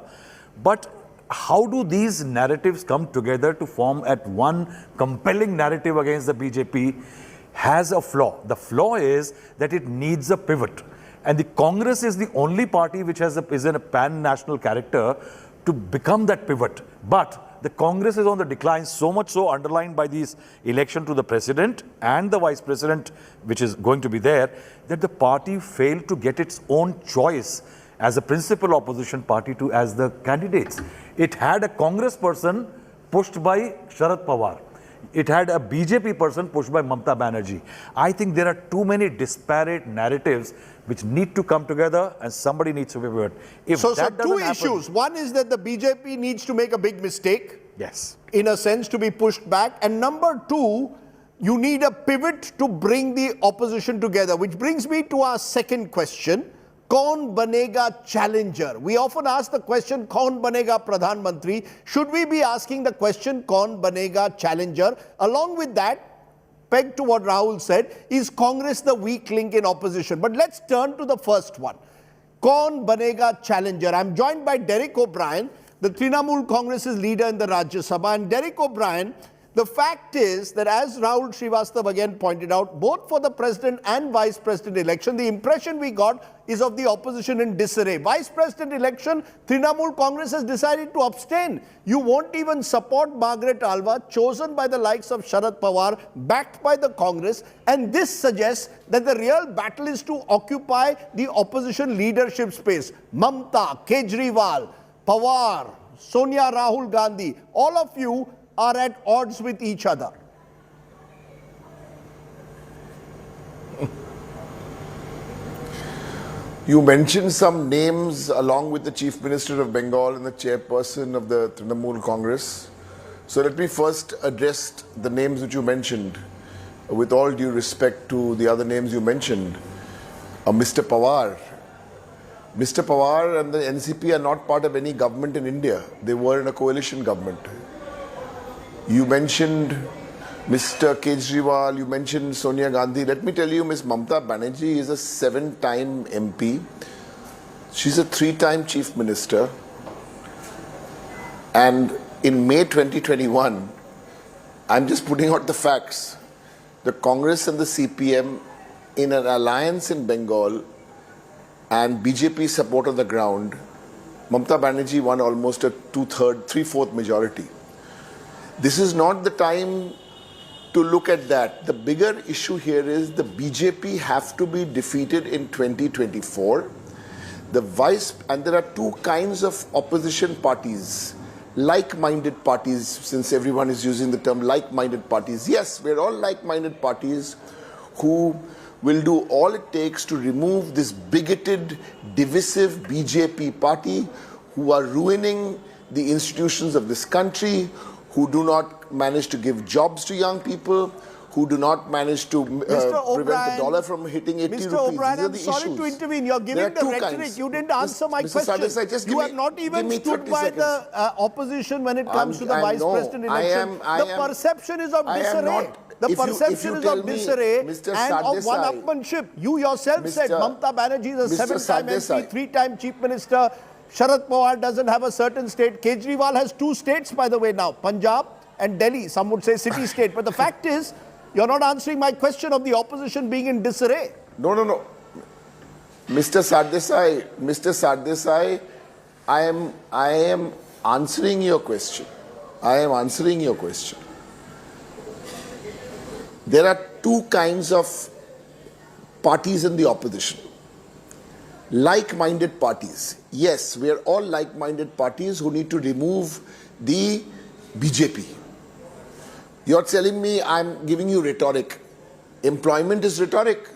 But how do these narratives come together to form at one compelling narrative against the BJP has a flaw. The flaw is that it needs a pivot. And the Congress is the only party which is in a pan-national character to become that pivot. But the Congress is on the decline, so much so underlined by these election to the president and the vice president, which is going to be there, that the party failed to get its own choice as a principal opposition party as the candidates. It had a Congress person pushed by Sharad Pawar. It had a BJP person pushed by Mamata Banerjee. I think there are too many disparate narratives which need to come together and somebody needs to pivot. So two issues. One is that the BJP needs to make a big mistake. Yes. In a sense, to be pushed back. And number two, you need a pivot to bring the opposition together. Which brings me to our second question. Kaun banega challenger? We often ask the question, Kaun banega Pradhan Mantri? Should we be asking the question, Kaun banega challenger? Along with that, pegged to what Rahul said, is Congress the weak link in opposition? But let's turn to the first one. Kaun banega challenger? I'm joined by Derek O'Brien, the Trinamool Congress's leader in the Rajya Sabha. And Derek O'Brien, the fact is that, as Rahul Srivastava again pointed out, both for the president and vice president election, the impression we got is of the opposition in disarray. Vice president election, Trinamool Congress has decided to abstain. You won't even support Margaret Alva, chosen by the likes of Sharad Pawar, backed by the Congress. And this suggests that the real battle is to occupy the opposition leadership space. Mamata, Kejriwal, Pawar, Sonia Rahul Gandhi, all of you are at odds with each other. You mentioned some names along with the Chief Minister of Bengal and the chairperson of the Trinamool Congress. So let me first address the names which you mentioned, with all due respect to the other names you mentioned. Mr. Pawar. Mr. Pawar and the NCP are not part of any government in India. They were in a coalition government. You mentioned Mr. Kejriwal, you mentioned Sonia Gandhi. Let me tell you, Ms. Mamata Banerjee is a 7-time MP. She's a 3-time Chief Minister. And in May 2021, I'm just putting out the facts, the Congress and the CPM in an alliance in Bengal and BJP support on the ground Mamata Banerjee won almost a three-fourth majority. This is not the time to look at that. The bigger issue here is the BJP have to be defeated in 2024. And there are two kinds of opposition parties, like-minded parties, since everyone is using the term like-minded parties. Yes, we're all like-minded parties who will do all it takes to remove this bigoted, divisive BJP party who are ruining the institutions of this country, who do not manage to give jobs to young people, who do not manage to prevent the dollar from hitting 80 rupees. Mr. O'Brien, I'm These are the sorry issues. to intervene. You're giving the rhetoric. Kinds. You didn't answer my Mr. question. Sardesai, You have not even stood by the opposition when it comes to the Vice President election. The perception is of disarray. The perception is of disarray and of one-upmanship. You yourself said Mamata Banerjee is a 7-time MP, 3-time Chief Minister. Sharad Pawar doesn't have a certain state. Kejriwal has 2 states, by the way, now. Punjab and Delhi. Some would say city-state. But the fact is, you're not answering my question of the opposition being in disarray. No. Mr. Sardesai, I am answering your question. There are 2 kinds of parties in the opposition. Like-minded parties. Yes, we are all like-minded parties who need to remove the BJP. You're telling me I'm giving you rhetoric. Employment is rhetoric.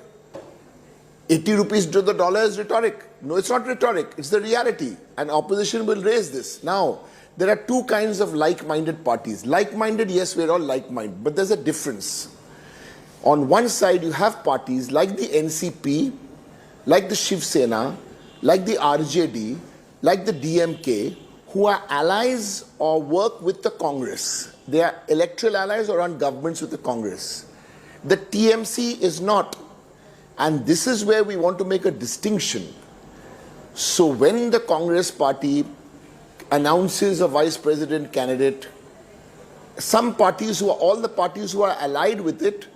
80 rupees to the dollar is rhetoric. No, it's not rhetoric. It's the reality. And opposition will raise this. Now, there are 2 kinds of like-minded parties. Like-minded, yes, we're all like-minded. But there's a difference. On one side, you have parties like the NCP, like the Shiv Sena, like the RJD, like the DMK, who are allies or work with the Congress. They are electoral allies or run governments with the Congress. The TMC is not. And this is where we want to make a distinction. So when the Congress party announces a vice president candidate, some parties all the parties who are allied with it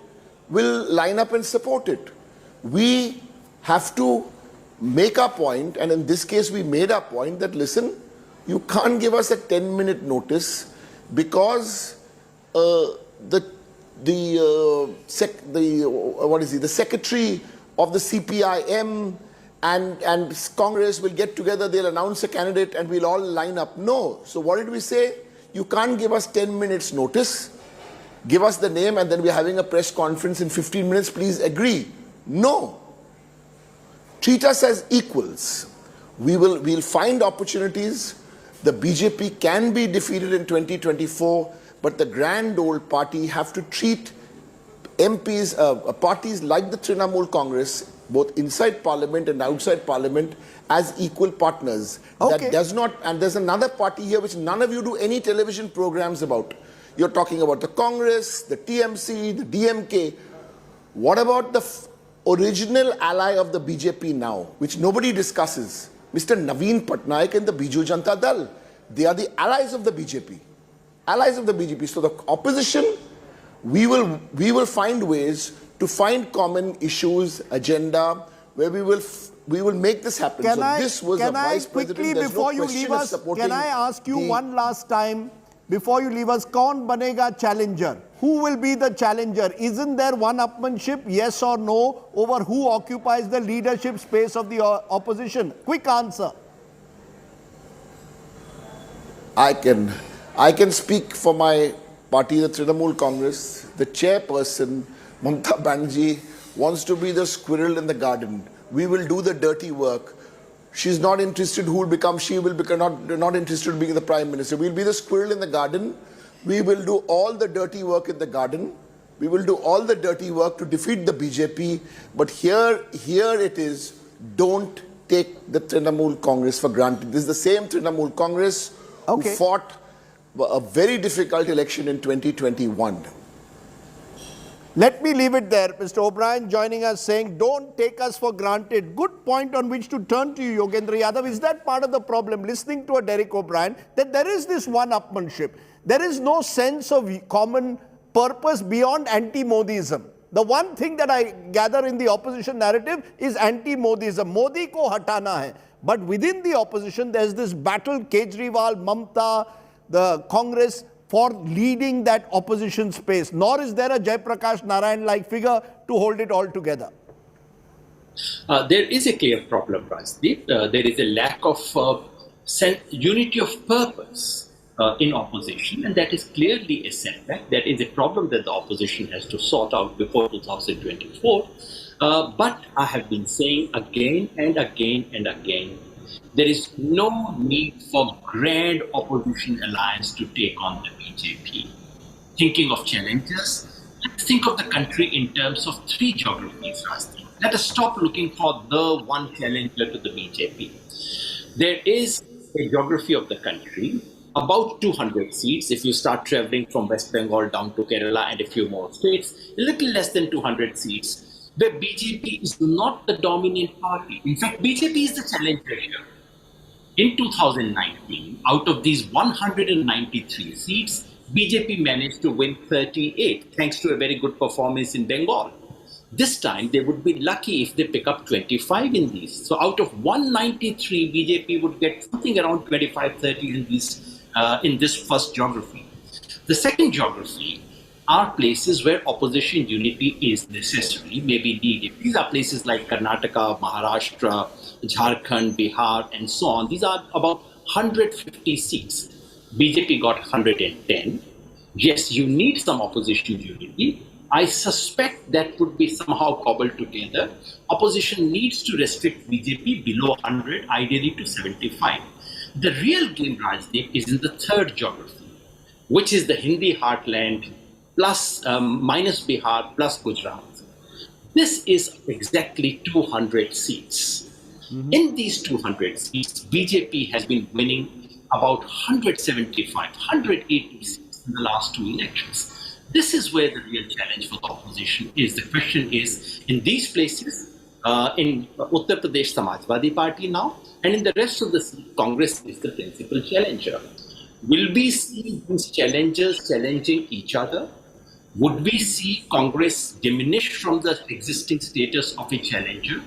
will line up and support it. We have to make our point, and in this case we made our point that, listen, you can't give us a 10-minute notice because the secretary of the CPIM and Congress will get together, they'll announce a candidate and we'll all line up. No. So what did we say? You can't give us 10 minutes notice. Give us the name and then we're having a press conference in 15 minutes. Please agree. No. Treat us as equals. We'll find opportunities. The BJP can be defeated in 2024, but the grand old party have to treat MPs, parties like the Trinamool Congress, both inside Parliament and outside Parliament, as equal partners. Okay. That does not, and there's another party here which none of you do any television programs about. You're talking about the Congress, the TMC, the DMK. What about the original ally of the BJP now, which nobody discusses? Mr. Naveen Patnaik and the Biju Janata Dal. They are the allies of the BJP. Allies of the BJP. So the opposition, we will find ways to find common issues, agenda, where we will make this happen. This was a vice president. There's no question of supporting. Can I ask you one last time, before you leave us, kaun banega challenger? Who will be the challenger? Isn't there one-upmanship, yes or no, over who occupies the leadership space of the opposition? Quick answer. I can speak for my party, the Trinamool Congress. The chairperson, Mamata Banerjee, wants to be the squirrel in the garden. We will do the dirty work. She's not interested who will become, she will become not interested in being the Prime Minister. We'll be the squirrel in the garden. We will do all the dirty work in the garden. We will do all the dirty work to defeat the BJP. But here it is, don't take the Trinamool Congress for granted. This is the same Trinamool Congress who fought a very difficult election in 2021. Let me leave it there. Mr. O'Brien joining us saying, don't take us for granted. Good point on which to turn to you, Yogendra Yadav. Is that part of the problem? Listening to a Derek O'Brien, that there is this one-upmanship. There is no sense of common purpose beyond anti-Modism. The one thing that I gather in the opposition narrative is anti-Modism. Modi ko hatana hai. But within the opposition, there's this battle, Kejriwal, Mamta, the Congress, for leading that opposition space. Nor is there a Jaiprakash Narayan-like figure to hold it all together. There is a clear problem, Rajdeep. There is a lack of unity of purpose in opposition, and that is clearly a setback. That is a problem that the opposition has to sort out before 2024. But I have been saying again and again and again, there is no need for grand opposition alliance to take on the BJP. Thinking of challenges, let's think of the country in terms of three geographies, Rajdeep. Let us stop looking for the one challenger to the BJP. There is a geography of the country, about 200 seats. If you start traveling from West Bengal down to Kerala and a few more states, a little less than 200 seats, where BJP is not the dominant party. In fact, BJP is the challenger here. In 2019, out of these 193 seats, BJP managed to win 38, thanks to a very good performance in Bengal. This time, they would be lucky if they pick up 25 in these. So out of 193, BJP would get something around 25, 30 in this first geography. The second geography are places where opposition unity is necessary, maybe needed. These are places like Karnataka, Maharashtra, Jharkhand, Bihar, and so on. These are about 150 seats. BJP got 110. Yes, you need some opposition unity. I suspect that would be somehow cobbled together. Opposition needs to restrict BJP below 100, ideally to 75. The real game, Rajdeep, is in the third geography, which is the Hindi heartland plus minus Bihar plus Gujarat. This is exactly 200 seats. In these 200 seats, BJP has been winning about 175, 180 seats in the last two elections. This is where the real challenge for the opposition is. The question is, in these places, in Uttar Pradesh Samajwadi Party now, and in the rest of the seat, Congress is the principal challenger. Will we see these challengers challenging each other? Would we see Congress diminish from the existing status of a challenger?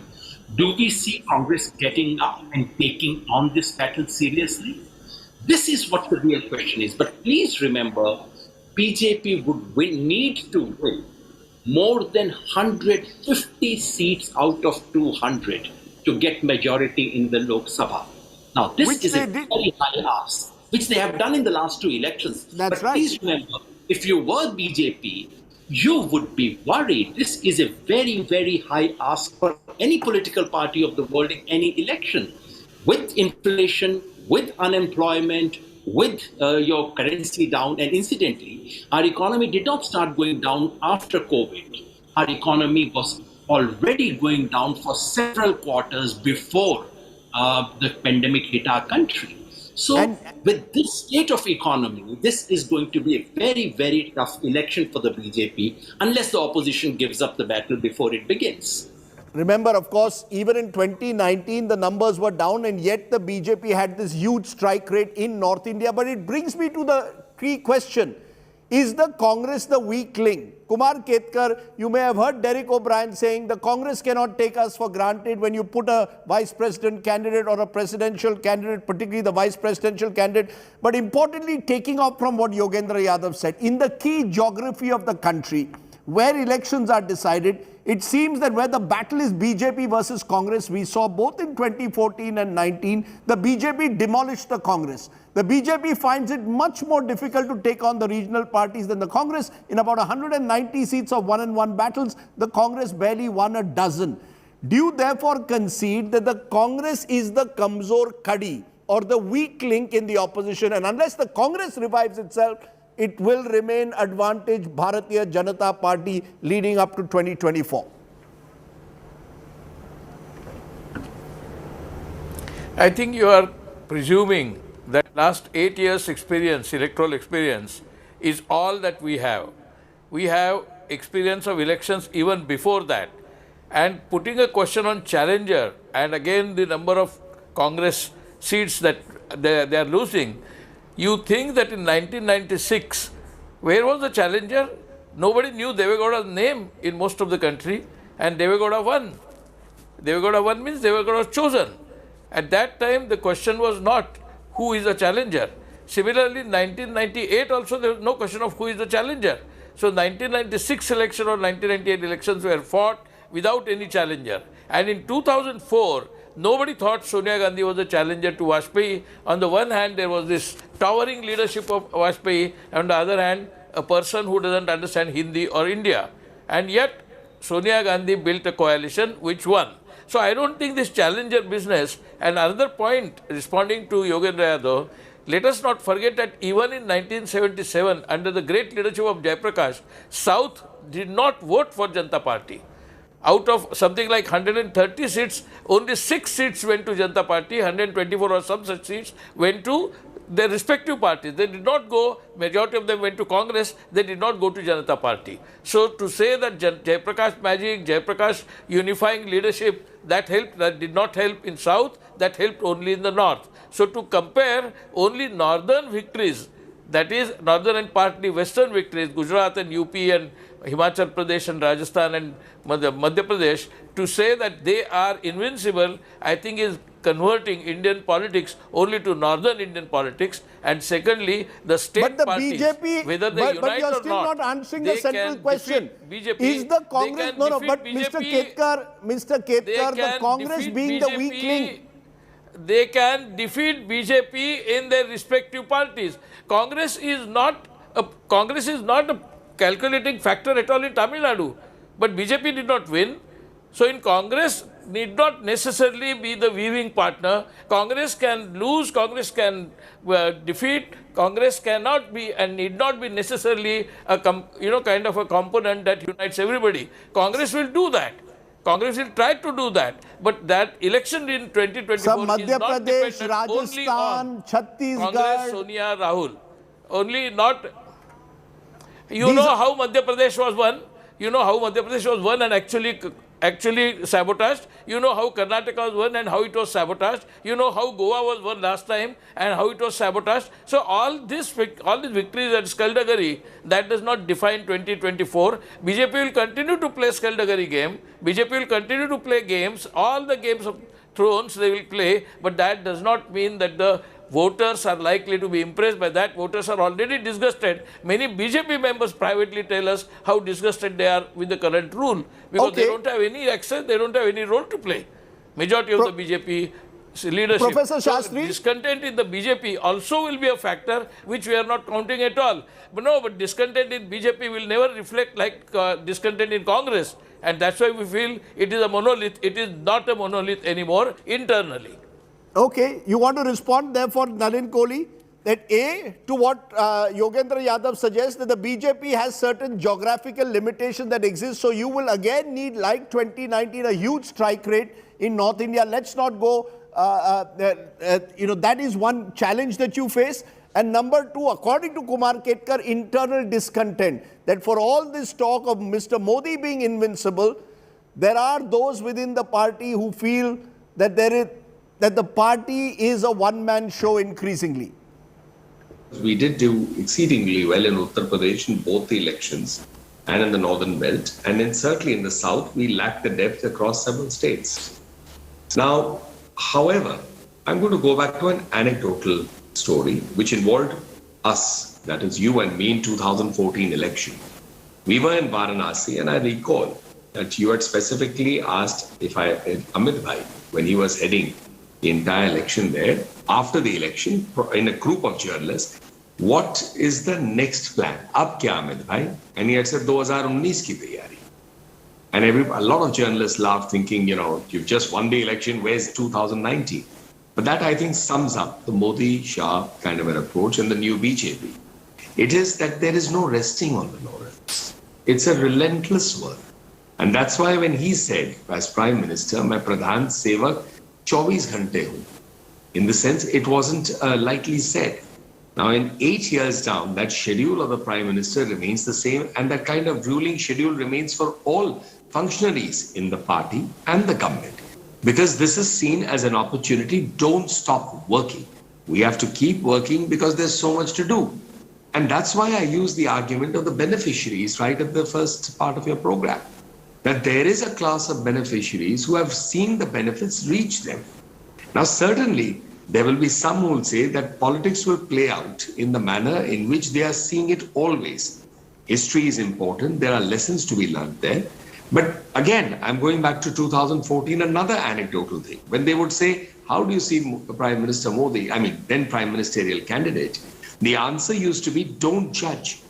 Do we see Congress getting up and taking on this battle seriously? This is what the real question is. But please remember, BJP would need to win more than 150 seats out of 200 to get majority in the Lok Sabha. Now, this is a very high ask, which they have done in the last two elections. But please remember, if you were BJP, you would be worried. This is a very, very high ask for any political party of the world in any election. With inflation, with unemployment, with your currency down, and incidentally, our economy did not start going down after COVID. Our economy was already going down for several quarters before the pandemic hit our country. So with this state of economy, this is going to be a very, very tough election for the BJP unless the opposition gives up the battle before it begins. Remember, of course, even in 2019, the numbers were down, and yet the BJP had this huge strike rate in North India. But it brings me to the key question. Is the Congress the weak link? Kumar Ketkar, you may have heard Derek O'Brien saying the Congress cannot take us for granted when you put a vice president candidate or a presidential candidate, particularly the vice presidential candidate. But importantly, taking off from what Yogendra Yadav said, in the key geography of the country, where elections are decided, it seems that where the battle is BJP versus Congress, we saw both in 2014 and 19, the BJP demolished the Congress. The BJP finds it much more difficult to take on the regional parties than the Congress. In about 190 seats of one-on-one battles, the Congress barely won a dozen. Do you therefore concede that the Congress is the Kamzor Kadi or the weak link in the opposition, and unless the Congress revives itself, it will remain advantage Bharatiya Janata Party leading up to 2024? I think you are presuming that last 8 years experience, electoral experience, is all that we have. We have experience of elections even before that. And putting a question on challenger, and again the number of Congress seats that they are losing, you think that in 1996, where was the challenger? Nobody knew Devegowda's name in most of the country, and Devegowda won. Devegowda won means Devegowda was chosen. At that time, the question was not who is the challenger. Similarly, in 1998 also there was no question of who is the challenger. So 1996 election or 1998 elections were fought without any challenger. And in 2004, nobody thought Sonia Gandhi was a challenger to Vajpayee. On the one hand, there was this towering leadership of Vajpayee, and on the other hand, a person who doesn't understand Hindi or India. And yet, Sonia Gandhi built a coalition which won. So I don't think this challenger business. And another point, responding to Yogendra Yadav, let us not forget that even in 1977, under the great leadership of Jayaprakash, South did not vote for Janata Party. Out of something like 130 seats, only 6 seats went to Janata Party, 124 or some such seats went to their respective parties. They did not go, majority of them went to Congress, they did not go to Janata Party. So to say that Jayaprakash magic, Jayaprakash unifying leadership, that helped, that did not help in South, that helped only in the North. So to compare only northern victories, that is northern and partly western victories, Gujarat and UP and Himachal Pradesh and Rajasthan and Madhya Pradesh, to say that they are invincible, I think is converting Indian politics only to northern Indian politics. And secondly, the state parties, whether they unite but you're or still not answering the central question. BJP, Is the Congress, no, but Mr. Ketkar, the Congress being the weak link. They can defeat BJP in their respective parties. Congress is not a calculating factor at all in Tamil Nadu. But BJP did not win. So in Congress need not necessarily be the weaving partner. Congress can lose, Congress can defeat, Congress cannot be and need not be necessarily a kind of a component that unites everybody. Congress will do that. Congress will try to do that, but that election in 2024 is not dependent only on Congress, Sonia, Rahul. Only not. You know how Madhya Pradesh was won. You know how Madhya Pradesh was won and actually sabotaged. You know how Karnataka was won and how it was sabotaged. You know how Goa was won last time and how it was sabotaged. So all these victories at Skullduggery, that does not define 2024. BJP will continue to play Skullduggery game. BJP will continue to play games. All the games of thrones they will play, but that does not mean that the voters are likely to be impressed by that. Voters are already disgusted. Many BJP members privately tell us how disgusted they are with the current rule because they don't have any access, they don't have any role to play. Majority of the BJP leadership. Professor Shastri? So discontent in the BJP also will be a factor which we are not counting at all. But discontent in BJP will never reflect like discontent in Congress. And that's why we feel it is a monolith. It is not a monolith anymore internally. Okay, you want to respond therefore, Nalin Kohli, that A, to what Yogendra Yadav suggests, that the BJP has certain geographical limitations that exist, so you will again need, like 2019, a huge strike rate in North India. Let's not go, that is one challenge that you face. And number two, according to Kumar Ketkar, internal discontent, that for all this talk of Mr. Modi being invincible, there are those within the party who feel that that the party is a one-man show increasingly. We did do exceedingly well in Uttar Pradesh in both the elections and in the northern belt. And then certainly in the south, we lacked the depth across several states. Now, however, I'm going to go back to an anecdotal story which involved us, that is you and me, in 2014 election. We were in Varanasi, and I recall that you had specifically asked Amit Bhai, when he was heading the entire election there, after the election, in a group of journalists, what is the next plan? Ab kya Amit Bhai? And he had said, 2019 ki tayari. And a lot of journalists laughed, thinking, you've just won the election, where's 2019? But that, I think, sums up the Modi-Shah kind of an approach and the new BJP. It is that there is no resting on the laurels. It's a relentless work. And that's why when he said, as Prime Minister, "Main Pradhan Sevak 24 ghante hu," in the sense, it wasn't lightly said. Now, in 8 years down, that schedule of the Prime Minister remains the same, and that kind of ruling schedule remains for all functionaries in the party and the government. Because this is seen as an opportunity. Don't stop working. We have to keep working because there's so much to do. And that's why I use the argument of the beneficiaries right at the first part of your program. That there is a class of beneficiaries who have seen the benefits reach them. Now, certainly, there will be some who will say that politics will play out in the manner in which they are seeing it always. History is important. There are lessons to be learned there. But again, I'm going back to 2014, another anecdotal thing. When they would say, how do you see Prime Minister Modi, then Prime Ministerial candidate? The answer used to be, don't judge,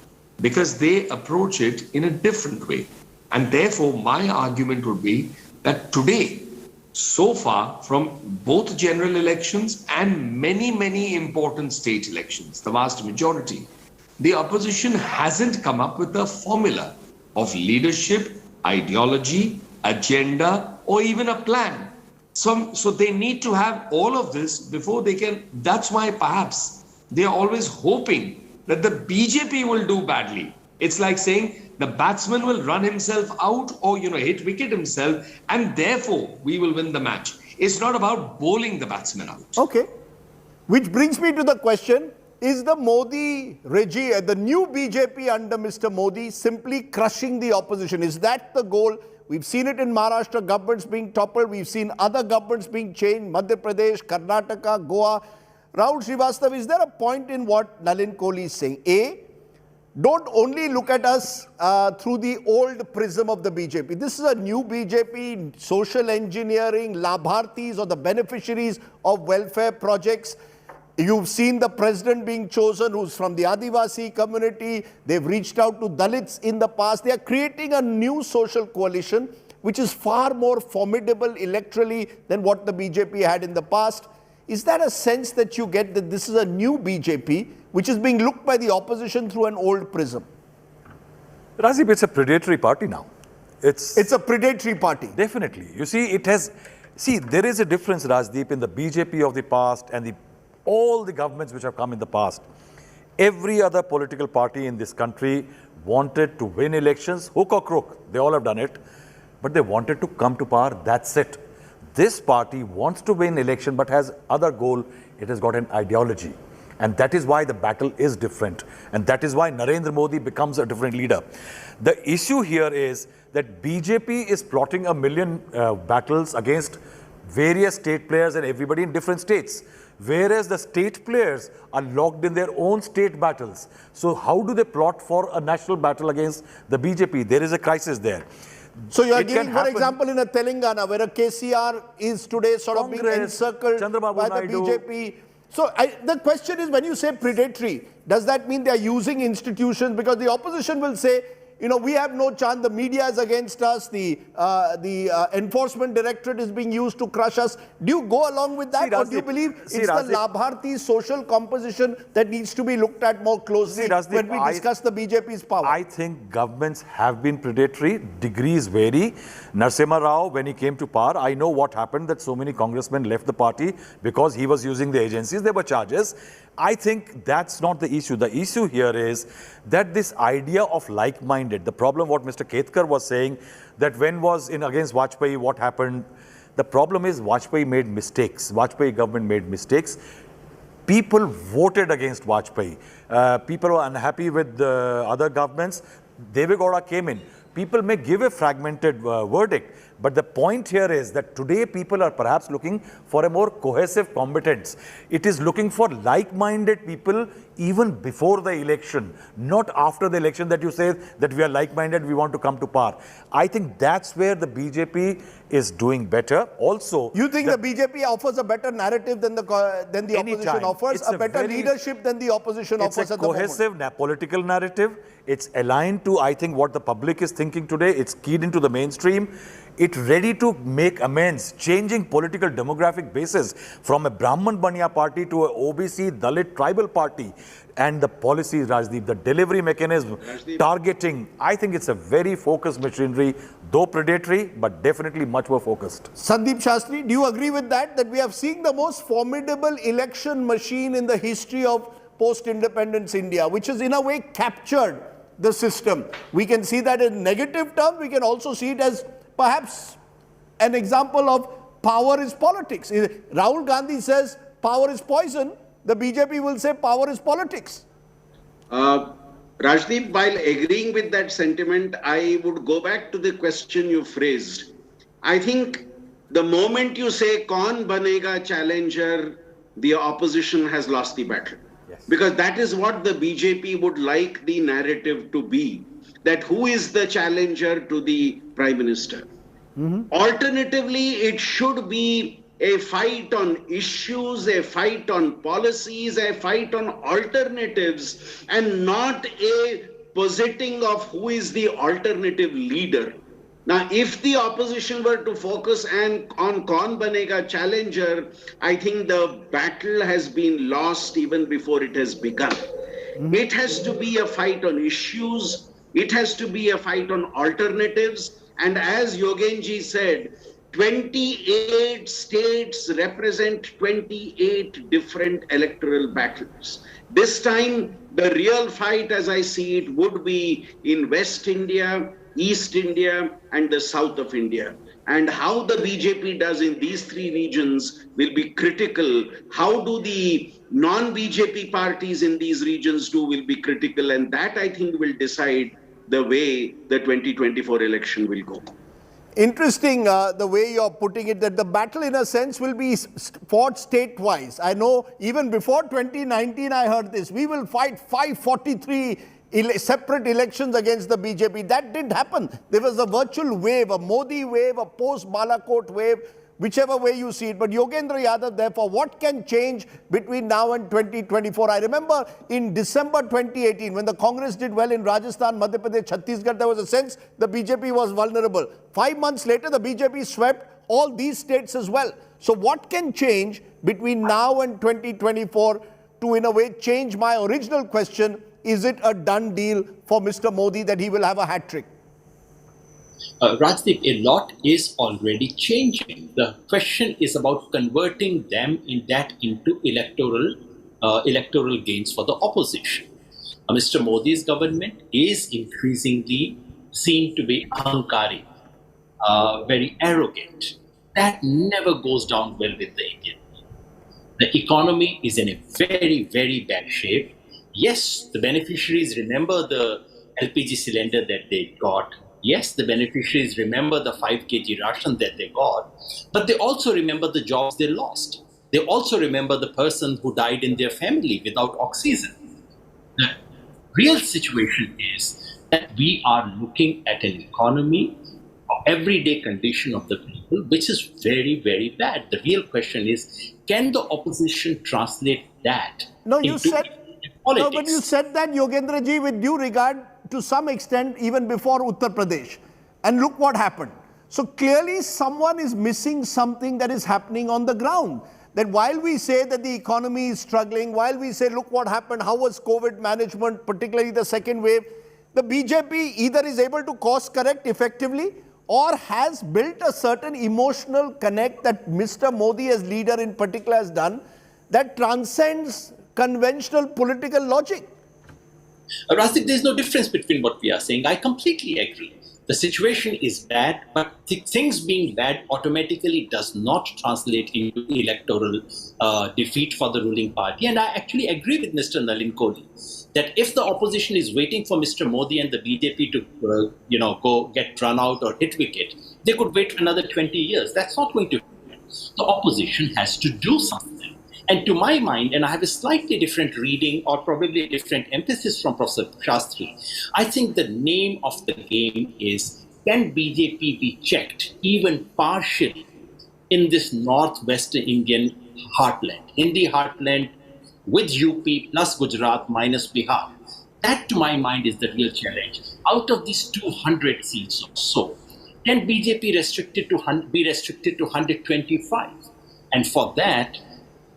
because they approach it in a different way. And therefore, my argument would be that today, so far from both general elections and many, many important state elections, the vast majority, the opposition hasn't come up with a formula of leadership, ideology, agenda, or even a plan. So they need to have all of this before they can. That's why perhaps they are always hoping that the BJP will do badly. It's like saying the batsman will run himself out or, hit wicket himself, and therefore we will win the match. It's not about bowling the batsman out. Okay. Which brings me to the question, is the Modi regime, the new BJP under Mr. Modi, simply crushing the opposition? Is that the goal? We've seen it in Maharashtra, governments being toppled. We've seen other governments being changed, Madhya Pradesh, Karnataka, Goa. Rahul Srivastav, is there a point in what Nalin Kohli is saying? A, don't only look at us through the old prism of the BJP. This is a new BJP, social engineering, Labhartis or the beneficiaries of welfare projects. You've seen the president being chosen who's from the Adivasi community. They've reached out to Dalits in the past. They are creating a new social coalition which is far more formidable electorally than what the BJP had in the past. Is that a sense that you get that this is a new BJP which is being looked by the opposition through an old prism? Rajiv, it's a predatory party now. It's a predatory party. Definitely. You see, there is a difference, Rajdeep, in the BJP of the past and all the governments which have come in the past. Every other political party in this country wanted to win elections, hook or crook. They all have done it. But they wanted to come to power. That's it. This party wants to win election but has other goal. It has got an ideology. And that is why the battle is different. And that is why Narendra Modi becomes a different leader. The issue here is that BJP is plotting a million battles against various state players and everybody in different states. Whereas the state players are locked in their own state battles. So how do they plot for a national battle against the BJP? There is a crisis there. So you are giving, for example, in a Telangana, where a KCR is today sort of being encircled by the BJP. So the question is, when you say predatory, does that mean they are using institutions? Because the opposition will say, we have no chance, the media is against us, the Enforcement Directorate is being used to crush us. Do you go along with that, or do you believe it's the Labharti social composition that needs to be looked at more closely when we discuss the BJP's power? I think governments have been predatory. Degrees vary. Narasimha Rao, when he came to power, I know what happened, that so many congressmen left the party because he was using the agencies. There were charges. I think that's not the issue. The issue here is that this idea of like-minded, the problem what Mr. Ketkar was saying, that when was against Vajpayee, what happened? The problem is Vajpayee made mistakes. Vajpayee government made mistakes. People voted against Vajpayee. People were unhappy with the other governments. Deve Gowda came in. People may give a fragmented verdict, but the point here is that today people are perhaps looking for a more cohesive combatants. It is looking for like-minded people even before the election, not after the election that you say that we are like-minded, we want to come to power. I think that's where the BJP is doing better. Also, you think the BJP offers a better narrative than the opposition offers, a better leadership than the opposition offers at the moment? It's a cohesive political narrative. It's aligned to, I think, what the public is thinking today. It's keyed into the mainstream. It's ready to make amends, changing political demographic basis from a Brahman Baniya party to a OBC Dalit tribal party. And the policies, Rajdeep, the delivery mechanism, targeting, I think it's a very focused machinery, though predatory, but definitely much more focused. Sandeep Shastri, do you agree with that? That we have seen the most formidable election machine in the history of post-independence India, which has in a way captured the system. We can see that in negative terms. We can also see it as perhaps an example of power is politics. Rahul Gandhi says power is poison. The BJP will say power is politics. Rajdeep, while agreeing with that sentiment, I would go back to the question you phrased. I think the moment you say "Kaun banega challenger," the opposition has lost the battle. Yes. Because that is what the BJP would like the narrative to be, that who is the challenger to the Prime Minister. Alternatively, it should be a fight on issues, a fight on policies, a fight on alternatives, and not a positing of who is the alternative leader. Now, if the opposition were to focus on Kaun Banega challenger, I think the battle has been lost even before it has begun. It has to be a fight on issues. It has to be a fight on alternatives. And as Yogenji said, 28 states represent 28 different electoral battles. This time, the real fight, as I see it, would be in West India, East India, and the South of India. And how the BJP does in these three regions will be critical. How do the non-BJP parties in these regions do will be critical. And that, I think, will decide the way the 2024 election will go. Interesting the way you're putting it, that the battle in a sense will be fought state-wise. I know even before 2019 I heard this. We will fight 543 separate elections against the BJP. That didn't happen. There was a virtual wave, a Modi wave, a post-Balakot wave, whichever way you see it. But Yogendra Yadav, therefore, what can change between now and 2024? I remember in December 2018, when the Congress did well in Rajasthan, Madhya Pradesh, Chhattisgarh, there was a sense the BJP was vulnerable. 5 months later, the BJP swept all these states as well. So what can change between now and 2024 to, in a way, change my original question? Is it a done deal for Mr. Modi that he will have a hat-trick? Rajdeep, a lot is already changing. The question is about converting them into electoral gains for the opposition. Mr. Modi's government is increasingly seen to be ahankari, very arrogant. That never goes down well with the Indian people. The economy is in a very, very bad shape. Yes, the beneficiaries remember the LPG cylinder that they got. Yes, the beneficiaries remember the 5 kg ration that they got, but they also remember the jobs they lost. They also remember the person who died in their family without oxygen. The real situation is that we are looking at an economy, everyday condition of the people, which is very, very bad. The real question is, can the opposition translate that into politics? No, but you said that, Yogendra ji, with due regard to some extent even before Uttar Pradesh. And look what happened. So clearly someone is missing something that is happening on the ground. That while we say that the economy is struggling, while we say, look what happened, how was COVID management, particularly the second wave, the BJP either is able to course correct effectively or has built a certain emotional connect that Mr. Modi as leader in particular has done that transcends conventional political logic. Rajdeep, there's no difference between what we are saying. I completely agree. The situation is bad, but things being bad automatically does not translate into electoral defeat for the ruling party. And I actually agree with Mr. Nalin Kohli that if the opposition is waiting for Mr. Modi and the BJP to, go get run out or hit wicket, they could wait another 20 years. That's not going to happen. The opposition has to do something. And to my mind, and I have a slightly different reading or probably a different emphasis from Professor Shastri, I think the name of the game is, can BJP be checked even partially in this northwestern Indian heartland, Hindi heartland with UP plus Gujarat minus Bihar? That, to my mind, is the real challenge. Out of these 200 seats or so, can BJP be restricted to 125? And for that,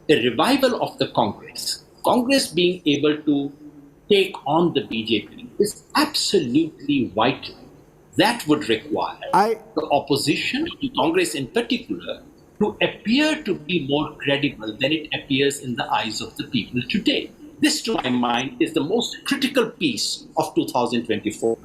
the revival of the Congress being able to take on the BJP is absolutely vital. That would require the opposition, the Congress in particular, to appear to be more credible than it appears in the eyes of the people today. This, to my mind, is the most critical piece of 2024.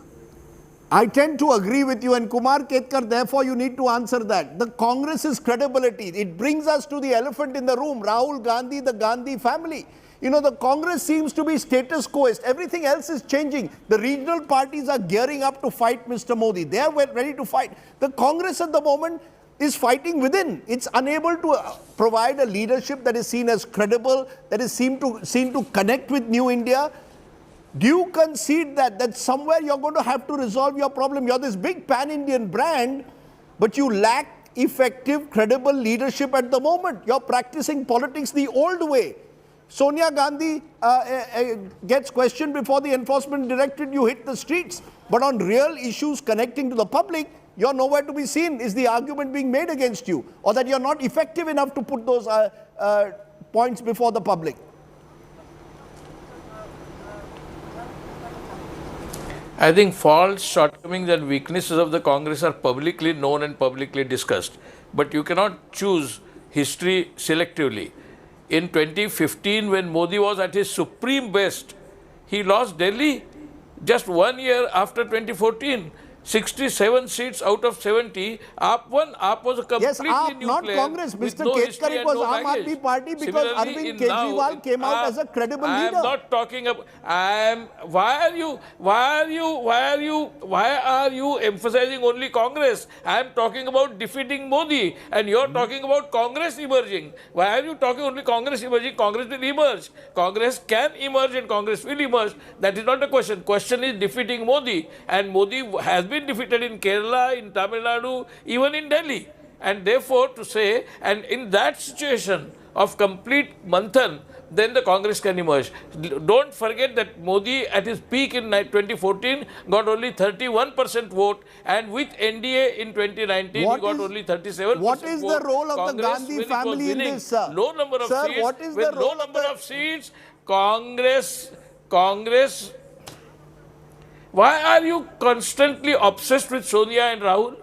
I tend to agree with you, and Kumar Ketkar, therefore you need to answer that. The Congress's credibility, it brings us to the elephant in the room, Rahul Gandhi, the Gandhi family. You know, the Congress seems to be status quoist. Everything else is changing. The regional parties are gearing up to fight Mr. Modi. They are ready to fight. The Congress at the moment is fighting within. It's unable to provide a leadership that is seen as credible, that is seen to connect with New India. Do you concede that somewhere you're going to have to resolve your problem? You're this big pan-Indian brand, but you lack effective, credible leadership at the moment. You're practicing politics the old way. Sonia Gandhi gets questioned before the Enforcement Directorate, you hit the streets. But on real issues connecting to the public, you're nowhere to be seen. Is the argument being made against you? Or that you're not effective enough to put those points before the public? I think faults, shortcomings and weaknesses of the Congress are publicly known and publicly discussed. But you cannot choose history selectively. In 2015, when Modi was at his supreme best, he lost Delhi just 1 year after 2014. 67 seats out of 70, AAP won. AAP was a completely new not player. Congress. Mr. Ketkar, it was Aam Aadmi Party because Arvind Kejriwal came out as a credible leader. I am not talking about. Why are you emphasizing only Congress? I am talking about defeating Modi, and you are talking about Congress emerging. Why are you talking only Congress emerging? Congress will emerge. Congress can emerge, and Congress will emerge. That is not the question. Question is defeating Modi, and Modi has been defeated in Kerala, in Tamil Nadu, even in Delhi. And therefore, to say, and in that situation of complete manthan, then the Congress can emerge. Don't forget that Modi at his peak in 2014 got only 31% vote, and with NDA in 2019 he got only 37% What is the role of the Gandhi family in this, sir? Low number of sir, seats. What is with the role low number of seats, Congress. Why are you constantly obsessed with Sonia and Rahul?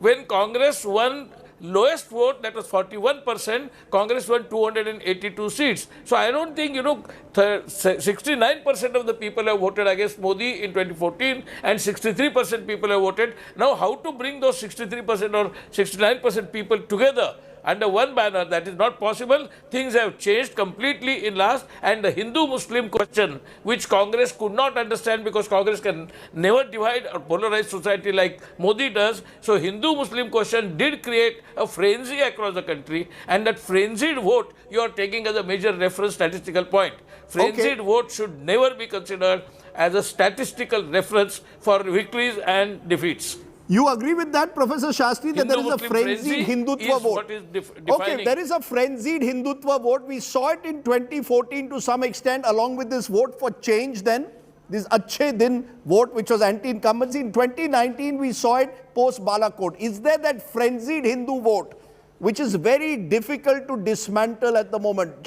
When Congress won lowest vote, that was 41%, Congress won 282 seats. So I don't think, 69% of the people have voted against Modi in 2014 and 63% people have voted. Now how to bring those 63% or 69% people together under one banner? That is not possible. Things have changed completely in last, and the Hindu-Muslim question, which Congress could not understand because Congress can never divide or polarize society like Modi does. So Hindu-Muslim question did create a frenzy across the country, and that frenzied vote you are taking as a major reference statistical point. Frenzied vote should never be considered as a statistical reference for victories and defeats. You agree with that, Professor Shastri, that there is a frenzied Hindutva vote? Okay, there is a frenzied Hindutva vote. We saw it in 2014 to some extent, along with this vote for change then, this Achhe Din vote, which was anti-incumbency. In 2019, we saw it post-Balakot. Is there that frenzied Hindu vote, which is very difficult to dismantle at the moment?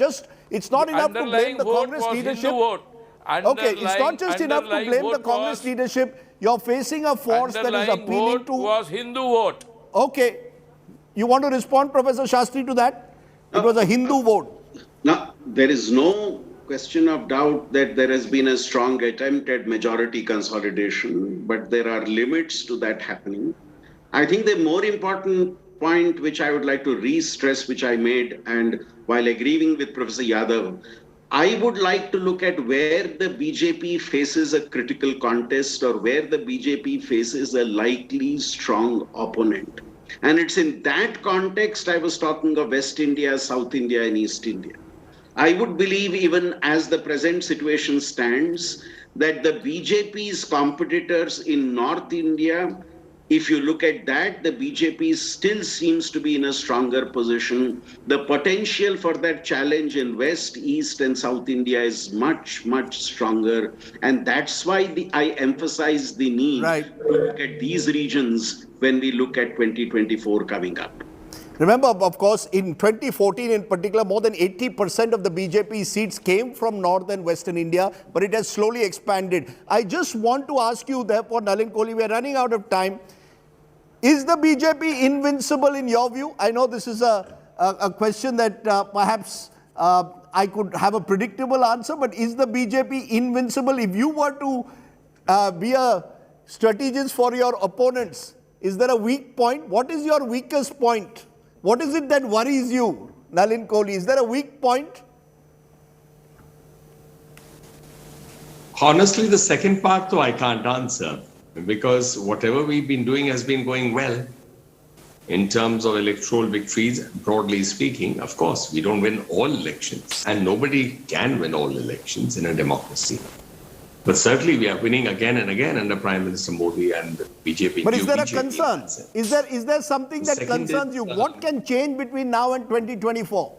It's not enough to blame the Congress leadership. Okay, it's not just enough to blame the Congress leadership. You're facing a force that is appealing to... was Hindu vote. Okay. You want to respond, Professor Shastri, to that? It was a Hindu vote. Now, there is no question of doubt that there has been a strong attempt at majority consolidation, but there are limits to that happening. I think the more important point which I would like to re-stress, which I made, and while agreeing with Professor Yadav, I would like to look at where the BJP faces a critical contest or where the BJP faces a likely strong opponent. And it's in that context I was talking of West India, South India and East India. I would believe, even as the present situation stands, that the BJP's competitors in North India, if you look at that, the BJP still seems to be in a stronger position. The potential for that challenge in West, East and South India is much, much stronger. And that's why I emphasize the need to look at these regions when we look at 2024 coming up. Remember, of course, in 2014 in particular, more than 80% of the BJP seats came from North and Western India, but it has slowly expanded. I just want to ask you, therefore, Nalin Kohli, we are running out of time. Is the BJP invincible in your view? I know this is a question that perhaps I could have a predictable answer, but is the BJP invincible? If you were to be a strategist for your opponents, is there a weak point? What is your weakest point? What is it that worries you, Nalin Kohli? Is there a weak point? Honestly, the second part, though, I can't answer, because whatever we've been doing has been going well. In terms of electoral victories, broadly speaking, of course, we don't win all elections, and nobody can win all elections in a democracy. But certainly we are winning again and again under Prime Minister Modi and the BJP. But is there a concern? Is there something that concerns you? What can change between now and 2024?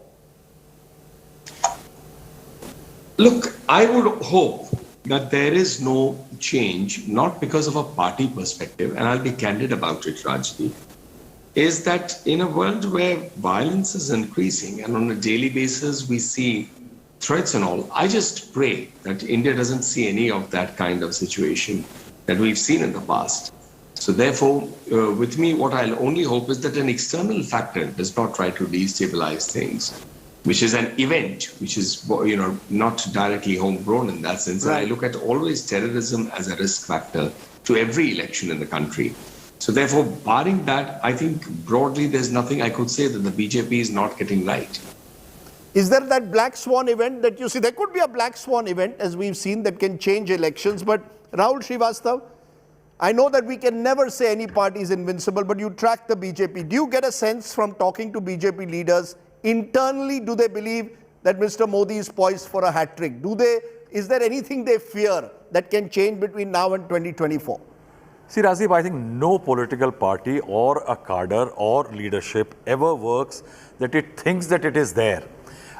Look, I would hope that there is no change, not because of a party perspective, and I'll be candid about it, Rajdeep, is that in a world where violence is increasing and on a daily basis we see threats and all, I just pray that India doesn't see any of that kind of situation that we've seen in the past. So therefore, with me, what I'll only hope is that an external factor does not try to destabilize things, which is an event, which is, not directly homegrown in that sense. Right. And I look at always terrorism as a risk factor to every election in the country. So therefore, barring that, I think broadly there's nothing I could say that the BJP is not getting right. Is there that black swan event that you see? There could be a black swan event, as we've seen, that can change elections. But Rahul Srivastav, I know that we can never say any party is invincible, but you track the BJP. Do you get a sense from talking to BJP leaders, internally, do they believe that Mr. Modi is poised for a hat-trick? Is there anything they fear that can change between now and 2024? See, Rajiv, I think no political party or a cadre or leadership ever works that it thinks that it is there.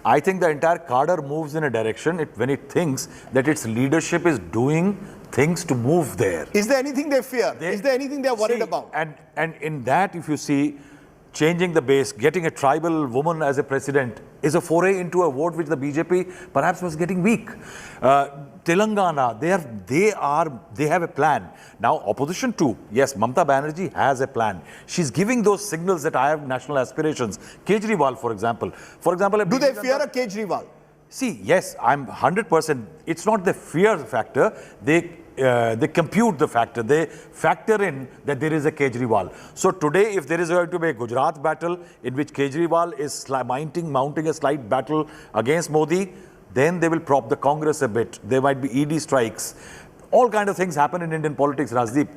I think the entire cadre moves in a direction when it thinks that its leadership is doing things to move there. Is there anything they fear? Is there anything they're worried about? And in that, if you see, changing the base, getting a tribal woman as a president is a foray into a vote which the BJP perhaps was getting weak. Telangana, they have a plan. Now, opposition too. Yes, Mamata Banerjee has a plan. She's giving those signals that I have national aspirations. Kejriwal, for example. Do they fear a Kejriwal? See, yes, I'm 100%. It's not the fear factor. They compute the factor. They factor in that there is a Kejriwal. So today, if there is going to be a Gujarat battle in which Kejriwal is mounting a slight battle against Modi, then they will prop the Congress a bit. There might be ED strikes. All kind of things happen in Indian politics, Rajdeep.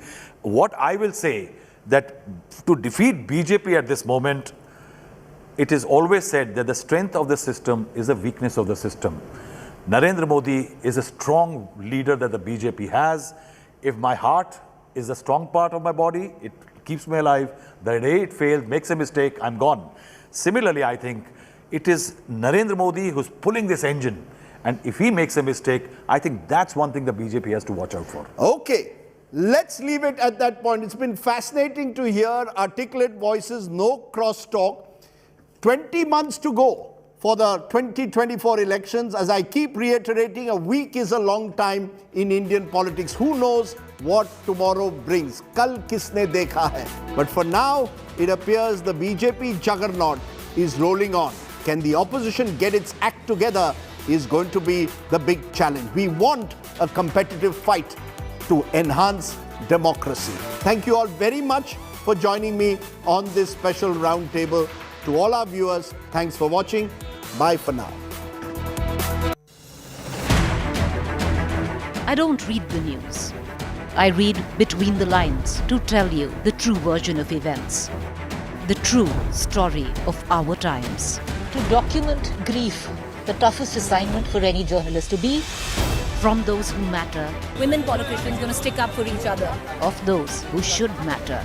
What I will say, that to defeat BJP at this moment, it is always said that the strength of the system is the weakness of the system. Narendra Modi is a strong leader that the BJP has. If my heart is a strong part of my body, it keeps me alive. The day it fails, makes a mistake, I'm gone. Similarly, I think it is Narendra Modi who's pulling this engine. And if he makes a mistake, I think that's one thing the BJP has to watch out for. Okay, let's leave it at that point. It's been fascinating to hear articulate voices, no crosstalk. 20 months to go for the 2024 elections. As I keep reiterating, a week is a long time in Indian politics. Who knows what tomorrow brings? Kal kisne dekha hai. But for now, it appears the BJP juggernaut is rolling on. Can the opposition get its act together is going to be the big challenge. We want a competitive fight to enhance democracy. Thank you all very much for joining me on this special roundtable. To all our viewers, thanks for watching. Bye for now. I don't read the news. I read between the lines to tell you the true version of events, the true story of our times. To document grief, the toughest assignment for any journalist to be. From those who matter. Women politicians going to stick up for each other. Of those who should matter.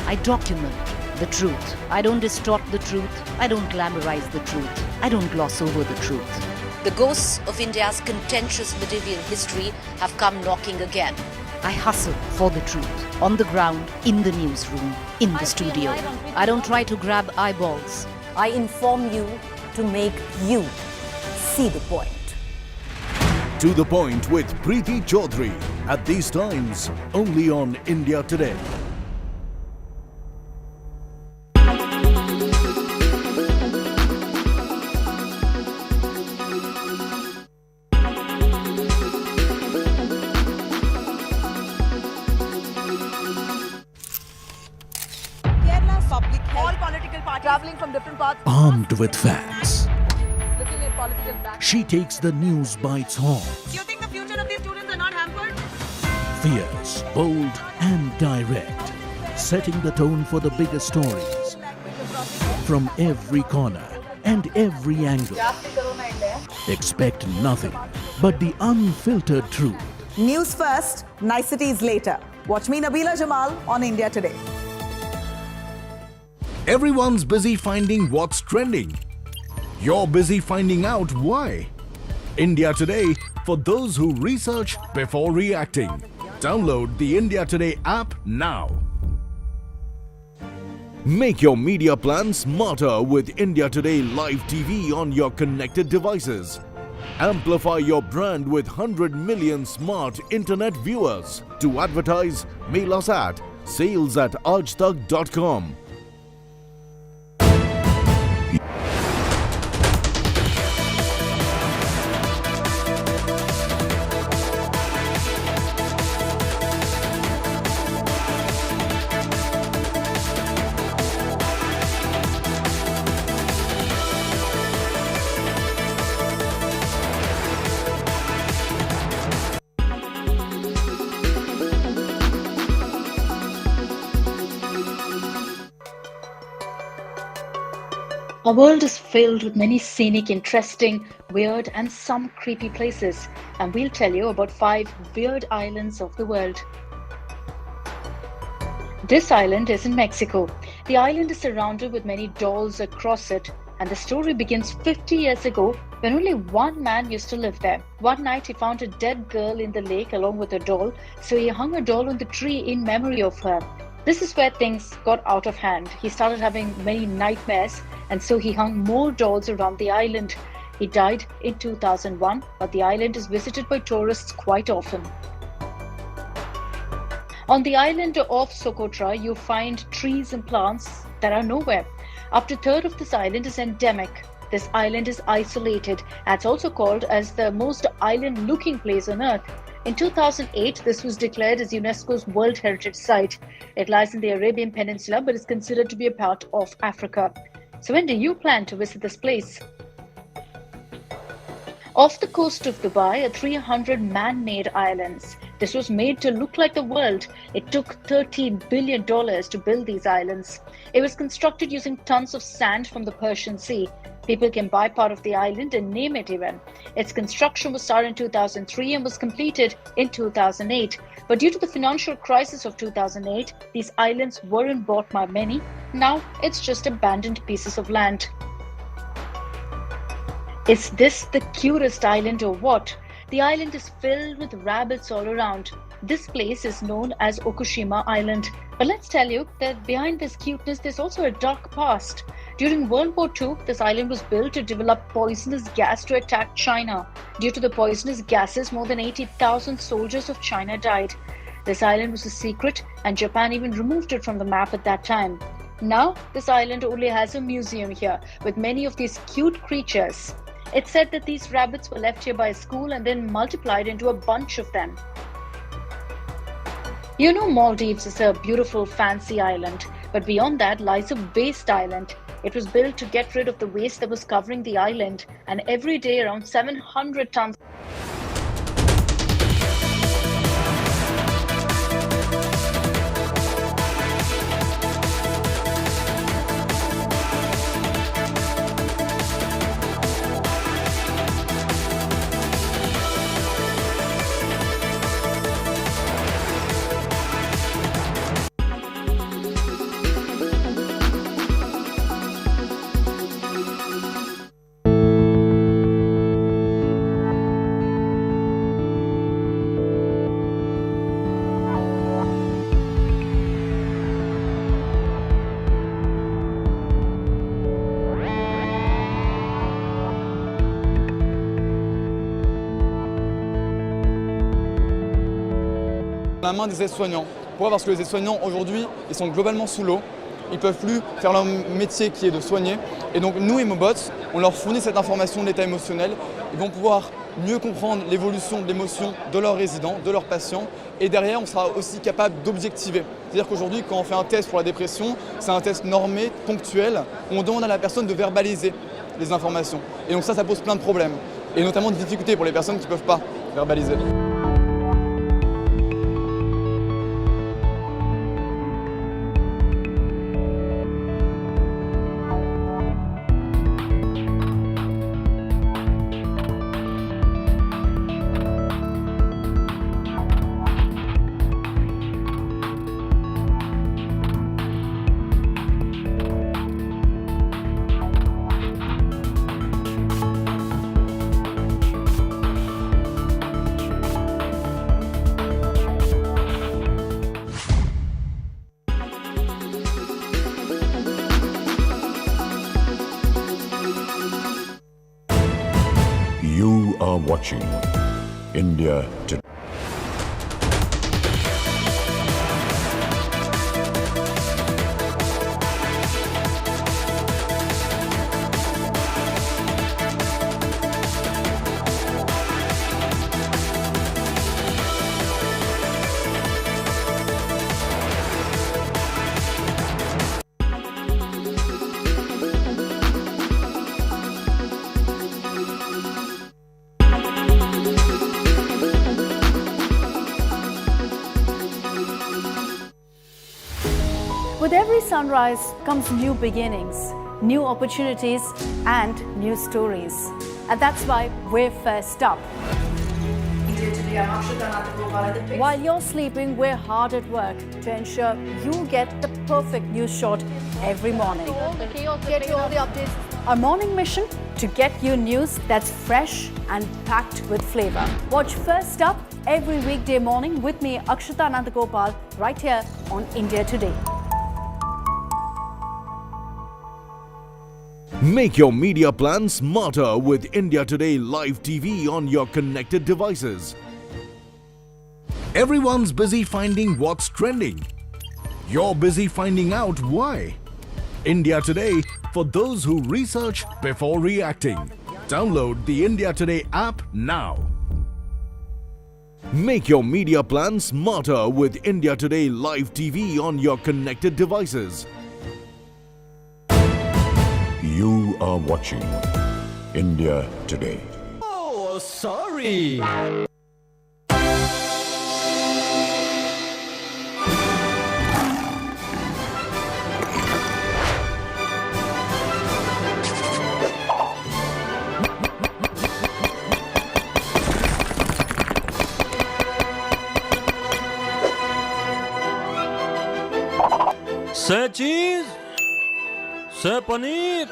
I document the truth. I don't distort the truth. I don't glamorize the truth. I don't gloss over the truth. The ghosts of India's contentious medieval history have come knocking again. I hustle for the truth. On the ground, in the newsroom, in the studio. I don't try to grab eyeballs. I inform you to make you see the point. To the Point with Preeti Chaudhary. At these times, only on India Today. Traveling from different parts. Armed with facts, Looking at political back. she takes the news by its horns. You think the future of these students are not happening? Fierce, bold and direct, setting the tone for the biggest stories. From every corner and every angle. Expect nothing but the unfiltered truth. News first, niceties later. Watch me, Nabila Jamal, on India Today. Everyone's busy finding what's trending. You're busy finding out why. India Today, for those who research before reacting. Download the India Today app now. Make your media plan smarter with India Today Live TV on your connected devices. Amplify your brand with 100 million smart internet viewers. To advertise, mail us at sales@aajtak.com. Our world is filled with many scenic, interesting, weird and some creepy places, and we'll tell you about 5 weird islands of the world. This island is in Mexico. The island is surrounded with many dolls across it, and the story begins 50 years ago when only one man used to live there. One night he found a dead girl in the lake along with a doll, so he hung a doll on the tree in memory of her. This is where things got out of hand. He started having many nightmares, and so he hung more dolls around the island. He died in 2001, but the island is visited by tourists quite often. On the island of Socotra, you find trees and plants that are nowhere. Up to a third of this island is endemic. This island is isolated, and it's also called as the most island-looking place on Earth. In 2008, this was declared as UNESCO's World Heritage Site. It lies in the Arabian Peninsula, but is considered to be a part of Africa. So when do you plan to visit this place? Off the coast of Dubai are 300 man-made islands. This was made to look like the world. It took $13 billion to build these islands. It was constructed using tons of sand from the Persian Sea. People can buy part of the island and name it even. Its construction was started in 2003 and was completed in 2008. But due to the financial crisis of 2008, these islands weren't bought by many. Now it's just abandoned pieces of land. Is this the cutest island or what? The island is filled with rabbits all around. This place is known as Okushima Island. But let's tell you that behind this cuteness, there's also a dark past. During World War II, this island was built to develop poisonous gas to attack China. Due to the poisonous gases, more than 80,000 soldiers of China died. This island was a secret, and Japan even removed it from the map at that time. Now, this island only has a museum here with many of these cute creatures. It's said that these rabbits were left here by a school and then multiplied into a bunch of them. You know, Maldives is a beautiful, fancy island, but beyond that lies a waste island. It was built to get rid of the waste that was covering the island, and every day around 700 tons. La main des aides-soignants. Pourquoi? Parce que les aides-soignants aujourd'hui, ils sont globalement sous l'eau. Ils ne peuvent plus faire leur métier qui est de soigner. Et donc nous, Emobots, on leur fournit cette information de l'état émotionnel. Ils vont pouvoir mieux comprendre l'évolution de l'émotion de leurs résidents, de leurs patients. Et derrière, on sera aussi capable d'objectiver. C'est-à-dire qu'aujourd'hui, quand on fait un test pour la dépression, c'est un test normé, ponctuel, où on demande à la personne de verbaliser les informations. Et donc ça pose plein de problèmes. Et notamment de difficultés pour les personnes qui ne peuvent pas verbaliser. watching India Today. With every sunrise comes new beginnings, new opportunities and new stories. And that's why we're first up. While you're sleeping, we're hard at work to ensure you get the perfect news shot every morning. Get you all the updates. Our morning mission to get you news that's fresh and packed with flavor. Watch First Up every weekday morning with me, Akshata Nandagopal, right here on India Today. Make your media plan smarter with India Today Live TV on your connected devices. Everyone's busy finding what's trending. You're busy finding out why. India Today, for those who research before reacting. Download the India Today app now. Make your media plan smarter with India Today Live TV on your connected devices. You are watching India Today. Oh, sorry. Sir cheese, Sir paneer.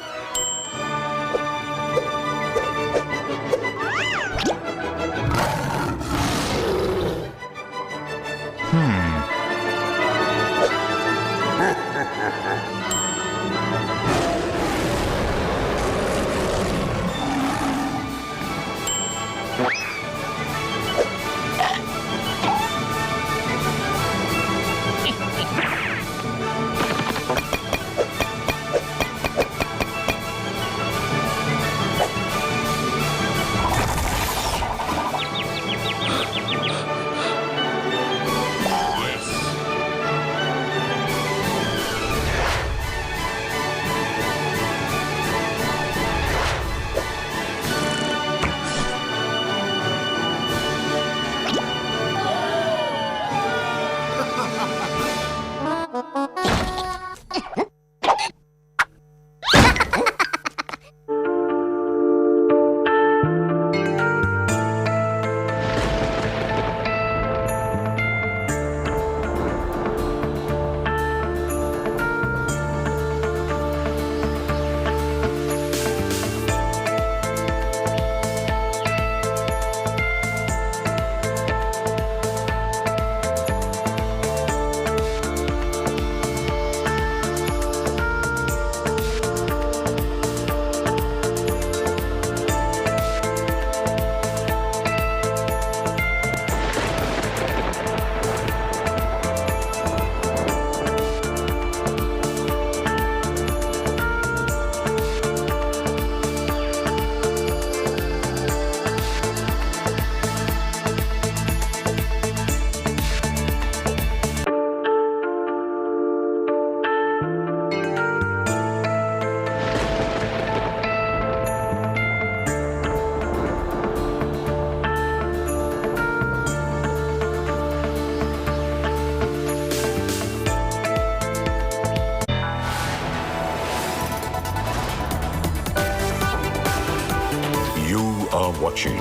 Watching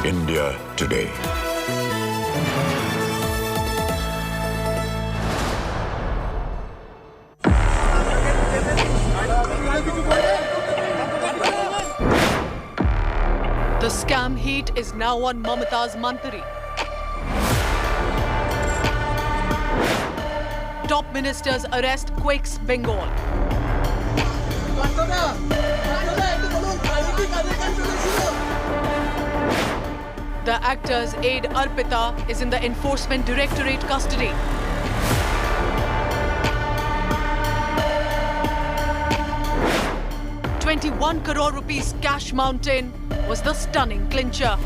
India Today. The scam heat is now on Mamata's Mantri. Top ministers arrest quakes Bengal. The actor's aide Arpita is in the Enforcement Directorate custody. ₹21 crore cash mountain was the stunning clincher.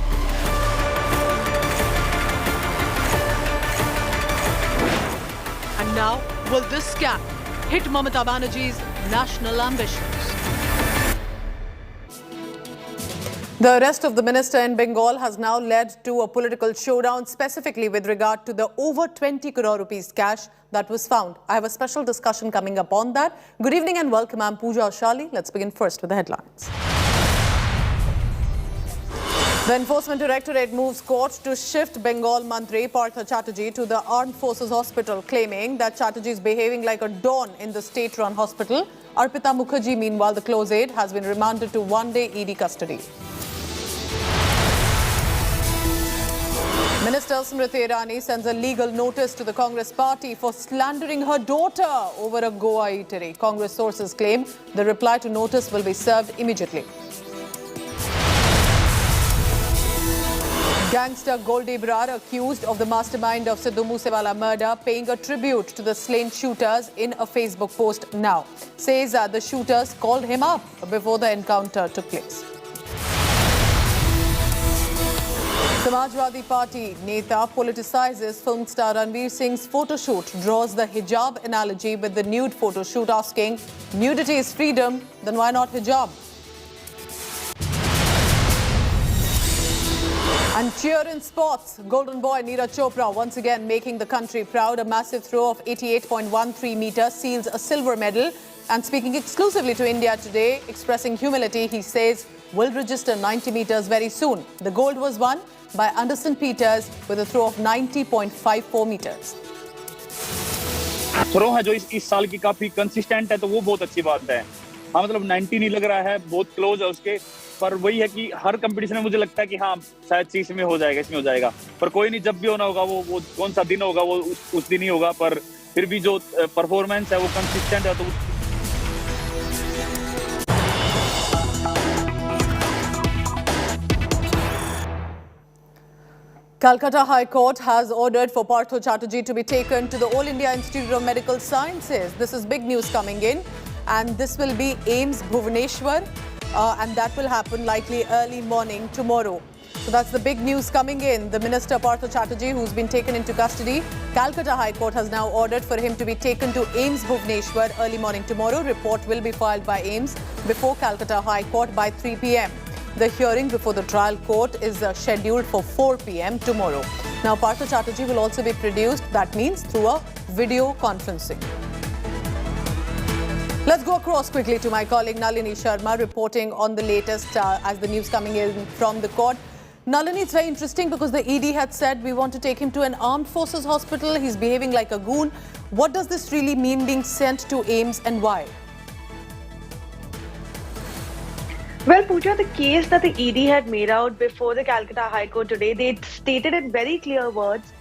And now, will this scam hit Mamata Banerjee's national ambitions? The arrest of the minister in Bengal has now led to a political showdown, specifically with regard to the over 20 crore cash that was found. I have a special discussion coming up on that. Good evening and welcome. I'm Pooja Ashali. Let's begin first with the headlines. The Enforcement Directorate moves court to shift Bengal Mantri Partha Chatterjee to the Armed Forces Hospital, claiming that Chatterjee is behaving like a don in the state-run hospital. Arpita Mukherjee, meanwhile, the close aide, has been remanded to one-day ED custody. Minister Smriti Irani sends a legal notice to the Congress party for slandering her daughter over a Goa eatery. Congress sources claim the reply to notice will be served immediately. Gangster Goldie Brar, accused of the mastermind of Sidhu Moosewala murder, paying a tribute to the slain shooters in a Facebook post now. Says the shooters called him up before the encounter took place. Samajwadi Party Neta politicizes film star Ranveer Singh's photoshoot, draws the hijab analogy with the nude photoshoot, asking, nudity is freedom, then why not hijab? And cheer in sports, golden boy Neeraj Chopra once again making the country proud. A massive throw of 88.13 meters seals a silver medal. And speaking exclusively to India today, expressing humility, he says, will register 90 meters very soon. The gold was won by Anderson Peters with a throw of 90.54 meters. Throw है जो इस साल की काफी consistent है, तो वो बहुत अच्छी बात है. हाँ, मतलब 90 नहीं लग रहा है, बहुत क्लोज है उसके, पर वही है कि हर कंपटीशन में मुझे लगता है कि हाँ शायद चीज में हो जाएगा, इसमें हो जाएगा, पर कोई नहीं, जब भी होना होगा वो कौन सा दिन होगा वो उस दिन ही होगा, पर फिर भी जो परफॉर्मेंस है वो कंसिस्टेंट है. तो Kolkata High Court has ordered for Partha Chatterjee to be taken to the All India Institute of Medical Sciences. This is big news coming in, and this will be AIIMS-Bhubaneswar, and that will happen likely early morning tomorrow. So that's the big news coming in. The Minister Partha Chatterjee, who's been taken into custody, Kolkata High Court has now ordered for him to be taken to AIIMS-Bhubaneswar early morning tomorrow. Report will be filed by AIIMS before Kolkata High Court by 3 p.m. The hearing before the trial court is scheduled for 4 p.m. tomorrow. Now, Partha Chatterjee will also be produced, that means through a video conferencing. Let's go across quickly to my colleague Nalini Sharma reporting on the latest as the news coming in from the court. Nalini, it's very interesting because the ED had said we want to take him to an armed forces hospital. He's behaving like a goon. What does this really mean being sent to AIIMS and why? Well, Pooja, the case that the ED had made out before the Calcutta High Court today, they stated in very clear words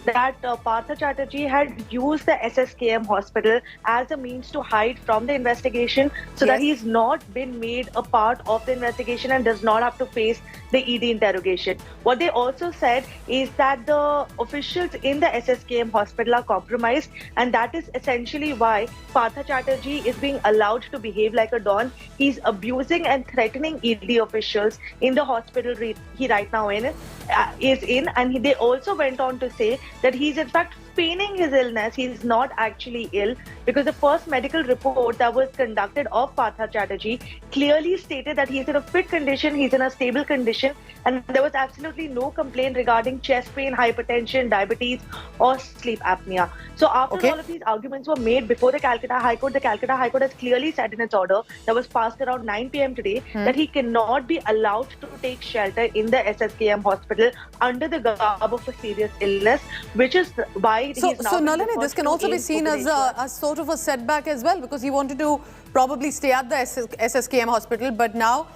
that Partha Chatterjee had used the SSKM hospital as a means to hide from the investigation, so that he's not been made a part of the investigation and does not have to face the ED interrogation. What they also said is that the officials in the SSKM hospital are compromised, and that is essentially why Partha Chatterjee is being allowed to behave like a don. He's abusing and threatening ED officials in the hospital he right now is in, and they also went on to say that he's in fact feigning his illness. He's not actually ill, because the first medical report that was conducted of Partha Chatterjee clearly stated that he's in a fit condition, he's in a stable condition, and there was absolutely no complaint regarding chest pain, hypertension, diabetes or sleep apnea. So after all of these arguments were made before the Calcutta High Court, the Calcutta High Court has clearly said in its order that was passed around 9 p.m. today that he cannot be allowed to take shelter in the SSKM hospital under the garb of a serious illness, which is why So Nalini, this can also be seen as a sort of a setback as well, because he wanted to probably stay at the SSKM hospital, but now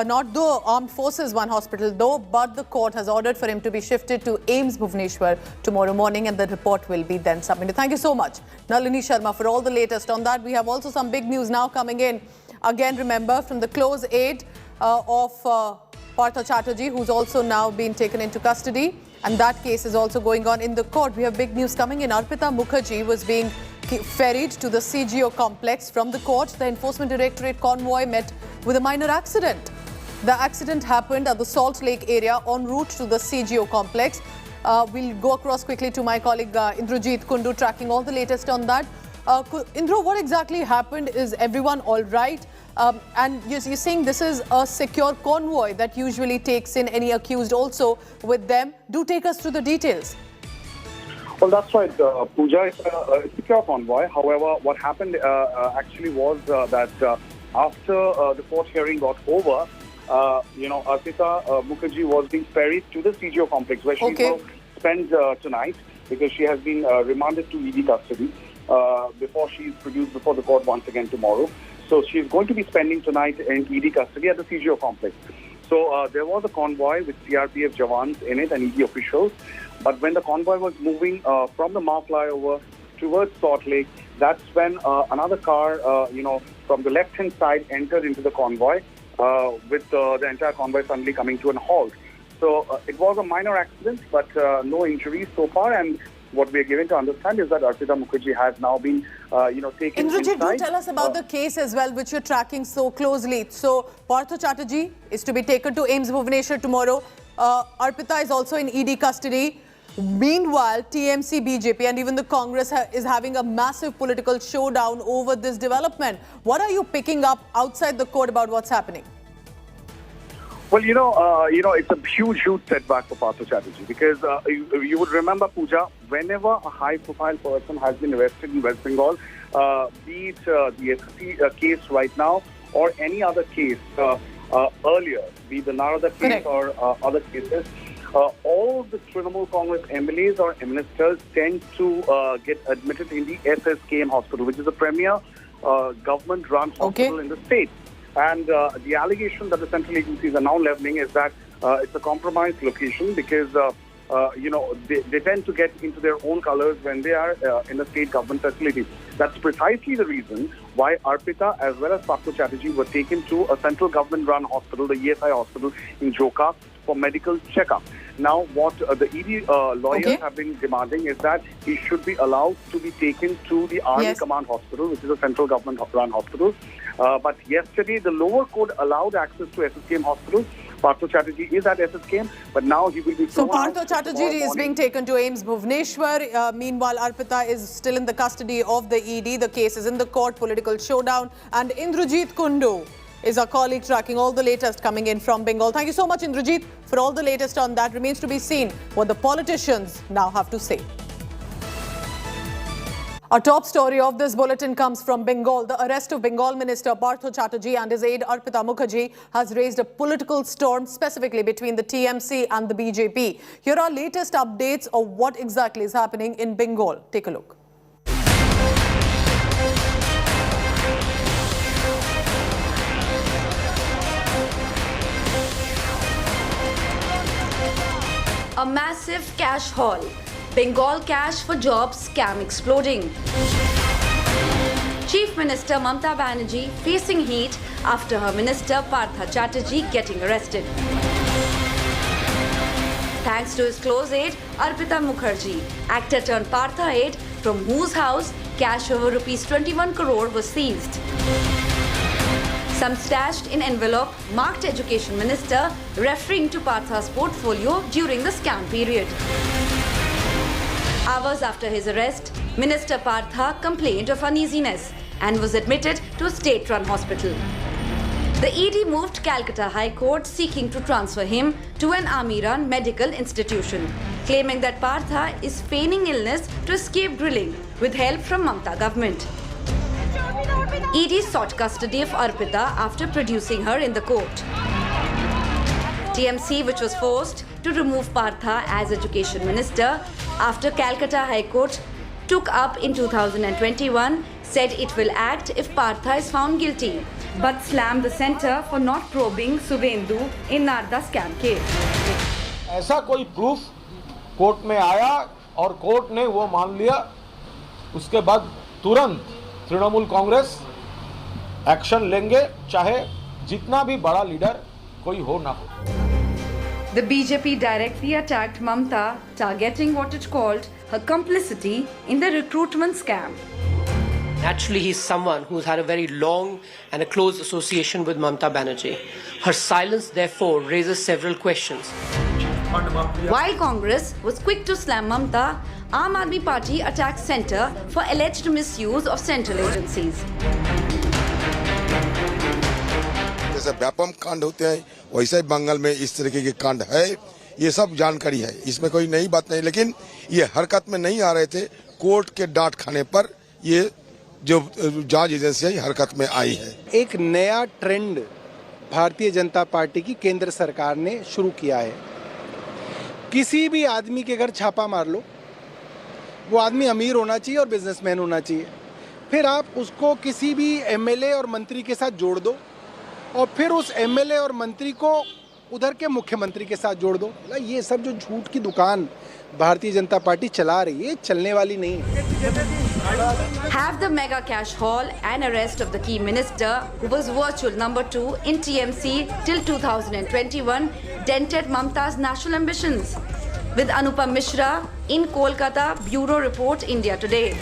not the Armed Forces One hospital though, but the court has ordered for him to be shifted to AIIMS-Bhubaneswar tomorrow morning, and the report will be then submitted. Thank you so much, Nalini Sharma, for all the latest on that. We have also some big news now coming in. Again, remember, from the close aide of Partha Chatterjee, who's also now been taken into custody. And that case is also going on in the court. We have big news coming in. Arpita Mukherjee was being ferried to the CGO complex from the court. The Enforcement Directorate convoy met with a minor accident. The accident happened at the Salt Lake area en route to the CGO complex. We'll go across quickly to my colleague Indrajit Kundu, tracking all the latest on that. Indra, what exactly happened? Is everyone all right? And you're saying this is a secure convoy that usually takes in any accused also with them. Do take us through the details. Well, that's right, Pooja. It's a secure convoy. However, what happened actually was that after the court hearing got over, Arpita Mukherjee was being ferried to the CGO complex where she will spend tonight because she has been remanded to ED custody before she is produced before the court once again tomorrow. So she is going to be spending tonight in ED custody at the CGO complex. So there was a convoy with CRPF Jawans in it and ED officials. But when the convoy was moving from the Mao flyover towards Salt Lake, that's when another car, from the left-hand side entered into the convoy with the entire convoy suddenly coming to an halt. So it was a minor accident, but no injuries so far. And what we are given to understand is that Arpita Mukherjee has now been, taken Indrajit, inside. do tell us about the case as well, which you're tracking so closely. So Partha Chatterjee is to be taken to AIIMS-Bhubaneswar tomorrow. Arpita is also in ED custody. Meanwhile, TMC, BJP and even the Congress is having a massive political showdown over this development. What are you picking up outside the court about what's happening? Well, it's a huge setback for Partha Chatterjee because you would remember, Pooja, whenever a high-profile person has been arrested in West Bengal, be it the SSC case right now or any other case earlier, be it the Narada case or other cases, all the Trinamool Congress MLAs or ministers tend to get admitted in the SSKM hospital, which is a premier government-run hospital in the state. And the allegation that the central agencies are now leveling is that it's a compromised location because, they tend to get into their own colors when they are in a state government facility. That's precisely the reason why Arpita as well as Partha Chatterjee were taken to a central government-run hospital, the ESI hospital in Joka, for medical checkup. Now, what the ED lawyers have been demanding is that he should be allowed to be taken to the Army Command Hospital, which is a central government-run hospital. But yesterday, the lower court allowed access to SSKM hospital. Partha Chatterjee is at SSKM, but now he will be So Partha Chatterjee is being taken to AIIMS-Bhubaneswar. Meanwhile, Arpita is still in the custody of the ED. The case is in the court, political showdown. And Indrajit Kundu is our colleague tracking all the latest coming in from Bengal. Thank you so much, Indrajit, for all the latest on that. Remains to be seen what the politicians now have to say. Our top story of this bulletin comes from Bengal. The arrest of Bengal Minister Partha Chatterjee and his aide Arpita Mukherjee has raised a political storm, specifically between the TMC and the BJP. Here are latest updates of what exactly is happening in Bengal. Take a look. A massive cash haul. Bengal cash for jobs scam exploding. Chief Minister Mamata Banerjee facing heat after her minister Partha Chatterjee getting arrested. Thanks to his close aide Arpita Mukherjee, actor turned Partha aide from whose house cash over rupees 21 crore was seized. Some stashed in envelope marked Education Minister, referring to Partha's portfolio during the scam period. Hours after his arrest, Minister Partha complained of uneasiness and was admitted to a state-run hospital. The ED moved Calcutta High Court seeking to transfer him to an army-run medical institution, claiming that Partha is feigning illness to escape drilling with help from Mamata government. ED sought custody of Arpita after producing her in the court. TMC, which was forced to remove Partha as Education Minister after Calcutta High Court took up in 2021, said it will act if Partha is found guilty, but slammed the centre for not probing Subhendu in Narada scam case. ऐसा कोई proof court में आया और court ने वो मान लिया, उसके बाद तुरंत तृणमूल कांग्रेस एक्शन लेंगे, चाहे जितना भी बड़ा लीडर कोई हो ना हो। The BJP directly attacked Mamta, targeting what it called her complicity in the recruitment scam. Naturally, he's someone who's had a very long and a close association with Mamta Banerjee. Her silence, therefore, raises several questions. While Congress was quick to slam Mamta, Aam Aadmi Party attacked Centre for alleged misuse of central agencies. जैसे व्यापम कांड होते हैं वैसे ही बंगाल में इस तरीके के कांड है, ये सब जानकारी है, इसमें कोई नई बात नहीं, लेकिन ये हरकत में नहीं आ रहे थे। कोर्ट के डांट खाने पर ये जो जांच एजेंसी हरकत में आई है। एक नया ट्रेंड भारतीय जनता पार्टी की केंद्र सरकार ने शुरू किया है। किसी भी आदमी के घर छापा मार लो, वो आदमी अमीर होना चाहिए और बिजनेसमैन होना चाहिए, फिर आप उसको किसी भी एमएलए और मंत्री के साथ जोड़ दो और फिर उस एमएलए और मंत्री को उधर के मुख्यमंत्री के साथ जोड़ दो। ये सब जो झूठ की दुकान भारतीय जनता पार्टी चला रही है, चलने वाली नहीं है। Have the mega cash haul and arrest of the key minister, who was virtual number 2 in TMC till 2021, dented Mamta's national ambitions? With Anupam Mishra in Kolkata, Bureau Report, India Today.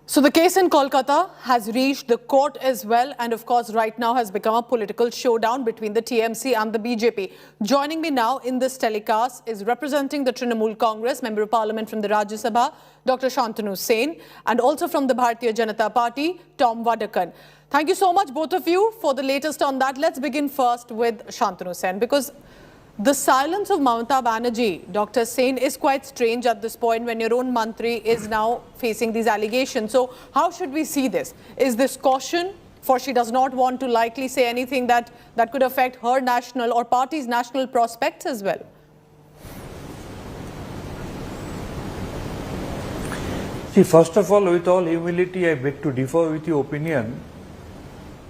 So the case in Kolkata has reached the court as well, and of course right now has become a political showdown between the TMC and the BJP. Joining me now in this telecast is representing the Trinamool Congress, Member of Parliament from the Rajya Sabha, Dr. Shantanu Sen, and also from the Bharatiya Janata Party, Tom Vadakan. Thank you so much, both of you, for the latest on that. Let's begin first with Shantanu Sen, because the silence of Mamata Banerjee, Dr. Sen, is quite strange at this point when your own Mantri is now facing these allegations. So how should we see this? Is this caution, for she does not want to likely say anything that could affect her national or party's national prospects as well? See, first of all, with all humility, I beg to differ with your opinion.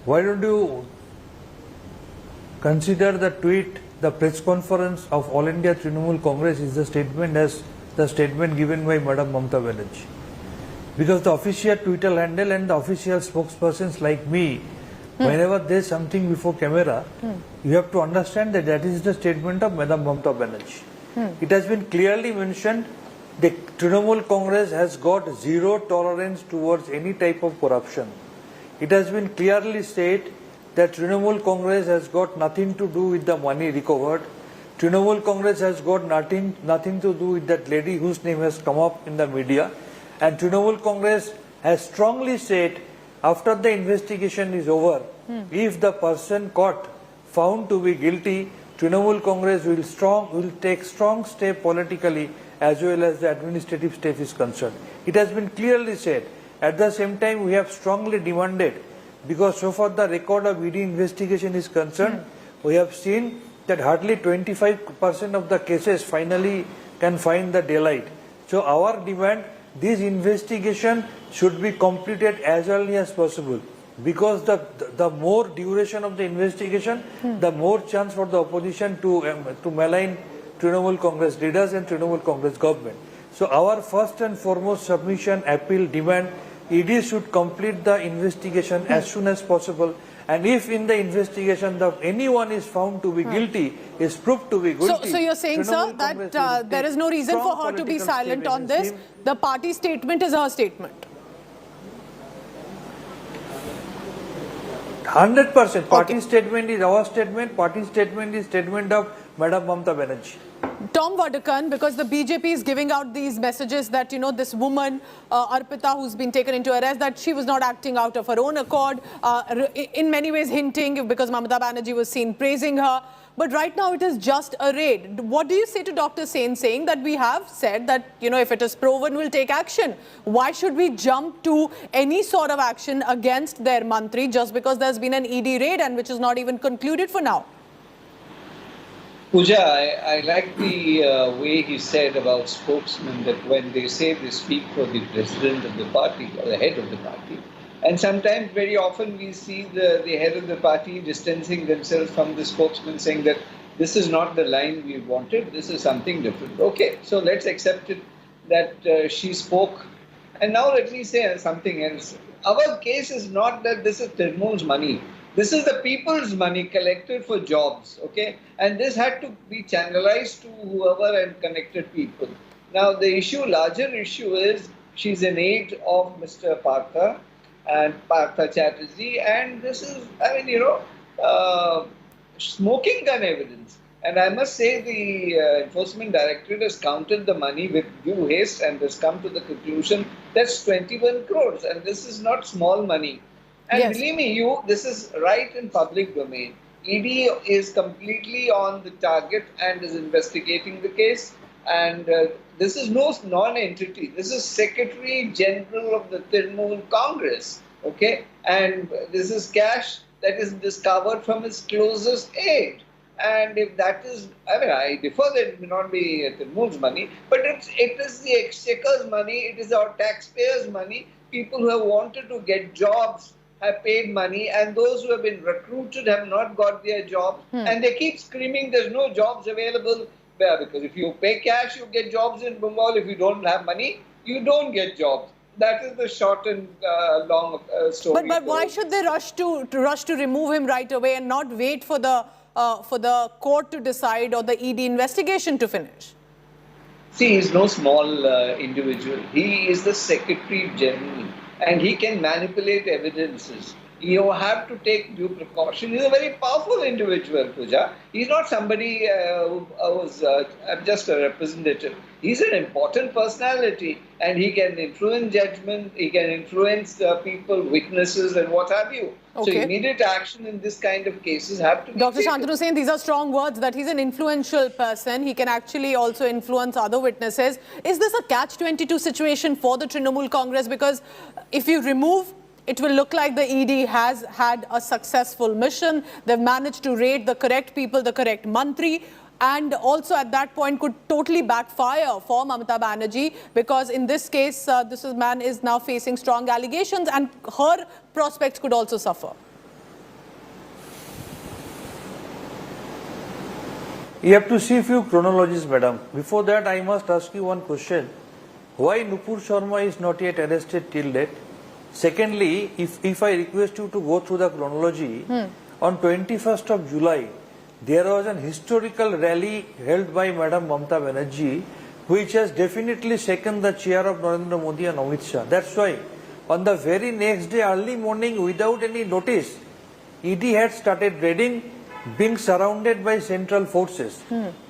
Why don't you consider the tweet, the press conference of All India Trinamool Congress is the statement as the statement given by Madam Mamata Banerjee. Because the official Twitter handle and the official spokespersons like me, whenever there is something before camera, you have to understand that that is the statement of Madam Mamata Banerjee. It has been clearly mentioned the Trinamool Congress has got zero tolerance towards any type of corruption. It has been clearly said that Trinamool Congress has got nothing to do with the money recovered. Trinamool Congress has got nothing to do with that lady whose name has come up in the media. And Trinamool Congress has strongly said, after the investigation is over, if the person caught found to be guilty, Trinamool Congress will take strong step politically as well as the administrative step is concerned. It has been clearly said. At the same time, we have strongly demanded, because so far the record of ED investigation is concerned, we have seen that hardly 25% of the cases finally can find the daylight. So our demand, this investigation should be completed as early as possible, because the more duration of the investigation, the more chance for the opposition to malign Trinamool Congress leaders and Trinamool Congress government. So our first and foremost submission, appeal, demand, ED should complete the investigation as soon as possible, and if in the investigation anyone is found to be guilty, is proved to be guilty. So you're saying, sir, that there is no reason for her to be silent on this. The party statement is her statement. 100%. Party statement is our statement. Party statement is statement of Madam Mamata Banerjee. Tom Vadakan, because the BJP is giving out these messages that, you know, this woman, Arpita, who's been taken into arrest, that she was not acting out of her own accord, in many ways hinting, because Mamata Banerjee was seen praising her. But right now it is just a raid. What do you say to Dr. Sen saying that we have said that, you know, if it is proven, we'll take action? Why should we jump to any sort of action against their Mantri just because there's been an ED raid and which is not even concluded for now? Pooja, I like the way he said about spokesmen, that when they say they speak for the president of the party or the head of the party, and sometimes very often we see the head of the party distancing themselves from the spokesman, saying that this is not the line we wanted, this is something different. Okay, so let's accept it that she spoke. And now let me say something else. Our case is not that this is Trinamool's money. This is the people's money collected for jobs, okay? And this had to be channelized to whoever and connected people. Now, the larger issue is she's an aide of Mr. Partha and Partha Chatterjee, and this is, smoking gun evidence. And I must say the Enforcement Directorate has counted the money with due haste and has come to the conclusion that's 21 crores, and this is not small money. And believe me, this is right in public domain. ED is completely on the target and is investigating the case. And this is no non-entity. This is Secretary General of the Trinamool Congress, okay? And this is cash that is discovered from his closest aide. And if that is, I differ that it may not be Trinamool's money, but it is the exchequer's money, it is our taxpayers' money. People who have wanted to get jobs have paid money, and those who have been recruited have not got their jobs. And they keep screaming there's no jobs available. Because if you pay cash, you get jobs in Bengal. If you don't have money, you don't get jobs. That is the short and long story. But why should they rush to remove him right away and not wait for the court to decide or the ED investigation to finish? See, he's no small individual. He is the Secretary General, and he can manipulate evidences. You have to take due precaution. He's a very powerful individual, Pooja. He's not somebody who was just a representative. He's an important personality, and he can influence judgment, he can influence people, witnesses, and what have you. Okay. So immediate action in this kind of cases have to be Dr. taken. Shantanu saying these are strong words, that he's an influential person. He can actually also influence other witnesses. Is this a catch-22 situation for the Trinamool Congress? Because if you remove, it will look like the ED has had a successful mission. They've managed to raid the correct people, the correct mantri, and also at that point could totally backfire for Mamata Banerjee, because in this case, this man is now facing strong allegations and her prospects could also suffer. You have to see a few chronologies, madam. Before that, I must ask you one question. Why Nupur Sharma is not yet arrested till date? Secondly, if I request you to go through the chronology, on 21st of July, there was an historical rally held by Madam Mamata Banerjee, which has definitely shaken the chair of Narendra Modi and Amit Shah. That's why, on the very next day, early morning, without any notice, ED had started raiding, being surrounded by central forces.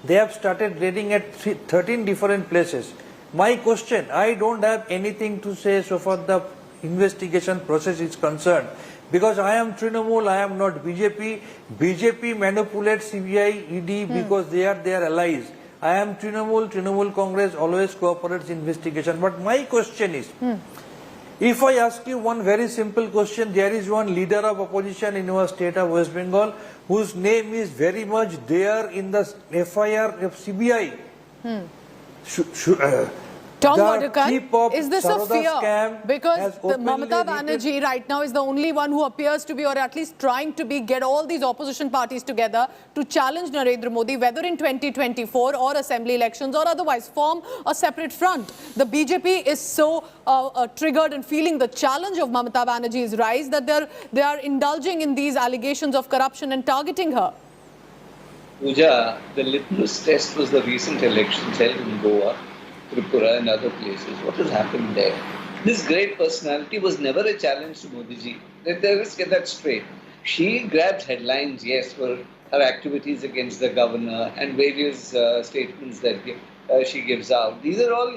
They have started raiding at 13 different places. My question, I don't have anything to say so far the investigation process is concerned, because I am Trinamool, I am not BJP. BJP manipulates CBI, ED because they are their allies. I am Trinamool, Trinamool Congress always cooperates investigation. But my question is, if I ask you one very simple question, there is one leader of opposition in our state of West Bengal whose name is very much there in the FIR of CBI. Tom Wadekar, is this a fear? Because Mamata Banerjee right now is the only one who appears to be, or at least trying to be, get all these opposition parties together to challenge Narendra Modi, whether in 2024 or assembly elections or otherwise, form a separate front. The BJP is so triggered and feeling the challenge of Mamata Banerjee's rise that they are indulging in these allegations of corruption and targeting her. Pooja, the litmus test was the recent elections held in Goa, Tripura and other places. What has happened there? This great personality was never a challenge to Modi ji. Let's get that straight. She grabs headlines, yes, for her activities against the governor and various statements that she gives out. These are all,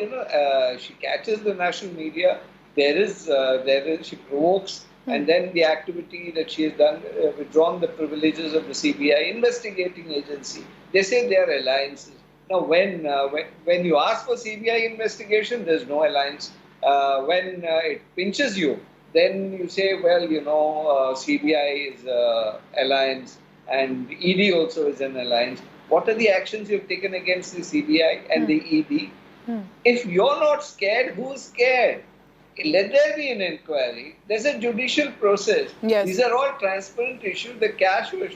she catches the national media. She provokes, and then the activity that she has done, withdrawn the privileges of the CBI investigating agency. They say they are alliances. Now, when you ask for CBI investigation, there's no alliance. When it pinches you, then you say, well, CBI is alliance and ED also is an alliance. What are the actions you've taken against the CBI and the ED? If you're not scared, who's scared? Let there be an inquiry. There's a judicial process. Yes. These are all transparent issues. The cash was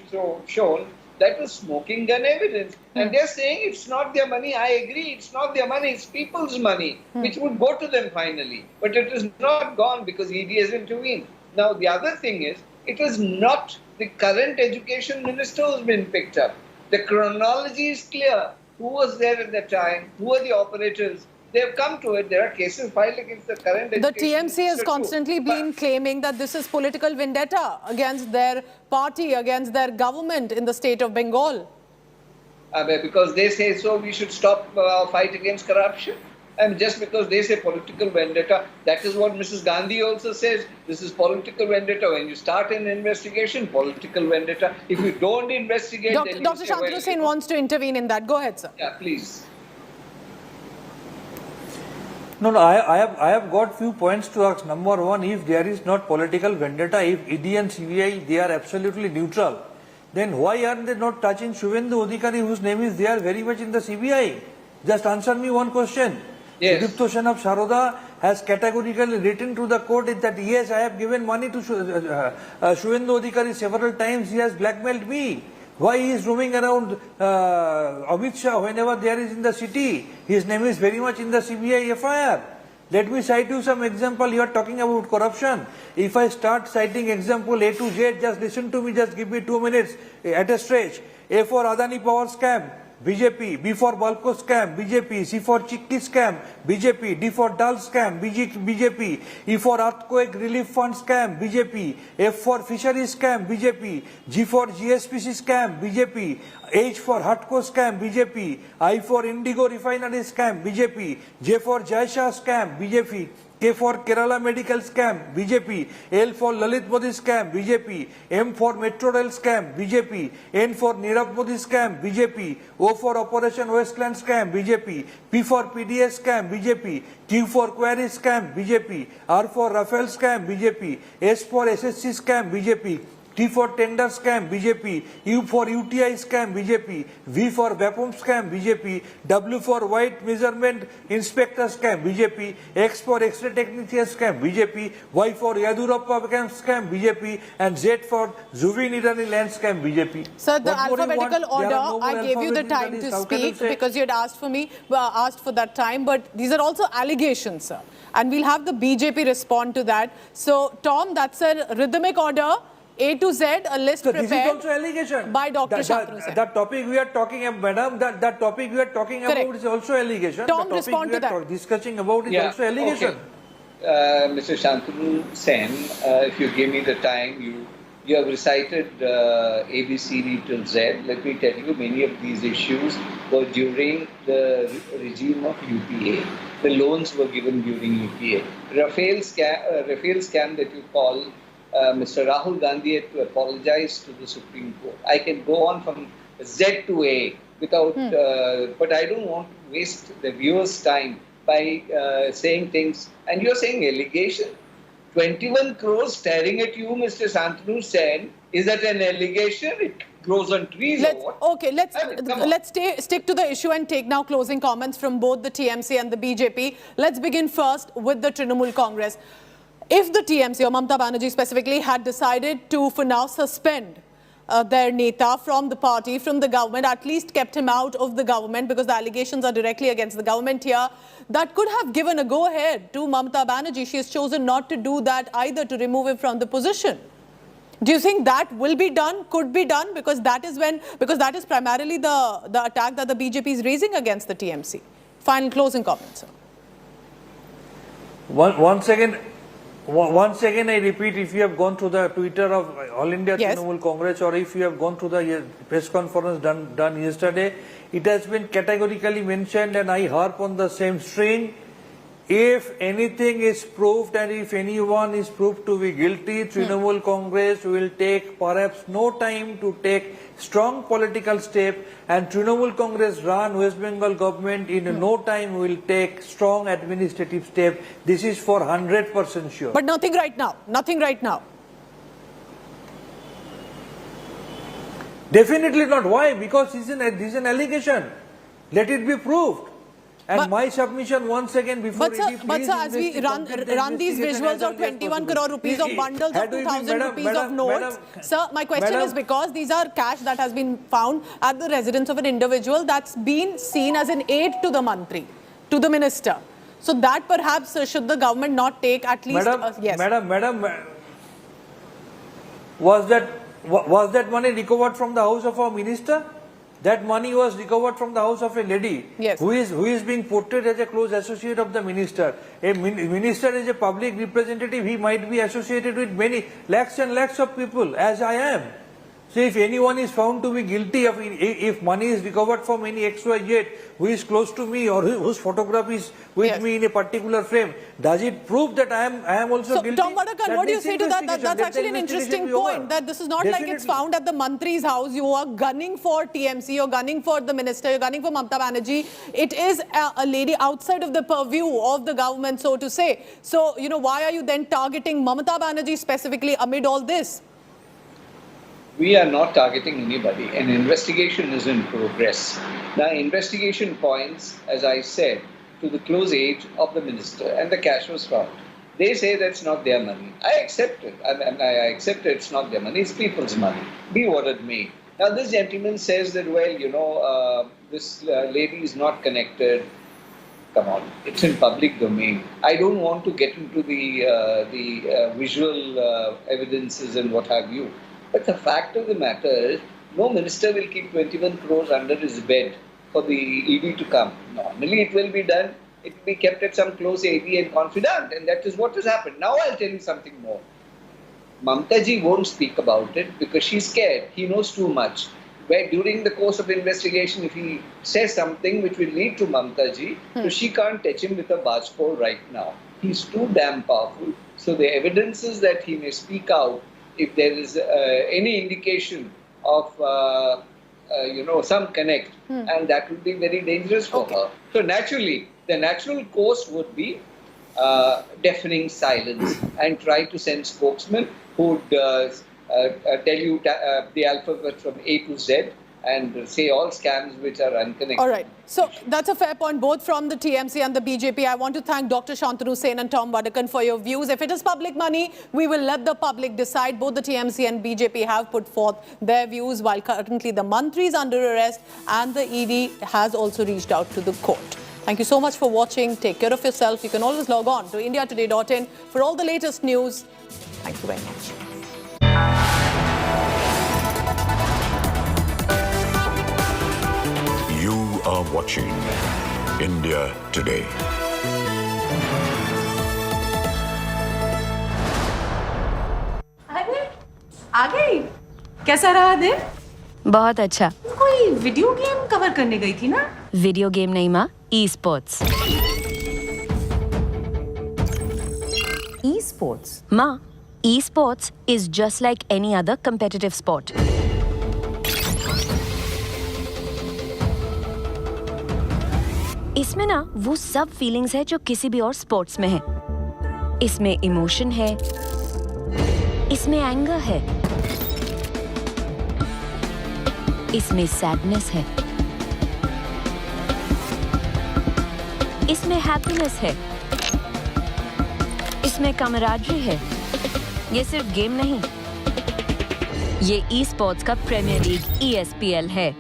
shown. That was smoking gun evidence. And they're saying it's not their money. I agree, it's not their money, it's people's money, which would go to them finally. But it is not gone because ED has intervened. Now, the other thing is, it is not the current education minister who's been picked up. The chronology is clear. Who was there at the time? Who are the operators? They have come to it. There are cases filed against the current education The TMC has minister constantly been claiming that this is political vendetta against their party, against their government in the state of Bengal. Because they say so, we should stop fight against corruption. And just because they say political vendetta, that is what Mrs. Gandhi also says. This is political vendetta. When you start an investigation, political vendetta. If you don't investigate, then Dr. Shantanu Sen wants to intervene in that. Go ahead, sir. Yeah, please. No, I have got few points to ask. Number one, if there is not political vendetta, if ED and CBI, they are absolutely neutral, then why are they not touching Suvendu Adhikari, whose name is there very much in the CBI? Just answer me one question. Yes. Sudipto Sen of Saroda has categorically written to the court that yes, I have given money to Suvendu Adhikari several times. He has blackmailed me. Why he is roaming around Amit Shah whenever there is in the city? His name is very much in the CBI FIR. Let me cite you some example. You are talking about corruption. If I start citing example A to Z, just listen to me, just give me 2 minutes at a stretch. A for Adani Power Scam, BJP. B for Balco Scam, BJP. C for Chikti Scam, BJP. D for Dal Scam, BJP. E for Earthquake Relief Fund Scam, BJP. F for Fishery Scam, BJP. G for GSPC Scam, BJP. H for Hatco Scam, BJP. I for Indigo Refinery Scam, BJP. J for Jaisha Scam, BJP. K for Kerala Medical Scam, BJP. L for Lalit Modi Scam, BJP. M for Metro Rail Scam, BJP. N for Nirav Modi Scam, BJP. O for Operation Westland Scam, BJP. P for PDS Scam, BJP. Q for Quarry Scam, BJP. R for Rafael Scam, BJP. S for SSC Scam, BJP. T for Tender Scam, BJP. U for UTI Scam, BJP. V for Vapom Scam, BJP. W for White Measurement Inspector Scam, BJP. X for X-ray Technician Scam, BJP. Y for Yadurappa Scam, BJP. And Z for Zubin Irani Land Scam, BJP. Sir, the alphabetical order, I gave you the time to speak because you had asked for that time. But these are also allegations, sir. And we'll have the BJP respond to that. So, Tom, that's a rhythmic order. A to Z, a list prepared. This is also allegation by Dr. Shantanu Sen. That topic we are talking about, madam, that topic we are talking about is also allegation. Tom, respond to that. Discussing about is also allegation. Okay. Mr. Shantanu Sen, if you give me the time, you have recited A, B, C, D till Z. Let me tell you, many of these issues were during the regime of UPA. The loans were given during UPA. Rafale scam that you call, Mr. Rahul Gandhi had to apologize to the Supreme Court. I can go on from Z to A without, but I don't want to waste the viewers' time by saying things. And you're saying allegation? 21 crores staring at you, Mr. Shantanu Sen. Is that an allegation? It grows on trees or what? Okay, let's stick to the issue and take now closing comments from both the TMC and the BJP. Let's begin first with the Trinamool Congress. If the TMC or Mamata Banerjee specifically had decided to, for now, suspend their Neta from the party, from the government, at least kept him out of the government because the allegations are directly against the government here, that could have given a go-ahead to Mamata Banerjee. She has chosen not to do that either, to remove him from the position. Do you think that will be done, could be done? Because that is primarily the attack that the BJP is raising against the TMC. Final closing comments, sir. Once again, I repeat, if you have gone through the Twitter of All India Trinamool Congress, or if you have gone through the press conference done yesterday, it has been categorically mentioned, and I harp on the same string. If anything is proved and if anyone is proved to be guilty, Trinamool Congress will take perhaps no time to take strong political step, and Trinamool Congress run West Bengal government in no time will take strong administrative step. This is for 100% sure. But nothing right now. Nothing right now. Definitely not. Why? Because this is an allegation. Let it be proved. And my submission once again before but sir, as we run these visuals of 21 crore rupees of bundles of 2,000 rupees of notes, sir, my question is because these are cash that has been found at the residence of an individual that's been seen as an aid to the mantri, to the minister. So that perhaps should the government not take at least... Madam, was that Was that money recovered from the house of a minister? That money was recovered from the house of a lady who is being portrayed as a close associate of the minister. A minister is a public representative. He might be associated with many lakhs and lakhs of people, as I am. So if anyone is found to be guilty of, if money is recovered from any XYZ who is close to me or whose photograph is with me in a particular frame, does it prove that I am also guilty? Tom Vadakan, what do you say to that? That's actually an interesting point, that this is not like it's found at the Mantri's house. You are gunning for TMC, you're gunning for the minister, you're gunning for Mamata Banerjee. It is a lady outside of the purview of the government, so to say. So, you know, why are you then targeting Mamata Banerjee specifically amid all this? We are not targeting anybody. An investigation is in progress. Now, investigation points, as I said, to the close age of the minister, and the cash was found. They say that's not their money. I accept it. I accept it's not their money. It's people's money. Be what it may. Now, this gentleman says that, well, you know, this lady is not connected. Come on, it's in public domain. I don't want to get into the visual evidences and what have you. But the fact of the matter is, no minister will keep 21 crores under his bed for the ED to come. Normally it will be done, it will be kept at some close aide and confidant, and that is what has happened. Now I'll tell you something more. Mamta ji won't speak about it because she's scared. He knows too much. Where during the course of investigation, if he says something which will lead to Mamta ji, so she can't touch him with a barge pole right now. He's too damn powerful. So the evidence is that he may speak out if there is any indication of, you know, some connect, and that would be very dangerous for her. So naturally, the natural course would be deafening silence and try to send spokesmen who would tell you the alphabet from A to Z and say all scams which are unconnected. All right. So that's a fair point, both from the TMC and the BJP. I want to thank Dr. Shantanu Sen and Tom Vadakan for your views. If it is public money, we will let the public decide. Both the TMC and BJP have put forth their views, while currently the Mantri is under arrest and the ED has also reached out to the court. Thank you so much for watching. Take care of yourself. You can always log on to indiatoday.in for all the latest news. Thank you very much. You are watching India Today. अरे आ गई। कैसा रहा दिन? बहुत अच्छा। कोई video game cover करने गई थी ना? वीडियो गेम नहीं माँ, e-sports। E-sports? माँ, e-sports is just like any other competitive sport. इसमें ना वो सब फीलिंग्स है जो किसी भी और स्पोर्ट्स में है। इसमें इमोशन है, इसमें एंगर है, इसमें सैडनेस है, इसमें हैप्पीनेस है, इसमें कमराडरी है। ये सिर्फ गेम नहीं, ये ई स्पोर्ट्स का प्रीमियर लीग ESPL है।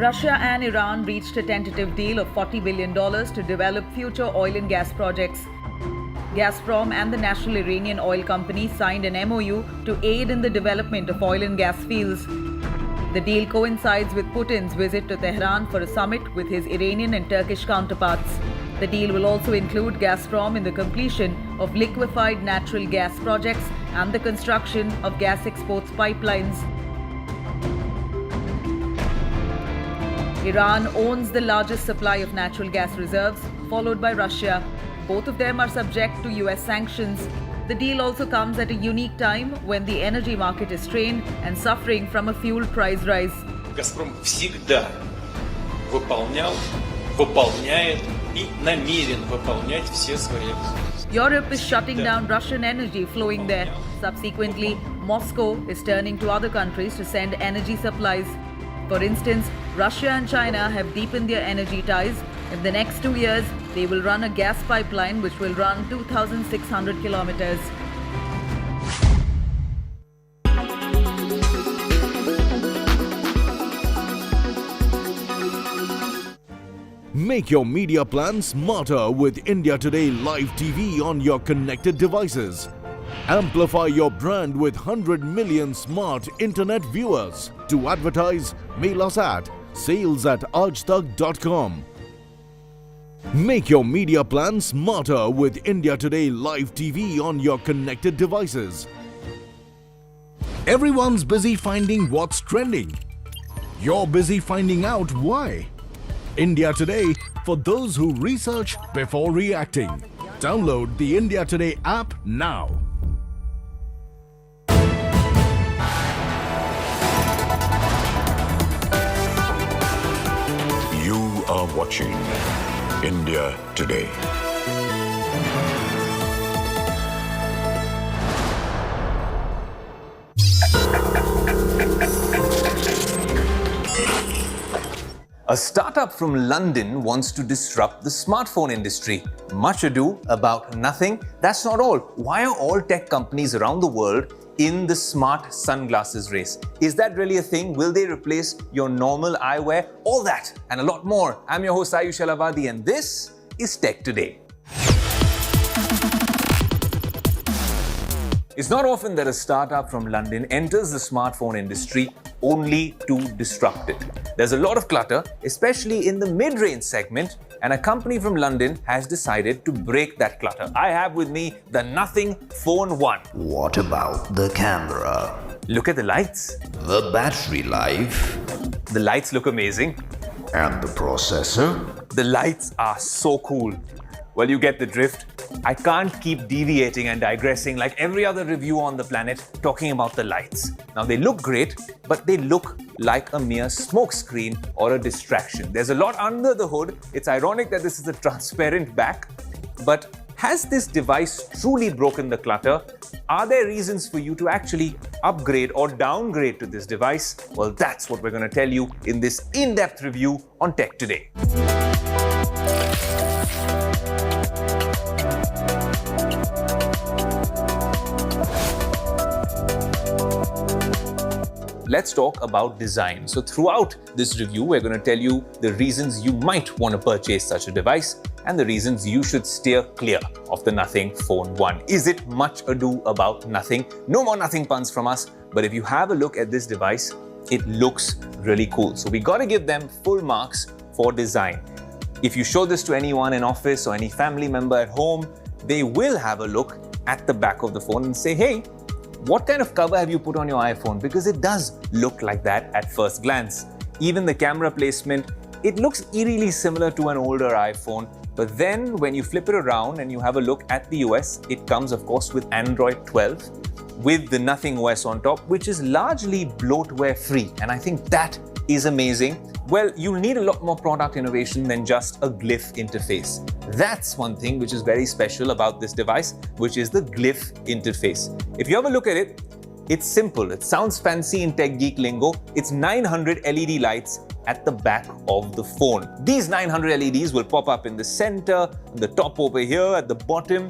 Russia and Iran reached a tentative deal of $40 billion to develop future oil and gas projects. Gazprom and the National Iranian Oil Company signed an MOU to aid in the development of oil and gas fields. The deal coincides with Putin's visit to Tehran for a summit with his Iranian and Turkish counterparts. The deal will also include Gazprom in the completion of liquefied natural gas projects and the construction of gas exports pipelines. Iran owns the largest supply of natural gas reserves, followed by Russia. Both of them are subject to US sanctions. The deal also comes at a unique time when the energy market is strained and suffering from a fuel price rise. «Газпром» всегда выполнял, выполняет и намерен выполнять все свои обязательства. Europe is shutting down Russian energy flowing there. Subsequently, Moscow is turning to other countries to send energy supplies. For instance, Russia and China have deepened their energy ties. In the next 2 years, they will run a gas pipeline which will run 2,600 kilometers. Make your media plan smarter with India Today Live TV on your connected devices. Amplify your brand with 100 million smart internet viewers. To advertise, mail us at sales@aajtak.com. Make your media plan smarter with India Today Live TV on your connected devices. Everyone's busy finding what's trending. You're busy finding out why. India Today, for those who research before reacting. Download the India Today app now. You are watching India Today. A startup from London wants to disrupt the smartphone industry. Much ado about nothing. That's not all. Why are all tech companies around the world in the smart sunglasses race? Is that really a thing? Will they replace your normal eyewear? All that and a lot more. I'm your host Ayush Alavadi and this is Tech Today. It's not often that a startup from London enters the smartphone industry only to disrupt it. There's a lot of clutter, especially in the mid-range segment, and a company from London has decided to break that clutter. I have with me the Nothing Phone 1. What about the camera? Look at the lights. The battery life. The lights look amazing. And the processor? The lights are so cool. Well, you get the drift. I can't keep deviating and digressing like every other review on the planet talking about the lights. Now, they look great, but they look like a mere smokescreen or a distraction. There's a lot under the hood. It's ironic that this is a transparent back, but has this device truly broken the clutter? Are there reasons for you to actually upgrade or downgrade to this device? Well, that's what we're going to tell you in this in-depth review on Tech Today. Let's talk about design. So throughout this review, we're going to tell you the reasons you might want to purchase such a device and the reasons you should steer clear of the Nothing Phone 1. Is it much ado about nothing? No more nothing puns from us, but if you have a look at this device, it looks really cool. So we got to give them full marks for design. If you show this to anyone in office or any family member at home, they will have a look at the back of the phone and say, hey, what kind of cover have you put on your iPhone? Because it does look like that at first glance. Even the camera placement, it looks eerily similar to an older iPhone. But then when you flip it around and you have a look at the OS, it comes, of course, with Android 12, with the Nothing OS on top, which is largely bloatware free. And I think that is amazing. Well, you'll need a lot more product innovation than just a glyph interface. That's one thing which is very special about this device, which is the glyph interface. If you have a look at it, it's simple. It sounds fancy in tech geek lingo. It's 900 LED lights at the back of the phone. These 900 LEDs will pop up in the center, the top over here, at the bottom,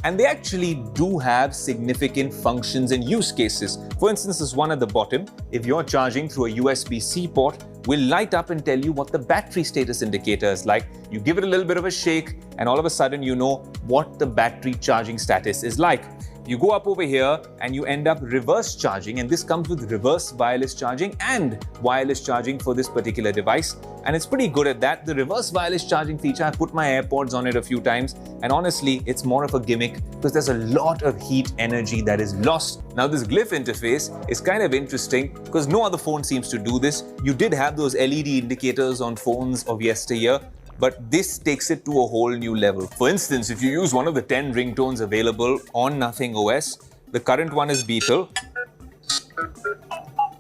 and they actually do have significant functions and use cases. For instance, there's one at the bottom. If you're charging through a USB-C port, will light up and tell you what the battery status indicator is like. You give it a little bit of a shake and all of a sudden you know what the battery charging status is like. You go up over here and you end up reverse charging, and this comes with reverse wireless charging and wireless charging for this particular device, and it's pretty good at that. The reverse wireless charging feature, I put my AirPods on it a few times, and honestly it's more of a gimmick because there's a lot of heat energy that is lost. Now this glyph interface is kind of interesting because no other phone seems to do this. You did have those LED indicators on phones of yesteryear, but this takes it to a whole new level. For instance, if you use one of the 10 ringtones available on Nothing OS, the current one is Beetle,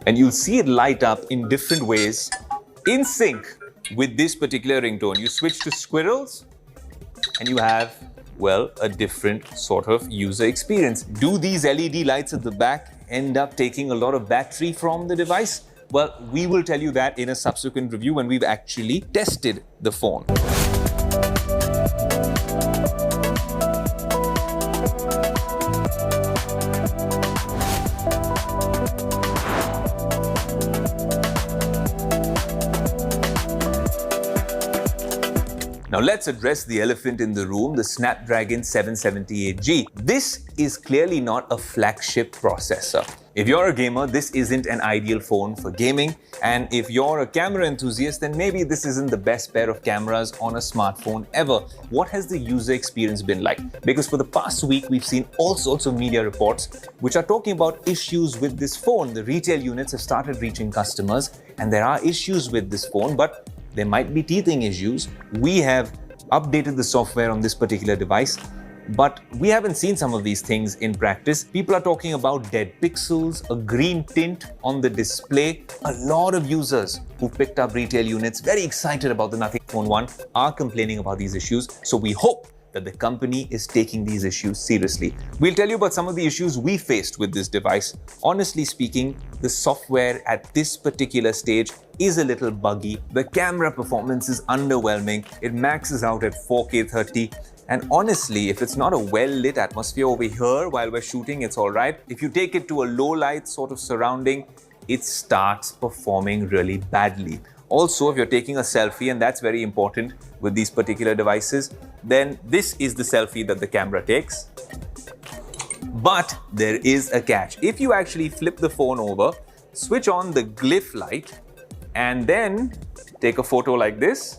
and you'll see it light up in different ways in sync with this particular ringtone. You switch to Squirrels and you have, well, a different sort of user experience. Do these LED lights at the back end up taking a lot of battery from the device? Well, we will tell you that in a subsequent review when we've actually tested the phone. Now let's address the elephant in the room, the Snapdragon 778G. This is clearly not a flagship processor. If you're a gamer, this isn't an ideal phone for gaming. And if you're a camera enthusiast, then maybe this isn't the best pair of cameras on a smartphone ever. What has the user experience been like? Because for the past week, we've seen all sorts of media reports which are talking about issues with this phone. The retail units have started reaching customers and there are issues with this phone, but there might be teething issues. We have updated the software on this particular device, but we haven't seen some of these things in practice. People are talking about dead pixels, a green tint on the display. A lot of users who picked up retail units, very excited about the Nothing Phone 1, are complaining about these issues. So we hope that the company is taking these issues seriously. We'll tell you about some of the issues we faced with this device. Honestly speaking, the software at this particular stage is a little buggy. The camera performance is underwhelming. It maxes out at 4K 30. And honestly, if it's not a well-lit atmosphere over here while we're shooting, it's all right. If you take it to a low-light sort of surrounding, it starts performing really badly. Also, if you're taking a selfie, and that's very important with these particular devices, then this is the selfie that the camera takes. But there is a catch. If you actually flip the phone over, switch on the glyph light, and then take a photo like this,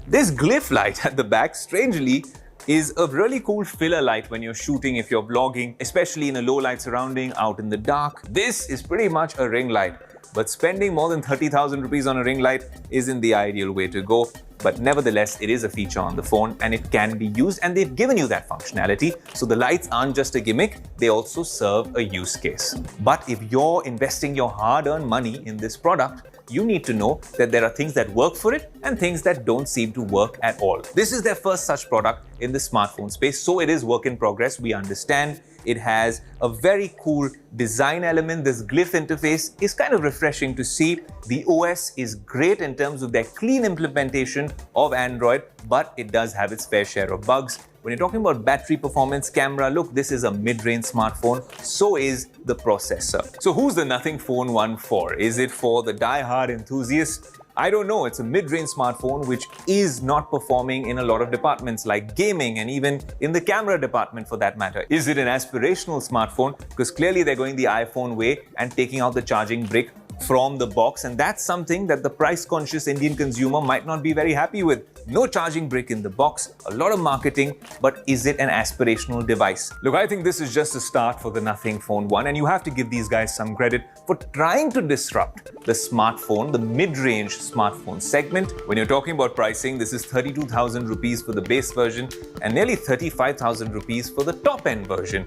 this glyph light at the back, strangely, is a really cool filler light when you're shooting, if you're vlogging, especially in a low light surrounding, out in the dark. This is pretty much a ring light. But spending more than 30,000 rupees on a ring light isn't the ideal way to go. But nevertheless, it is a feature on the phone and it can be used, and they've given you that functionality. So the lights aren't just a gimmick, they also serve a use case. But if you're investing your hard-earned money in this product, you need to know that there are things that work for it and things that don't seem to work at all. This is their first such product in the smartphone space, so it is work in progress. We understand it has a very cool design element. This glyph interface is kind of refreshing to see. The OS is great in terms of their clean implementation of Android, but it does have its fair share of bugs. When you're talking about battery performance, camera, look, this is a mid-range smartphone. So is the processor. So who's the Nothing Phone 1 for? Is it for the die-hard enthusiast? I don't know. It's a mid-range smartphone which is not performing in a lot of departments like gaming and even in the camera department for that matter. Is it an aspirational smartphone? Because clearly they're going the iPhone way and taking out the charging brick from the box, and that's something that the price-conscious Indian consumer might not be very happy with. No charging brick in the box, a lot of marketing, but is it an aspirational device? Look, I think this is just a start for the Nothing Phone 1, and you have to give these guys some credit for trying to disrupt the smartphone, the mid-range smartphone segment. When you're talking about pricing, this is 32,000 rupees for the base version and nearly 35,000 rupees for the top-end version.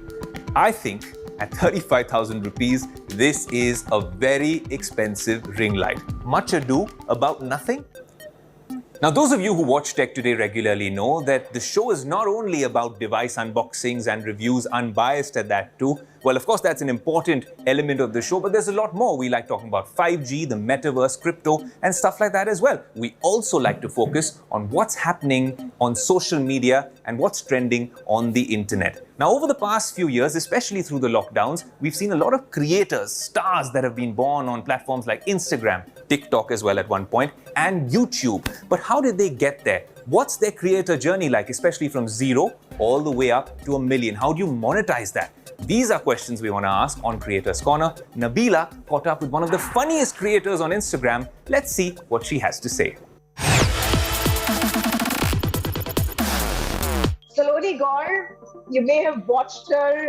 I think at 35,000 rupees, this is a very expensive ring light. Much ado about nothing? Now, those of you who watch Tech Today regularly know that the show is not only about device unboxings and reviews, unbiased at that too. Well, of course, that's an important element of the show, but there's a lot more. We like talking about 5G, the metaverse, crypto, and stuff like that as well. We also like to focus on what's happening on social media and what's trending on the internet. Now, over the past few years, especially through the lockdowns, we've seen a lot of creators, stars that have been born on platforms like Instagram, TikTok as well at one point, and YouTube. But how did they get there? What's their creator journey like, especially from zero all the way up to 1 million? How do you monetize that? These are questions we want to ask on Creators Corner. Nabila caught up with one of the funniest creators on Instagram. Let's see what she has to say. Saloni Gaur, you may have watched her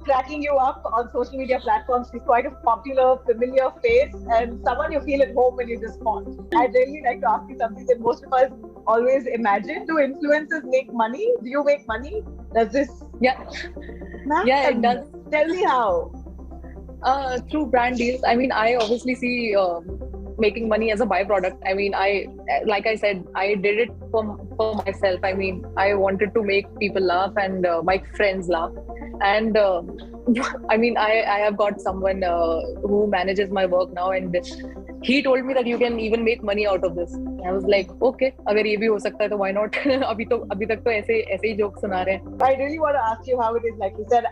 cracking you up on social media platforms. She's quite a popular, familiar face and someone you feel at home when you respond. I'd really like to ask you something that most of us always imagine. Do influencers make money? Do you make money? Does this? Yeah. Yeah, it does. Tell me how. Through brand deals. I mean, I obviously see making money as a byproduct. I mean, like I said, I did it for myself. I mean, I wanted to make people laugh and my friends laugh. And I mean, I have got someone who manages my work now, and he told me that you can even make money out of this. I was like, okay, अगर ये भी हो सकता है तो why not? अभी तक तो ऐसे ही jokes सुना रहे हैं. I really want to ask you how it is. Like you said,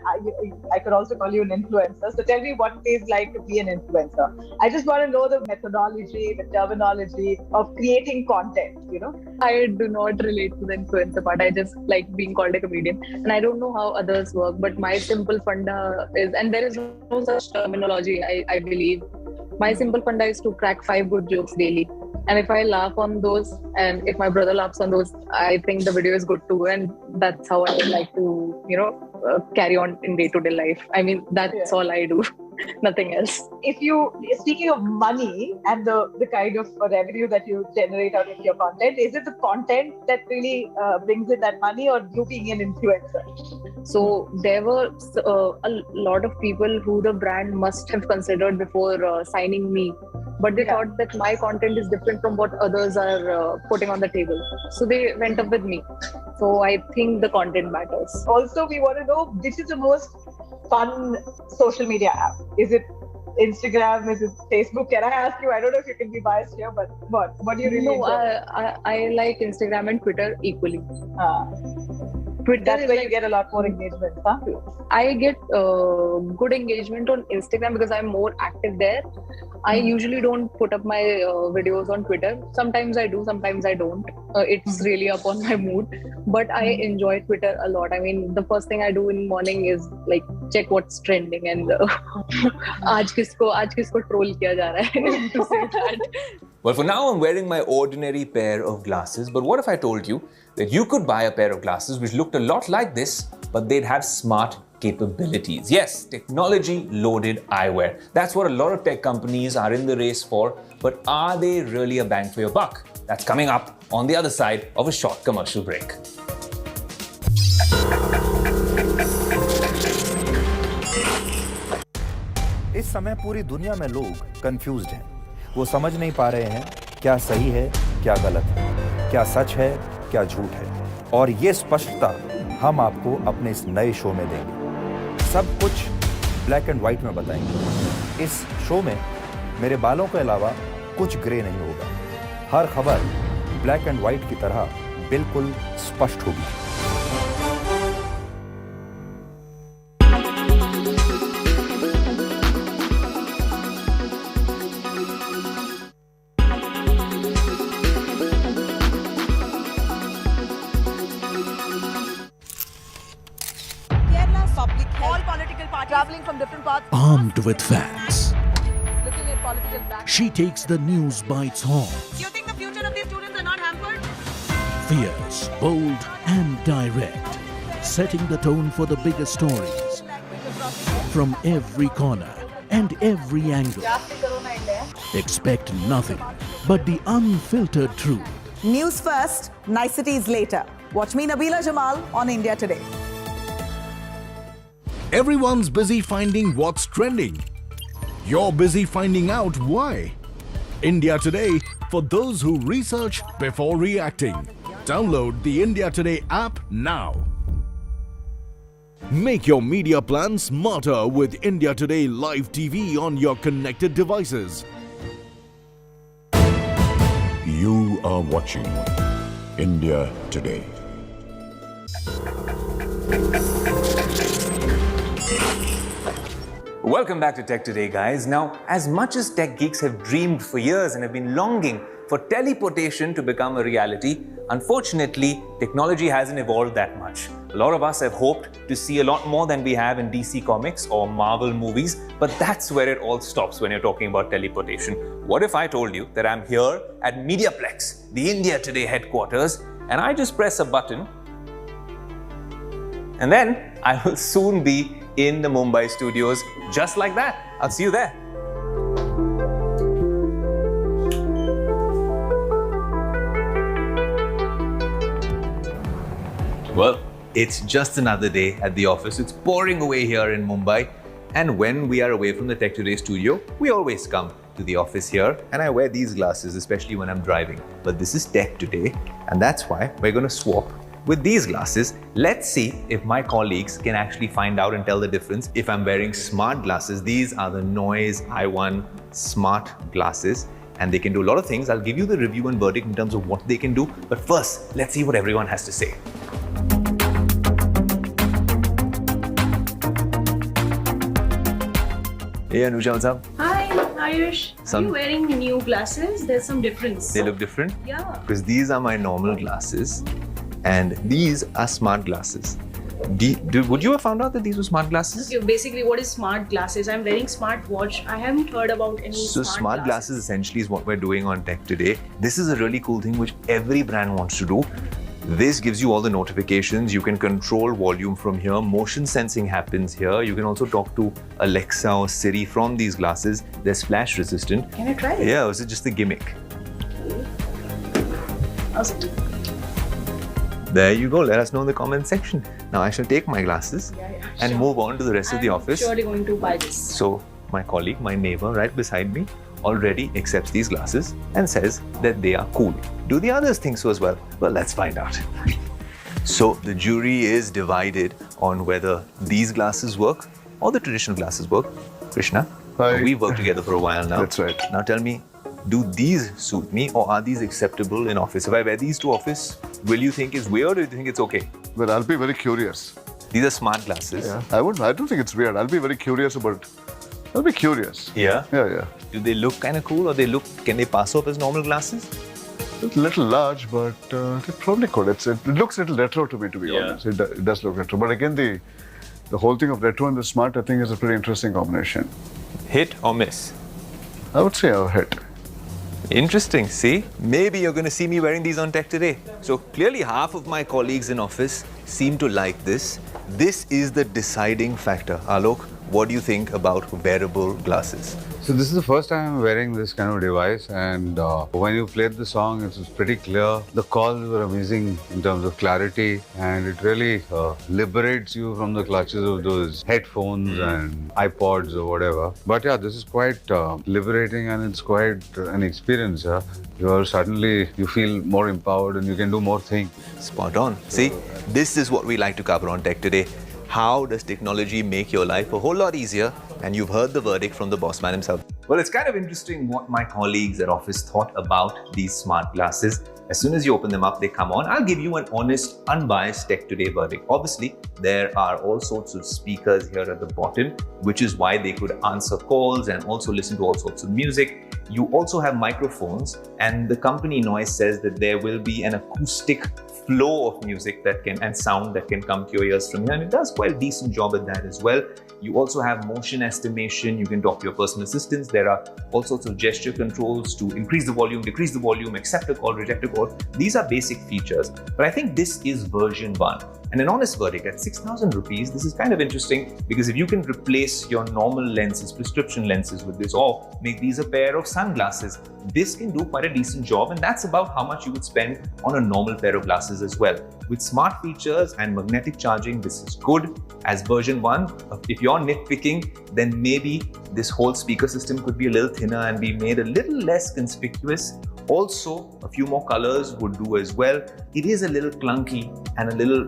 I could also call you an influencer. So tell me what it is like to be an influencer. I just want to know the methodology, the terminology of creating content, you know? I do not relate to the influencer part. I just like being called a comedian. And I don't know how others work, but my simple funda is, and there is no such terminology, I believe. My simple funda is to crack 5 good jokes daily. And if I laugh on those, and if my brother laughs on those, I think the video is good too. And that's how I like to, you know, carry on in day-to-day life. I mean, that's all I do. Nothing else. If you, speaking of money and the kind of revenue that you generate out of your content, is it the content that really brings in that money, or you being an influencer? So there were a lot of people who the brand must have considered before signing me, but they thought that my content is different from what others are putting on the table. So they went up with me. So I think the content matters. Also, we want to know, which is the most fun social media app? Is it Instagram? Is it Facebook? Can I ask you? I don't know if you can be biased here, but what do you really enjoy? I like Instagram and Twitter equally. Twitter, that's where you get a lot more engagement, huh? I get good engagement on Instagram because I'm more active there. I usually don't put up my videos on Twitter. Sometimes I do, sometimes I don't. It's really up on my mood. But I enjoy Twitter a lot. I mean, the first thing I do in the morning is like check what's trending and आज किसको troll किया जा रहा है to say that. Well, for now, I'm wearing my ordinary pair of glasses. But what if I told you that you could buy a pair of glasses which looked a lot like this, but they'd have smart capabilities? Yes, technology-loaded eyewear. That's what a lot of tech companies are in the race for. But are they really a bang for your buck? That's coming up on the other side of a short commercial break. इस समय पूरी दुनिया में लोग confused हैं। वो समझ नहीं पा रहे हैं क्या सही है, क्या गलत है, क्या सच है, क्या झूठ है। और ये स्पष्टता हम आपको अपने इस नए शो में देंगे। सब कुछ ब्लैक एंड व्हाइट में बताएंगे। इस शो में मेरे बालों के अलावा कुछ ग्रे नहीं होगा। हर खबर ब्लैक एंड व्हाइट की तरह बिल्कुल स्पष्ट होगी। Armed with facts, she takes the news by its horns. Do you think the future of these students are not hampered? Fierce, bold and direct, setting the tone for the biggest stories. From every corner and every angle. Expect nothing but the unfiltered truth. News first, niceties later. Watch me, Nabila Jamal, on India Today. Everyone's busy finding what's trending. You're busy finding out why. India Today, for those who research before reacting. Download the India Today app now. Make your media plan smarter with India Today Live TV on your connected devices. You are watching India Today. Welcome back to Tech Today, guys. Now, as much as tech geeks have dreamed for years and have been longing for teleportation to become a reality, unfortunately, technology hasn't evolved that much. A lot of us have hoped to see a lot more than we have in DC Comics or Marvel movies, but that's where it all stops when you're talking about teleportation. What if I told you that I'm here at Mediaplex, the India Today headquarters, and I just press a button, and then I will soon be in the Mumbai studios just like that. I'll see you there. Well, it's just another day at the office. It's pouring away here in Mumbai. And when we are away from the Tech Today studio, we always come to the office here. And I wear these glasses, especially when I'm driving. But this is Tech Today, and that's why we're going to swap with these glasses. Let's see if my colleagues can actually find out and tell the difference if I'm wearing smart glasses. These are the Noise i1 smart glasses, and they can do a lot of things. I'll give you the review and verdict in terms of what they can do. But first, let's see what everyone has to say. Hey Anuja, what's up? Hi, Ayush. Are you wearing new glasses? There's some difference. They look different? Yeah. Because these are my normal glasses and these are smart glasses. Would you have found out that these were smart glasses? Okay, basically, what is smart glasses? I'm wearing smart watch. I haven't heard about any smart glasses essentially is what we're doing on Tech Today. This is a really cool thing which every brand wants to do. This gives you all the notifications. You can control volume from here. Motion sensing happens here. You can also talk to Alexa or Siri from these glasses. They're splash resistant. Can I try it? Yeah, this is just a gimmick. How's it? There you go. Let us know in the comment section. Now I shall take my glasses and move on to the rest of the office. I'm surely going to buy this. So my colleague, my neighbor right beside me, already accepts these glasses and says that they are cool. Do the others think so as well? Well, let's find out. So the jury is divided on whether these glasses work or the traditional glasses work. Krishna, we've worked together for a while now. That's right. Now tell me, do these suit me or are these acceptable in office? If I wear these to office, will you think it's weird or do you think it's okay? Well, I'll be very curious. These are smart glasses. Yeah, I don't think it's weird. I'll be very curious about. I'll be curious. Yeah? Yeah. Do they look kind of cool or can they pass off as normal glasses? It's a little large, but they probably could. It looks a little retro to me, to be honest. It does look retro. But again, the whole thing of retro and the smart, I think, is a pretty interesting combination. Hit or miss? I would say a hit. Interesting. See, maybe you're going to see me wearing these on Tech Today. So clearly half of my colleagues in office seem to like this. This is the deciding factor. Alok, what do you think about wearable glasses? So this is the first time I'm wearing this kind of device, and when you played the song, it was pretty clear. The calls were amazing in terms of clarity, and it really liberates you from the clutches of those headphones and iPods or whatever. But yeah, this is quite liberating, and it's quite an experience. You feel more empowered and you can do more things. Spot on. See, this is what we like to cover on Tech Today. How does technology make your life a whole lot easier? And you've heard the verdict from the boss man himself. Well, it's kind of interesting what my colleagues at office thought about these smart glasses. As soon as you open them up, they come on. I'll give you an honest, unbiased Tech Today verdict. Obviously, there are all sorts of speakers here at the bottom, which is why they could answer calls and also listen to all sorts of music. You also have microphones, and the company Noise says that there will be an acoustic flow of music and sound that can come to your ears from here, and it does quite a decent job at that as well. You also have motion estimation. You can talk to your personal assistants. There are all sorts of gesture controls to increase the volume, decrease the volume, accept a call, reject a call. These are basic features, but I think this is version 1. And an honest verdict, at 6,000 rupees, this is kind of interesting because if you can replace your normal lenses, prescription lenses with this, or make these a pair of sunglasses, this can do quite a decent job, and that's about how much you would spend on a normal pair of glasses as well. With smart features and magnetic charging, this is good. As version 1, if you're nitpicking, then maybe this whole speaker system could be a little thinner and be made a little less conspicuous. Also, a few more colors would do as well. It is a little clunky and a little,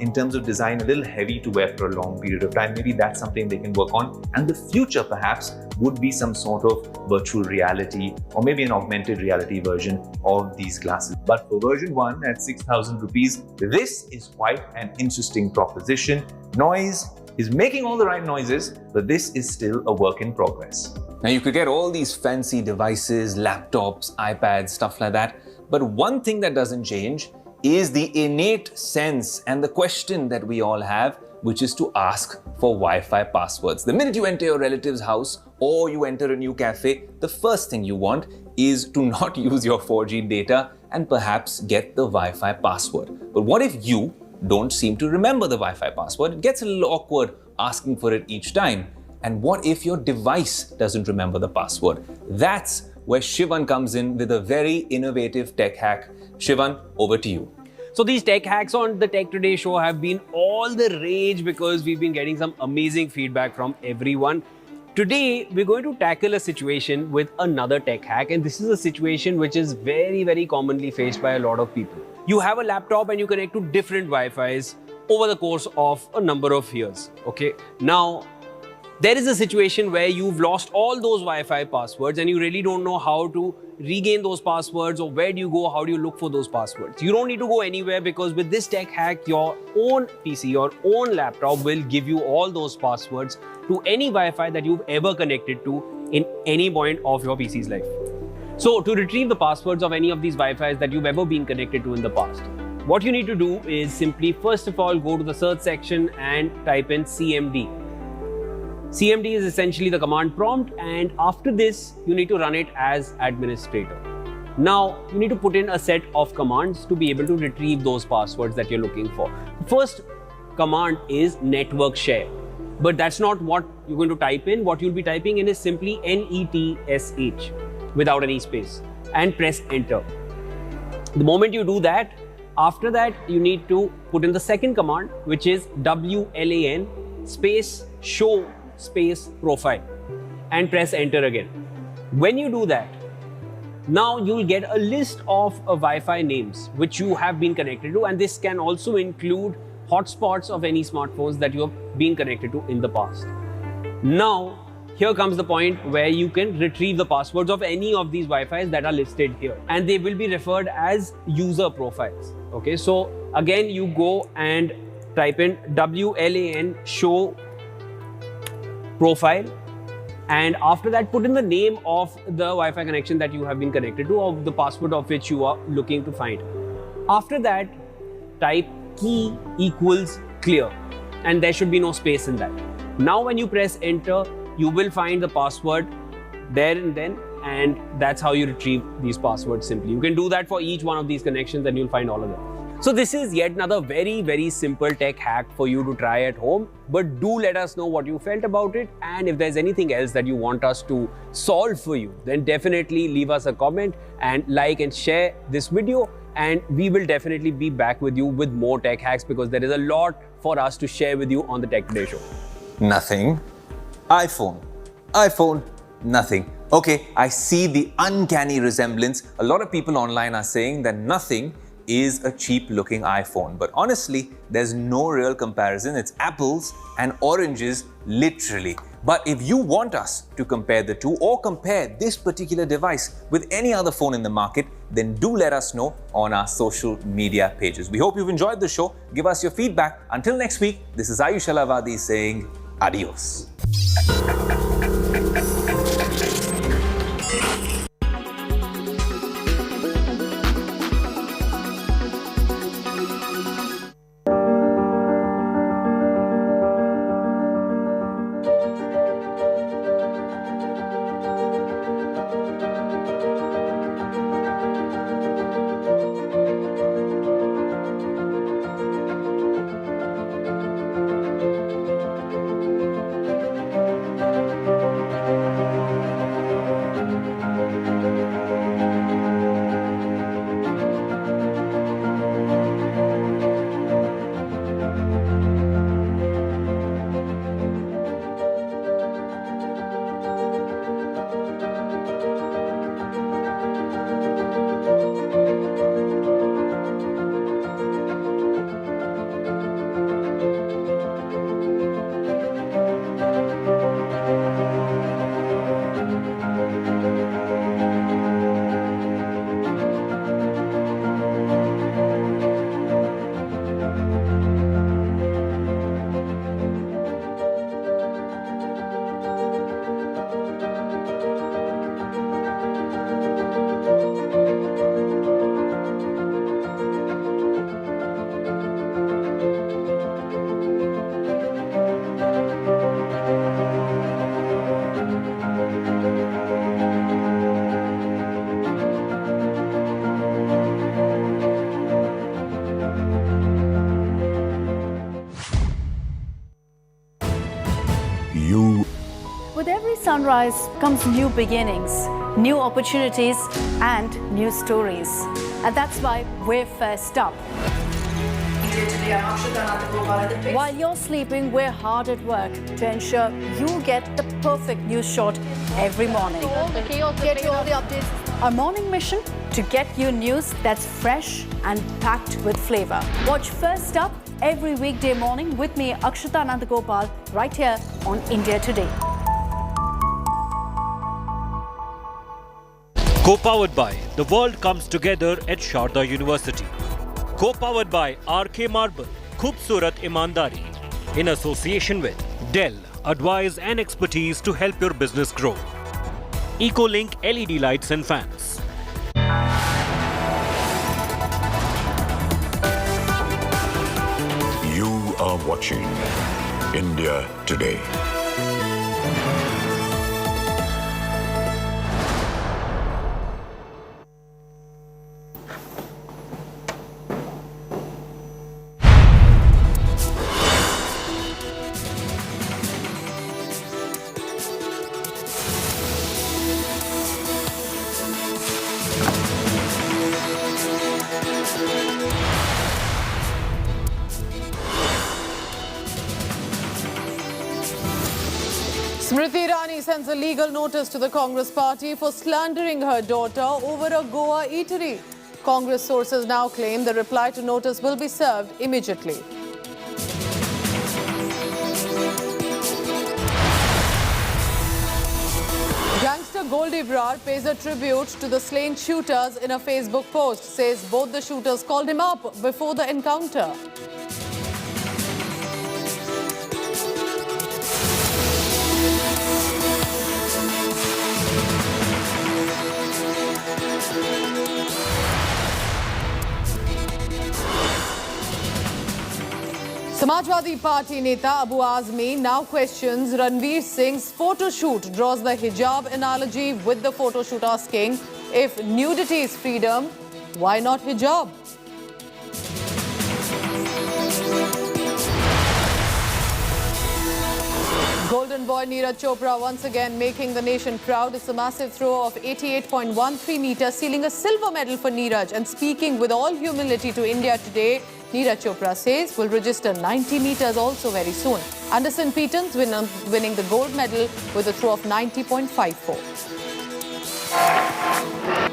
in terms of design, a little heavy to wear for a long period of time. Maybe that's something they can work on. And the future perhaps would be some sort of virtual reality or maybe an augmented reality version of these glasses. But for version 1 at 6,000 rupees, this is quite an interesting proposition. Noise, is making all the right noises, but this is still a work in progress. Now, you could get all these fancy devices, laptops, iPads, stuff like that, but one thing that doesn't change is the innate sense and the question that we all have, which is to ask for Wi-Fi passwords. The minute you enter your relative's house or you enter a new cafe, the first thing you want is to not use your 4G data and perhaps get the Wi-Fi password. But what if you don't seem to remember the Wi-Fi password? It gets a little awkward asking for it each time. And what if your device doesn't remember the password? That's where Shivan comes in with a very innovative tech hack. Shivan, over to you. So these tech hacks on the Tech Today show have been all the rage because we've been getting some amazing feedback from everyone. Today, we're going to tackle a situation with another tech hack, and this is a situation which is very, very commonly faced by a lot of people. You have a laptop and you connect to different Wi-Fis over the course of a number of years. Okay. Now, there is a situation where you've lost all those Wi-Fi passwords and you really don't know how to regain those passwords, or where do you go, how do you look for those passwords. You don't need to go anywhere, because with this tech hack, your own PC, your own laptop will give you all those passwords to any Wi-Fi that you've ever connected to in any point of your PC's life. So to retrieve the passwords of any of these Wi-Fis that you've ever been connected to in the past, what you need to do is simply, first of all, go to the search section and type in CMD. CMD is essentially the command prompt, and after this, you need to run it as administrator. Now, you need to put in a set of commands to be able to retrieve those passwords that you're looking for. The first command is network share, but that's not what you're going to type in. What you'll be typing in is simply NETSH without any space, and press enter. The moment you do that, after that, you need to put in the second command, which is WLAN space show space profile, and press enter again. When you do that, now you'll get a list of Wi-Fi names which you have been connected to, and this can also include hotspots of any smartphones that you have been connected to in the past. Now, here comes the point where you can retrieve the passwords of any of these Wi-Fis that are listed here, and they will be referred as user profiles. Okay, so again, you go and type in WLAN show profile, and after that, put in the name of the Wi-Fi connection that you have been connected to, or the password of which you are looking to find. After that, type key equals clear, and there should be no space in that. Now when you press enter, you will find the password there and then, and that's how you retrieve these passwords simply. You can do that for each one of these connections and you'll find all of them. So this is yet another very, very simple tech hack for you to try at home, but do let us know what you felt about it, and if there's anything else that you want us to solve for you, then definitely leave us a comment and like and share this video, and we will definitely be back with you with more tech hacks, because there is a lot for us to share with you on the Tech Today show. Nothing. iPhone, nothing. Okay, I see the uncanny resemblance. A lot of people online are saying that nothing is a cheap looking iPhone, but honestly, there's no real comparison. It's apples and oranges, literally. But if you want us to compare the two, or compare this particular device with any other phone in the market, then do let us know on our social media pages. We hope you've enjoyed the show. Give us your feedback. Until next week, this is Ayush Alavadi saying adios. With every sunrise comes new beginnings, new opportunities and new stories. And that's why we're first up. While you're sleeping, we're hard at work to ensure you get the perfect news shot every morning. Get you all the updates. Our morning mission to get you news that's fresh and packed with flavor. Watch First Up every weekday morning with me, Akshita Nandagopal, right here on India Today. Co-powered by The World Comes Together at Sharda University. Co-powered by RK Marble, Khoobsurat Imandari. In association with Dell, advice and expertise to help your business grow. EcoLink LED lights and fans. You are watching India Today. Smriti Irani sends a legal notice to the Congress party for slandering her daughter over a Goa eatery. Congress sources now claim the reply to notice will be served immediately. Gangster Goldie Brar pays a tribute to the slain shooters in a Facebook post. Says both the shooters called him up before the encounter. Samajwadi Party Neta Abu Azmi now questions Ranveer Singh's photo shoot, draws the hijab analogy with the photo shoot, asking if nudity is freedom, why not hijab? Golden boy Neeraj Chopra once again making the nation proud. It's a massive throw of 88.13 meters, sealing a silver medal for Neeraj. And speaking with all humility to India today, Neeraj Chopra says will register 90 meters also very soon. Anderson Petons winning the gold medal with a throw of 90.54.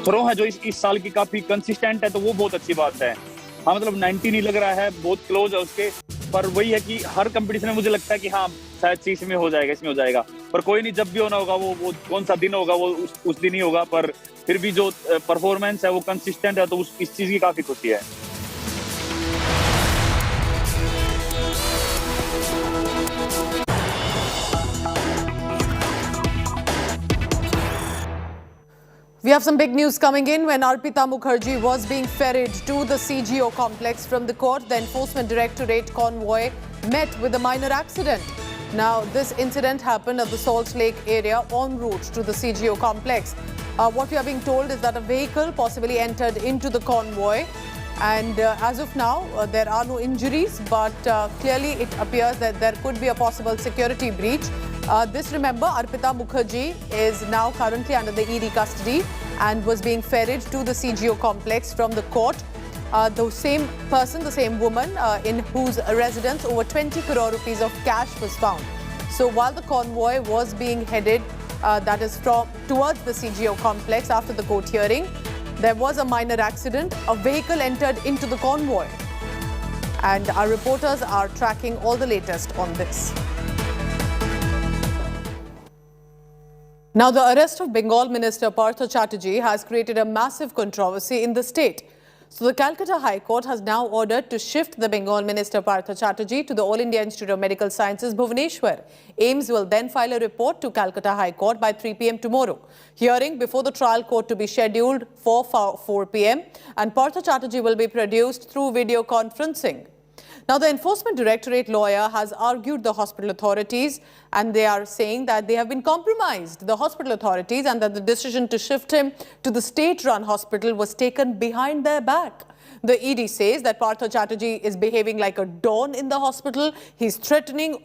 Throw है जो इस साल की काफी consistent है, तो वो बहुत अच्छी बात है. हाँ, मतलब 90 नहीं लग रहा है, बहुत क्लोज है उसके, पर वही है कि हर कंपटीशन में मुझे लगता है कि हाँ शायद से इसमें हो जाएगा, इसमें हो जाएगा, पर कोई नहीं, जब भी होना होगा वो कौन सा दिन होगा वो उस दिन ही होगा, पर फिर भी जो परफॉर्मेंस है वो कंसिस्टेंट है, तो इस चीज की काफी खुशी है. We have some big news coming in. When Arpita Mukherjee was being ferried to the CGO complex from the court, the Enforcement Directorate convoy met with a minor accident. Now, this incident happened at the Salt Lake area en route to the CGO complex. What we are being told is that a vehicle possibly entered into the convoy. And as of now, there are no injuries, but clearly it appears that there could be a possible security breach. Remember, Arpita Mukherjee is now currently under the ED custody and was being ferried to the CGO complex from the court. The same person, the same woman, in whose residence over 20 crore rupees of cash was found. So while the convoy was being headed, that is towards the CGO complex after the court hearing, there was a minor accident. A vehicle entered into the convoy. And our reporters are tracking all the latest on this. Now, the arrest of Bengal Minister Partha Chatterjee has created a massive controversy in the state. So, the Kolkata High Court has now ordered to shift the Bengal Minister Partha Chatterjee to the All India Institute of Medical Sciences, Bhubaneswar. AIIMS will then file a report to Kolkata High Court by 3 p.m. tomorrow. Hearing before the trial court to be scheduled for 4 p.m. and Partha Chatterjee will be produced through video conferencing. Now, the Enforcement Directorate lawyer has argued the hospital authorities, and they are saying that they have been compromised, the hospital authorities, and that the decision to shift him to the state-run hospital was taken behind their back. The ED says that Partha Chatterjee is behaving like a don in the hospital. He's threatening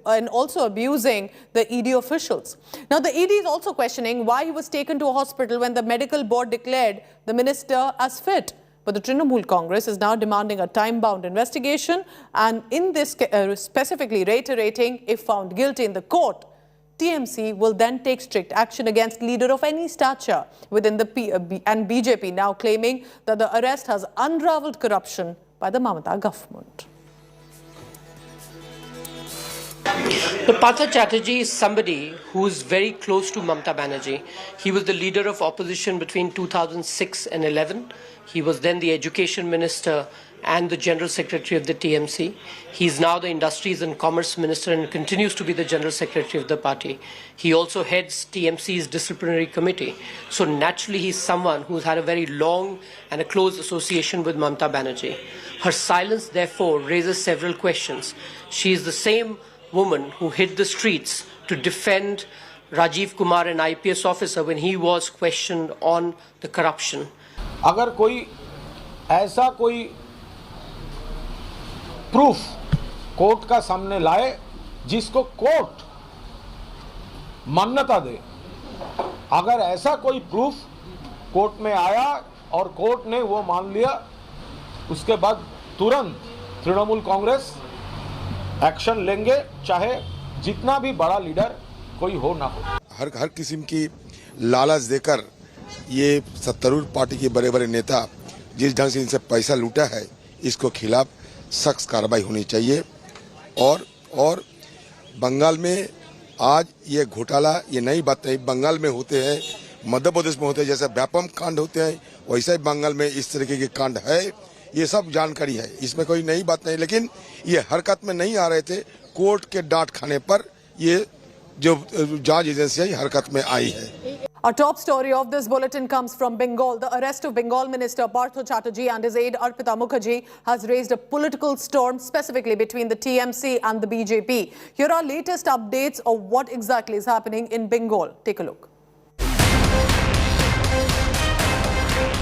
and also abusing the ED officials. Now, the ED is also questioning why he was taken to a hospital when the medical board declared the minister as fit. But the Trinamool Congress is now demanding a time-bound investigation, and in this specifically reiterating, if found guilty in the court, TMC will then take strict action against leader of any stature within the and BJP now claiming that the arrest has unraveled corruption by the Mamata government. But Partha Chatterjee is somebody who is very close to Mamata Banerjee. He was the leader of opposition between 2006 and 11. He was then the education minister and the general secretary of the TMC. He is now the industries and commerce minister and continues to be the general secretary of the party. He also heads TMC's disciplinary committee. So naturally he's someone who's had a very long and a close association with Mamata Banerjee. Her silence therefore raises several questions. She is the same woman who hit the streets to defend Rajiv Kumar, an IPS officer, when he was questioned on the corruption. अगर कोई ऐसा कोई proof court का सामने लाए जिसको court मान्यता दे, अगर ऐसा कोई प्रूफ कोर्ट में आया और कोर्ट ने वो मान लिया, उसके बाद तुरंत तृणमूल कांग्रेस एक्शन लेंगे, चाहे जितना भी बड़ा लीडर कोई हो ना हो। हर किस्म की लालच देकर ये सत्तारूढ़ पार्टी के बड़े बड़े नेता जिस ढंग से इनसे पैसा लूटा है, इसको खिलाफ सख्त कार्रवाई होनी चाहिए। और बंगाल में आज ये घोटाला, ये नई बात नहीं, बंगाल में होते हैं, मध्य प्रदेश में होते हैं, जैसे व्यापम कांड होते हैं वैसा ही बंगाल में इस तरीके के कांड है। ये सब जानकारी है, इसमें कोई नई बात नहीं, लेकिन ये हरकत में नहीं आ रहे थे। कोर्ट के डांट खाने पर ये जो जांच एजेंसी हरकत में आई है। Our top story of this bulletin comes from Bengal. The arrest of Bengal Minister Partha Chatterjee and his aide Arpita Mukherjee has raised a political storm, specifically between the TMC and the BJP. Here are latest updates of what exactly is happening in Bengal. Take a look.